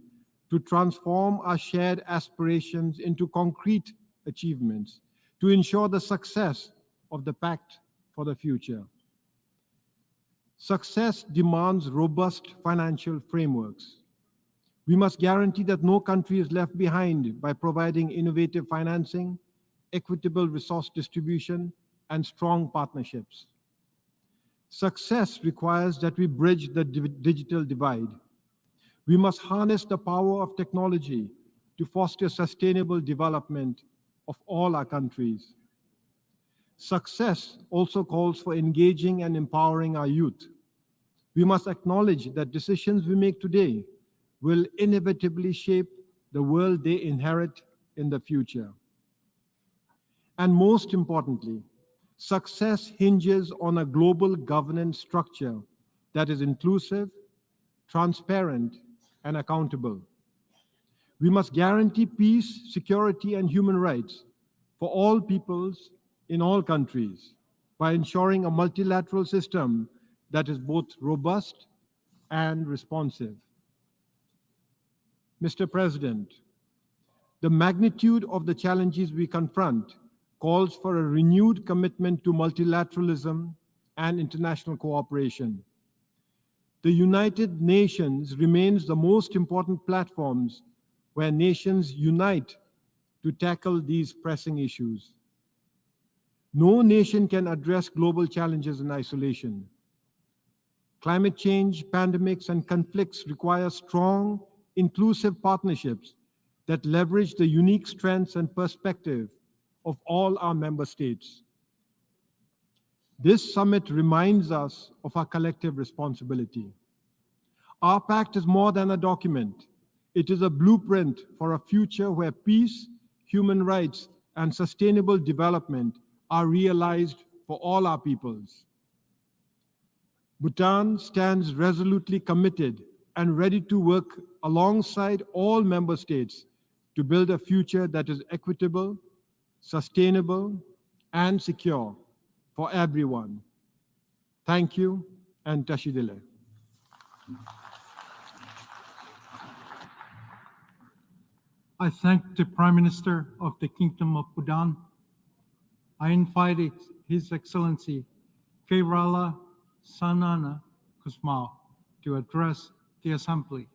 to transform our shared aspirations into concrete achievements, to ensure the success of the Pact for the future. Success demands robust financial frameworks. We must guarantee that no country is left behind by providing innovative financing, equitable resource distribution, and strong partnerships. Success requires that we bridge the digital divide. We must harness the power of technology to foster sustainable development of all our countries. Success also calls for engaging and empowering our youth. We must acknowledge that decisions we make today will inevitably shape the world they inherit in the future. And most importantly, success hinges on a global governance structure that is inclusive, transparent, and accountable. We must guarantee peace, security, and human rights for all peoples in all countries by ensuring a multilateral system that is both robust and responsive. Mr. President, the magnitude of the challenges we confront calls for a renewed commitment to multilateralism and international cooperation. The United Nations remains the most important platforms where nations unite to tackle these pressing issues. No nation can address global challenges in isolation. Climate change, pandemics, and conflicts require strong, inclusive partnerships that leverage the unique strengths and perspective of all our member states. This summit reminds us of our collective responsibility. Our pact is more than a document. It is a blueprint for a future where peace, human rights, and sustainable development are realized for all our peoples. Bhutan stands resolutely committed and ready to work alongside all member states to build a future that is equitable, sustainable, and secure for everyone. Thank you, and Tashidele. I thank the Prime Minister of the Kingdom of Bhutan. I invite His Excellency Kerala Sanana Kusmao to address the Assembly.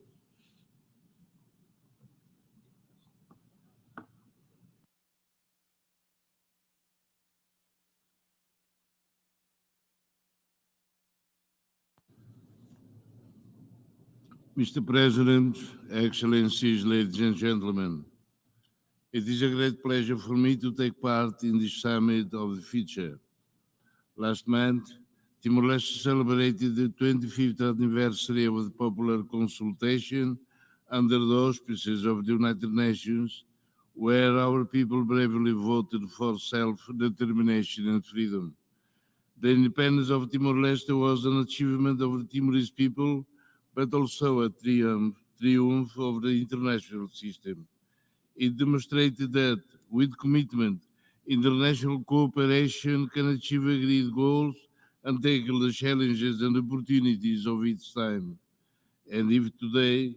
Mr. President, Excellencies, ladies and gentlemen, it is a great pleasure for me to take part in this summit of the future. Last month, Timor-Leste celebrated the 25th anniversary of the popular consultation under the auspices of the United Nations, where our people bravely voted for self-determination and freedom. The independence of Timor-Leste was an achievement of the Timorese people, but also a triumph of the international system. It demonstrated that, with commitment, international cooperation can achieve agreed goals and tackle the challenges and opportunities of its time. And if today,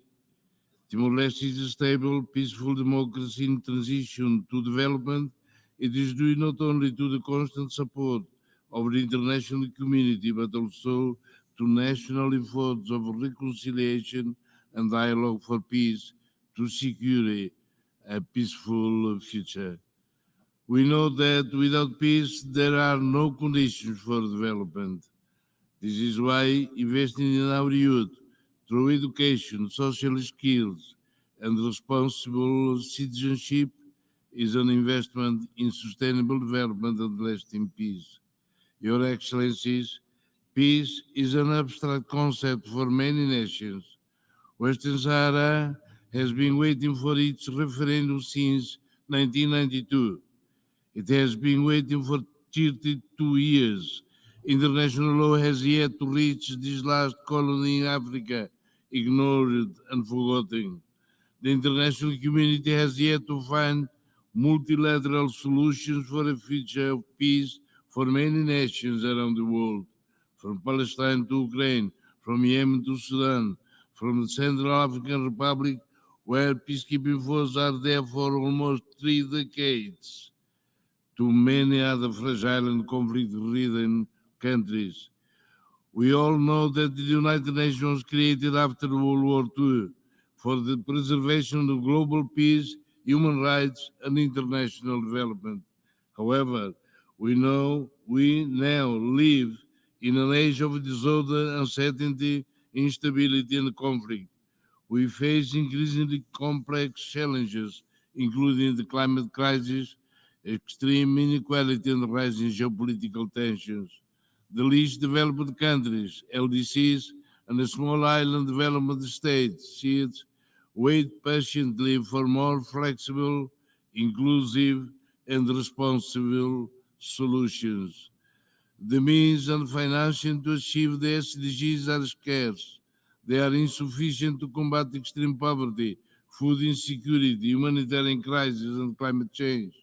Timor-Leste is a stable, peaceful democracy in transition to development, it is due not only to the constant support of the international community, but also to national efforts of reconciliation and dialogue for peace to secure a peaceful future. We know that without peace, there are no conditions for development. This is why investing in our youth through education, social skills, and responsible citizenship is an investment in sustainable development and lasting peace. Your Excellencies, peace is an abstract concept for many nations. Western Sahara has been waiting for its referendum since 1992. It has been waiting for 32 years. International law has yet to reach this last colony in Africa, ignored and forgotten. The international community has yet to find multilateral solutions for a future of peace for many nations around the world, from Palestine to Ukraine, from Yemen to Sudan, from the Central African Republic, where peacekeeping forces are there for almost 3 decades, to many other fragile and conflict-ridden countries. We all know that the United Nations was created after World War II for the preservation of global peace, human rights, and international development. However, we now live in an age of disorder, uncertainty, instability, and conflict. We face increasingly complex challenges, including the climate crisis, extreme inequality, and rising geopolitical tensions. The least developed countries, LDCs, and the small island development states, SEEDs, wait patiently for more flexible, inclusive, and responsible solutions. The means and financing to achieve the SDGs are scarce. They are insufficient to combat extreme poverty, food insecurity, humanitarian crisis, and climate change,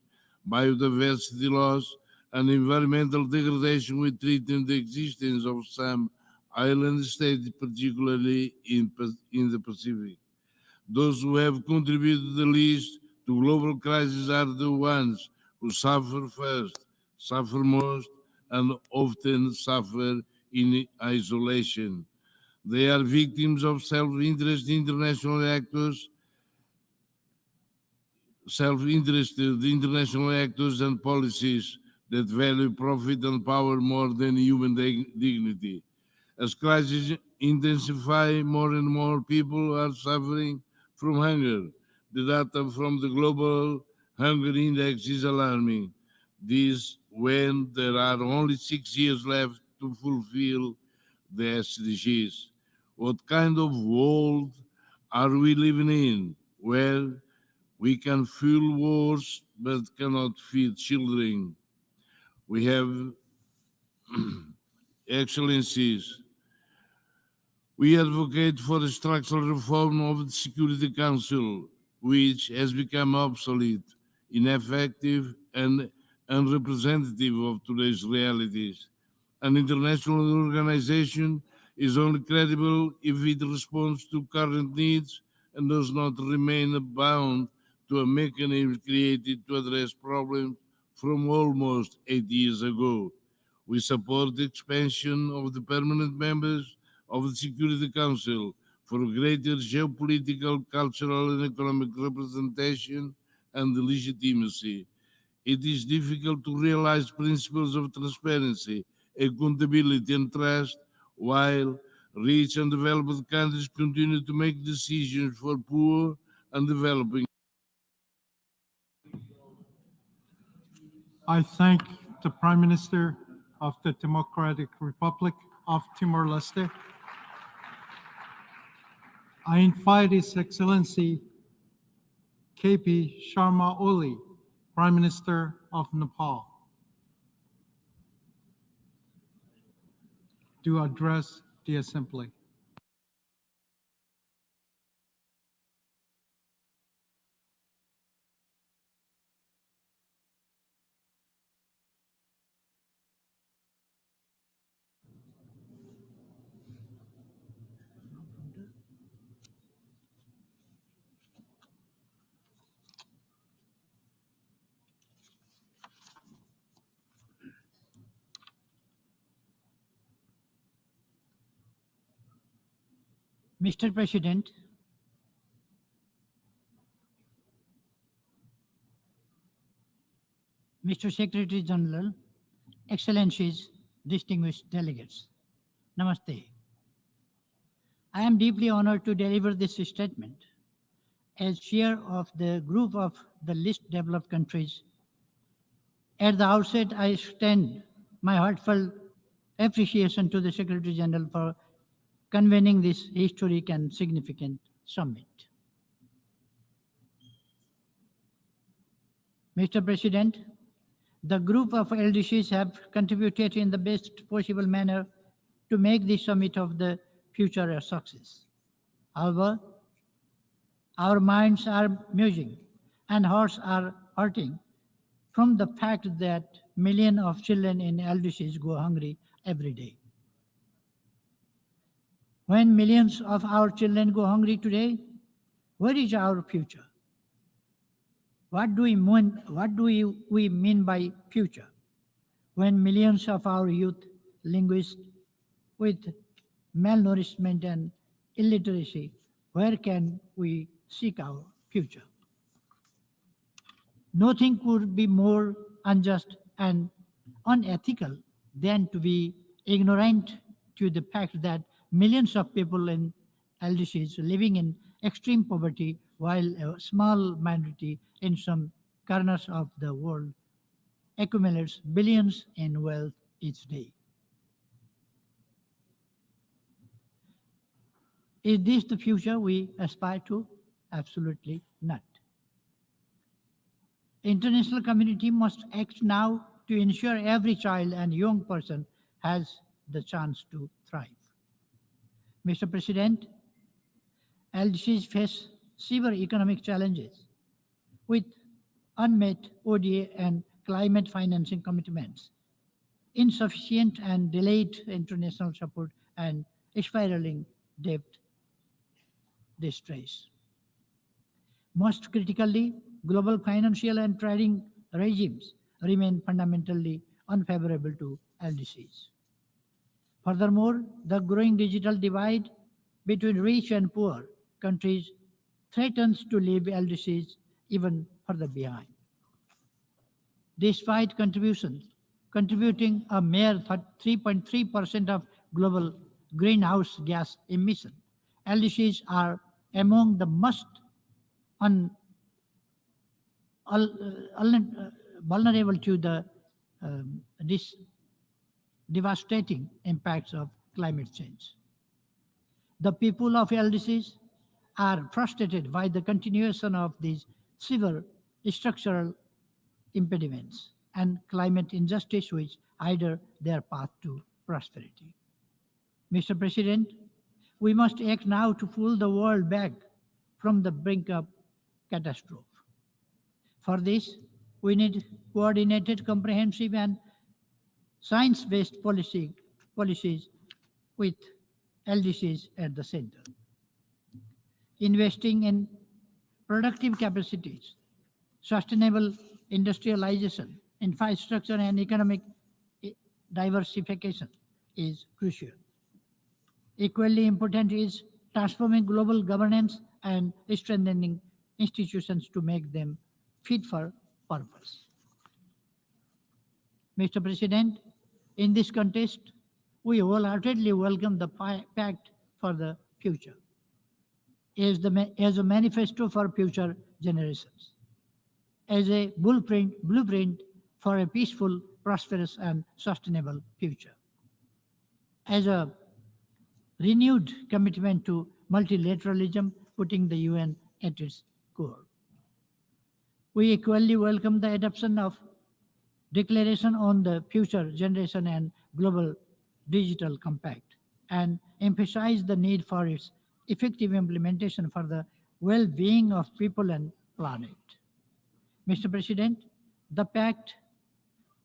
biodiversity loss, and environmental degradation, with threatening the existence of some island states, particularly in the Pacific. Those who have contributed the least to global crises are the ones who suffer first, suffer most, and often suffer in isolation. They are victims of self-interest international actors, self-interested international actors and policies that value profit and power more than human dignity. As crises intensify, more and more people are suffering from hunger. The data from the Global Hunger Index is alarming. This when there are only 6 years left to fulfill the SDGs. What kind of world are we living in, where we can fuel wars but cannot feed children? We have, Excellencies, we advocate for a structural reform of the Security Council, which has become obsolete, ineffective, and unrepresentative of today's realities. An international organization is only credible if it responds to current needs and does not remain bound to a mechanism created to address problems from almost 8 years ago. We support the expansion of the permanent members of the Security Council for greater geopolitical, cultural, and economic representation and legitimacy. It is difficult to realize principles of transparency, accountability, and trust while rich and developed countries continue to make decisions for poor and developing. I thank the Prime Minister of the Democratic Republic of Timor-Leste. I invite His Excellency KP Sharma Oli, Prime Minister of Nepal, to address the Assembly. Mr. President, Mr. Secretary-General, Excellencies, distinguished delegates, Namaste. I am deeply honored to deliver this statement. As chair of the group of the least developed countries, at the outset, I extend my heartfelt appreciation to the Secretary-General for convening this historic and significant summit. Mr. President, the group of LDCs have contributed in the best possible manner to make the summit of the future a success. However, our minds are musing and hearts are hurting from the fact that millions of children in LDCs go hungry every day. When millions of our children go hungry today, where is our future? What do we mean by future? When millions of our youth languish with malnourishment and illiteracy, where can we seek our future? Nothing could be more unjust and unethical than to be ignorant to the fact that millions of people in LDCs living in extreme poverty, while a small minority in some corners of the world accumulates billions in wealth each day. Is this the future we aspire to? Absolutely not. International community must act now to ensure every child and young person has the chance to thrive. Mr. President, LDCs face severe economic challenges with unmet ODA and climate financing commitments, insufficient and delayed international support, and spiraling debt distress. Most critically, global financial and trading regimes remain fundamentally unfavorable to LDCs. Furthermore, the growing digital divide between rich and poor countries threatens to leave LDCs even further behind. Despite contributing a mere 3.3% of global greenhouse gas emission, LDCs are among the most vulnerable to this devastating impacts of climate change. The people of LDCs are frustrated by the continuation of these severe structural impediments and climate injustice which hinder their path to prosperity. Mr. President, we must act now to pull the world back from the brink of catastrophe. For this, we need coordinated, comprehensive, and science-based policies with LDCs at the center. Investing in productive capacities, sustainable industrialization, infrastructure, and economic diversification is crucial. Equally important is transforming global governance and strengthening institutions to make them fit for purpose. Mr. President, in this context, we wholeheartedly welcome the Pact for the Future as a manifesto for future generations, as a blueprint for a peaceful, prosperous, and sustainable future, as a renewed commitment to multilateralism, putting the UN at its core. We equally welcome the adoption of Declaration on the Future Generation and Global Digital Compact, and emphasize the need for its effective implementation for the well-being of people and planet. Mr. President, the Pact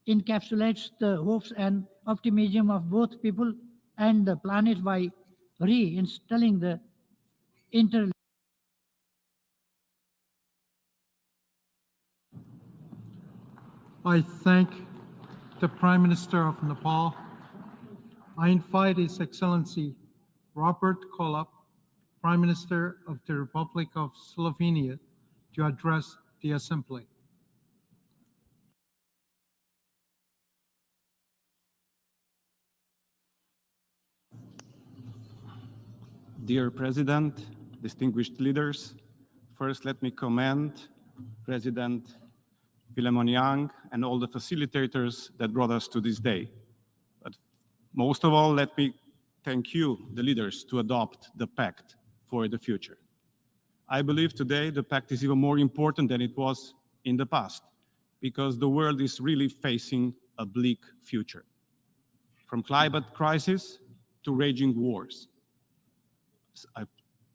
encapsulates the hopes and optimism of both people and the planet by reinstalling the I thank the Prime Minister of Nepal. I invite His Excellency Robert Olaf, Prime Minister of the Republic of Slovenia, to address the Assembly. Dear President, distinguished leaders, first let me commend President Philemon Yang and all the facilitators that brought us to this day. But most of all, let me thank you, the leaders, to adopt the Pact for the future. I believe today the Pact is even more important than it was in the past, because the world is really facing a bleak future. From climate crisis to raging wars.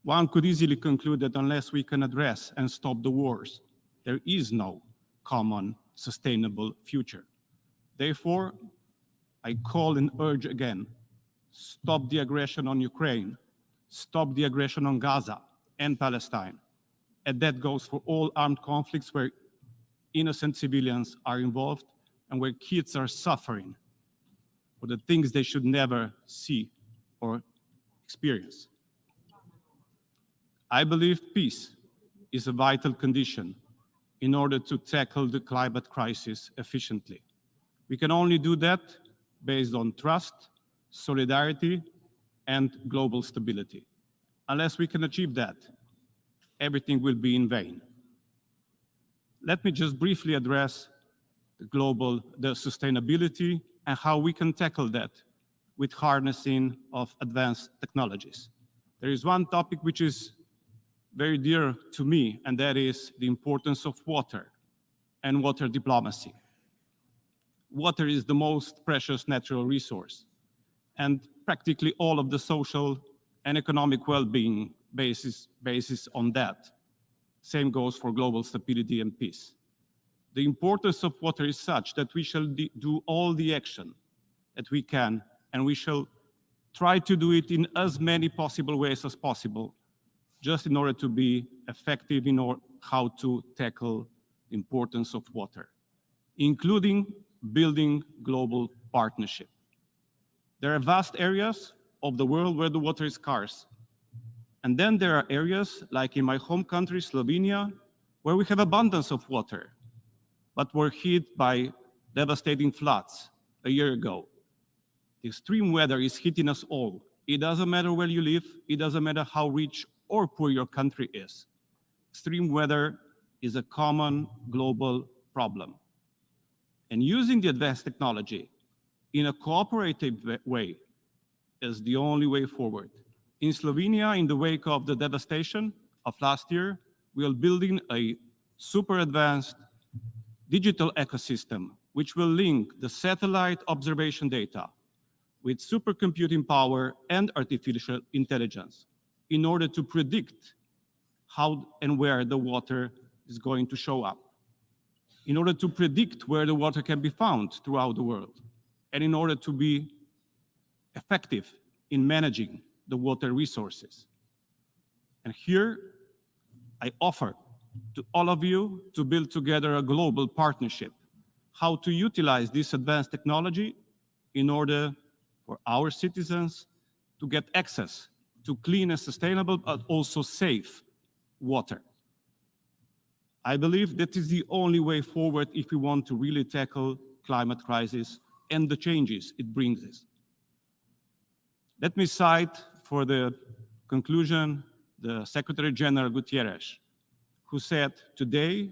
One could easily conclude that unless we can address and stop the wars, there is no common sustainable future. Therefore, I call and urge again, stop the aggression on Ukraine, stop the aggression on Gaza and Palestine. And that goes for all armed conflicts where innocent civilians are involved and where kids are suffering for the things they should never see or experience. I believe peace is a vital condition in order to tackle the climate crisis efficiently. We can only do that based on trust, solidarity, and global stability. Unless we can achieve that, everything will be in vain. Let me just briefly address the sustainability and how we can tackle that with harnessing of advanced technologies. There is one topic which is very dear to me, and that is the importance of water and water diplomacy. Water is the most precious natural resource, and practically all of the social and economic well-being basis on that. Same goes for global stability and peace. The importance of water is such that we shall do all the action that we can, and we shall try to do it in as many possible ways as possible, just in order to be effective in how to tackle the importance of water, including building global partnership. There are vast areas of the world where the water is scarce. And then there are areas, like in my home country, Slovenia, where we have abundance of water, but were hit by devastating floods a year ago. The extreme weather is hitting us all. It doesn't matter where you live, it doesn't matter how rich or poor your country is. Extreme weather is a common global problem. And using the advanced technology in a cooperative way is the only way forward. In Slovenia, in the wake of the devastation of last year, we are building a super advanced digital ecosystem which will link the satellite observation data with supercomputing power and artificial intelligence in order to predict how and where the water is going to show up, in order to predict where the water can be found throughout the world, and in order to be effective in managing the water resources. And here, I offer to all of you to build together a global partnership, how to utilize this advanced technology in order for our citizens to get access to clean and sustainable, but also safe water. I believe that is the only way forward if we want to really tackle climate crisis and the changes it brings us. Let me cite for the conclusion the Secretary-General Guterres, who said, today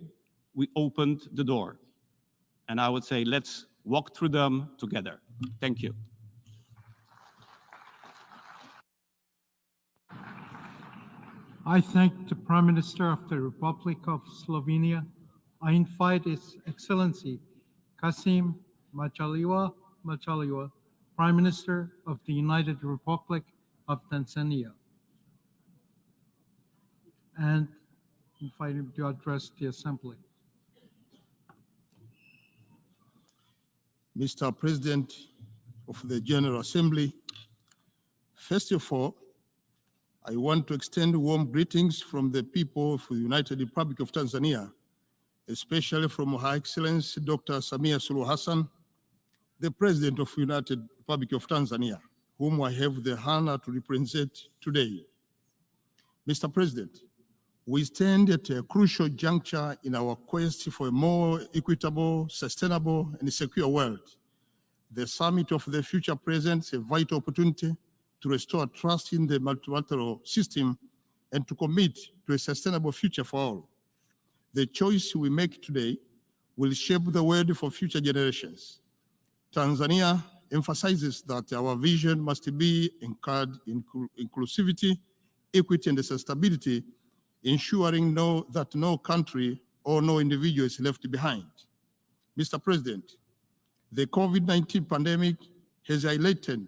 we opened the door. And I would say, let's walk through them together. Thank you. I thank the Prime Minister of the Republic of Slovenia. I invite His Excellency Kasim Majaliwa, Prime Minister of the United Republic of Tanzania, and invite him to address the Assembly. Mr. President of the General Assembly, first of all, I want to extend warm greetings from the people of the United Republic of Tanzania, especially from Her Excellency Dr. Samia Suluhu Hassan, the President of the United Republic of Tanzania, whom I have the honor to represent today. Mr. President, we stand at a crucial juncture in our quest for a more equitable, sustainable, and secure world. The Summit of the Future presents a vital opportunity to restore trust in the multilateral system and to commit to a sustainable future for all. The choice we make today will shape the world for future generations. Tanzania emphasizes that our vision must be anchored in inclusivity, equity, and sustainability, ensuring that no country or no individual is left behind. Mr. President, the COVID-19 pandemic has highlighted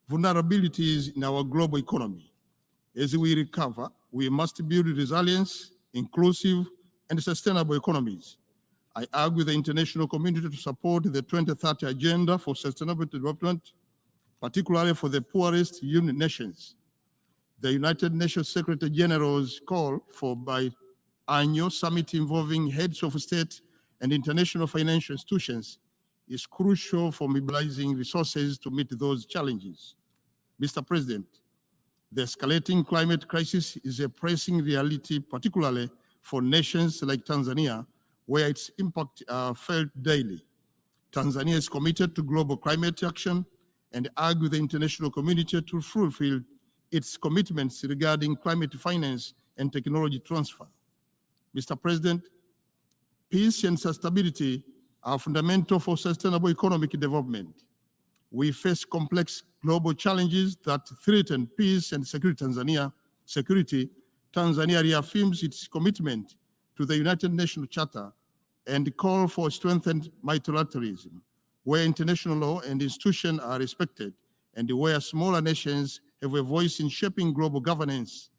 vulnerabilities in our global economy. As we recover, we must build resilience, inclusive, and sustainable economies. I urge the international community to support the 2030 Agenda for Sustainable Development, particularly for the poorest nations. The United Nations Secretary-General's call for biannual summit involving heads of state and international financial institutions is crucial for mobilizing resources to meet those challenges. Mr. President, the escalating climate crisis is a pressing reality, particularly for nations like Tanzania, where its impact are felt daily. Tanzania is committed to global climate action and urge the international community to fulfill its commitments regarding climate finance and technology transfer. Mr. President, peace and stability are fundamental for sustainable economic development. We face complex global challenges that threaten peace and security. Tanzania reaffirms its commitment to the United Nations Charter and call for strengthened multilateralism, where international law and institutions are respected and where smaller nations have a voice in shaping global governance.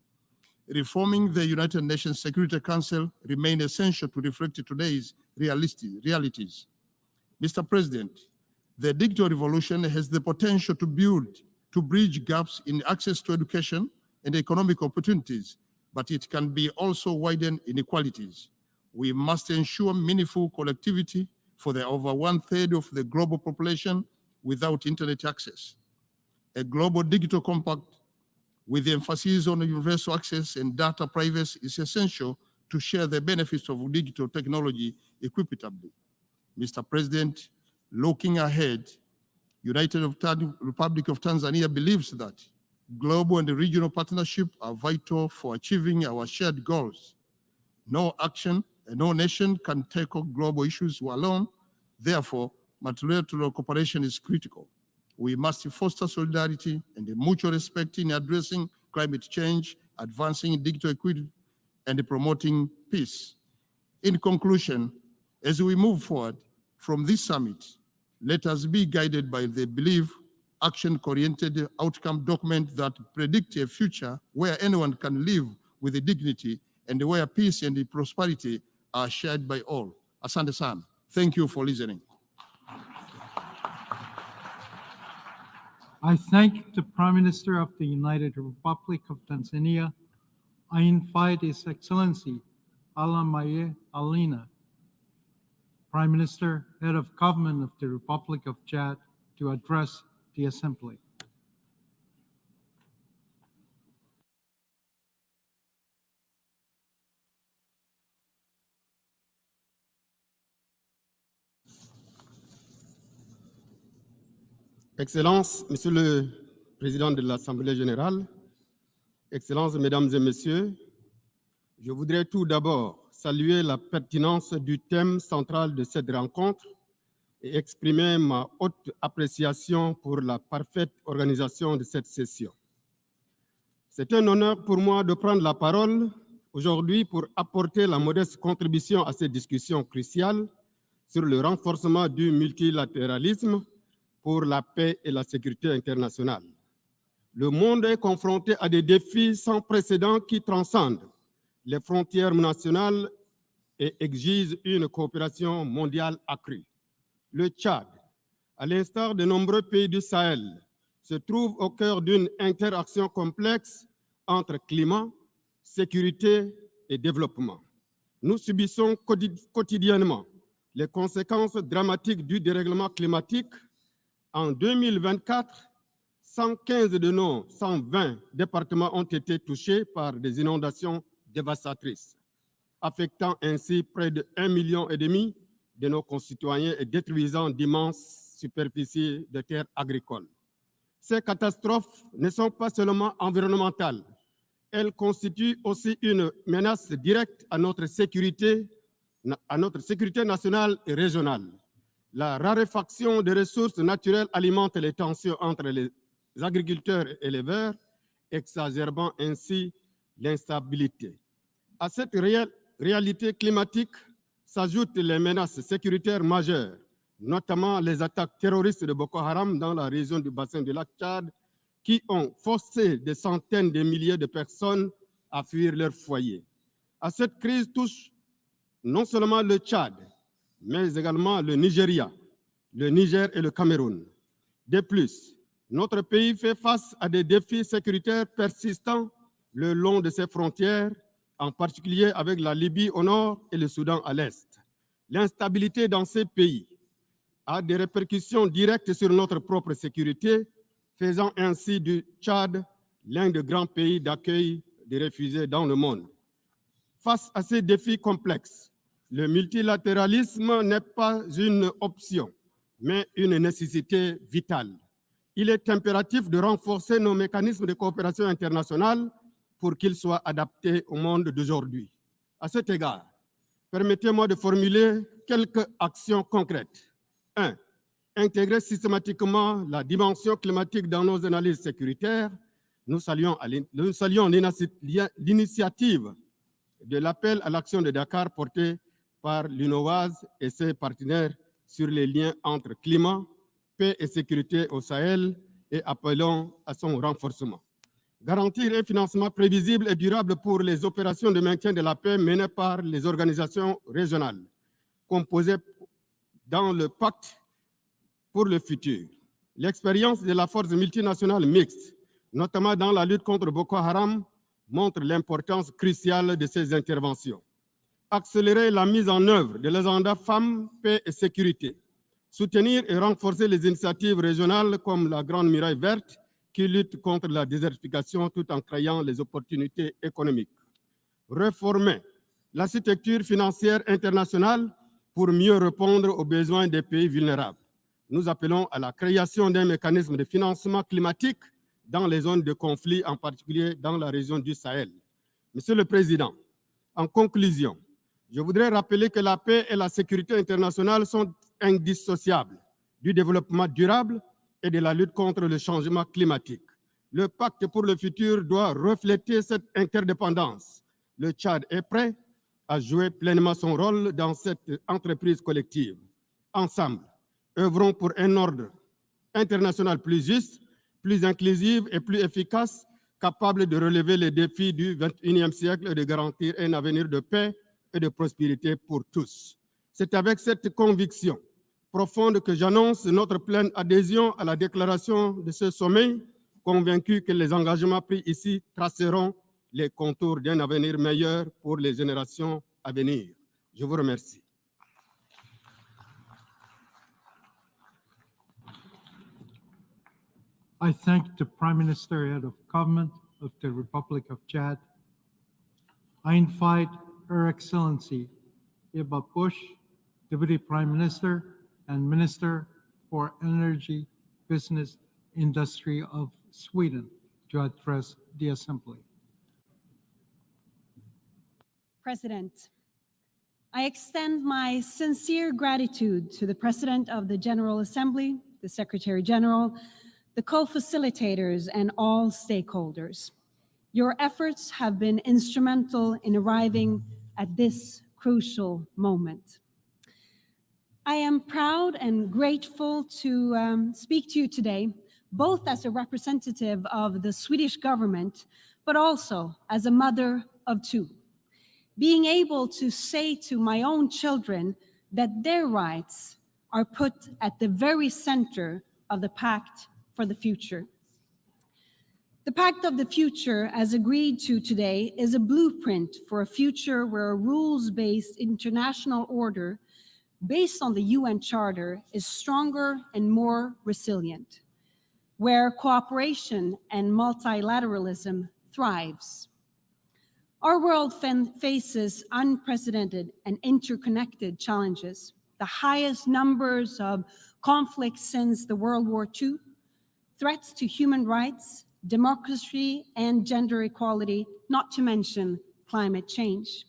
Reforming the United Nations Security Council remains essential to reflect today's realities. Mr. President, the digital revolution has the potential to bridge gaps in access to education and economic opportunities, but it can be also widen inequalities. We must ensure meaningful connectivity for the over 1/3 of the global population without internet access. A global digital compact with the emphasis on universal access and data privacy is essential to share the benefits of digital technology equitably. Mr. President, looking ahead, United Republic of Tanzania believes that global and regional partnerships are vital for achieving our shared goals. No nation can tackle global issues alone. Therefore, multilateral cooperation is critical. We must foster solidarity and mutual respect in addressing climate change, advancing digital equity, and promoting peace. In conclusion, as we move forward from this summit, let us be guided by the belief, action-oriented outcome document that predict a future where anyone can live with dignity and where peace and prosperity are shared by all. Asante sana. Thank you for listening. I thank the Prime Minister of the United Republic of Tanzania. I invite His Excellency Alamaye Alina, Prime Minister, Head of Government of the Republic of Chad, to address the Assembly. Excellences, Monsieur le Président de l'Assemblée générale, Excellences, Mesdames et Messieurs, je voudrais tout d'abord saluer la pertinence du thème central de cette rencontre et exprimer ma haute appréciation pour la parfaite organisation de cette session. C'est un honneur pour moi de prendre la parole aujourd'hui pour apporter la modeste contribution à cette discussion cruciale sur le renforcement du multilatéralisme pour la paix et la sécurité internationale. Le monde est confronté à des défis sans précédent qui transcendent les frontières nationales et exigent une coopération mondiale accrue. Le Tchad, à l'instar de nombreux pays du Sahel, se trouve au cœur d'une interaction complexe entre climat, sécurité et développement. Nous subissons quotidiennement les conséquences dramatiques du dérèglement climatique. En 2024, 115 de nos 120 départements ont été touchés par des inondations dévastatrices, affectant ainsi près de 1,5 million de nos concitoyens et détruisant d'immenses superficies de terres agricoles. Ces catastrophes ne sont pas seulement environnementales, elles constituent aussi une menace directe à notre sécurité nationale et régionale. La raréfaction des ressources naturelles alimente les tensions entre les agriculteurs et éleveurs, exacerbant ainsi l'instabilité. À cette réalité climatique s'ajoutent les menaces sécuritaires majeures, notamment les attaques terroristes de Boko Haram dans la région du bassin du lac Tchad, qui ont forcé des centaines de milliers de personnes à fuir leur foyer. À cette crise touche non seulement le Tchad, mais également le Nigeria, le Niger et le Cameroun. De plus, notre pays fait face à des défis sécuritaires persistants le long de ses frontières, en particulier avec la Libye au nord et le Soudan à l'est. L'instabilité dans ces pays a des répercussions directes sur notre propre sécurité, faisant ainsi du Tchad l'un des grands pays d'accueil des réfugiés dans le monde. Face à ces défis complexes, le multilatéralisme n'est pas une option, mais une nécessité vitale. Il est impératif de renforcer nos mécanismes de coopération internationale pour qu'ils soient adaptés au monde d'aujourd'hui. À cet égard, permettez-moi de formuler quelques actions concrètes. 1. Intégrer systématiquement la dimension climatique dans nos analyses sécuritaires. Nous saluons l'initiative de l'appel à l'action de Dakar porté par l'UNOWAS et ses partenaires sur les liens entre climat, paix et sécurité au Sahel et appelons à son renforcement. Garantir un financement prévisible et durable pour les opérations de maintien de la paix menées par les organisations régionales, composées dans le Pacte pour le futur. L'expérience de la force multinationale mixte, notamment dans la lutte contre Boko Haram, montre l'importance cruciale de ces interventions. Accélérer la mise en œuvre de l'agenda femmes, paix et sécurité. Soutenir et renforcer les initiatives régionales comme la Grande Muraille Verte qui lutte contre la désertification tout en créant les opportunités économiques. Réformer l'architecture financière internationale pour mieux répondre aux besoins des pays vulnérables. Nous appelons à la création d'un mécanisme de financement climatique dans les zones de conflit, en particulier dans la région du Sahel. Monsieur le Président, en conclusion, je voudrais rappeler que la paix et la sécurité internationale sont indissociables du développement durable et de la lutte contre le changement climatique. Le pacte pour le futur doit refléter cette interdépendance. Le Tchad est prêt à jouer pleinement son rôle dans cette entreprise collective. Ensemble, œuvrons pour un ordre international plus juste, plus inclusif et plus efficace, capable de relever les défis du XXIe siècle et de garantir un avenir de paix et de prospérité pour tous. C'est avec cette conviction profonde que j'annonce notre pleine adhésion à la déclaration de ce sommet, convaincu que les engagements pris ici traceront les contours d'un avenir meilleur pour les générations à venir. Je vous remercie. I thank the Prime Minister, Head of Government of the Republic of Chad. I invite Her Excellency Eva Bush, Deputy Prime Minister and Minister for Energy, Business, Industry of Sweden, to address the Assembly. President, I extend my sincere gratitude to the President of the General Assembly, the Secretary-General, the co-facilitators, and all stakeholders. Your efforts have been instrumental in arriving at this crucial moment. I am proud and grateful to speak to you today, both as a representative of the Swedish government, but also as a mother of two. Being able to say to my own children that their rights are put at the very center of the Pact for the Future. The Pact of the Future, as agreed to today, is a blueprint for a future where a rules-based international order based on the UN Charter is stronger and more resilient, where cooperation and multilateralism thrives. Our world faces unprecedented and interconnected challenges, the highest numbers of conflicts since the World War II, threats to human rights, democracy, and gender equality, not to mention climate change.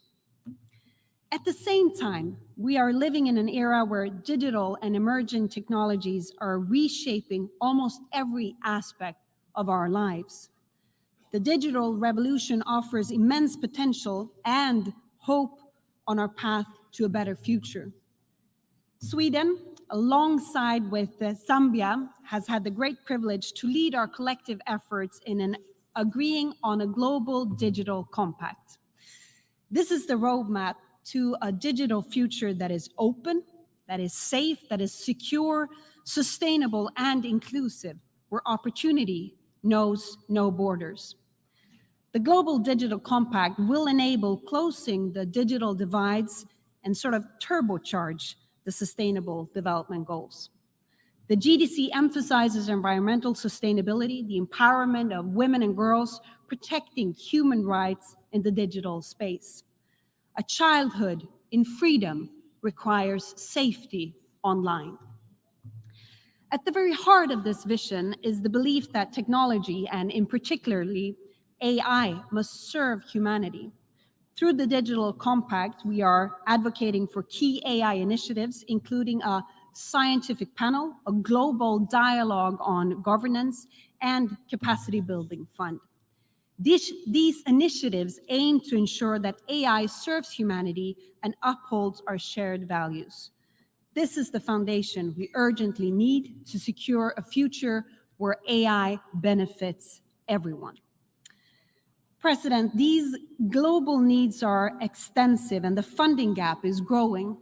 At the same time, we are living in an era where digital and emerging technologies are reshaping almost every aspect of our lives. The digital revolution offers immense potential and hope on our path to a better future. Sweden, alongside with Zambia, has had the great privilege to lead our collective efforts in agreeing on a global digital compact. This is the roadmap to a digital future that is open, that is safe, that is secure, sustainable, and inclusive, where opportunity knows no borders. The Global Digital Compact will enable closing the digital divides and sort of turbocharge the Sustainable Development Goals. The GDC emphasizes environmental sustainability, the empowerment of women and girls, protecting human rights in the digital space. A childhood in freedom requires safety online. At the very heart of this vision is the belief that technology, and in particularly AI, must serve humanity. Through the Digital Compact, we are advocating for key AI initiatives, including a scientific panel, a global dialogue on governance, and capacity building fund. These initiatives aim to ensure that AI serves humanity and upholds our shared values. This is the foundation we urgently need to secure a future where AI benefits everyone. President, these global needs are extensive and the funding gap is growing.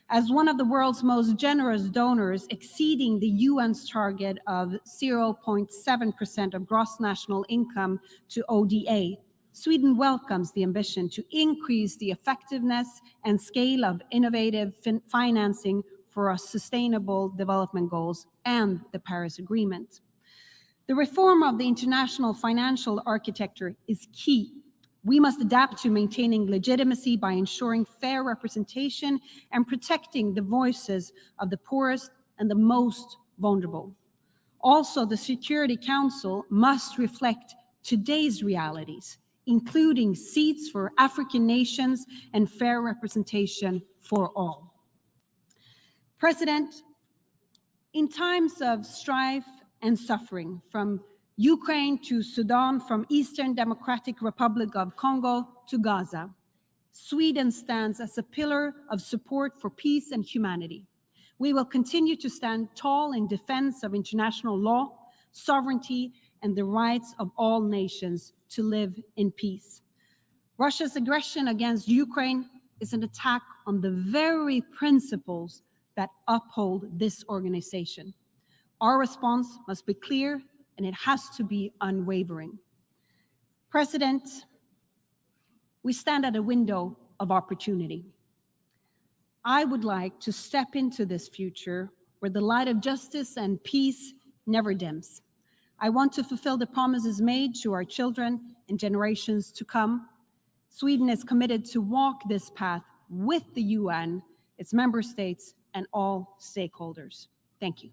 As one of the world's most generous donors, exceeding the UN's target of 0.7% of gross national income to ODA, Sweden welcomes the ambition to increase the effectiveness and scale of innovative financing for our Sustainable Development Goals and the Paris Agreement. The reform of the international financial architecture is key. We must adapt to maintaining legitimacy by ensuring fair representation and protecting the voices of the poorest and the most vulnerable. Also, the Security Council must reflect today's realities, including seats for African nations and fair representation for all. President, in times of strife and suffering, from Ukraine to Sudan, from Eastern Democratic Republic of Congo to Gaza, Sweden stands as a pillar of support for peace and humanity. We will continue to stand tall in defense of international law, sovereignty, and the rights of all nations to live in peace. Russia's aggression against Ukraine is an attack on the very principles that uphold this organization. Our response must be clear, and it has to be unwavering. President, we stand at a window of opportunity. I would like to step into this future where the light of justice and peace never dims. I want to fulfill the promises made to our children and generations to come. Sweden is committed to walk this path with the UN, its member states, and all stakeholders. Thank you.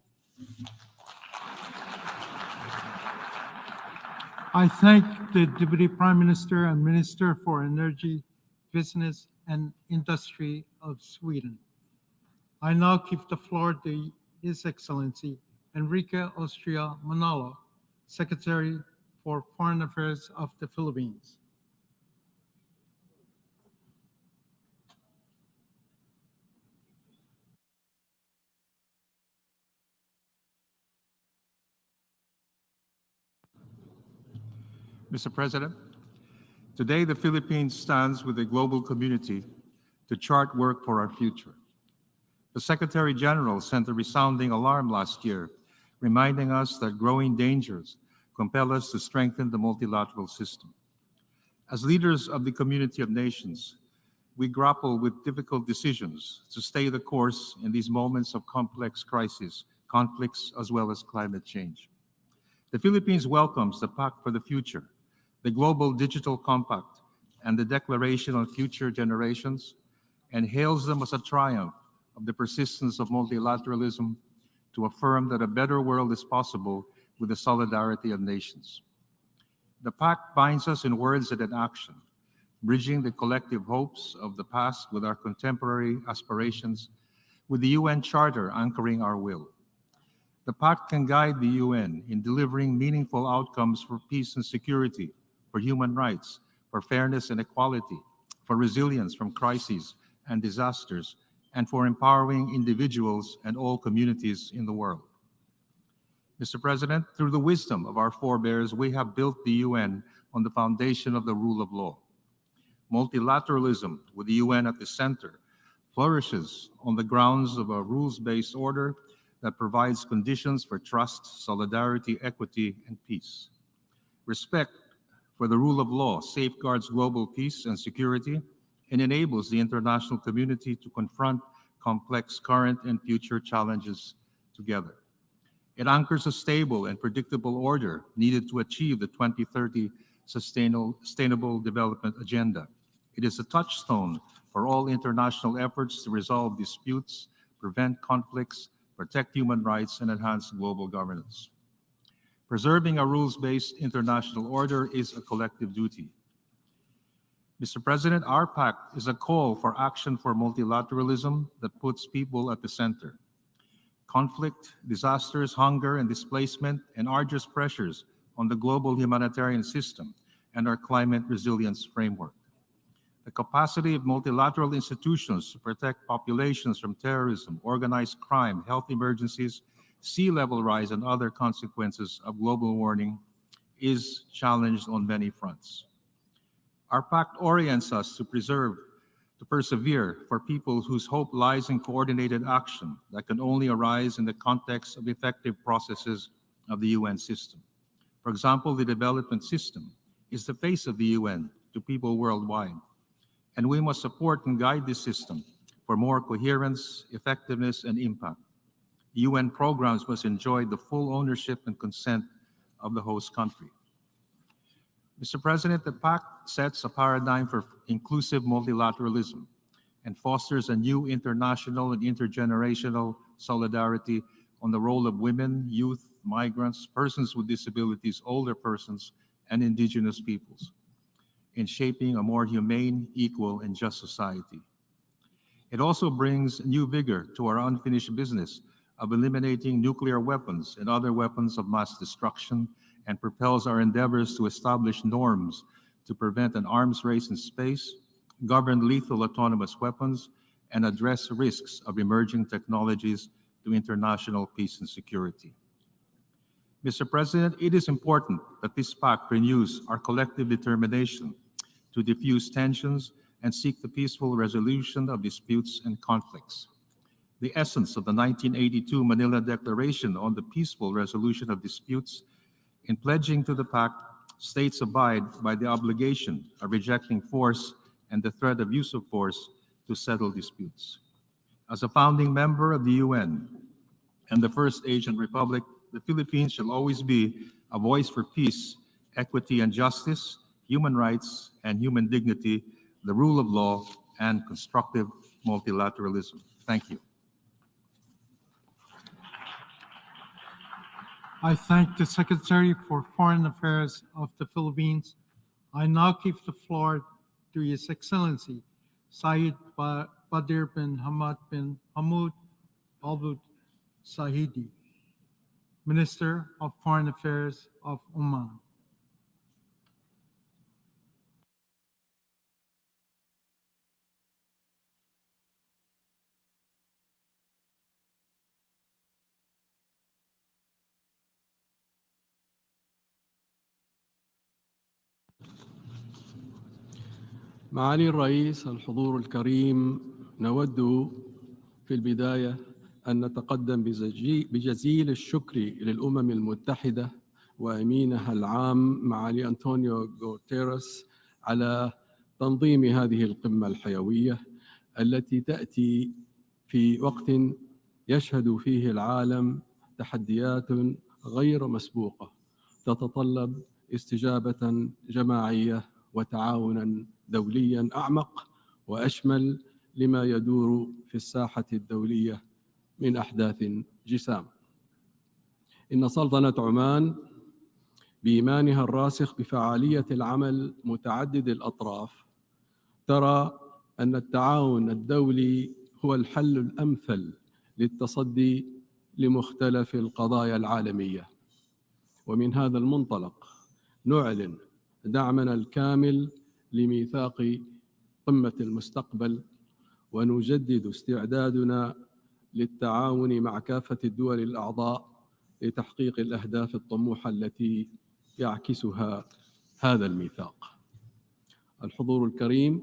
I thank the Deputy Prime Minister and Minister for Energy, Business and Industry of Sweden. I now give the floor to His Excellency Enrique Austria Manalo, Secretary for Foreign Affairs of the Philippines. Mr. President, today the Philippines stands with the global community to chart work for our future. The Secretary-General sent a resounding alarm last year, reminding us that growing dangers compel us to strengthen the multilateral system. As leaders of the community of nations, we grapple with difficult decisions to stay the course in these moments of complex crises, conflicts, as well as climate change. The Philippines welcomes the Pact for the Future, the Global Digital Compact, and the Declaration on Future Generations, and hails them as a triumph of the persistence of multilateralism to affirm that a better world is possible with the solidarity of nations. The Pact binds us in words and in action, bridging the collective hopes of the past with our contemporary aspirations, with the UN Charter anchoring our will. The Pact can guide the UN in delivering meaningful outcomes for peace and security, for human rights, for fairness and equality, for resilience from crises, and disasters, and for empowering individuals and all communities in the world. Mr. President, through the wisdom of our forebears, we have built the UN on the foundation of the rule of law. Multilateralism, with the UN at the center, flourishes on the grounds of a rules-based order that provides conditions for trust, solidarity, equity, and peace. Respect for the rule of law safeguards global peace and security and enables the international community to confront complex current and future challenges together. It anchors a stable and predictable order needed to achieve the 2030 Sustainable Development Agenda. It is a touchstone for all international efforts to resolve disputes, prevent conflicts, protect human rights, and enhance global governance. Preserving a rules-based international order is a collective duty. Mr. President, our pact is a call for action for multilateralism that puts people at the center. Conflict, disasters, hunger, and displacement, and arduous pressures on the global humanitarian system and our climate resilience framework. The capacity of multilateral institutions to protect populations from terrorism, organized crime, health emergencies, sea level rise, and other consequences of global warming is challenged on many fronts. Our pact orients us to persevere for people whose hope lies in coordinated action that can only arise in the context of effective processes of the UN system. For example, the development system is the face of the UN to people worldwide, and we must support and guide this system for more coherence, effectiveness, and impact. UN programs must enjoy the full ownership and consent of the host country. Mr. President, the Pact sets a paradigm for inclusive multilateralism and fosters a new international and intergenerational solidarity on the role of women, youth, migrants, persons with disabilities, older persons, and indigenous peoples in shaping a more humane, equal, and just society. It also brings new vigor to our unfinished business of eliminating nuclear weapons and other weapons of mass destruction, and propels our endeavors to establish norms to prevent an arms race in space, govern lethal autonomous weapons, and address risks of emerging technologies to international peace and security. Mr. President, it is important that this pact renews our collective determination to diffuse tensions and seek the peaceful resolution of disputes and conflicts. The essence of the 1982 Manila Declaration on the peaceful resolution of disputes, in pledging to the pact, states abide by the obligation of rejecting force and the threat of use of force to settle disputes. As a founding member of the UN and the first Asian republic, the Philippines shall always be a voice for peace, equity and justice, human rights and human dignity, the rule of law, and constructive multilateralism. Thank you. I thank the Secretary for Foreign Affairs of the Philippines. I now give the floor to His Excellency, Syed Badr bin Hamad bin Hamoud Al Sahidi, Minister of Foreign Affairs of Oman. معالي الرئيس، الحضور الكريم، نود في البداية أن نتقدم بجزيل الشكر للأمم المتحدة وأمينها العام معالي أنطونيو غوتيرس على تنظيم هذه القمة الحيوية التي تأتي في وقت يشهد فيه العالم تحديات غير مسبوقة تتطلب استجابة جماعية وتعاونا دوليا أعمق وأشمل لما يدور في الساحة الدولية من أحداث جسام. إن سلطنة عمان بإيمانها الراسخ بفعالية العمل متعدد الأطراف ترى أن التعاون الدولي هو الحل الأمثل للتصدي لمختلف القضايا العالمية. ومن هذا المنطلق نعلن دعمنا الكامل لميثاق قمة المستقبل ونجدد استعدادنا للتعاون مع كافة الدول الأعضاء لتحقيق الأهداف الطموحة التي يعكسها هذا الميثاق. الحضور الكريم،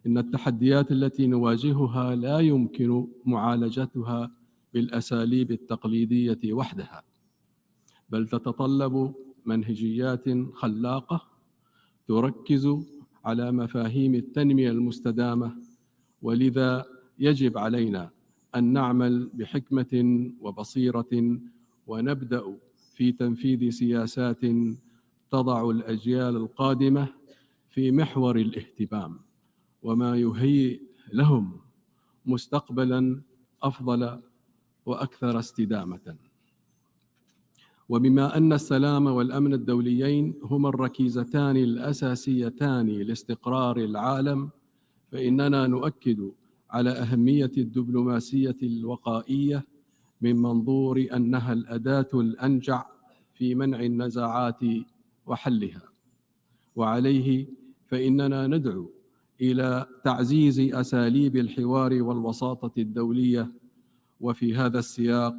إن التحديات التي نواجهها لا يمكن معالجتها بالأساليب التقليدية وحدها، بل تتطلب منهجيات خلاقة تركز على مفاهيم التنمية المستدامة، ولذا يجب علينا أن نعمل بحكمة وبصيرة ونبدأ في تنفيذ سياسات تضع الأجيال القادمة في محور الاهتمام، وما يهيئ لهم مستقبلاً أفضل وأكثر استدامة. وبما أن السلام والأمن الدوليين هما الركيزتان الأساسيتان لاستقرار العالم، فإننا نؤكد على أهمية الدبلوماسية الوقائية من منظور أنها الأداة الأنجع في منع النزاعات وحلها. وعليه فإننا ندعو إلى تعزيز أساليب الحوار والوساطة الدولية، وفي هذا السياق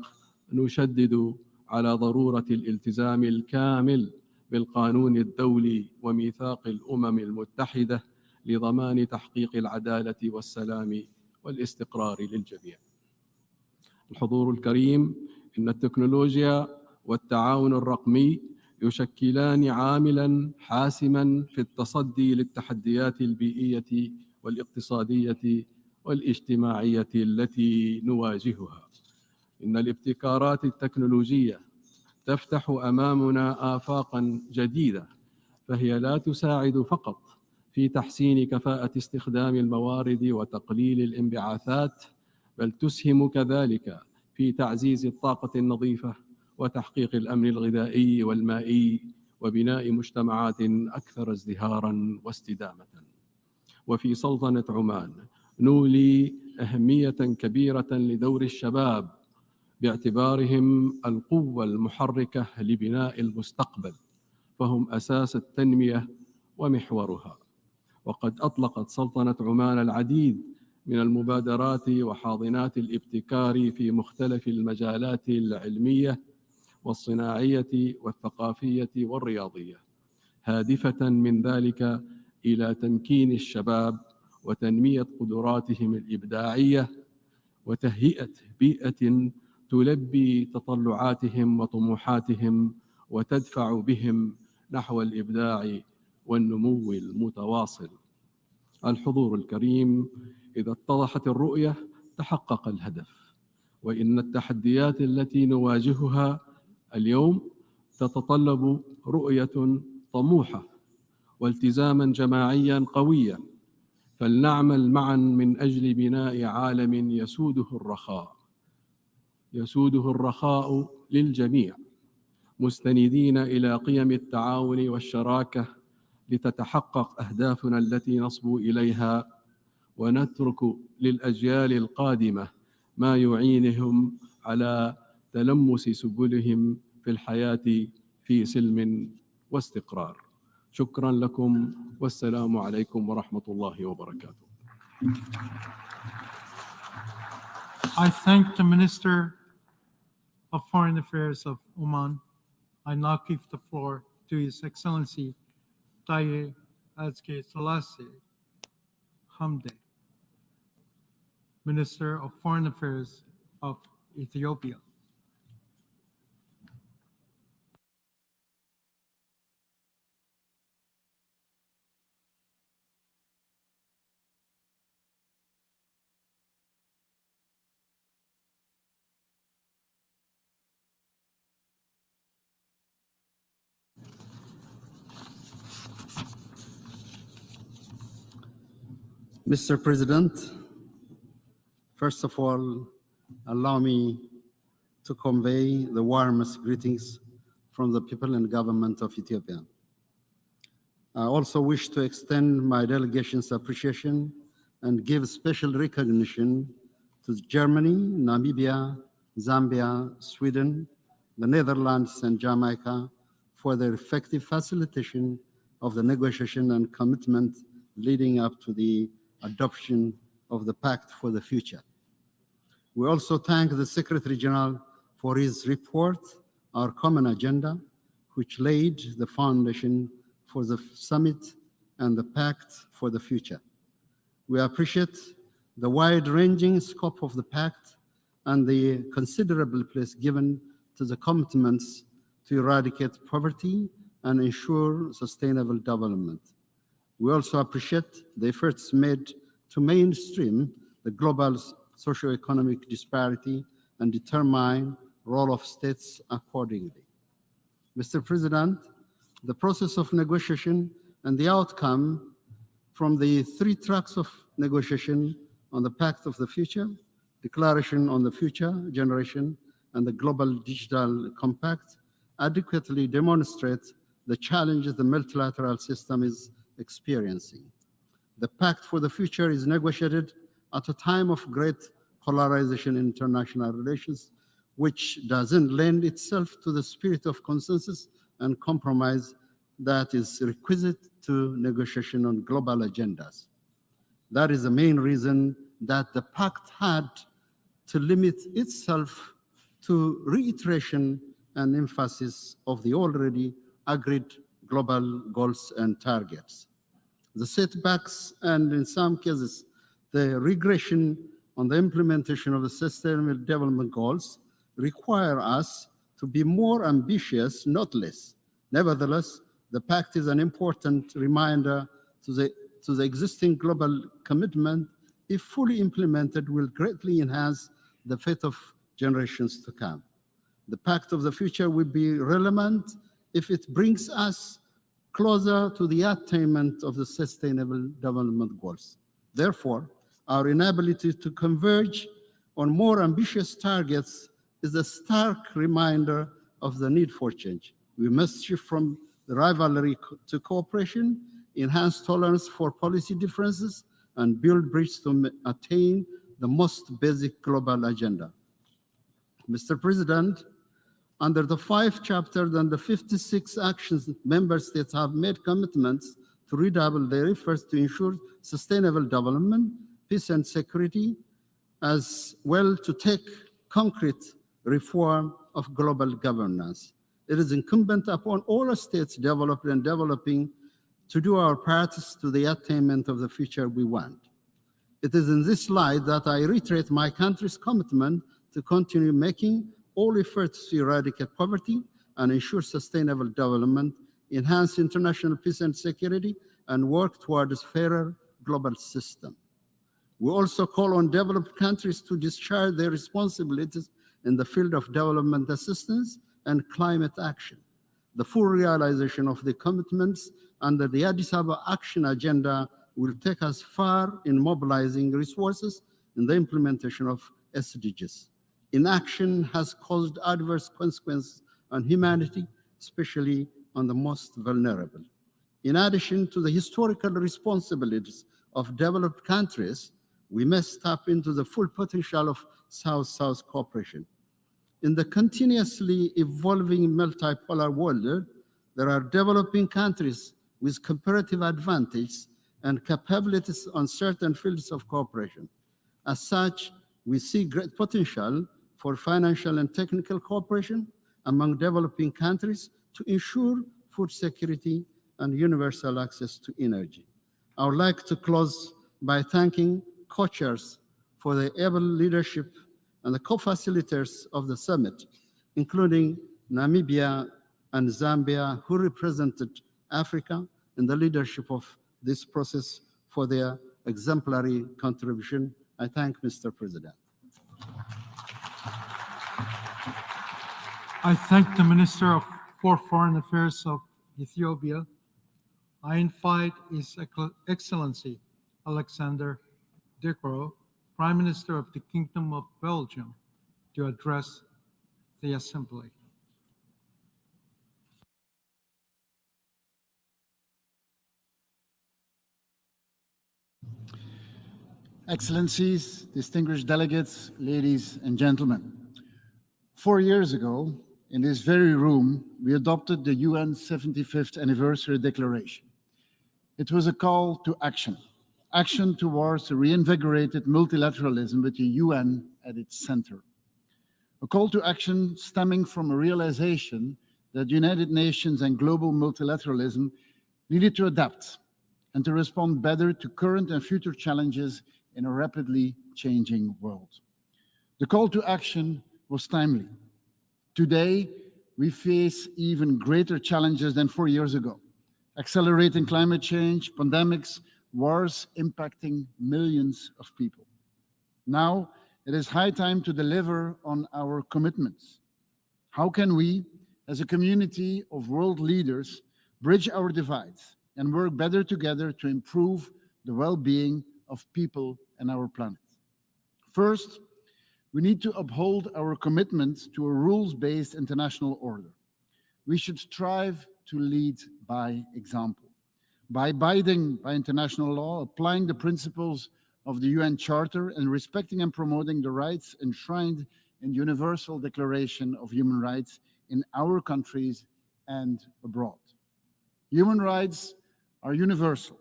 نشدد على ضرورة الالتزام الكامل بالقانون الدولي وميثاق الأمم المتحدة لضمان تحقيق العدالة والسلام والاستقرار للجميع. الحضور الكريم، إن التكنولوجيا والتعاون الرقمي يشكلان عاملاً حاسماً في التصدي للتحديات البيئية والاقتصادية والاجتماعية التي نواجهها. إن الابتكارات التكنولوجية تفتح أمامنا آفاقاً جديدة، فهي لا تساعد فقط في تحسين كفاءة استخدام الموارد وتقليل الانبعاثات، بل تسهم كذلك في تعزيز الطاقة النظيفة وتحقيق الأمن الغذائي والمائي وبناء مجتمعات أكثر ازدهاراً واستدامة. وفي سلطنة عمان نولي أهمية كبيرة لدور الشباب باعتبارهم القوة المحركة لبناء المستقبل، فهم أساس التنمية ومحورها. وقد أطلقت سلطنة عمان العديد من المبادرات وحاضنات الابتكار في مختلف المجالات العلمية والصناعية والثقافية والرياضية، هادفة من ذلك إلى تمكين الشباب وتنمية قدراتهم الإبداعية وتهيئة بيئة تلبي تطلعاتهم وطموحاتهم وتدفع بهم نحو الإبداع والنمو المتواصل. الحضور الكريم، إذا اتضحت الرؤية تحقق الهدف، وإن التحديات التي نواجهها اليوم تتطلب رؤية طموحة والتزاماً جماعياً قوياً، فلنعمل معاً من أجل بناء عالم يسوده الرخاء للجميع، مستندين إلى قيم التعاون والشراكة لتتحقق أهدافنا التي نصبو إليها، ونترك للأجيال القادمة ما يعينهم على تلمس سبلهم في الحياة في سلم واستقرار. شكرا لكم، والسلام عليكم ورحمة الله وبركاته. I thank the Minister of Foreign Affairs of Oman. I now give the floor to His Excellency Taye Atske Selassie Hamde, Minister of Foreign Affairs of Ethiopia. Mr. President, first of all, allow me to convey the warmest greetings from the people and government of Ethiopia. I also wish to extend my delegation's appreciation and give special recognition to Germany, Namibia, Zambia, Sweden, the Netherlands, and Jamaica for their effective facilitation of the negotiation and commitment leading up to the adoption of the Pact for the Future. We also thank the Secretary-General for his report, Our Common Agenda, which laid the foundation for the summit and the Pact for the Future. We appreciate the wide-ranging scope of the Pact and the considerable place given to the commitments to eradicate poverty and ensure sustainable development. We also appreciate the efforts made to mainstream the global socioeconomic disparity and determine role of states accordingly. Mr. President, the process of negotiation and the outcome from the 3 tracks of negotiation on the Pact of the Future, Declaration on the Future Generation, and the Global Digital Compact adequately demonstrate the challenges the multilateral system is experiencing. The Pact for the Future is negotiated at a time of great polarization in international relations, which doesn't lend itself to the spirit of consensus and compromise that is requisite to negotiation on global agendas. That is the main reason that the Pact had to limit itself to reiteration and emphasis of the already agreed global goals and targets. The setbacks and, in some cases, the regression on the implementation of the Sustainable Development Goals require us to be more ambitious, not less. Nevertheless, the Pact is an important reminder to the existing global commitment, if fully implemented, will greatly enhance the fate of generations to come. The Pact of the Future will be relevant if it brings us closer to the attainment of the Sustainable Development Goals. Therefore, our inability to converge on more ambitious targets is a stark reminder of the need for change. We must shift from the rivalry to cooperation, enhance tolerance for policy differences, and build bridges to attain the most basic global agenda. Mr. President, under the 5 chapters and the 56 actions, member states have made commitments to redouble their efforts to ensure sustainable development, peace and security, as well to take concrete reform of global governance. It is incumbent upon all states developed and developing to do our parts to the attainment of the future we want. It is in this light that I reiterate my country's commitment to continue making all efforts to eradicate poverty and ensure sustainable development, enhance international peace and security, and work towards a fairer global system. We also call on developed countries to discharge their responsibilities in the field of development assistance and climate action. The full realization of the commitments under the Addis Ababa Action Agenda will take us far in mobilizing resources in the implementation of SDGs. Inaction has caused adverse consequences on humanity, especially on the most vulnerable. In addition to the historical responsibilities of developed countries, we must tap into the full potential of South-South cooperation. In the continuously evolving multipolar world, there are developing countries with comparative advantage and capabilities on certain fields of cooperation. As such, we see great potential for financial and technical cooperation among developing countries to ensure food security and universal access to energy. I would like to close by thanking co-chairs for their able leadership and the co-facilitators of the summit, including Namibia and Zambia, who represented Africa in the leadership of this process for their exemplary contribution. I thank Mr. President. I thank the Minister for Foreign Affairs of Ethiopia. I invite His Excellency Alexander De Croo, Prime Minister of the Kingdom of Belgium, to address the Assembly. Excellencies, distinguished delegates, ladies and gentlemen. 4 years ago, in this very room, we adopted the UN 75th Anniversary Declaration. It was a call to action, action towards a reinvigorated multilateralism with the UN at its center. A call to action stemming from a realization that United Nations and global multilateralism needed to adapt and to respond better to current and future challenges in a rapidly changing world. The call to action was timely. Today, we face even greater challenges than 4 years ago. Accelerating climate change, pandemics, wars impacting millions of people. Now, it is high time to deliver on our commitments. How can we, as a community of world leaders, bridge our divides and work better together to improve the well-being of people and our planet? First, we need to uphold our commitment to a rules-based international order. We should strive to lead by example, by abiding by international law, applying the principles of the UN Charter, and respecting and promoting the rights enshrined in the Universal Declaration of Human Rights in our countries and abroad. Human rights are universal.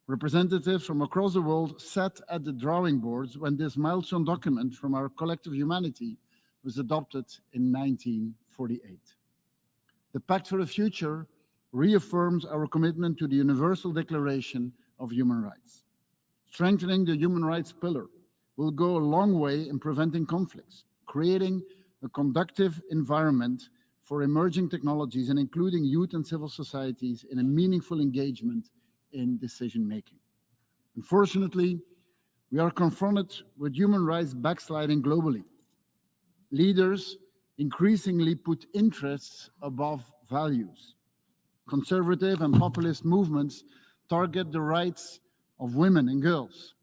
Representatives from across the world sat at the drawing boards when this milestone document from our collective humanity was adopted in 1948. The Pact for the Future reaffirms our commitment to the Universal Declaration of Human Rights. Strengthening the human rights pillar will go a long way in preventing conflicts, creating a conducive environment for emerging technologies and including youth and civil societies in a meaningful engagement in decision-making. Unfortunately, we are confronted with human rights backsliding globally. Leaders increasingly put interests above values. Conservative and populist movements target the rights of women and girls.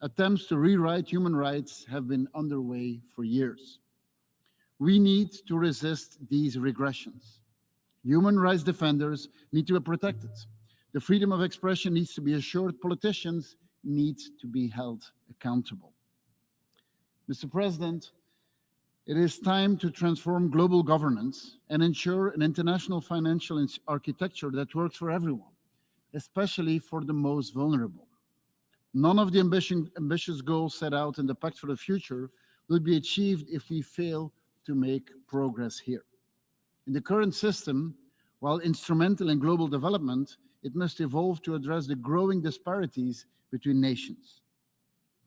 Attempts to rewrite human rights have been underway for years. We need to resist these regressions. Human rights defenders need to be protected. The freedom of expression needs to be assured. Politicians need to be held accountable. Mr. President, it is time to transform global governance and ensure an international financial architecture that works for everyone, especially for the most vulnerable. None of the ambitious goals set out in the Pact for the Future will be achieved if we fail to make progress here. In the current system, while instrumental in global development, it must evolve to address the growing disparities between nations.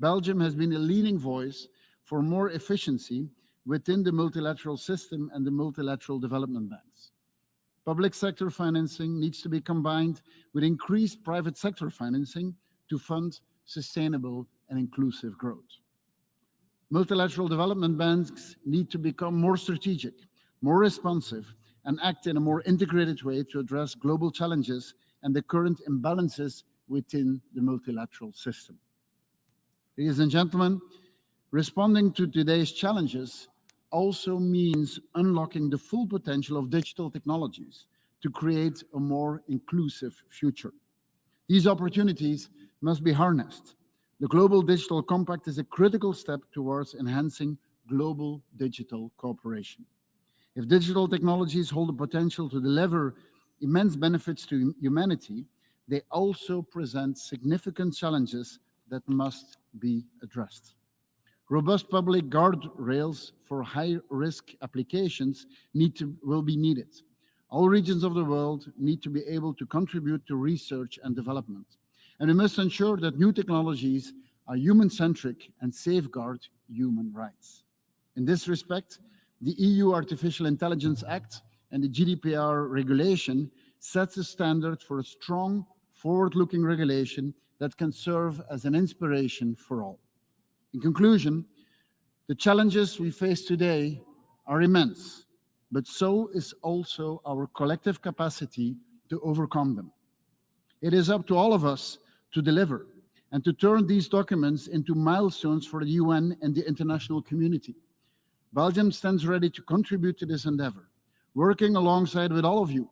Belgium has been a leading voice for more efficiency within the multilateral system and the multilateral development banks. Public sector financing needs to be combined with increased private sector financing to fund sustainable and inclusive growth. Multilateral development banks need to become more strategic, more responsive, and act in a more integrated way to address global challenges and the current imbalances within the multilateral system. Ladies and gentlemen, responding to today's challenges also means unlocking the full potential of digital technologies to create a more inclusive future. These opportunities must be harnessed. The Global Digital Compact is a critical step towards enhancing global digital cooperation. If digital technologies hold the potential to deliver immense benefits to humanity, they also present significant challenges that must be addressed. Robust public guardrails for high-risk applications will be needed. All regions of the world need to be able to contribute to research and development. And we must ensure that new technologies are human-centric and safeguard human rights. In this respect, the EU Artificial Intelligence Act and the GDPR regulation sets a standard for a strong, forward-looking regulation that can serve as an inspiration for all. In conclusion, the challenges we face today are immense, but so is also our collective capacity to overcome them. It is up to all of us to deliver and to turn these documents into milestones for the UN and the international community. Belgium stands ready to contribute to this endeavor, working alongside with all of you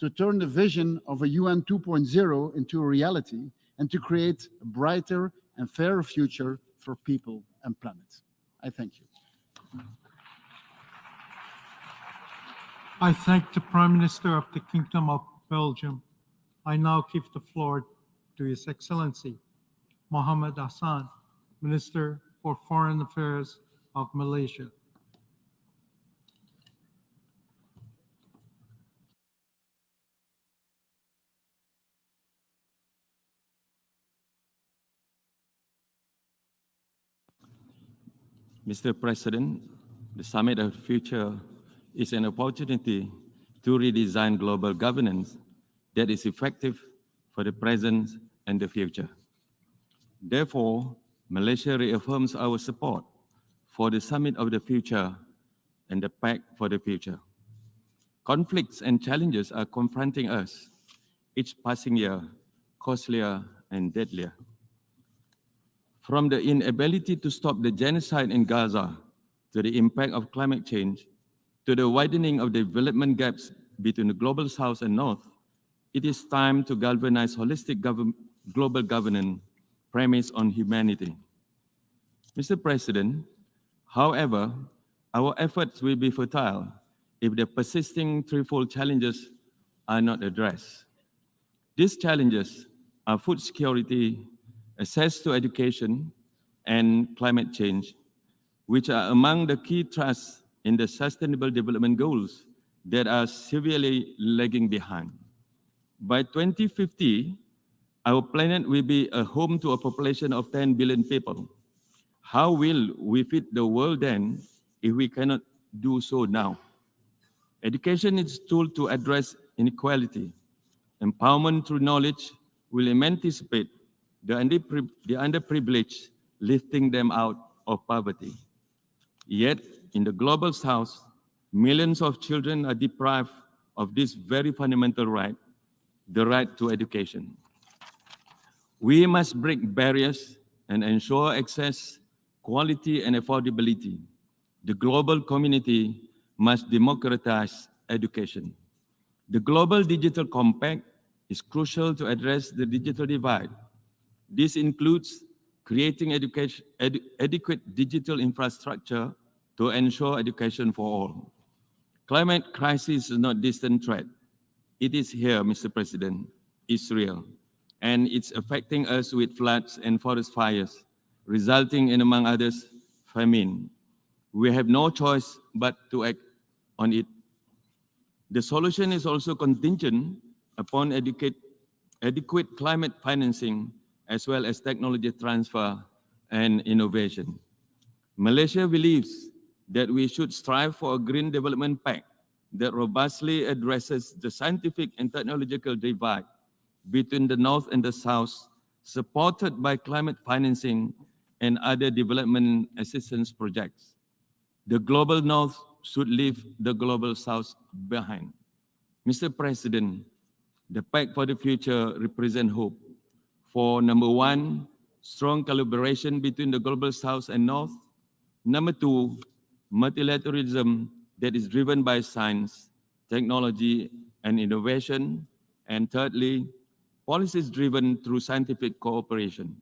to turn the vision of a UN 2.0 into a reality and to create a brighter and fairer future for people and planet. I thank you. I thank the Prime Minister of the Kingdom of Belgium. I now give the floor to His Excellency, Mohammed Hassan, Minister for Foreign Affairs of Malaysia. Mr. President, the Summit of the Future is an opportunity to redesign global governance that is effective for the present and the future. Therefore, Malaysia reaffirms our support for the Summit of the Future and the Pact for the Future. Conflicts and challenges are confronting us, each passing year costlier and deadlier. From the inability to stop the genocide in Gaza, to the impact of climate change, to the widening of development gaps between the global South and North, it is time to galvanize holistic global governance premised on humanity. Mr. President, however, our efforts will be futile if the persisting threefold challenges are not addressed. These challenges are food security, access to education, and climate change, which are among the key thrusts in the Sustainable Development Goals that are severely lagging behind. By 2050, our planet will be a home to a population of 10 billion people. How will we feed the world then if we cannot do so now? Education is a tool to address inequality. Empowerment through knowledge will emancipate the underprivileged, lifting them out of poverty. Yet, in the global South, millions of children are deprived of this very fundamental right, the right to education. We must break barriers and ensure access, quality, and affordability. The global community must democratize education. The Global Digital Compact is crucial to address the digital divide. This includes creating adequate digital infrastructure to ensure education for all. Climate crisis is not a distant threat. It is here, Mr. President. It's real. And it's affecting us with floods and forest fires, resulting in, among others, famine. We have no choice but to act on it. The solution is also contingent upon adequate climate financing as well as technology transfer and innovation. Malaysia believes that we should strive for a green development pact that robustly addresses the scientific and technological divide between the North and the South, supported by climate financing and other development assistance projects. The global North should leave the global South behind. Mr. President, the Pact for the Future represents hope for, number one, strong collaboration between the global South and North. Number two, multilateralism that is driven by science, technology, and innovation. And thirdly, policies driven through scientific cooperation.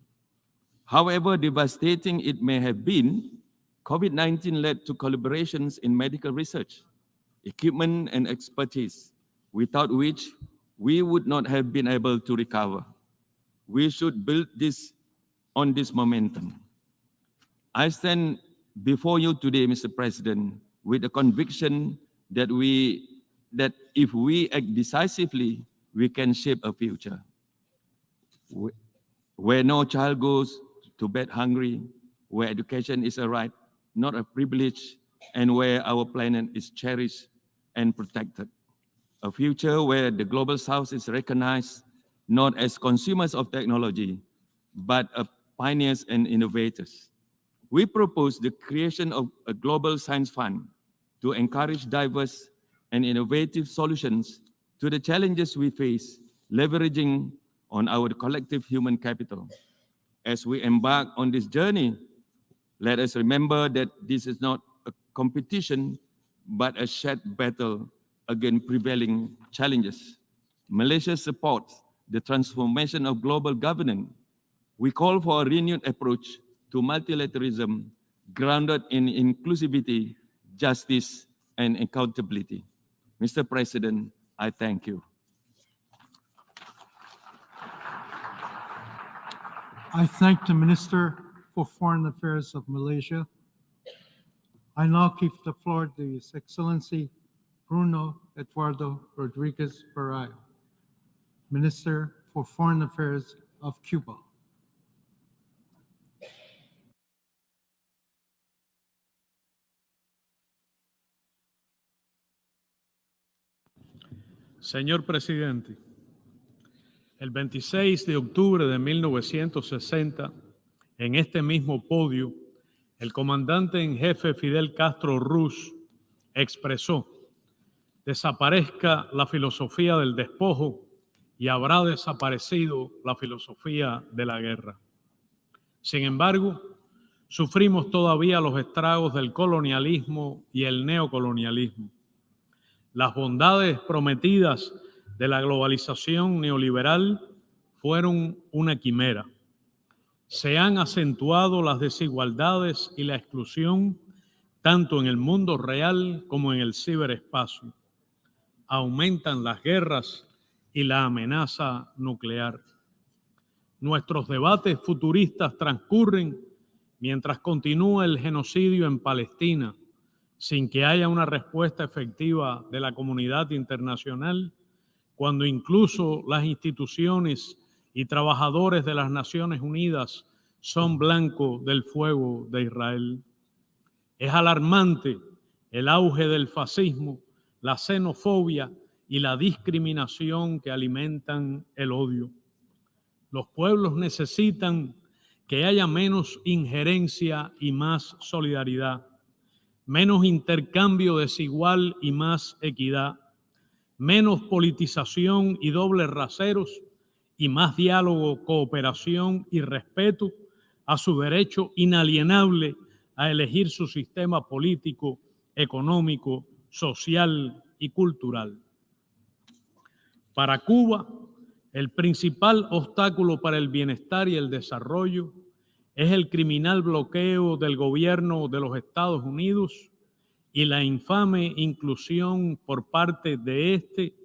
However devastating it may have been, COVID-19 led to collaborations in medical research, equipment, and expertise, without which we would not have been able to recover. We should build on this momentum. I stand before you today, Mr. President, with the conviction that if we act decisively, we can shape a future where no child goes to bed hungry, where education is a right, not a privilege, and where our planet is cherished and protected. A future where the global South is recognized not as consumers of technology, but as pioneers and innovators. We propose the creation of a global science fund to encourage diverse and innovative solutions to the challenges we face, leveraging on our collective human capital. As we embark on this journey, let us remember that this is not a competition, but a shared battle against prevailing challenges. Malaysia supports the transformation of global governance. We call for a renewed approach to multilateralism grounded in inclusivity, justice, and accountability. Mr. President, I thank you. I thank the Minister for Foreign Affairs of Malaysia. I now give the floor to His Excellency Bruno Eduardo Rodriguez Barrio, Minister for Foreign Affairs of Cuba. Señor Presidente, el 26 de octubre de 1960, en este mismo podio, el comandante en jefe Fidel Castro Ruz expresó: desaparezca la filosofía del despojo y habrá desaparecido la filosofía de la guerra. Sin embargo, sufrimos todavía los estragos del colonialismo y el neocolonialismo. Las bondades prometidas de la globalización neoliberal fueron una quimera. Se han acentuado las desigualdades y la exclusión tanto en el mundo real como en el ciberespacio. Aumentan las guerras y la amenaza nuclear. Nuestros debates futuristas transcurren mientras continúa el genocidio en Palestina, sin que haya una respuesta efectiva de la comunidad internacional, cuando incluso las instituciones y trabajadores de las Naciones Unidas son blanco del fuego de Israel. Es alarmante el auge del fascismo, la xenofobia y la discriminación que alimentan el odio. Los pueblos necesitan que haya menos injerencia y más solidaridad, menos intercambio desigual y más equidad, menos politización y dobles raseros y más diálogo, cooperación y respeto a su derecho inalienable a elegir su sistema político, económico, social y cultural. Para Cuba, el principal obstáculo para el bienestar y el desarrollo es el criminal bloqueo del gobierno de los Estados Unidos y la infame inclusión por parte de este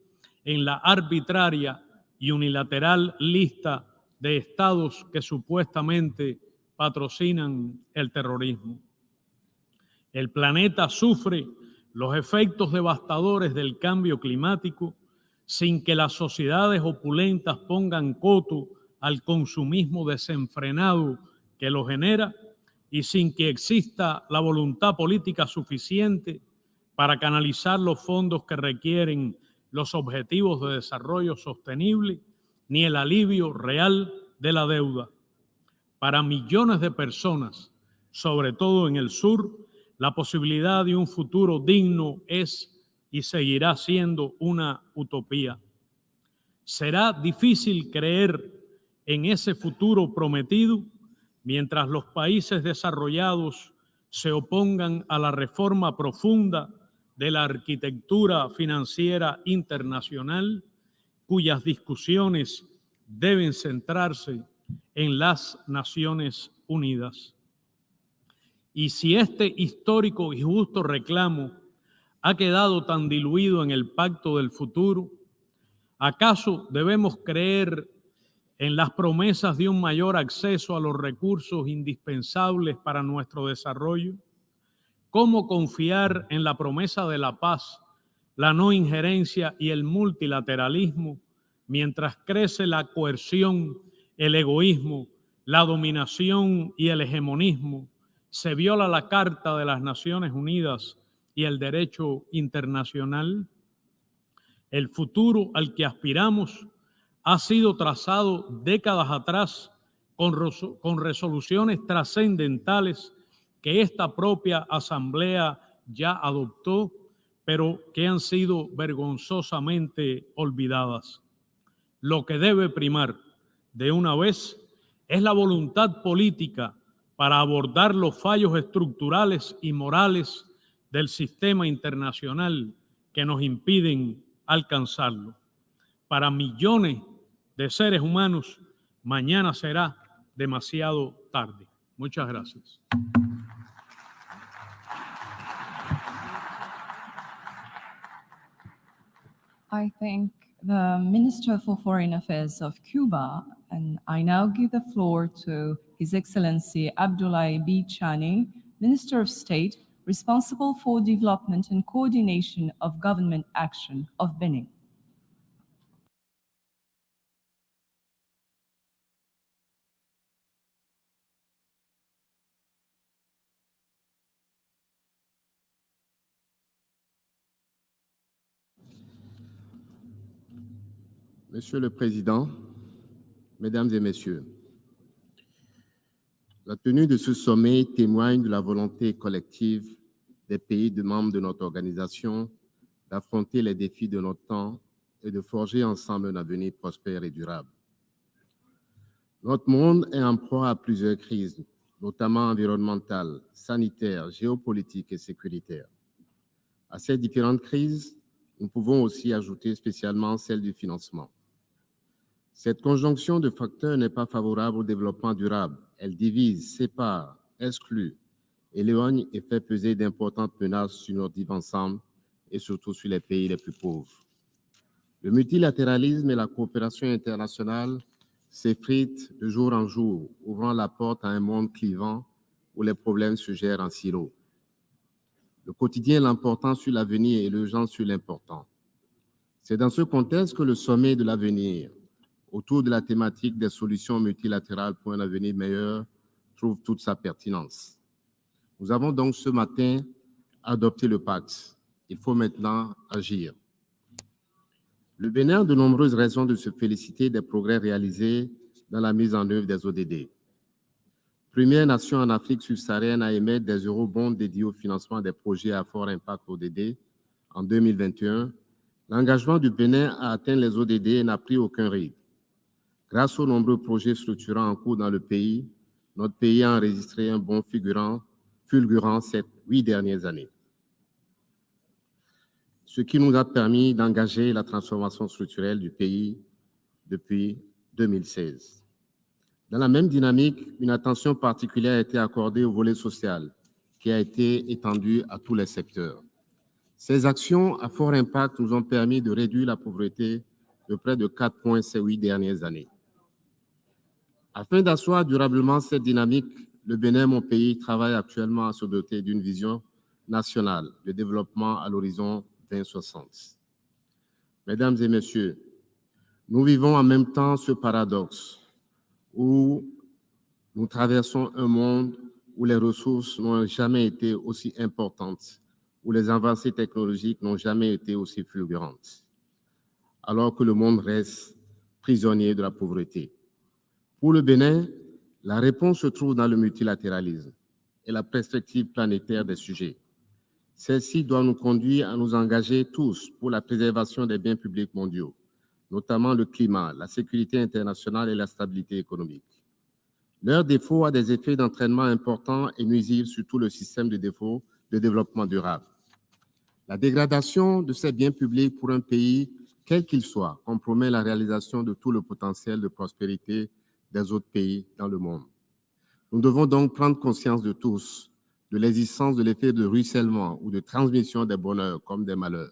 en la arbitraria y unilateral lista de estados que supuestamente patrocinan el terrorismo. El planeta sufre los efectos devastadores del cambio climático sin que las sociedades opulentas pongan coto al consumismo desenfrenado que lo genera y sin que exista la voluntad política suficiente para canalizar los fondos que requieren los objetivos de desarrollo sostenible ni el alivio real de la deuda. Para millones de personas, sobre todo en el sur, la posibilidad de un futuro digno es y seguirá siendo una utopía. Será difícil creer en ese futuro prometido mientras los países desarrollados se opongan a la reforma profunda de la arquitectura financiera internacional, cuyas discusiones deben centrarse en las Naciones Unidas. Y si este histórico y justo reclamo ha quedado tan diluido en el Pacto del Futuro, ¿acaso debemos creer en las promesas de un mayor acceso a los recursos indispensables para nuestro desarrollo? ¿Cómo confiar en la promesa de la paz, la no injerencia y el multilateralismo mientras crece la coerción, el egoísmo, la dominación y el hegemonismo? Se viola la Carta de las Naciones Unidas y el derecho internacional. El futuro al que aspiramos ha sido trazado décadas atrás con resoluciones trascendentales que esta propia Asamblea ya adoptó, pero que han sido vergonzosamente olvidadas. Lo que debe primar de una vez es la voluntad política para abordar los fallos estructurales y morales del sistema internacional que nos impiden alcanzarlo. Para millones de seres humanos, mañana será demasiado tarde. Muchas gracias. I thank the Minister for Foreign Affairs of Cuba, and I now give the floor to His Excellency Abdoulaye B. Chane, Minister of State, responsible for development and coordination of government action of Benin. Monsieur le Président, Mesdames et Messieurs, la tenue de ce sommet témoigne de la volonté collective des pays membres de notre organisation d'affronter les défis de notre temps et de forger ensemble un avenir prospère et durable. Notre monde est en proie à plusieurs crises, notamment environnementales, sanitaires, géopolitiques et sécuritaires. À ces différentes crises, nous pouvons aussi ajouter spécialement celle du financement. Cette conjonction de facteurs n'est pas favorable au développement durable. Elle divise, sépare, exclut, éloigne et fait peser d'importantes menaces sur notre vivre ensemble et surtout sur les pays les plus pauvres. Le multilatéralisme et la coopération internationale s'effritent de jour en jour, ouvrant la porte à un monde clivant où les problèmes se gèrent en silo. Le quotidien est l'important sur l'avenir et l'urgence sur l'important. C'est dans ce contexte que le sommet de l'avenir, autour de la thématique des solutions multilatérales pour un avenir meilleur, trouve toute sa pertinence. Nous avons donc ce matin adopté le Pact. Il faut maintenant agir. Le Bénin a de nombreuses raisons de se féliciter des progrès réalisés dans la mise en œuvre des ODD. Première nation en Afrique subsaharienne à émettre des eurobonds dédiés au financement des projets à fort impact ODD en 2021, l'engagement du Bénin à atteindre les ODD n'a pris aucun rythme. Grâce aux nombreux projets structurants en cours dans le pays, notre pays a enregistré un bond fulgurant ces 8 dernières années, ce qui nous a permis d'engager la transformation structurelle du pays depuis 2016. Dans la même dynamique, une attention particulière a été accordée au volet social, qui a été étendu à tous les secteurs. Ces actions à fort impact nous ont permis de réduire la pauvreté de près de 4 points ces 8 dernières années. Afin d'asseoir durablement cette dynamique, le Bénin, mon pays, travaille actuellement à se doter d'une vision nationale de développement à l'horizon 2060. Mesdames et Messieurs, nous vivons en même temps ce paradoxe où nous traversons un monde où les ressources n'ont jamais été aussi importantes, où les avancées technologiques n'ont jamais été aussi fulgurantes, alors que le monde reste prisonnier de la pauvreté. Pour le Bénin, la réponse se trouve dans le multilatéralisme et la perspective planétaire des sujets. Celle-ci doit nous conduire à nous engager tous pour la préservation des biens publics mondiaux, notamment le climat, la sécurité internationale et la stabilité économique. Leur défaut a des effets d'entraînement importants et nuisibles sur tout le système de développement durable. La dégradation de ces biens publics pour un pays, quel qu'il soit, compromet la réalisation de tout le potentiel de prospérité des autres pays dans le monde. Nous devons donc prendre conscience de tous de l'existence de l'effet de ruissellement ou de transmission des bonheurs comme des malheurs.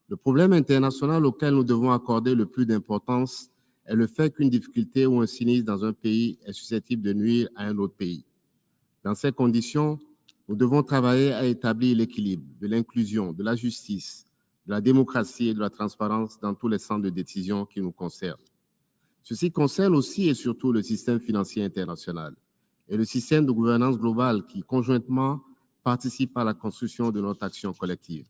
Le problème international auquel nous devons accorder le plus d'importance est le fait qu'une difficulté ou un sinistre dans un pays est susceptible de nuire à un autre pays. Dans ces conditions, nous devons travailler à établir l'équilibre de l'inclusion, de la justice, de la démocratie et de la transparence dans tous les centres de décision qui nous concernent. Ceci concerne aussi et surtout le système financier international et le système de gouvernance globale qui, conjointement, participent à la construction de notre action collective.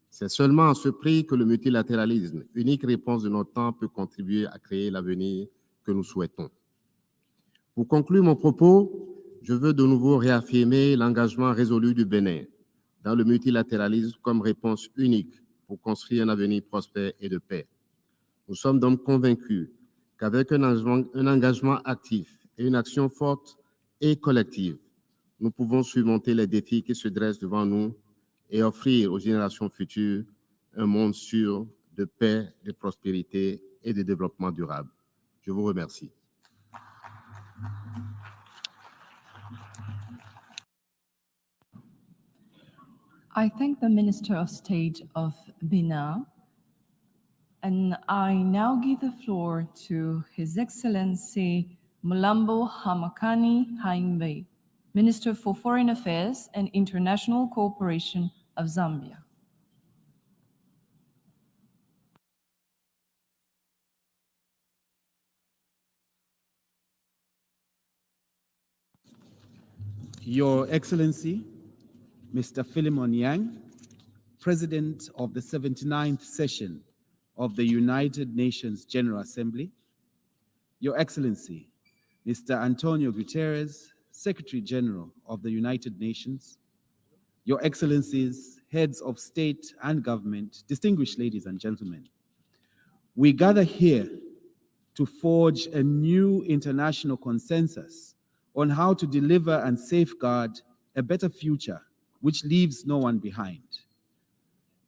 C'est seulement à ce prix que le multilatéralisme, unique réponse de notre temps, peut contribuer à créer l'avenir que nous souhaitons. Pour conclure mon propos, je veux de nouveau réaffirmer l'engagement résolu du Bénin dans le multilatéralisme comme réponse unique pour construire un avenir prospère et de paix. Nous sommes donc convaincus qu'avec un engagement actif et une action forte et collective, nous pouvons surmonter les défis qui se dressent devant nous et offrir aux générations futures un monde sûr de paix, de prospérité et de développement durable. Je vous remercie. I thank the Minister of State of Benin And I now give the floor to His Excellency Mulambo Hamakani Haimbe, Minister for Foreign Affairs and International Cooperation of Zambia. Your Excellency, Mr. Philemon Yang, President of the 79th session of the United Nations General Assembly, Your Excellency, Mr. António Guterres, Secretary-General of the United Nations, Your Excellencies, Heads of State and Government, distinguished ladies and gentlemen, we gather here to forge a new international consensus on how to deliver and safeguard a better future which leaves no one behind.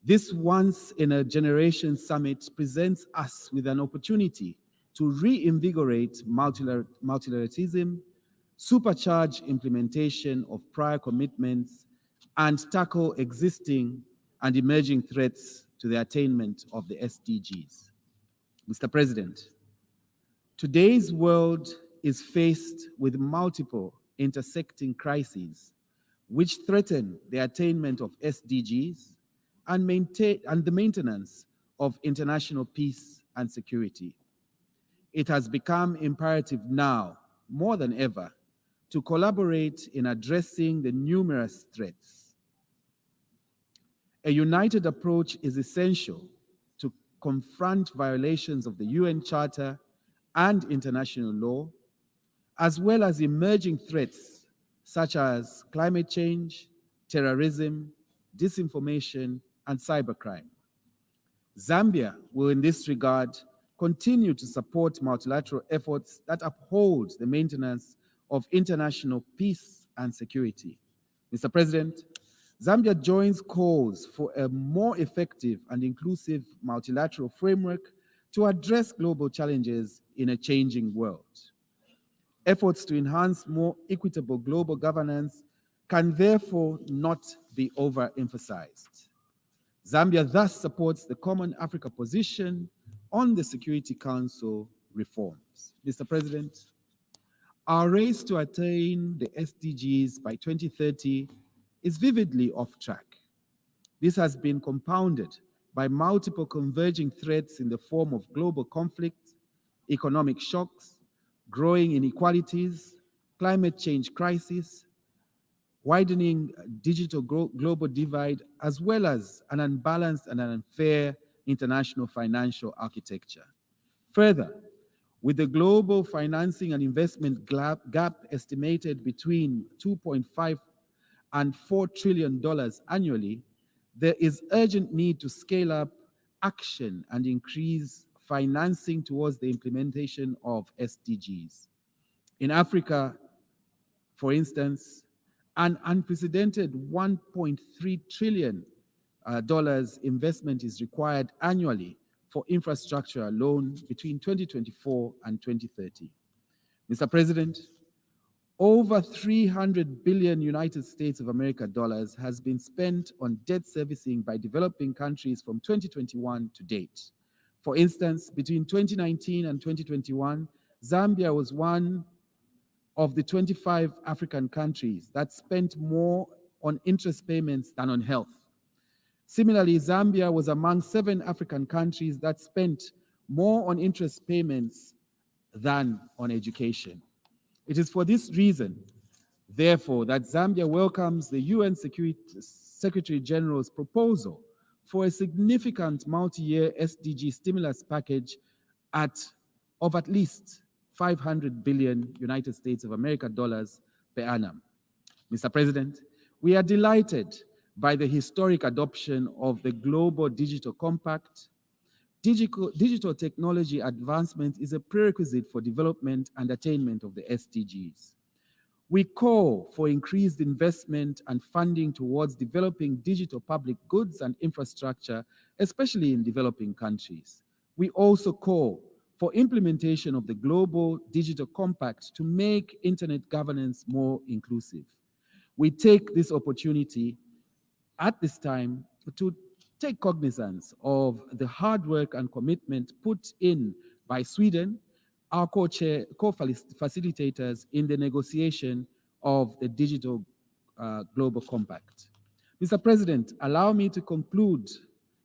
This once-in-a-generation summit presents us with an opportunity to reinvigorate multilateralism, supercharge implementation of prior commitments, and tackle existing and emerging threats to the attainment of the SDGs. Mr. President, today's world is faced with multiple intersecting crises which threaten the attainment of SDGs and the maintenance of international peace and security. It has become imperative now, more than ever, to collaborate in addressing the numerous threats. A united approach is essential to confront violations of the UN Charter and international law, as well as emerging threats such as climate change, terrorism, disinformation, and cybercrime. Zambia will, in this regard, continue to support multilateral efforts that uphold the maintenance of international peace and security. Mr. President, Zambia joins calls for a more effective and inclusive multilateral framework to address global challenges in a changing world. Efforts to enhance more equitable global governance can therefore not be overemphasized. Zambia thus supports the Common Africa position on the Security Council reforms. Mr. President, our race to attain the SDGs by 2030 is vividly off track. This has been compounded by multiple converging threats in the form of global conflict, economic shocks, growing inequalities, climate change crisis, widening digital global divide, as well as an unbalanced and an unfair international financial architecture. Further, with the global financing and investment gap estimated between $2.5 and $4 trillion annually, there is urgent need to scale up action and increase financing towards the implementation of SDGs. In Africa, for instance, an unprecedented $1.3 trillion investment is required annually for infrastructure alone between 2024 and 2030. Mr. President, over 300 billion United States of America dollars has been spent on debt servicing by developing countries from 2021 to date. For instance, between 2019 and 2021, Zambia was one of the 25 African countries that spent more on interest payments than on health. Similarly, Zambia was among 7 African countries that spent more on interest payments than on education. It is for this reason, therefore, that Zambia welcomes the UN Secretary-General's proposal for a significant multi-year SDG stimulus package of at least 500 billion United States of America dollars per annum. Mr. President, we are delighted by the historic adoption of the Global Digital Compact. Digital technology advancement is a prerequisite for development and attainment of the SDGs. We call for increased investment and funding towards developing digital public goods and infrastructure, especially in developing countries. We also call for implementation of the Global Digital Compact to make internet governance more inclusive. We take this opportunity at this time to take cognizance of the hard work and commitment put in by Sweden, our co-facilitators in the negotiation of the Digital Global Compact. Mr. President, allow me to conclude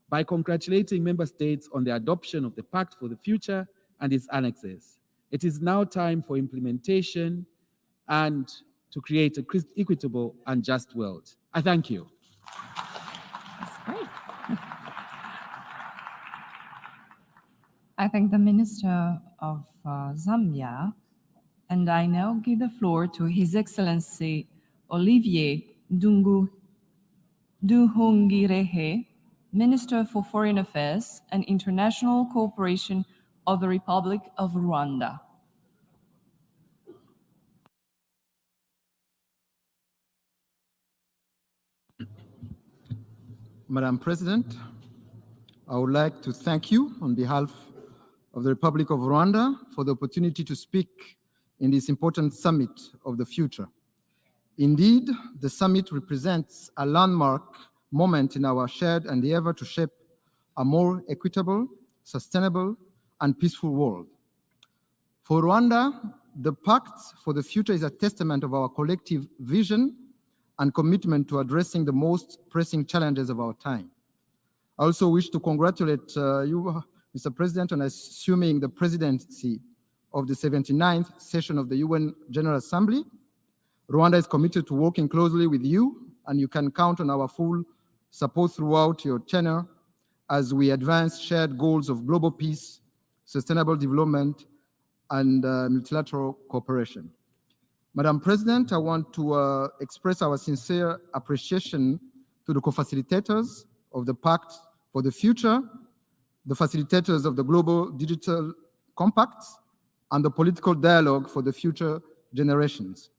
by congratulating member states on the adoption of the Pact for the Future and its annexes. It is now time for implementation and to create an equitable and just world. I thank you. That's great. I thank the Minister of Zambia, and I now give the floor to His Excellency Olivier Nduhungirehe, Minister for Foreign Affairs and International Cooperation of the Republic of Rwanda. Madam President, I would like to thank you on behalf of the Republic of Rwanda for the opportunity to speak in this important summit of the future. Indeed, the summit represents a landmark moment in our shared endeavor to shape a more equitable, sustainable, and peaceful world. For Rwanda, the Pact for the Future is a testament of our collective vision and commitment to addressing the most pressing challenges of our time. I also wish to congratulate you, Mr. President, on assuming the presidency of the 79th session of the UN General Assembly. Rwanda is committed to working closely with you, and you can count on our full support throughout your tenure as we advance shared goals of global peace, sustainable development, and multilateral cooperation. Madam President, I want to express our sincere appreciation to the co-facilitators of the Pact for the Future, the facilitators of the Global Digital Compact, and the political dialogue for the future generations.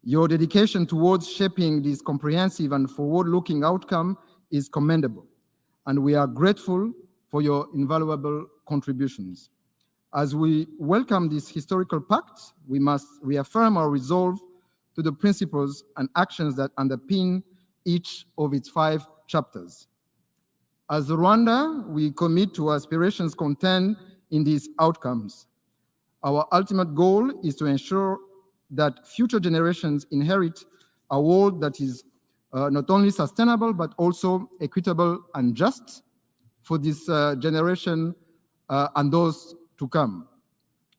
Your dedication towards shaping this comprehensive and forward-looking outcome is commendable, and we are grateful for your invaluable contributions. As we welcome this historical pact, we must reaffirm our resolve to the principles and actions that underpin each of its 5 chapters. As Rwanda, we commit to aspirations contained in these outcomes. Our ultimate goal is to ensure that future generations inherit a world that is not only sustainable, but also equitable and just for this generation and those to come.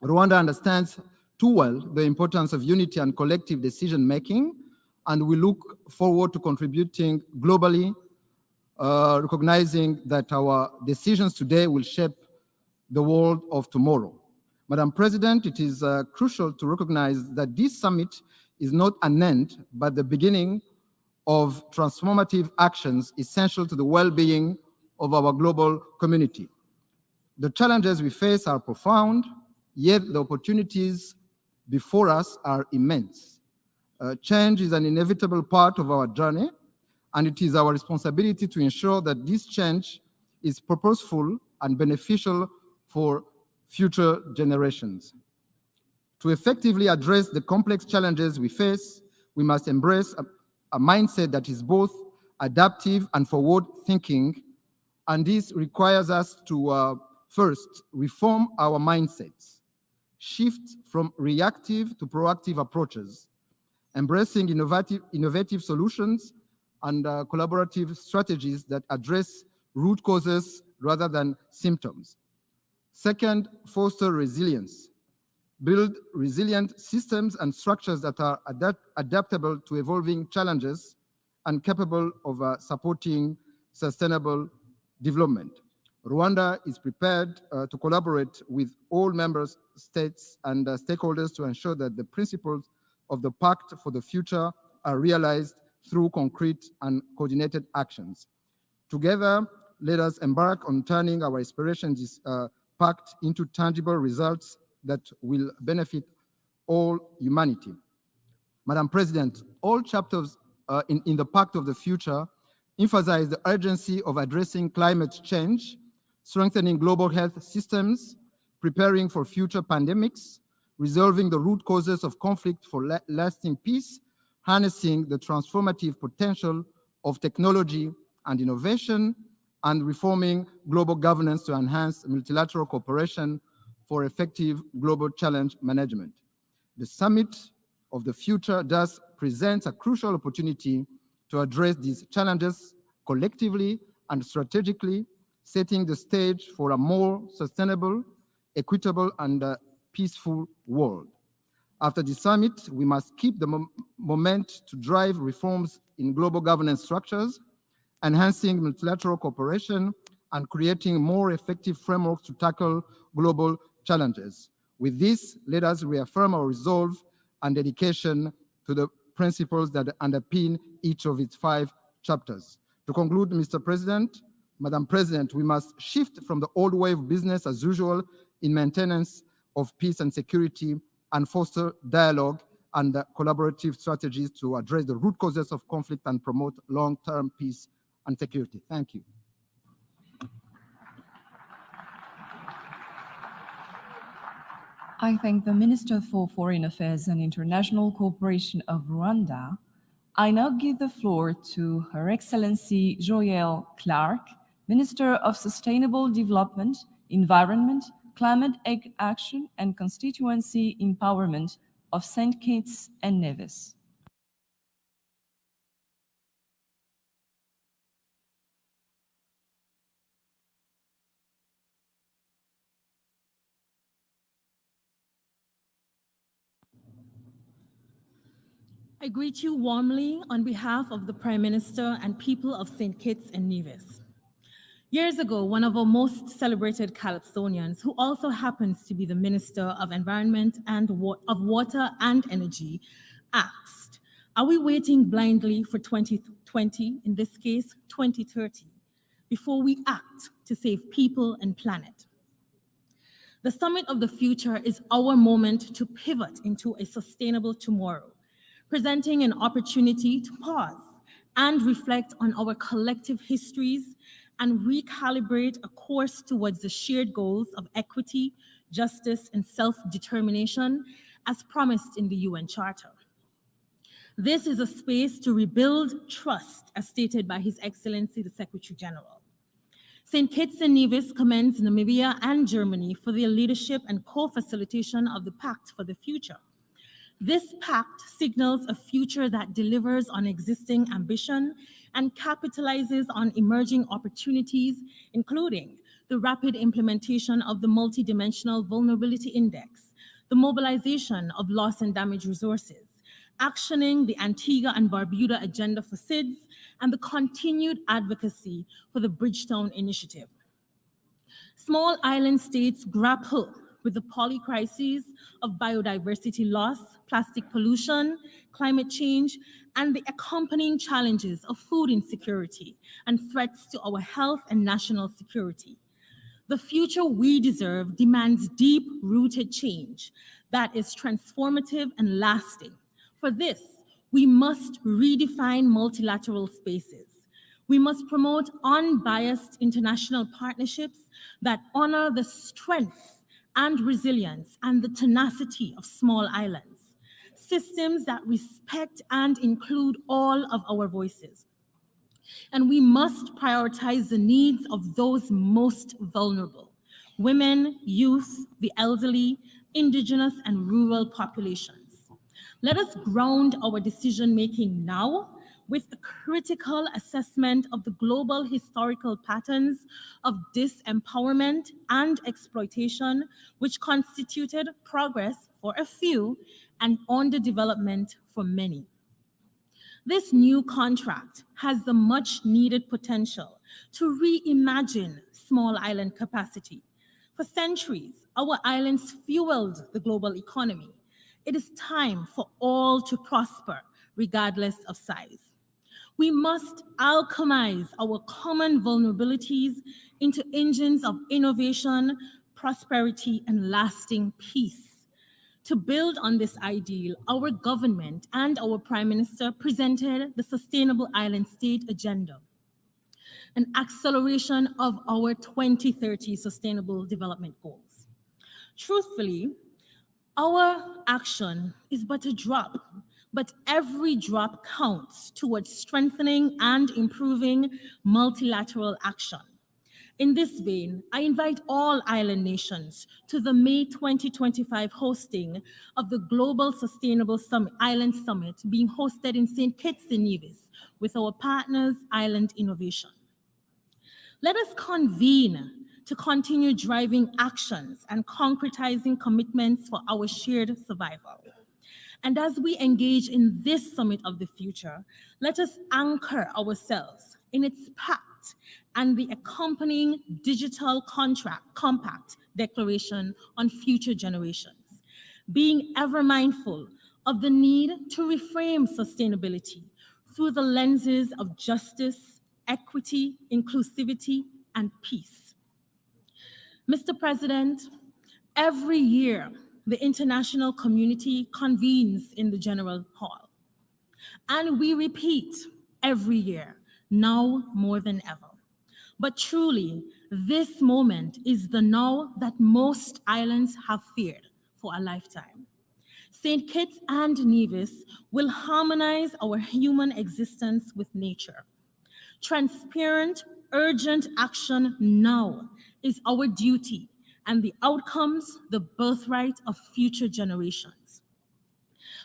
Rwanda understands too well the importance of unity and collective decision-making, and we look forward to contributing globally, recognizing that our decisions today will shape the world of tomorrow. Madam President, it is crucial to recognize that this summit is not an end, but the beginning of transformative actions essential to the well-being of our global community. The challenges we face are profound, yet the opportunities before us are immense. Change is an inevitable part of our journey, and it is our responsibility to ensure that this change is purposeful and beneficial for future generations. To effectively address the complex challenges we face, we must embrace a mindset that is both adaptive and forward-thinking, and this requires us to first reform our mindsets, shift from reactive to proactive approaches, embracing innovative solutions and collaborative strategies that address root causes rather than symptoms. Second, foster resilience. Build resilient systems and structures that are adaptable to evolving challenges and capable of supporting sustainable development. Rwanda is prepared to collaborate with all member states and stakeholders to ensure that the principles of the Pact for the Future are realized through concrete and coordinated actions. Together, let us embark on turning our aspirations Pact into tangible results that will benefit all humanity. Madam President, all chapters in the Pact of the Future emphasize the urgency of addressing climate change, strengthening global health systems, preparing for future pandemics, resolving the root causes of conflict for lasting peace, harnessing the transformative potential of technology, and innovation, and reforming global governance to enhance multilateral cooperation for effective global challenge management. The Summit of the Future thus presents a crucial opportunity to address these challenges collectively and strategically, setting the stage for a more sustainable, equitable, and peaceful world. After the summit, we must keep the moment to drive reforms in global governance structures, enhancing multilateral cooperation, and creating more effective frameworks to tackle global challenges. With this, let us reaffirm our resolve and dedication to the principles that underpin each of its 5 chapters. To conclude, Mr. President, Madam President, we must shift from the old way of business as usual in maintenance of peace and security and foster dialogue and collaborative strategies to address the root causes of conflict and promote long-term peace and security. Thank you. I thank the Minister for Foreign Affairs and International Cooperation of Rwanda. I now give the floor to Her Excellency Joëlle Clark, Minister of Sustainable Development, Environment, Climate Action and Constituency Empowerment of St. Kitts and Nevis. I greet you warmly on behalf of the Prime Minister and people of St. Kitts and Nevis. Years ago, one of our most celebrated Calypsonians, who also happens to be the Minister of Environment and of Water and Energy, asked, are we waiting blindly for 2020, in this case 2030, before we act to save people and planet? The Summit of the Future is our moment to pivot into a sustainable tomorrow, presenting an opportunity to pause and reflect on our collective histories and recalibrate a course towards the shared goals of equity, justice, and self-determination as promised in the UN Charter. This is a space to rebuild trust, as stated by His Excellency the Secretary-General. St. Kitts and Nevis commends Namibia and Germany for their leadership and co-facilitation of the Pact for the Future. This pact signals a future that delivers on existing ambition and capitalizes on emerging opportunities, including the rapid implementation of the Multidimensional Vulnerability Index, the mobilization of loss and damage resources, actioning the Antigua and Barbuda Agenda for SIDS, and the continued advocacy for the Bridgetown Initiative. Small island states grapple with the polycrises of biodiversity loss, plastic pollution, climate change, and the accompanying challenges of food insecurity and threats to our health and national security. The future we deserve demands deep-rooted change that is transformative and lasting. For this, we must redefine multilateral spaces. We must promote unbiased international partnerships that honor the strength and resilience and the tenacity of small islands, systems that respect and include all of our voices. And we must prioritize the needs of those most vulnerable: women, youth, the elderly, indigenous and rural populations. Let us ground our decision-making now with a critical assessment of the global historical patterns of disempowerment and exploitation, which constituted progress for a few and underdevelopment for many. This new contract has the much-needed potential to reimagine small island capacity. For centuries, our islands fueled the global economy. It is time for all to prosper, regardless of size. We must alchemize our common vulnerabilities into engines of innovation, prosperity, and lasting peace. To build on this ideal, our government and our Prime Minister presented the Sustainable Island State Agenda, an acceleration of our 2030 Sustainable Development Goals. Truthfully, our action is but a drop but every drop counts towards strengthening and improving multilateral action. In this vein, I invite all island nations to the May 2025 hosting of the Global Sustainable Island Summit being hosted in St. Kitts and Nevis with our partners, Island Innovation. Let us convene to continue driving actions and concretizing commitments for our shared survival. And as we engage in this summit of the future, let us anchor ourselves in its pact and the accompanying digital compact declaration on future generations, being ever mindful of the need to reframe sustainability through the lenses of justice, equity, inclusivity, and peace. Mr. President, every year, the international community convenes in the General Hall, and we repeat every year, now more than ever. But truly, this moment is the now that most islands have feared for a lifetime. St. Kitts and Nevis will harmonize our human existence with nature. Transparent, urgent action now is our duty, and the outcomes the birthright of future generations.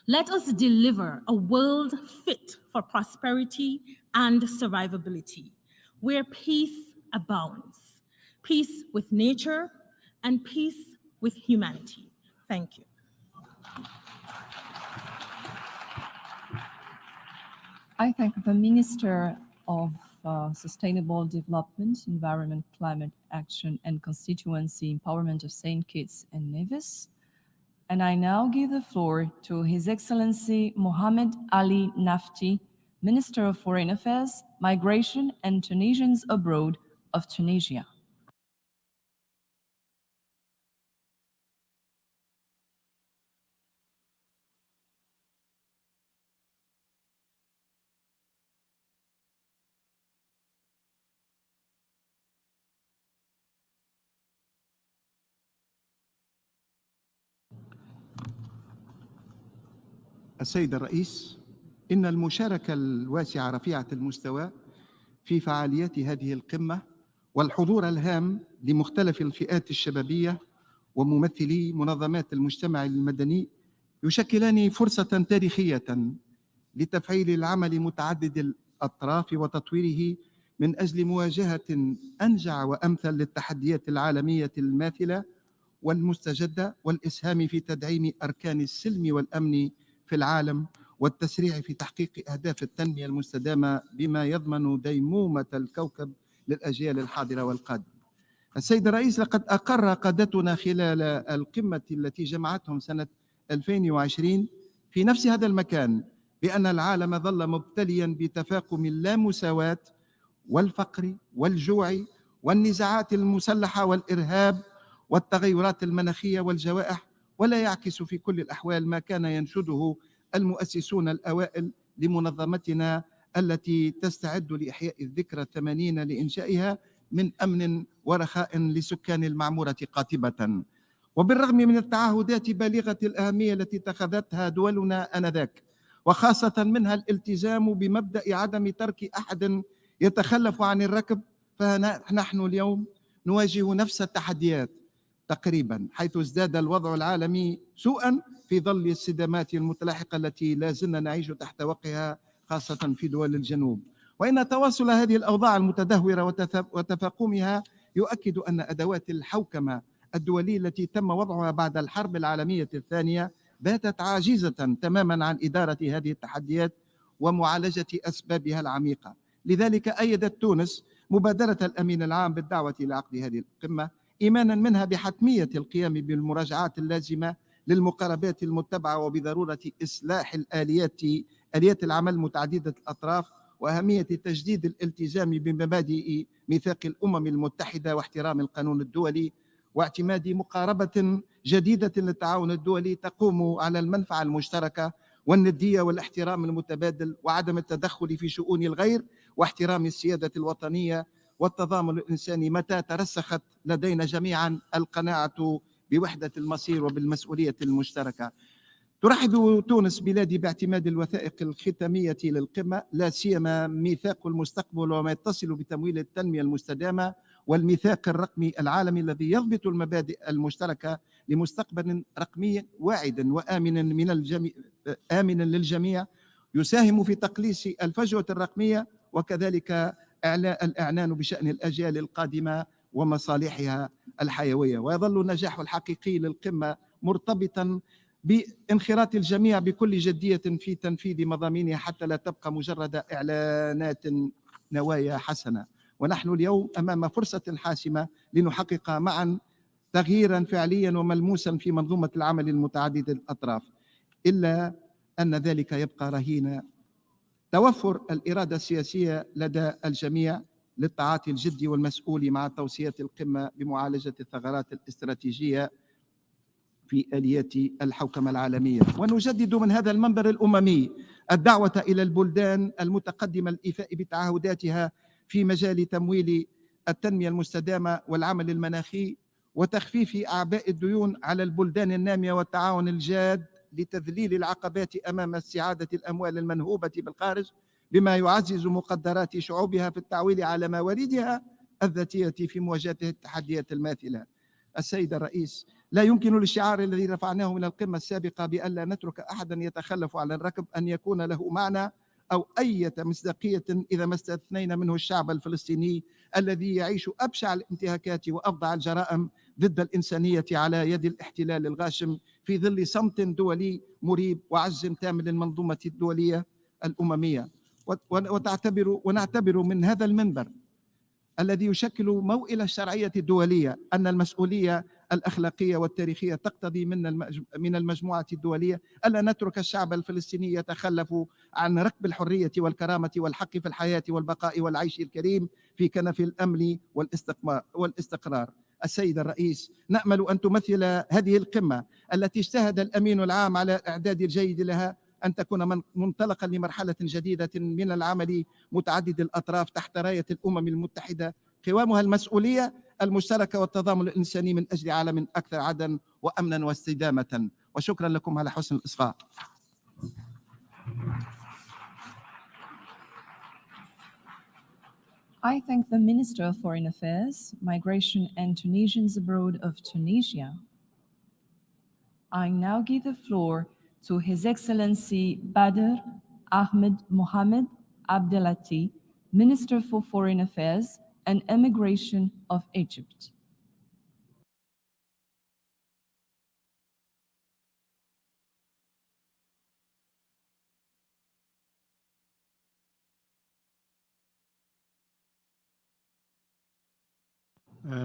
Let us deliver a world fit for prosperity and survivability, where peace abounds, peace with nature and peace with humanity. Thank you. I thank the Minister of Sustainable Development, Environment, Climate Action, and Constituency Empowerment of St. Kitts and Nevis. And I now give the floor to His Excellency Mohamed Ali Nafti, Minister of Foreign Affairs, Migration, and Tunisians Abroad of Tunisia. السيد الرئيس، إن المشاركة الواسعة رفيعة المستوى في فعاليات هذه القمة والحضور الهام لمختلف الفئات الشبابية وممثلي منظمات المجتمع المدني يشكلان فرصة تاريخية لتفعيل العمل متعدد الأطراف وتطويره من أجل مواجهة أنجع وأمثل للتحديات العالمية الماثلة والمستجدة والإسهام في تدعيم أركان السلم والأمن في العالم والتسريع في تحقيق أهداف التنمية المستدامة بما يضمن ديمومة الكوكب للأجيال الحاضرة والقادمة. السيد الرئيس، لقد أقر قادتنا خلال القمة التي جمعتهم سنة 2020 في نفس هذا المكان بأن العالم ظل مبتليا بتفاقم اللامساواة والفقر والجوع والنزاعات المسلحة والإرهاب والتغيرات المناخية والجوائح، ولا يعكس في كل الأحوال ما كان ينشده المؤسسون الأوائل لمنظمتنا التي تستعد لإحياء الذكرى 80 لإنشائها من أمن ورخاء لسكان المعمورة قاطبة. وبالرغم من التعهدات بالغة الأهمية التي اتخذتها دولنا آنذاك، وخاصة منها الالتزام بمبدأ عدم ترك أحد يتخلف عن الركب، فنحن اليوم نواجه نفس التحديات تقريبا، حيث ازداد الوضع العالمي سوءا في ظل الصدمات المتلاحقة التي لا زلنا نعيش تحت وقعها خاصة في دول الجنوب. وإن تواصل هذه الأوضاع المتدهورة وتفاقمها يؤكد أن أدوات الحوكمة الدولية التي تم وضعها بعد الحرب العالمية الثانية باتت عاجزة تماما عن إدارة هذه التحديات ومعالجة أسبابها العميقة. لذلك أيدت تونس مبادرة الأمين العام بالدعوة إلى عقد هذه القمة، إيمانا منها بحتمية القيام بالمراجعات اللازمة للمقاربات المتبعة وبضرورة إصلاح آليات العمل متعددة الأطراف، وأهمية تجديد الالتزام بمبادئ ميثاق الأمم المتحدة واحترام القانون الدولي، واعتماد مقاربة جديدة للتعاون الدولي تقوم على المنفعة المشتركة والندية والاحترام المتبادل وعدم التدخل في شؤون الغير واحترام السيادة الوطنية والتضامن الإنساني، متى ترسخت لدينا جميعا القناعة بوحدة المصير وبالمسؤولية المشتركة. ترحب تونس بلادي باعتماد الوثائق الختامية للقمة، لا سيما ميثاق المستقبل وما يتصل بتمويل التنمية المستدامة والميثاق الرقمي العالمي الذي يضبط المبادئ المشتركة لمستقبل رقمي واعد آمن للجميع، يساهم في تقليص الفجوة الرقمية وكذلك الإعلان بشأن الأجيال القادمة ومصالحها الحيوية. ويظل النجاح الحقيقي للقمة مرتبطا بانخراط الجميع بكل جدية في تنفيذ مضامينها حتى لا تبقى مجرد إعلانات نوايا حسنة. ونحن اليوم أمام فرصة حاسمة لنحقق معا تغييرا فعليا وملموسا في منظومة العمل المتعدد الأطراف، إلا أن ذلك يبقى رهين توفر الإرادة السياسية لدى الجميع للتعاطي الجدي والمسؤول مع توصيات القمة بمعالجة الثغرات الاستراتيجية في آليات الحوكمة العالمية. ونجدد من هذا المنبر الأممي الدعوة إلى البلدان المتقدمة للإيفاء بتعهداتها في مجال تمويل التنمية المستدامة والعمل المناخي وتخفيف أعباء الديون على البلدان النامية والتعاون الجاد لتذليل العقبات أمام استعادة الأموال المنهوبة بالخارج بما يعزز مقدرات شعوبها في التعويل على مواردها الذاتية في مواجهة التحديات الماثلة. السيد الرئيس، لا يمكن للشعار الذي رفعناه من القمة السابقة بألا نترك أحدا يتخلف عن الركب أن يكون له معنى أو أي مصداقية إذا ما استثنينا منه الشعب الفلسطيني الذي يعيش أبشع الانتهاكات وأفظع الجرائم ضد الإنسانية على يد الاحتلال الغاشم في ظل صمت دولي مريب وعجز تام للمنظومة الدولية الأممية. ونعتبر من هذا المنبر الذي يشكل موئل الشرعية الدولية أن المسؤولية الأخلاقية والتاريخية تقتضي من المجموعة الدولية ألا نترك الشعب الفلسطيني يتخلف عن ركب الحرية والكرامة والحق في الحياة والبقاء والعيش الكريم في كنف الأمن والاستقرار. السيد الرئيس، نأمل أن تمثل هذه القمة التي اجتهد الأمين العام على الإعداد الجيد لها أن تكون منطلقا لمرحلة جديدة من العمل متعدد الأطراف تحت راية الأمم المتحدة قوامها المسؤولية المشتركة والتضامن الإنساني من أجل عالم أكثر عدلا وأمنا واستدامة. وشكرا لكم على حسن الإصغاء. I thank the Minister of Foreign Affairs, Migration and Tunisians Abroad of Tunisia. I now give the floor to His Excellency Badr Ahmed Mohamed Abdelati, Minister for Foreign Affairs and Immigration of Egypt.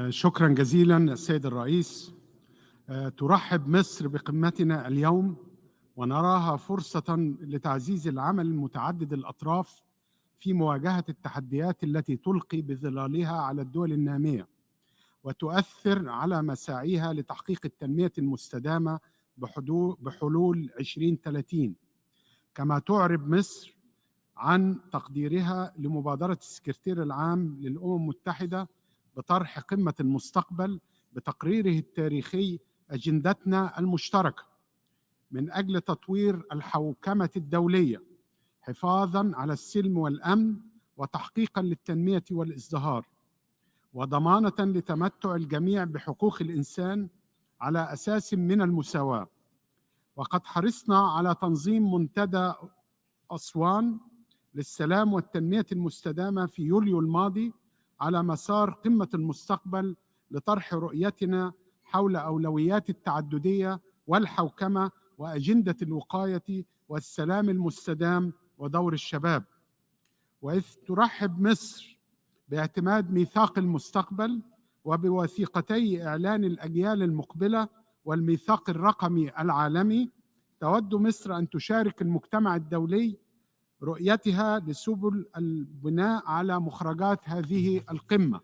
شكرا جزيلا السيد الرئيس. ترحب مصر بقمتنا اليوم ونراها فرصة لتعزيز العمل المتعدد الأطراف في مواجهة التحديات التي تلقي بظلالها على الدول النامية وتؤثر على مساعيها لتحقيق التنمية المستدامة بحلول 2030. كما تعرب مصر عن تقديرها لمبادرة السكرتير العام للأمم المتحدة بطرح قمة المستقبل بتقريره التاريخي أجندتنا المشتركة من أجل تطوير الحوكمة الدولية حفاظاً على السلم والأمن وتحقيقاً للتنمية والازدهار وضمانة لتمتع الجميع بحقوق الإنسان على أساس من المساواة. وقد حرصنا على تنظيم منتدى أسوان للسلام والتنمية المستدامة في يوليو الماضي على مسار قمة المستقبل لطرح رؤيتنا حول أولويات التعددية والحوكمة وأجندة الوقاية والسلام المستدام ودور الشباب. وإذ ترحب مصر باعتماد ميثاق المستقبل وبوثيقتي إعلان الأجيال المقبلة والميثاق الرقمي العالمي، تود مصر أن تشارك المجتمع الدولي رؤيتها لسبل البناء على مخرجات هذه القمة.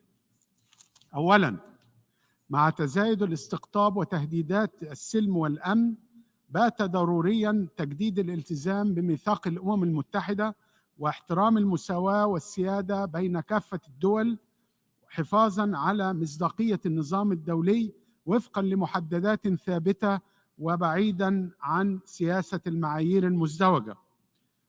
أولاً، مع تزايد الاستقطاب وتهديدات السلم والأمن، بات ضرورياً تجديد الالتزام بميثاق الأمم المتحدة واحترام المساواة والسيادة بين كافة الدول حفاظاً على مصداقية النظام الدولي وفقاً لمحددات ثابتة وبعيدا عن سياسة المعايير المزدوجة.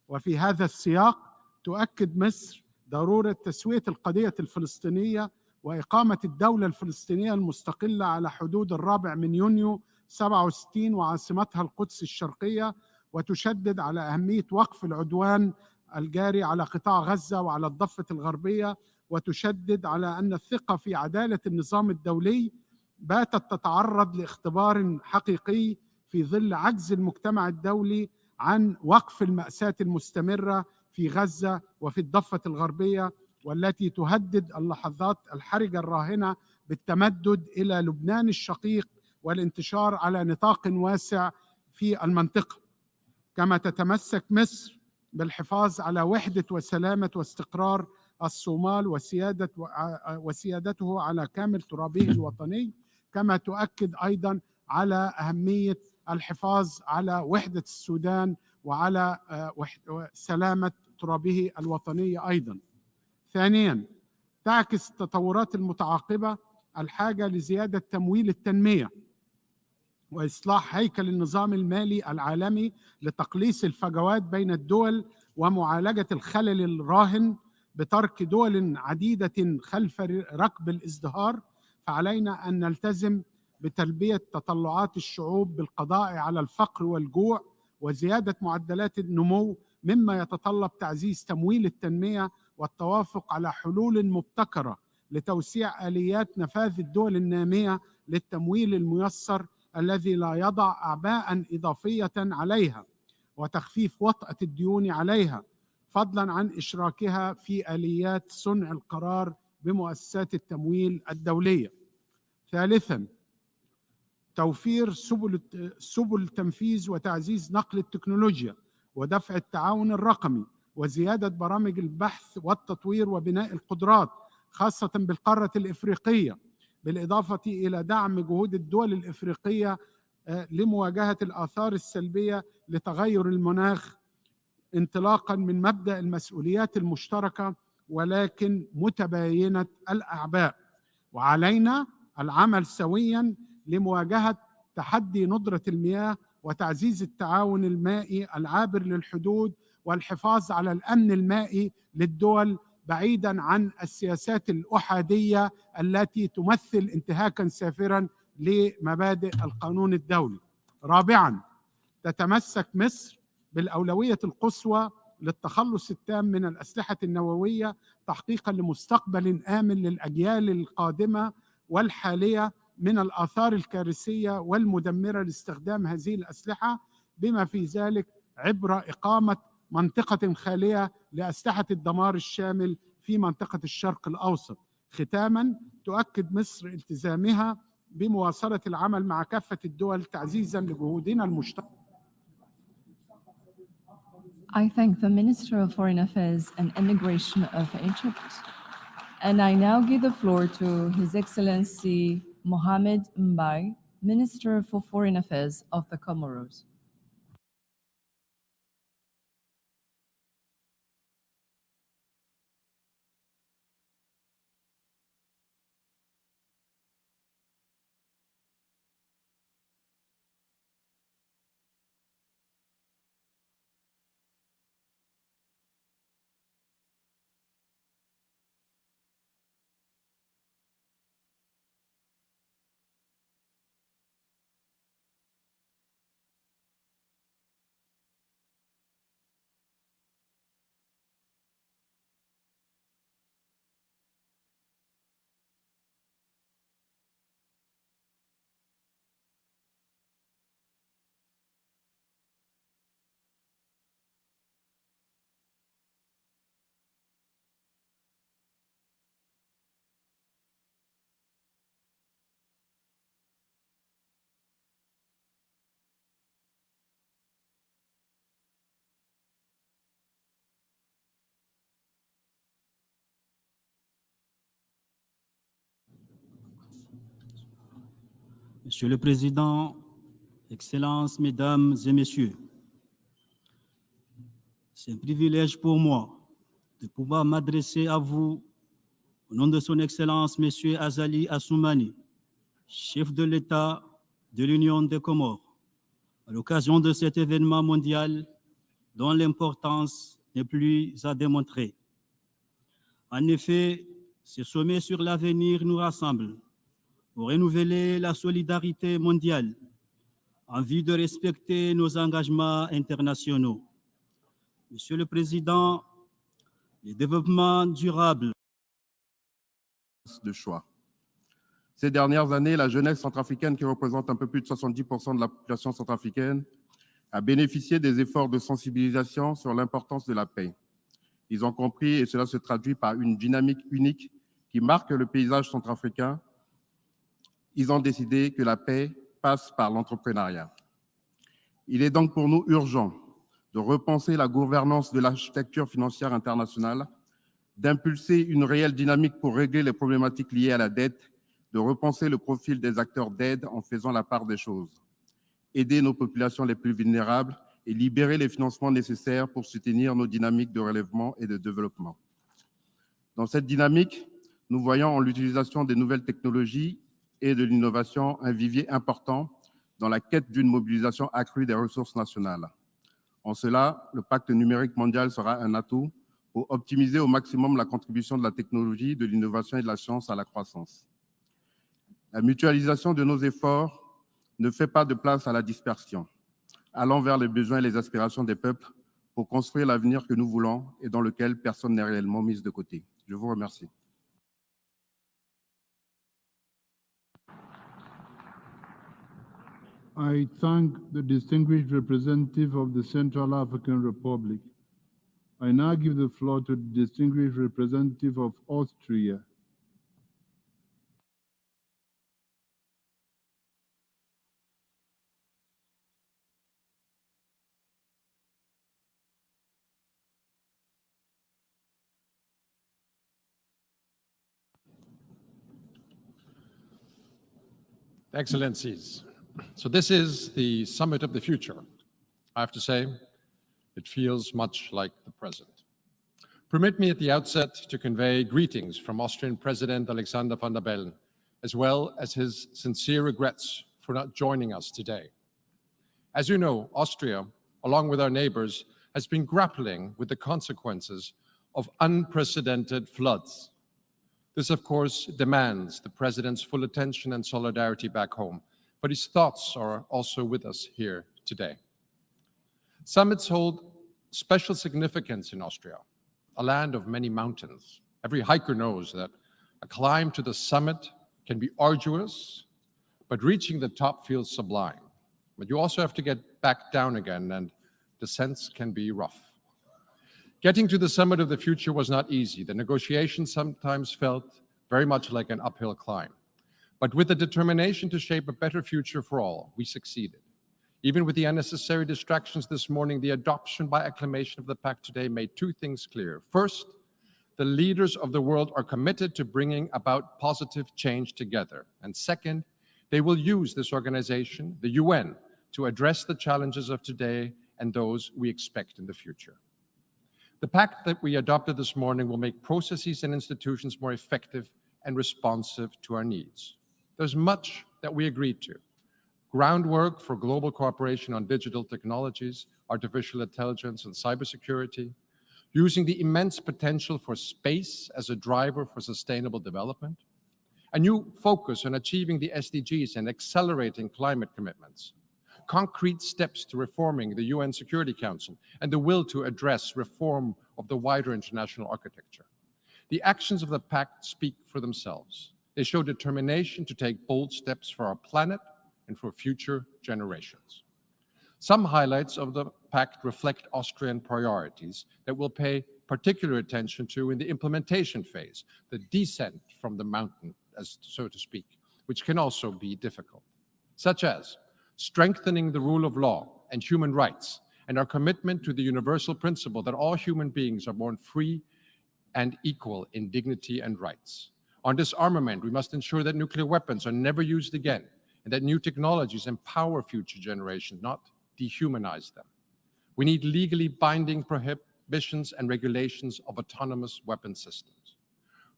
وفي هذا السياق تؤكد مصر ضرورة تسوية القضية الفلسطينية وإقامة الدولة الفلسطينية المستقلة على حدود 4 يونيو 67 وعاصمتها القدس الشرقية، وتشدد على أهمية وقف العدوان الجاري على قطاع غزة وعلى الضفة الغربية، وتشدد على أن الثقة في عدالة النظام الدولي باتت تتعرض لاختبار حقيقي في ظل عجز المجتمع الدولي عن وقف المأساة المستمرة في غزة وفي الضفة الغربية، والتي تهدد اللحظات الحرجة الراهنة بالتمدد إلى لبنان الشقيق والانتشار على نطاق واسع في المنطقة. كما تتمسك مصر بالحفاظ على وحدة وسلامة واستقرار الصومال وسيادته على كامل ترابه الوطني، كما تؤكد أيضا على أهمية الحفاظ على وحدة السودان وعلى سلامة ترابه الوطني أيضا. ثانيا، تعكس التطورات المتعاقبة الحاجة لزيادة تمويل التنمية وإصلاح هيكل النظام المالي العالمي لتقليص الفجوات بين الدول ومعالجة الخلل الراهن بترك دول عديدة خلف ركب الازدهار. فعلينا أن نلتزم بتلبية تطلعات الشعوب بالقضاء على الفقر والجوع وزيادة معدلات النمو، مما يتطلب تعزيز تمويل التنمية والتوافق على حلول مبتكرة لتوسيع آليات نفاذ الدول النامية للتمويل الميسر الذي لا يضع أعباء إضافية عليها وتخفيف وطأة الديون عليها، فضلا عن إشراكها في آليات صنع القرار بمؤسسات التمويل الدولية. ثالثا، توفير سبل تنفيذ وتعزيز نقل التكنولوجيا ودفع التعاون الرقمي وزيادة برامج البحث والتطوير وبناء القدرات خاصة بالقارة الإفريقية، بالإضافة إلى دعم جهود الدول الإفريقية لمواجهة الآثار السلبية لتغير المناخ انطلاقا من مبدأ المسؤوليات المشتركة ولكن متباينة الأعباء. وعلينا العمل سويا لمواجهة تحدي ندرة المياه وتعزيز التعاون المائي العابر للحدود والحفاظ على الأمن المائي للدول بعيدا عن السياسات الأحادية التي تمثل انتهاكا سافرا لمبادئ القانون الدولي. رابعا، تتمسك مصر بالأولوية القصوى للتخلص التام من الأسلحة النووية تحقيقا لمستقبل آمن للأجيال القادمة والحالية من الآثار الكارثية والمدمرة لاستخدام هذه الأسلحة، بما في ذلك عبر إقامة منطقة خالية لأسلحة الدمار الشامل في منطقة الشرق الأوسط. ختاما، تؤكد مصر التزامها بمواصلة العمل مع كافة الدول تعزيزا لجهودنا المشتركة. I thank the Minister of Foreign Affairs and Immigration of Egypt, and I now give the floor to His Excellency Mohamed Mbumba, Minister for Foreign Affairs of the Comoros. Monsieur le Président, Excellences, Mesdames et Messieurs, c'est un privilège pour moi de pouvoir m'adresser à vous au nom de Son Excellence Monsieur Azali Assoumani, chef de l'État de l'Union des Comores, à l'occasion de cet événement mondial dont l'importance n'est plus à démontrer. En effet, ce sommet sur l'avenir nous rassemble pour renouveler la solidarité mondiale en vue de respecter nos engagements internationaux. Monsieur le Président, le développement durable de choix. Ces dernières années, la jeunesse centrafricaine, qui représente un peu plus de 70% de la population centrafricaine, a bénéficié des efforts de sensibilisation sur l'importance de la paix. Ils ont compris, et cela se traduit par une dynamique unique qui marque le paysage centrafricain. Ils ont décidé que la paix passe par l'entrepreneuriat. Il est donc pour nous urgent de repenser la gouvernance de l'architecture financière internationale, d'impulser une réelle dynamique pour régler les problématiques liées à la dette, de repenser le profil des acteurs d'aide en faisant la part des choses, aider nos populations les plus vulnérables et libérer les financements nécessaires pour soutenir nos dynamiques de relèvement et de développement. Dans cette dynamique, nous voyons en l'utilisation des nouvelles technologies et de l'innovation un vivier important dans la quête d'une mobilisation accrue des ressources nationales. En cela, le pacte numérique mondial sera un atout pour optimiser au maximum la contribution de la technologie, de l'innovation et de la science à la croissance. La mutualisation de nos efforts ne fait pas de place à la dispersion. Allons vers les besoins et les aspirations des peuples pour construire l'avenir que nous voulons et dans lequel personne n'est réellement mis de côté. Je vous remercie. I thank the distinguished representative of the Central African Republic. I now give the floor to the distinguished representative of Austria. Excellencies, so this is the summit of the future. I have to say, it feels much like the present. Permit me at the outset to convey greetings from Austrian President Alexander Van der Bellen, as well as his sincere regrets for not joining us today. As you know, Austria, along with our neighbors, has been grappling with the consequences of unprecedented floods. This, of course, demands the President's full attention and solidarity back home, but his thoughts are also with us here today. Summits hold special significance in Austria, a land of many mountains. Every hiker knows that a climb to the summit can be arduous, but reaching the top feels sublime. But you also have to get back down again, and descents can be rough. Getting to the summit of the future was not easy. The negotiations sometimes felt very much like an uphill climb. But with the determination to shape a better future for all, we succeeded. Even with the unnecessary distractions this morning, the adoption by acclamation of the Pact today made two things clear. First, the leaders of the world are committed to bringing about positive change together. And second, they will use this organization, the UN, to address the challenges of today and those we expect in the future. The pact that we adopted this morning will make processes and institutions more effective and responsive to our needs. There's much that we agreed to. Groundwork for global cooperation on digital technologies, artificial intelligence, and cybersecurity, using the immense potential for space as a driver for sustainable development, a new focus on achieving the SDGs and accelerating climate commitments, concrete steps to reforming the UN Security Council, and the will to address reform of the wider international architecture. The actions of the Pact speak for themselves. They show determination to take bold steps for our planet and for future generations. Some highlights of the Pact reflect Austrian priorities that we'll pay particular attention to in the implementation phase, the descent from the mountain, as so to speak, which can also be difficult, such as strengthening the rule of law and human rights, and our commitment to the universal principle that all human beings are born free and equal in dignity and rights. On disarmament, we must ensure that nuclear weapons are never used again, and that new technologies empower future generations, not dehumanize them. We need legally binding prohibitions and regulations of autonomous weapon systems.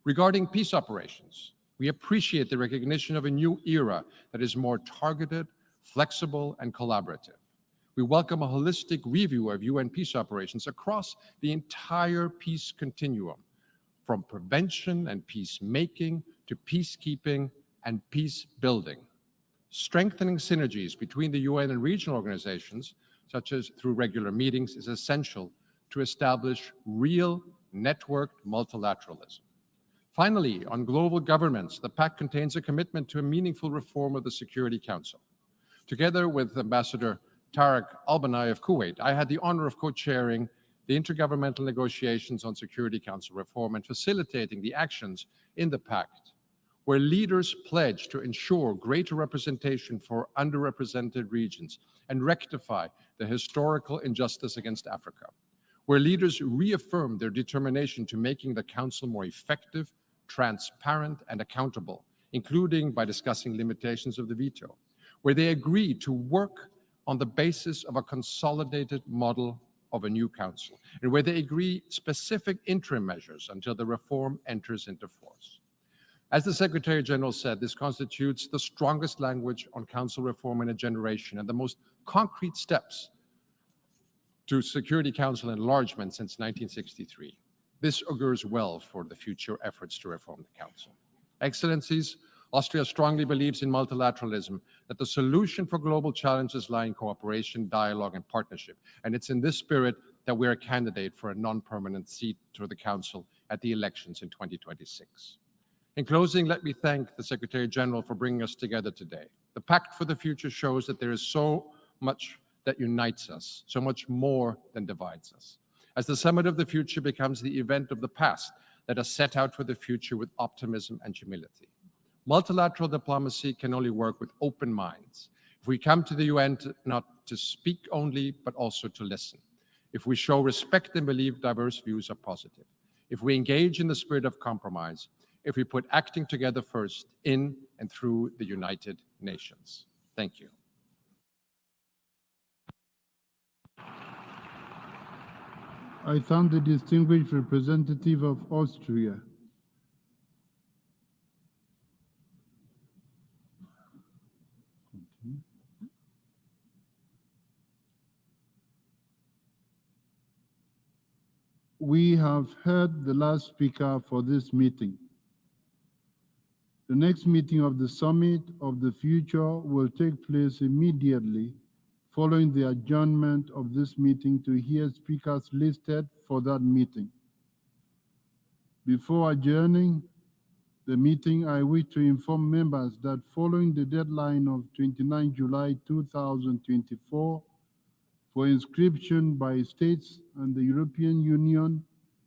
Regarding peace operations, we appreciate the recognition of a new era that is more targeted, flexible, and collaborative. We welcome a holistic review of UN peace operations across the entire peace continuum, from prevention and peacemaking to peacekeeping and peace building. Strengthening synergies between the UN and regional organizations, such as through regular meetings, is essential to establish real networked multilateralism. Finally, on global governments, the Pact contains a commitment to a meaningful reform of the Security Council. Together with Ambassador Tariq Al-Banai of Kuwait, I had the honor of co-chairing the intergovernmental negotiations on Security Council reform and facilitating the actions in the Pact, where leaders pledged to ensure greater representation for underrepresented regions and rectify the historical injustice against Africa, where leaders reaffirmed their determination to making the Council more effective, transparent, and accountable, including by discussing limitations of the veto, where they agreed to work on the basis of a consolidated model of a new council, and where they agree specific interim measures until the reform enters into force. As the Secretary-General said, this constitutes the strongest language on council reform in a generation and the most concrete steps to Security Council enlargement since 1963. This augurs well for the future efforts to reform the Council. Excellencies, Austria strongly believes in multilateralism, that the solution for global challenges lie in cooperation, dialogue, and partnership. And it's in this spirit that we're a candidate for a non-permanent seat to the Council at the elections in 2026. In closing, let me thank the Secretary-General for bringing us together today. The Pact for the Future shows that there is so much that unites us, so much more than divides us. As the Summit of the Future becomes the event of the past, let us set out for the future with optimism and humility. Multilateral diplomacy can only work with open minds. If we come to the UN not to speak only, but also to listen. If we show respect and believe diverse views are positive. If we engage in the spirit of compromise. If we put acting together first in and through the United Nations. Thank you. I thank the distinguished representative of Austria. We have heard the last speaker for this meeting. The next meeting of the Summit of the Future will take place immediately following the adjournment of this meeting to hear speakers listed for that meeting. Before adjourning the meeting, I wish to inform members that following the deadline of 29 July 2024 for inscription by states and the European Union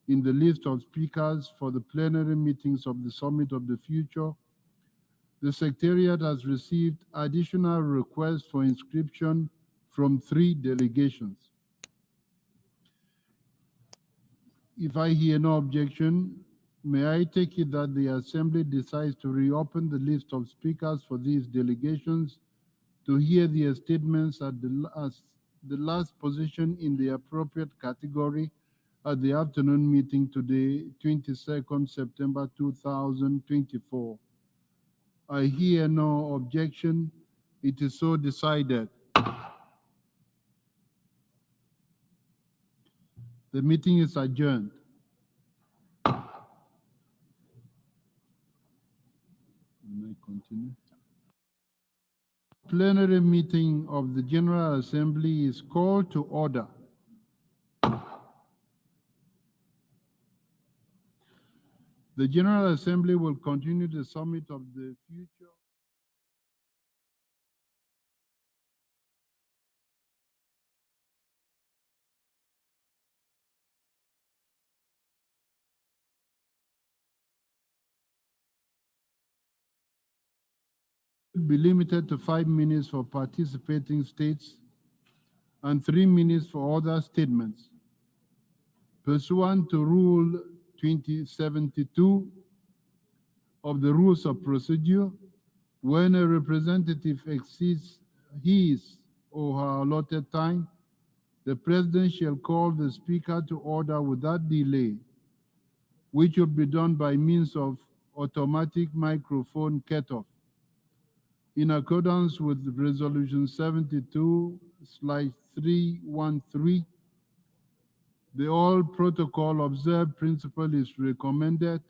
in the list of speakers for the plenary meetings of the Summit of the Future, the Secretariat has received additional requests for inscription from 3 delegations. If I hear no objection, may I take it that the Assembly decides to reopen the list of speakers for these delegations to hear their statements at the last position in the appropriate category at the afternoon meeting today, 22nd September 2024. I hear no objection. It is so decided. The meeting is adjourned. May I continue? Plenary meeting of the General Assembly is called to order. The General Assembly will continue the Summit of the Future. Be limited to 5 minutes for participating states and 3 minutes for other statements. Pursuant to Rule 2072 of the Rules of Procedure, when a representative exceeds his or her allotted time, the President shall call the Speaker to order without delay, which will be done by means of automatic microphone cutoff. In accordance with Resolution 72 1/313, the All Protocol Observed Principle is recommended,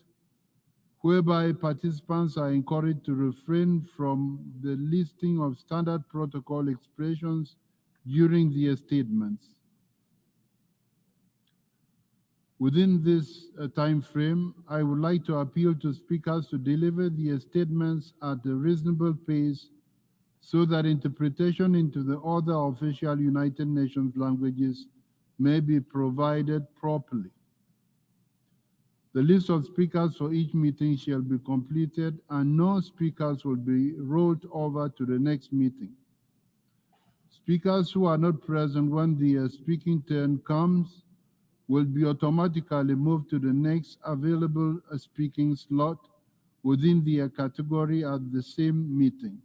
whereby participants are encouraged to refrain from the listing of standard protocol expressions during their statements. Within this time frame, I would like to appeal to speakers to deliver their statements at a reasonable pace so that interpretation into the other official United Nations languages may be provided properly. The list of speakers for each meeting shall be completed and no speakers will be rolled over to the next meeting. Speakers who are not present when their speaking turn comes will be automatically moved to the next available speaking slot within their category at the same meeting.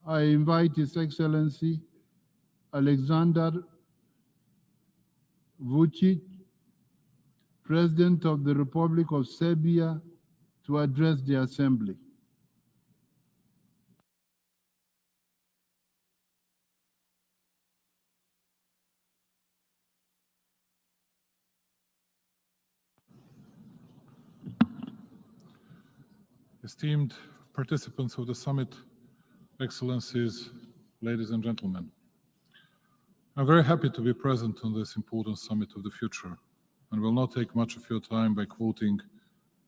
I invite His Excellency Alexander Vučić, President of the Republic of Serbia, to address the Assembly. Esteemed participants of the summit, Excellencies, ladies and gentlemen, I'm very happy to be present on this important summit of the future and will not take much of your time by quoting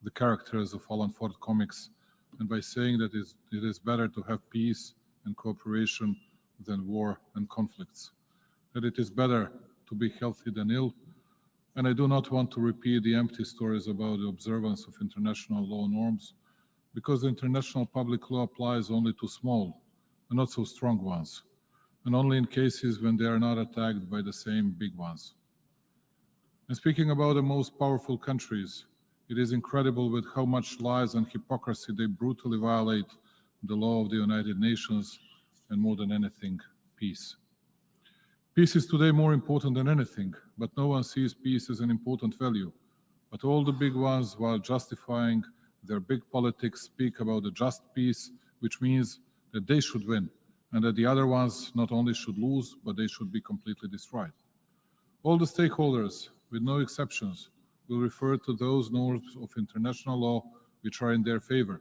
the characters of Alan Ford comics and by saying that it is better to have peace and cooperation than war and conflicts, that it is better to be healthy than ill, and I do not want to repeat the empty stories about the observance of international law norms, because the international public law applies only to small and not so strong ones, and only in cases when they are not attacked by the same big ones. And speaking about the most powerful countries, it is incredible with how much lies and hypocrisy they brutally violate the law of the United Nations, and more than anything, peace. Peace is today more important than anything, but no one sees peace as an important value. But all the big ones, while justifying their big politics, speak about a just peace, which means that they should win, and that the other ones not only should lose, but they should be completely destroyed. All the stakeholders, with no exceptions, will refer to those norms of international law which are in their favor,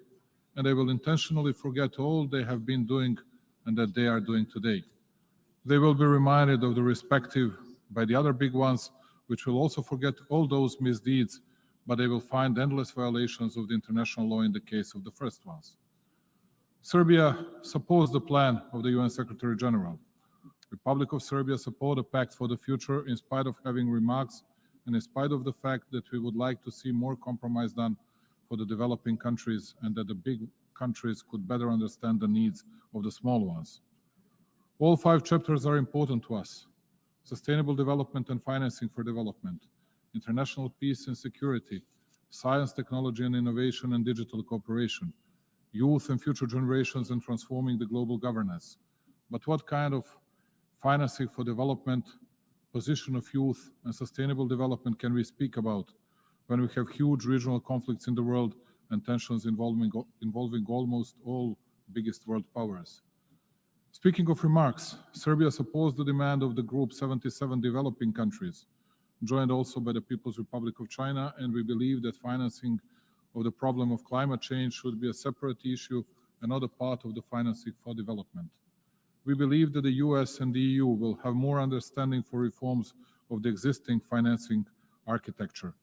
and they will intentionally forget all they have been doing and that they are doing today. They will be reminded of the respective by the other big ones, which will also forget all those misdeeds, but they will find endless violations of the international law in the case of the first ones. Serbia supports the plan of the UN Secretary-General. Republic of Serbia support a pact for the future in spite of having remarks and in spite of the fact that we would like to see more compromise done for the developing countries and that the big countries could better understand the needs of the small ones. All 5 chapters are important to us: sustainable development and financing for development, international peace and security, science, technology and innovation and digital cooperation, youth and future generations and transforming the global governance. But what kind of financing for development, position of youth and sustainable development can we speak about when we have huge regional conflicts in the world and tensions involving almost all biggest world powers? Speaking of remarks, Serbia supports the demand of the Group 77 developing countries, joined also by the People's Republic of China, and we believe that financing of the problem of climate change should be a separate issue and not a part of the financing for development. We believe that the US and the EU will have more understanding for reforms of the existing financing architecture.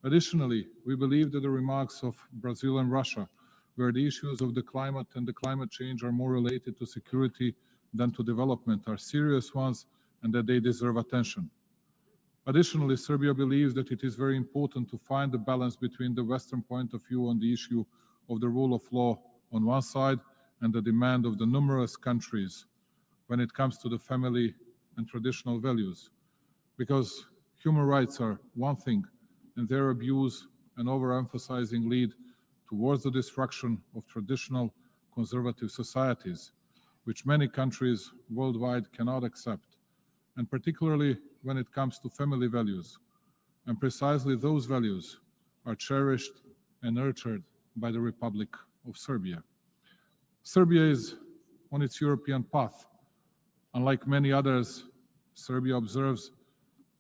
Additionally, we believe that the remarks of Brazil and Russia, where the issues of the climate and the climate change are more related to security than to development, are serious ones and that they deserve attention. Additionally, Serbia believes that it is very important to find the balance between the Western point of view on the issue of the rule of law on one side and the demand of the numerous countries when it comes to the family and traditional values. Because human rights are one thing, and their abuse and overemphasizing lead towards the destruction of traditional conservative societies, which many countries worldwide cannot accept, and particularly when it comes to family values. And precisely those values are cherished and nurtured by the Republic of Serbia. Serbia is on its European path. Unlike many others, Serbia observes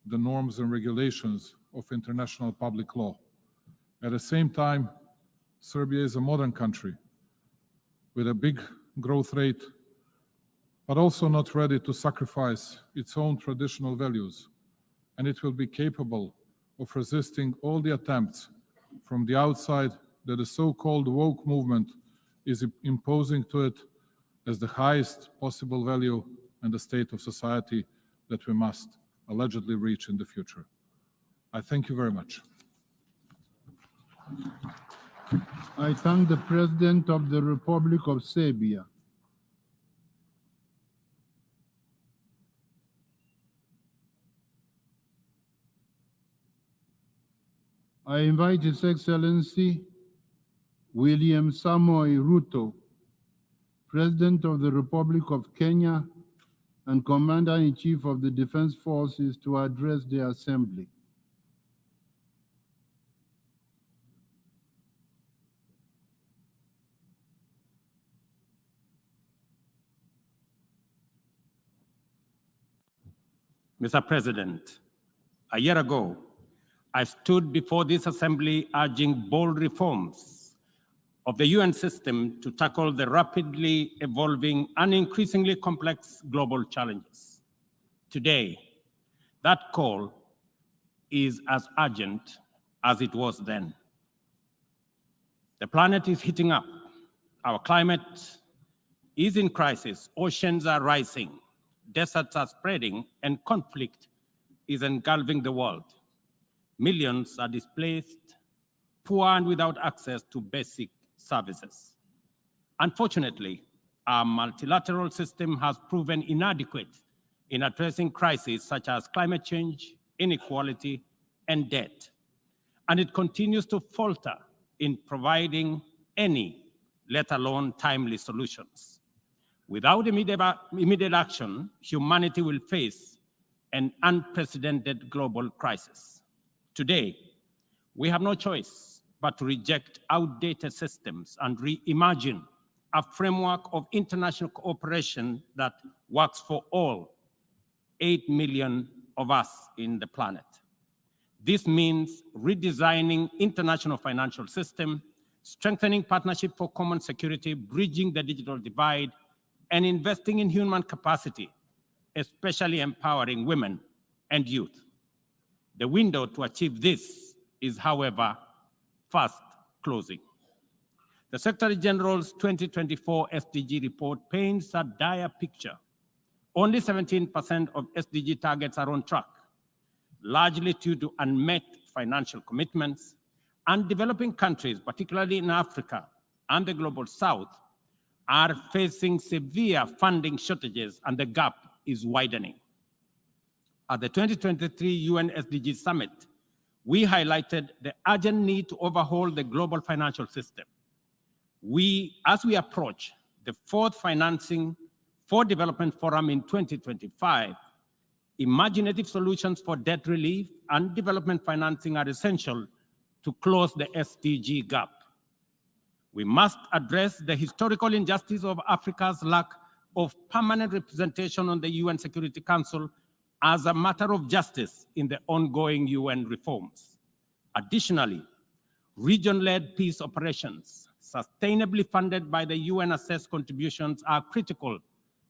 the norms and regulations of international public law. At the same time, Serbia is a modern country with a big growth rate, but also not ready to sacrifice its own traditional values, and it will be capable of resisting all the attempts from the outside that the so-called woke movement is imposing to it as the highest possible value and the state of society that we must allegedly reach in the future. I thank you very much. I thank the President of the Republic of Serbia. I invite His Excellency William Samoei Ruto, President of the Republic of Kenya and Commander-in-Chief of the Defense Forces, to address the Assembly. Mr. President, a year ago, I stood before this Assembly urging bold reforms of the UN system to tackle the rapidly evolving and increasingly complex global challenges. Today, that call is as urgent as it was then. The planet is heating up. Our climate is in crisis. Oceans are rising. Deserts are spreading, and conflict is engulfing the world. Millions are displaced, poor and without access to basic services. Unfortunately, our multilateral system has proven inadequate in addressing crises such as climate change, inequality, and debt. And it continues to falter in providing any, let alone timely solutions. Without immediate action, humanity will face an unprecedented global crisis. Today, we have no choice but to reject outdated systems and reimagine a framework of international cooperation that works for all 8 million of us in the planet. This means redesigning international financial system, strengthening partnership for common security, bridging the digital divide, and investing in human capacity, especially empowering women and youth. The window to achieve this is, however, fast closing. The Secretary-General's 2024 SDG report paints a dire picture. Only 17% of SDG targets are on track, largely due to unmet financial commitments, and developing countries, particularly in Africa and the Global South, are facing severe funding shortages, and the gap is widening. At the 2023 UN SDG Summit, we highlighted the urgent need to overhaul the global financial system. As we approach the fourth Financing for Development Forum in 2025, imaginative solutions for debt relief and development financing are essential to close the SDG gap. We must address the historical injustice of Africa's lack of permanent representation on the UN Security Council as a matter of justice in the ongoing UN reforms. Additionally, region-led peace operations, sustainably funded by the UN-assessed contributions, are critical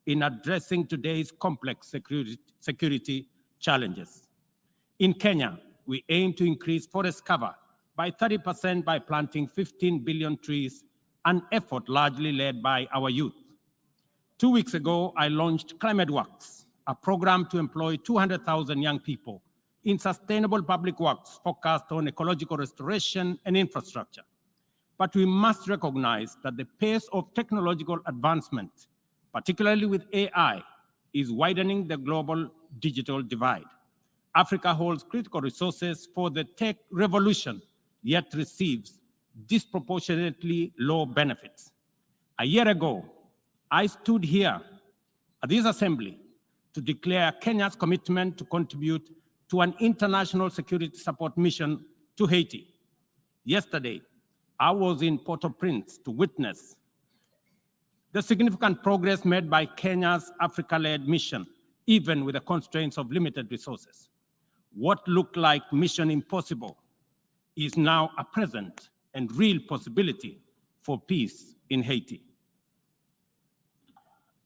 in addressing today's complex security challenges. In Kenya, we aim to increase forest cover by 30% by planting 15 billion trees, an effort largely led by our youth. 2 weeks ago, I launched Climate Works, a program to employ 200,000 young people in sustainable public works focused on ecological restoration and infrastructure. But we must recognize that the pace of technological advancement, particularly with AI, is widening the global digital divide. Africa holds critical resources for the tech revolution, yet receives disproportionately low benefits. A year ago, I stood here at this assembly to declare Kenya's commitment to contribute to an international security support mission to Haiti. Yesterday, I was in Port-au-Prince to witness the significant progress made by Kenya's Africa-led mission, even with the constraints of limited resources. What looked like mission impossible is now a present and real possibility for peace in Haiti.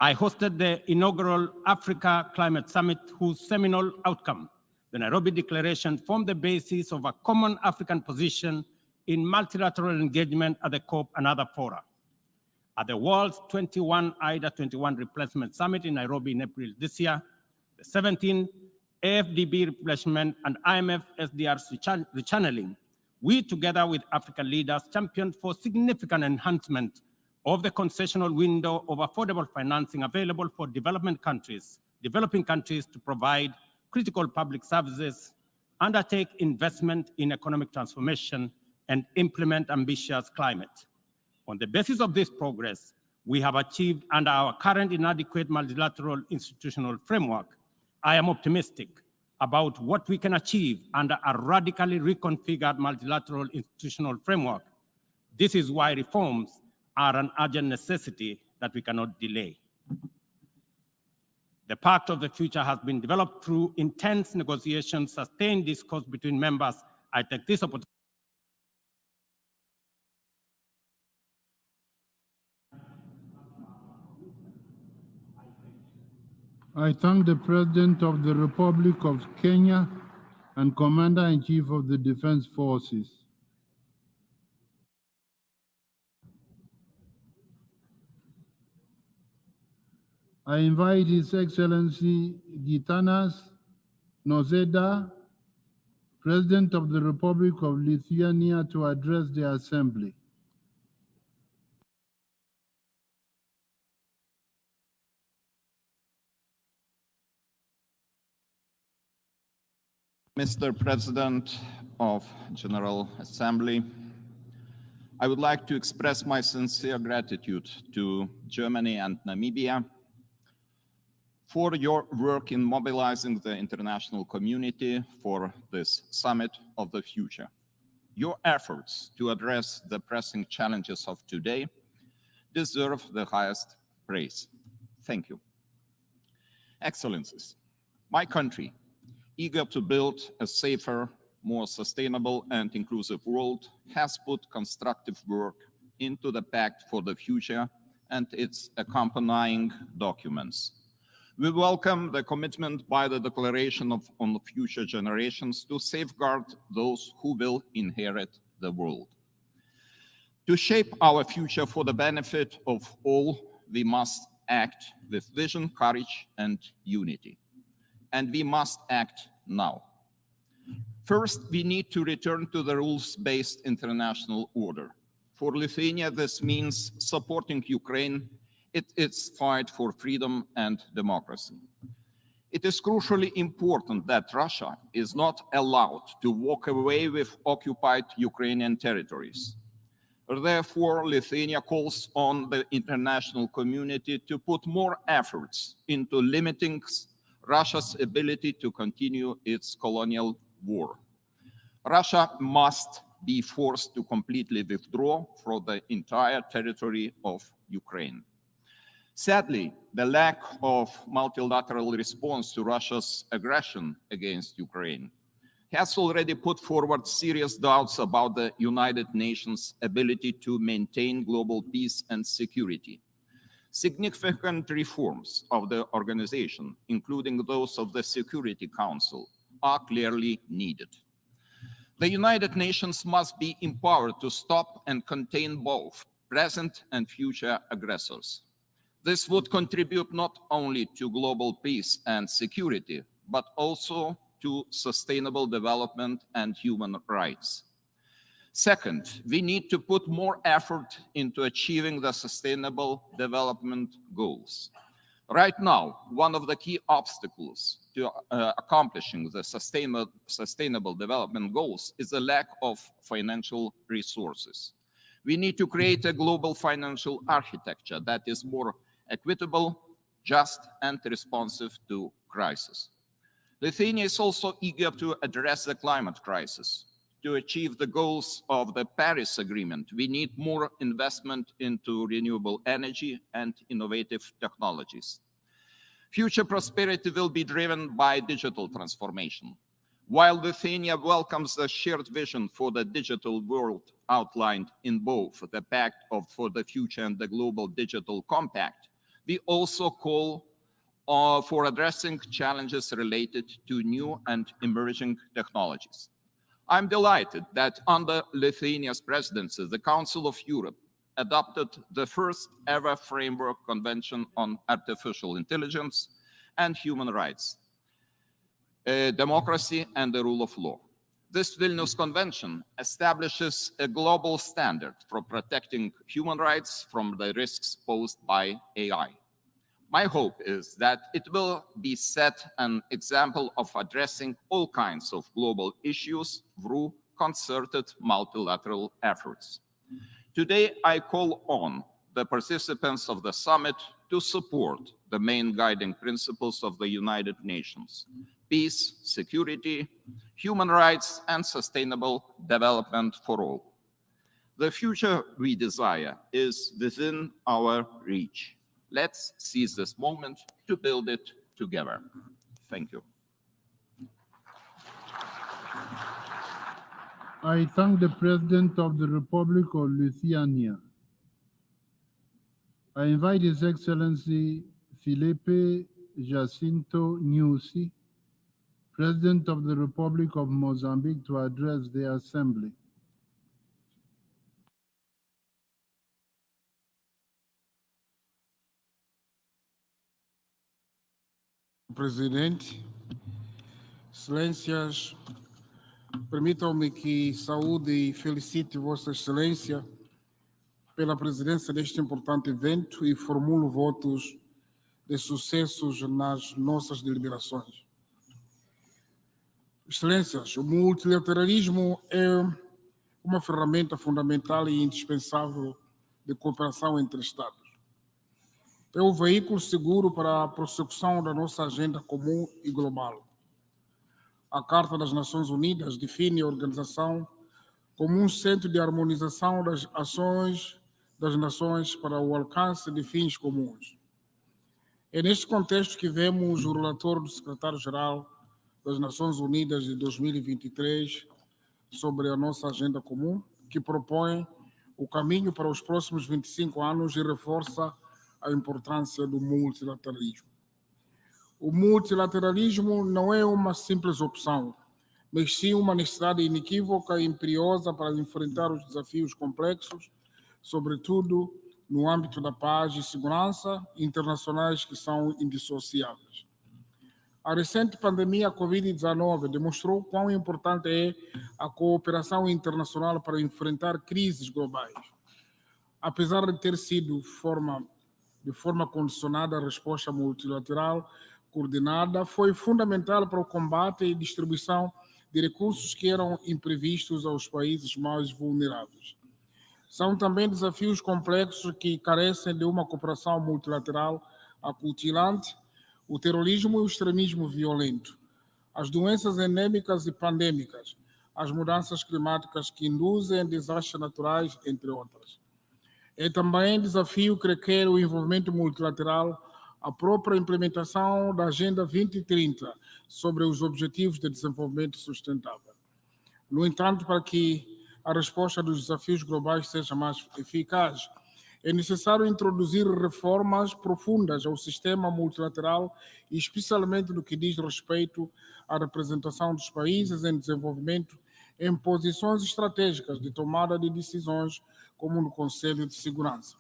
I hosted the inaugural Africa Climate Summit, whose seminal outcome, the Nairobi Declaration, formed the basis of a common African position in multilateral engagement at the COP and other fora. At the world's 21 21 Replacement Summit in Nairobi in April this year, the 17th AFDB replacement and IMF SDR rechanneling, we, together with African leaders, championed for significant enhancement of the concessional window of affordable financing available for developing countries to provide critical public services, undertake investment in economic transformation, and implement ambitious climate. On the basis of this progress, we have achieved under our current inadequate multilateral institutional framework, I am optimistic about what we can achieve under a radically reconfigured multilateral institutional framework. This is why reforms are an urgent necessity that we cannot delay. The Pact of the Future has been developed through intense negotiations, sustained discourse between members. I take this opportunity. I thank the President of the Republic of Kenya and Commander-in-Chief of the Defense Forces. I invite His Excellency Gitanas Nausėda, President of the Republic of Lithuania, to address the Assembly. Mr. President of General Assembly, I would like to express my sincere gratitude to Germany and Namibia for your work in mobilizing the international community for this Summit of the Future. Your efforts to address the pressing challenges of today deserve the highest praise. Thank you. Excellencies, my country, eager to build a safer, more sustainable and inclusive world, has put constructive work into the Pact for the Future and its accompanying documents. We welcome the commitment by the Declaration on the Future Generations to safeguard those who will inherit the world. To shape our future for the benefit of all, we must act with vision, courage, and unity. And we must act now. First, we need to return to the rules-based international order. For Lithuania, this means supporting Ukraine in its fight for freedom and democracy. It is crucially important that Russia is not allowed to walk away with occupied Ukrainian territories. Therefore, Lithuania calls on the international community to put more efforts into limiting Russia's ability to continue its colonial war. Russia must be forced to completely withdraw from the entire territory of Ukraine. Sadly, the lack of multilateral response to Russia's aggression against Ukraine has already put forward serious doubts about the United Nations' ability to maintain global peace and security. Significant reforms of the organization, including those of the Security Council, are clearly needed. The United Nations must be empowered to stop and contain both present and future aggressors. This would contribute not only to global peace and security, but also to sustainable development and human rights. Second, we need to put more effort into achieving the Sustainable Development Goals. Right now, one of the key obstacles to accomplishing the Sustainable Development Goals is the lack of financial resources. We need to create a global financial architecture that is more equitable, just, and responsive to crisis. Lithuania is also eager to address the climate crisis. to achieve the goals of the Paris Agreement, we need more investment into renewable energy and innovative technologies. Future prosperity will be driven by digital transformation. While Lithuania welcomes the shared vision for the digital world outlined in both the Pact for the Future and the Global Digital Compact, we also call for addressing challenges related to new and emerging technologies. I'm delighted that under Lithuania's presidency, the Council of Europe adopted the first ever framework convention on artificial intelligence and human rights, democracy and the rule of law. This Vilnius Convention establishes a global standard for protecting human rights from the risks posed by AI. My hope is that it will be set an example of addressing all kinds of global issues through concerted multilateral efforts. Today, I call on the participants of the summit to support the main guiding principles of the United Nations: peace, security, human rights, and sustainable development for all. The future we desire is within our reach. Let's seize this moment to build it together. Thank you. I thank the President of the Republic of Lithuania. I invite His Excellency Filipe Jacinto Nyusi, President of the Republic of Mozambique, to address the Assembly. Presidente, Excelências, permitam-me que saúde e felicite Vossa Excelência pela presidência deste importante evento e formulo votos de sucessos nas nossas deliberações. Excelências, o multilateralismo é uma ferramenta fundamental e indispensável de cooperação entre Estados. É o veículo seguro para a prossecução da nossa agenda comum e global. A Carta das Nações Unidas define a organização como um centro de harmonização das ações das nações para o alcance de fins comuns. É neste contexto que vemos o relatório do Secretário-Geral das Nações Unidas de 2023 sobre a nossa agenda comum, que propõe o caminho para os próximos 25 anos e reforça a importância do multilateralismo. O multilateralismo não é uma simples opção, mas sim uma necessidade inequívoca e imperiosa para enfrentar os desafios complexos, sobretudo no âmbito da paz e segurança internacionais que são indissociáveis. A recente pandemia Covid-19 demonstrou quão importante é a cooperação internacional para enfrentar crises globais. Apesar de ter sido de forma condicionada, a resposta multilateral coordenada foi fundamental para o combate e distribuição de recursos que eram imprevistos aos países mais vulneráveis. São também desafios complexos que carecem de uma cooperação multilateral acutilante: o terrorismo e o extremismo violento, as doenças endêmicas e pandêmicas, as mudanças climáticas que induzem desastres naturais, entre outras. É também desafio que requer o envolvimento multilateral, a própria implementação da Agenda 2030 sobre os Objetivos de Desenvolvimento Sustentável. No entanto, para que a resposta dos desafios globais seja mais eficaz, é necessário introduzir reformas profundas ao sistema multilateral, especialmente no que diz respeito à representação dos países em desenvolvimento em posições estratégicas de tomada de decisões, como no Conselho de Segurança.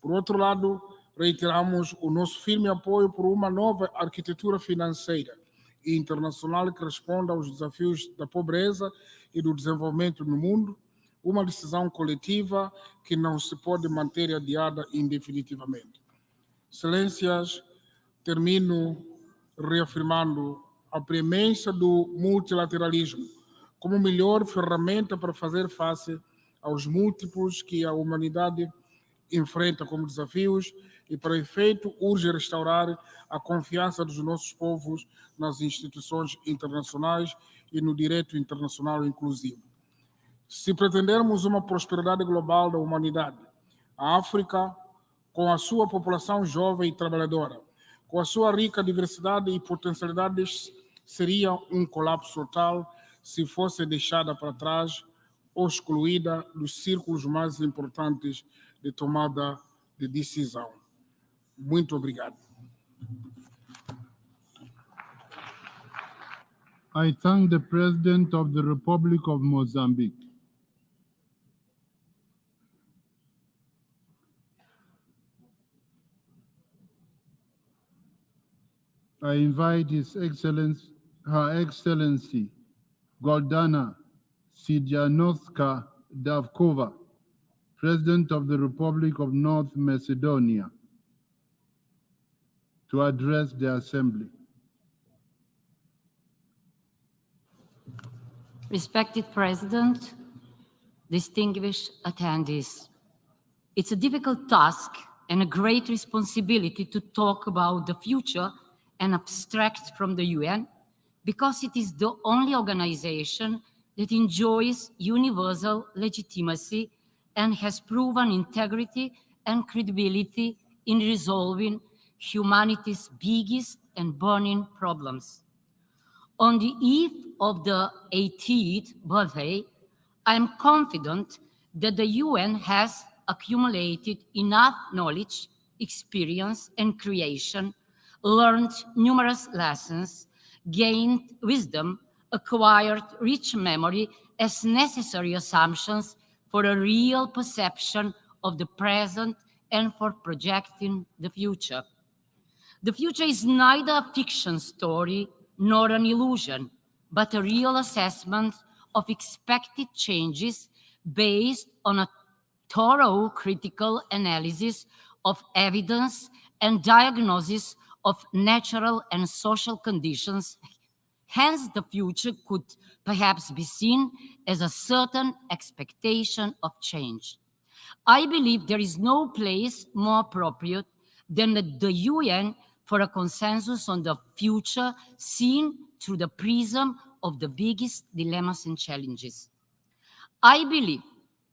Por outro lado, reiteramos o nosso firme apoio por uma nova arquitetura financeira e internacional que responda aos desafios da pobreza e do desenvolvimento no mundo, uma decisão coletiva que não se pode manter adiada indefinitivamente. Excelências, termino reafirmando a preemência do multilateralismo como melhor ferramenta para fazer face aos múltiplos que a humanidade enfrenta como desafios e, para efeito, urge restaurar a confiança dos nossos povos nas instituições internacionais e no direito internacional inclusivo. Se pretendermos uma prosperidade global da humanidade, a África, com a sua população jovem e trabalhadora, com a sua rica diversidade e potencialidades, seria um colapso total se fosse deixada para trás ou excluída dos círculos mais importantes de tomada de decisão. Muito obrigado. I thank the President of the Republic of Mozambique. I invite Her Excellency, Gordana Sijanoska Davkova, President of the Republic of North Macedonia, to address the Assembly. Respected President, distinguished attendees, it's a difficult task and a great responsibility to talk about the future and abstract from the UN, because it is the only organization that enjoys universal legitimacy and has proven integrity and credibility in resolving humanity's biggest and burning problems. On the eve of the 80th birthday, I am confident that the UN has accumulated enough knowledge, experience, and creation, learned numerous lessons, gained wisdom, acquired rich memory as necessary assumptions for a real perception of the present and for projecting the future. The future is neither a fiction story nor an illusion, but a real assessment of expected changes based on a thorough critical analysis of evidence and diagnosis of natural and social conditions. Hence, the future could perhaps be seen as a certain expectation of change. I believe there is no place more appropriate than the UN for a consensus on the future seen through the prism of the biggest dilemmas and challenges. I believe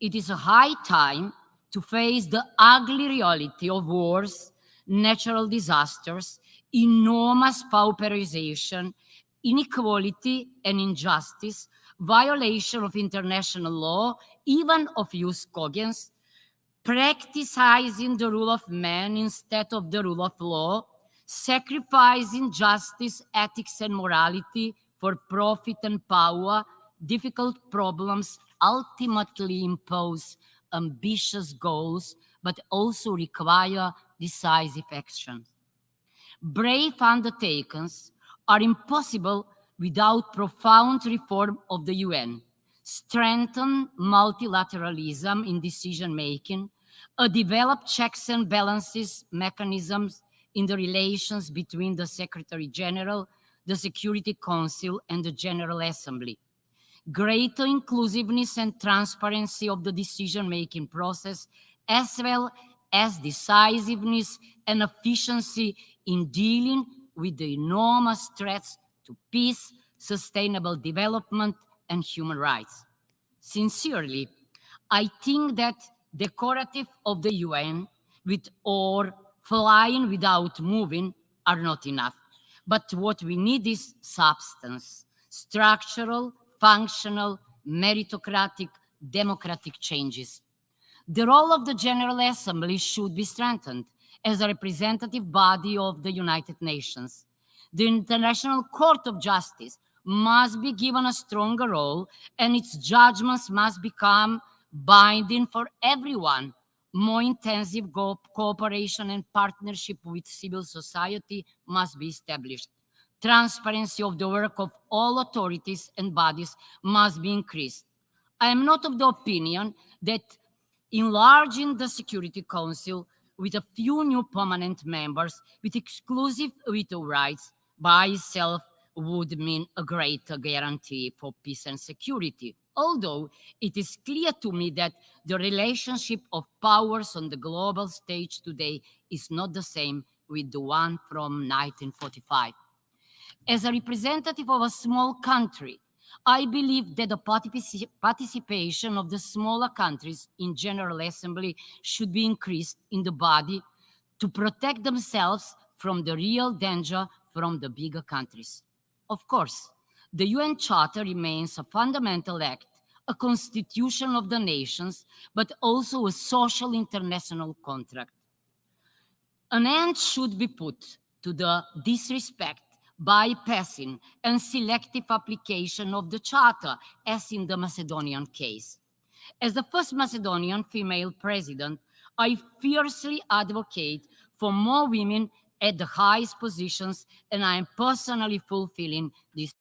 it is a high time to face the ugly reality of wars, natural disasters, enormous pauperization, inequality and injustice, violation of international law, even of jus cogens, practicing the rule of man instead of the rule of law, sacrificing justice, ethics, and morality for profit and power. Difficult problems ultimately impose ambitious goals, but also require decisive action. Brave undertakings are impossible without profound reform of the UN, strengthen multilateralism in decision-making, a developed checks and balances mechanisms in the relations between the Secretary-General, the Security Council, and the General Assembly, greater inclusiveness and transparency of the decision-making process, as well as decisiveness and efficiency in dealing with the enormous threats to peace, sustainable development, and human rights. Sincerely, I think that decorative of the UN with or flying without moving are not enough. But what we need is substance, structural, functional, meritocratic, democratic changes. The role of the General Assembly should be strengthened as a representative body of the United Nations. The International Court of Justice must be given a stronger role, and its judgments must become binding for everyone. More intensive cooperation and partnership with civil society must be established. Transparency of the work of all authorities and bodies must be increased. I am not of the opinion that enlarging the Security Council with a few new permanent members with exclusive veto rights by itself would mean a greater guarantee for peace and security. Although it is clear to me that the relationship of powers on the global stage today is not the same with the one from 1945. As a representative of a small country, I believe that the participation of the smaller countries in General Assembly should be increased in the body to protect themselves from the real danger from the bigger countries. Of course, the UN Charter remains a fundamental act, a constitution of the nations, but also a social international contract. An end should be put to the disrespect, bypassing, and selective application of the Charter, as in the Macedonian case. As the first Macedonian female president, I fiercely advocate for more women at the highest positions, and I am personally fulfilling this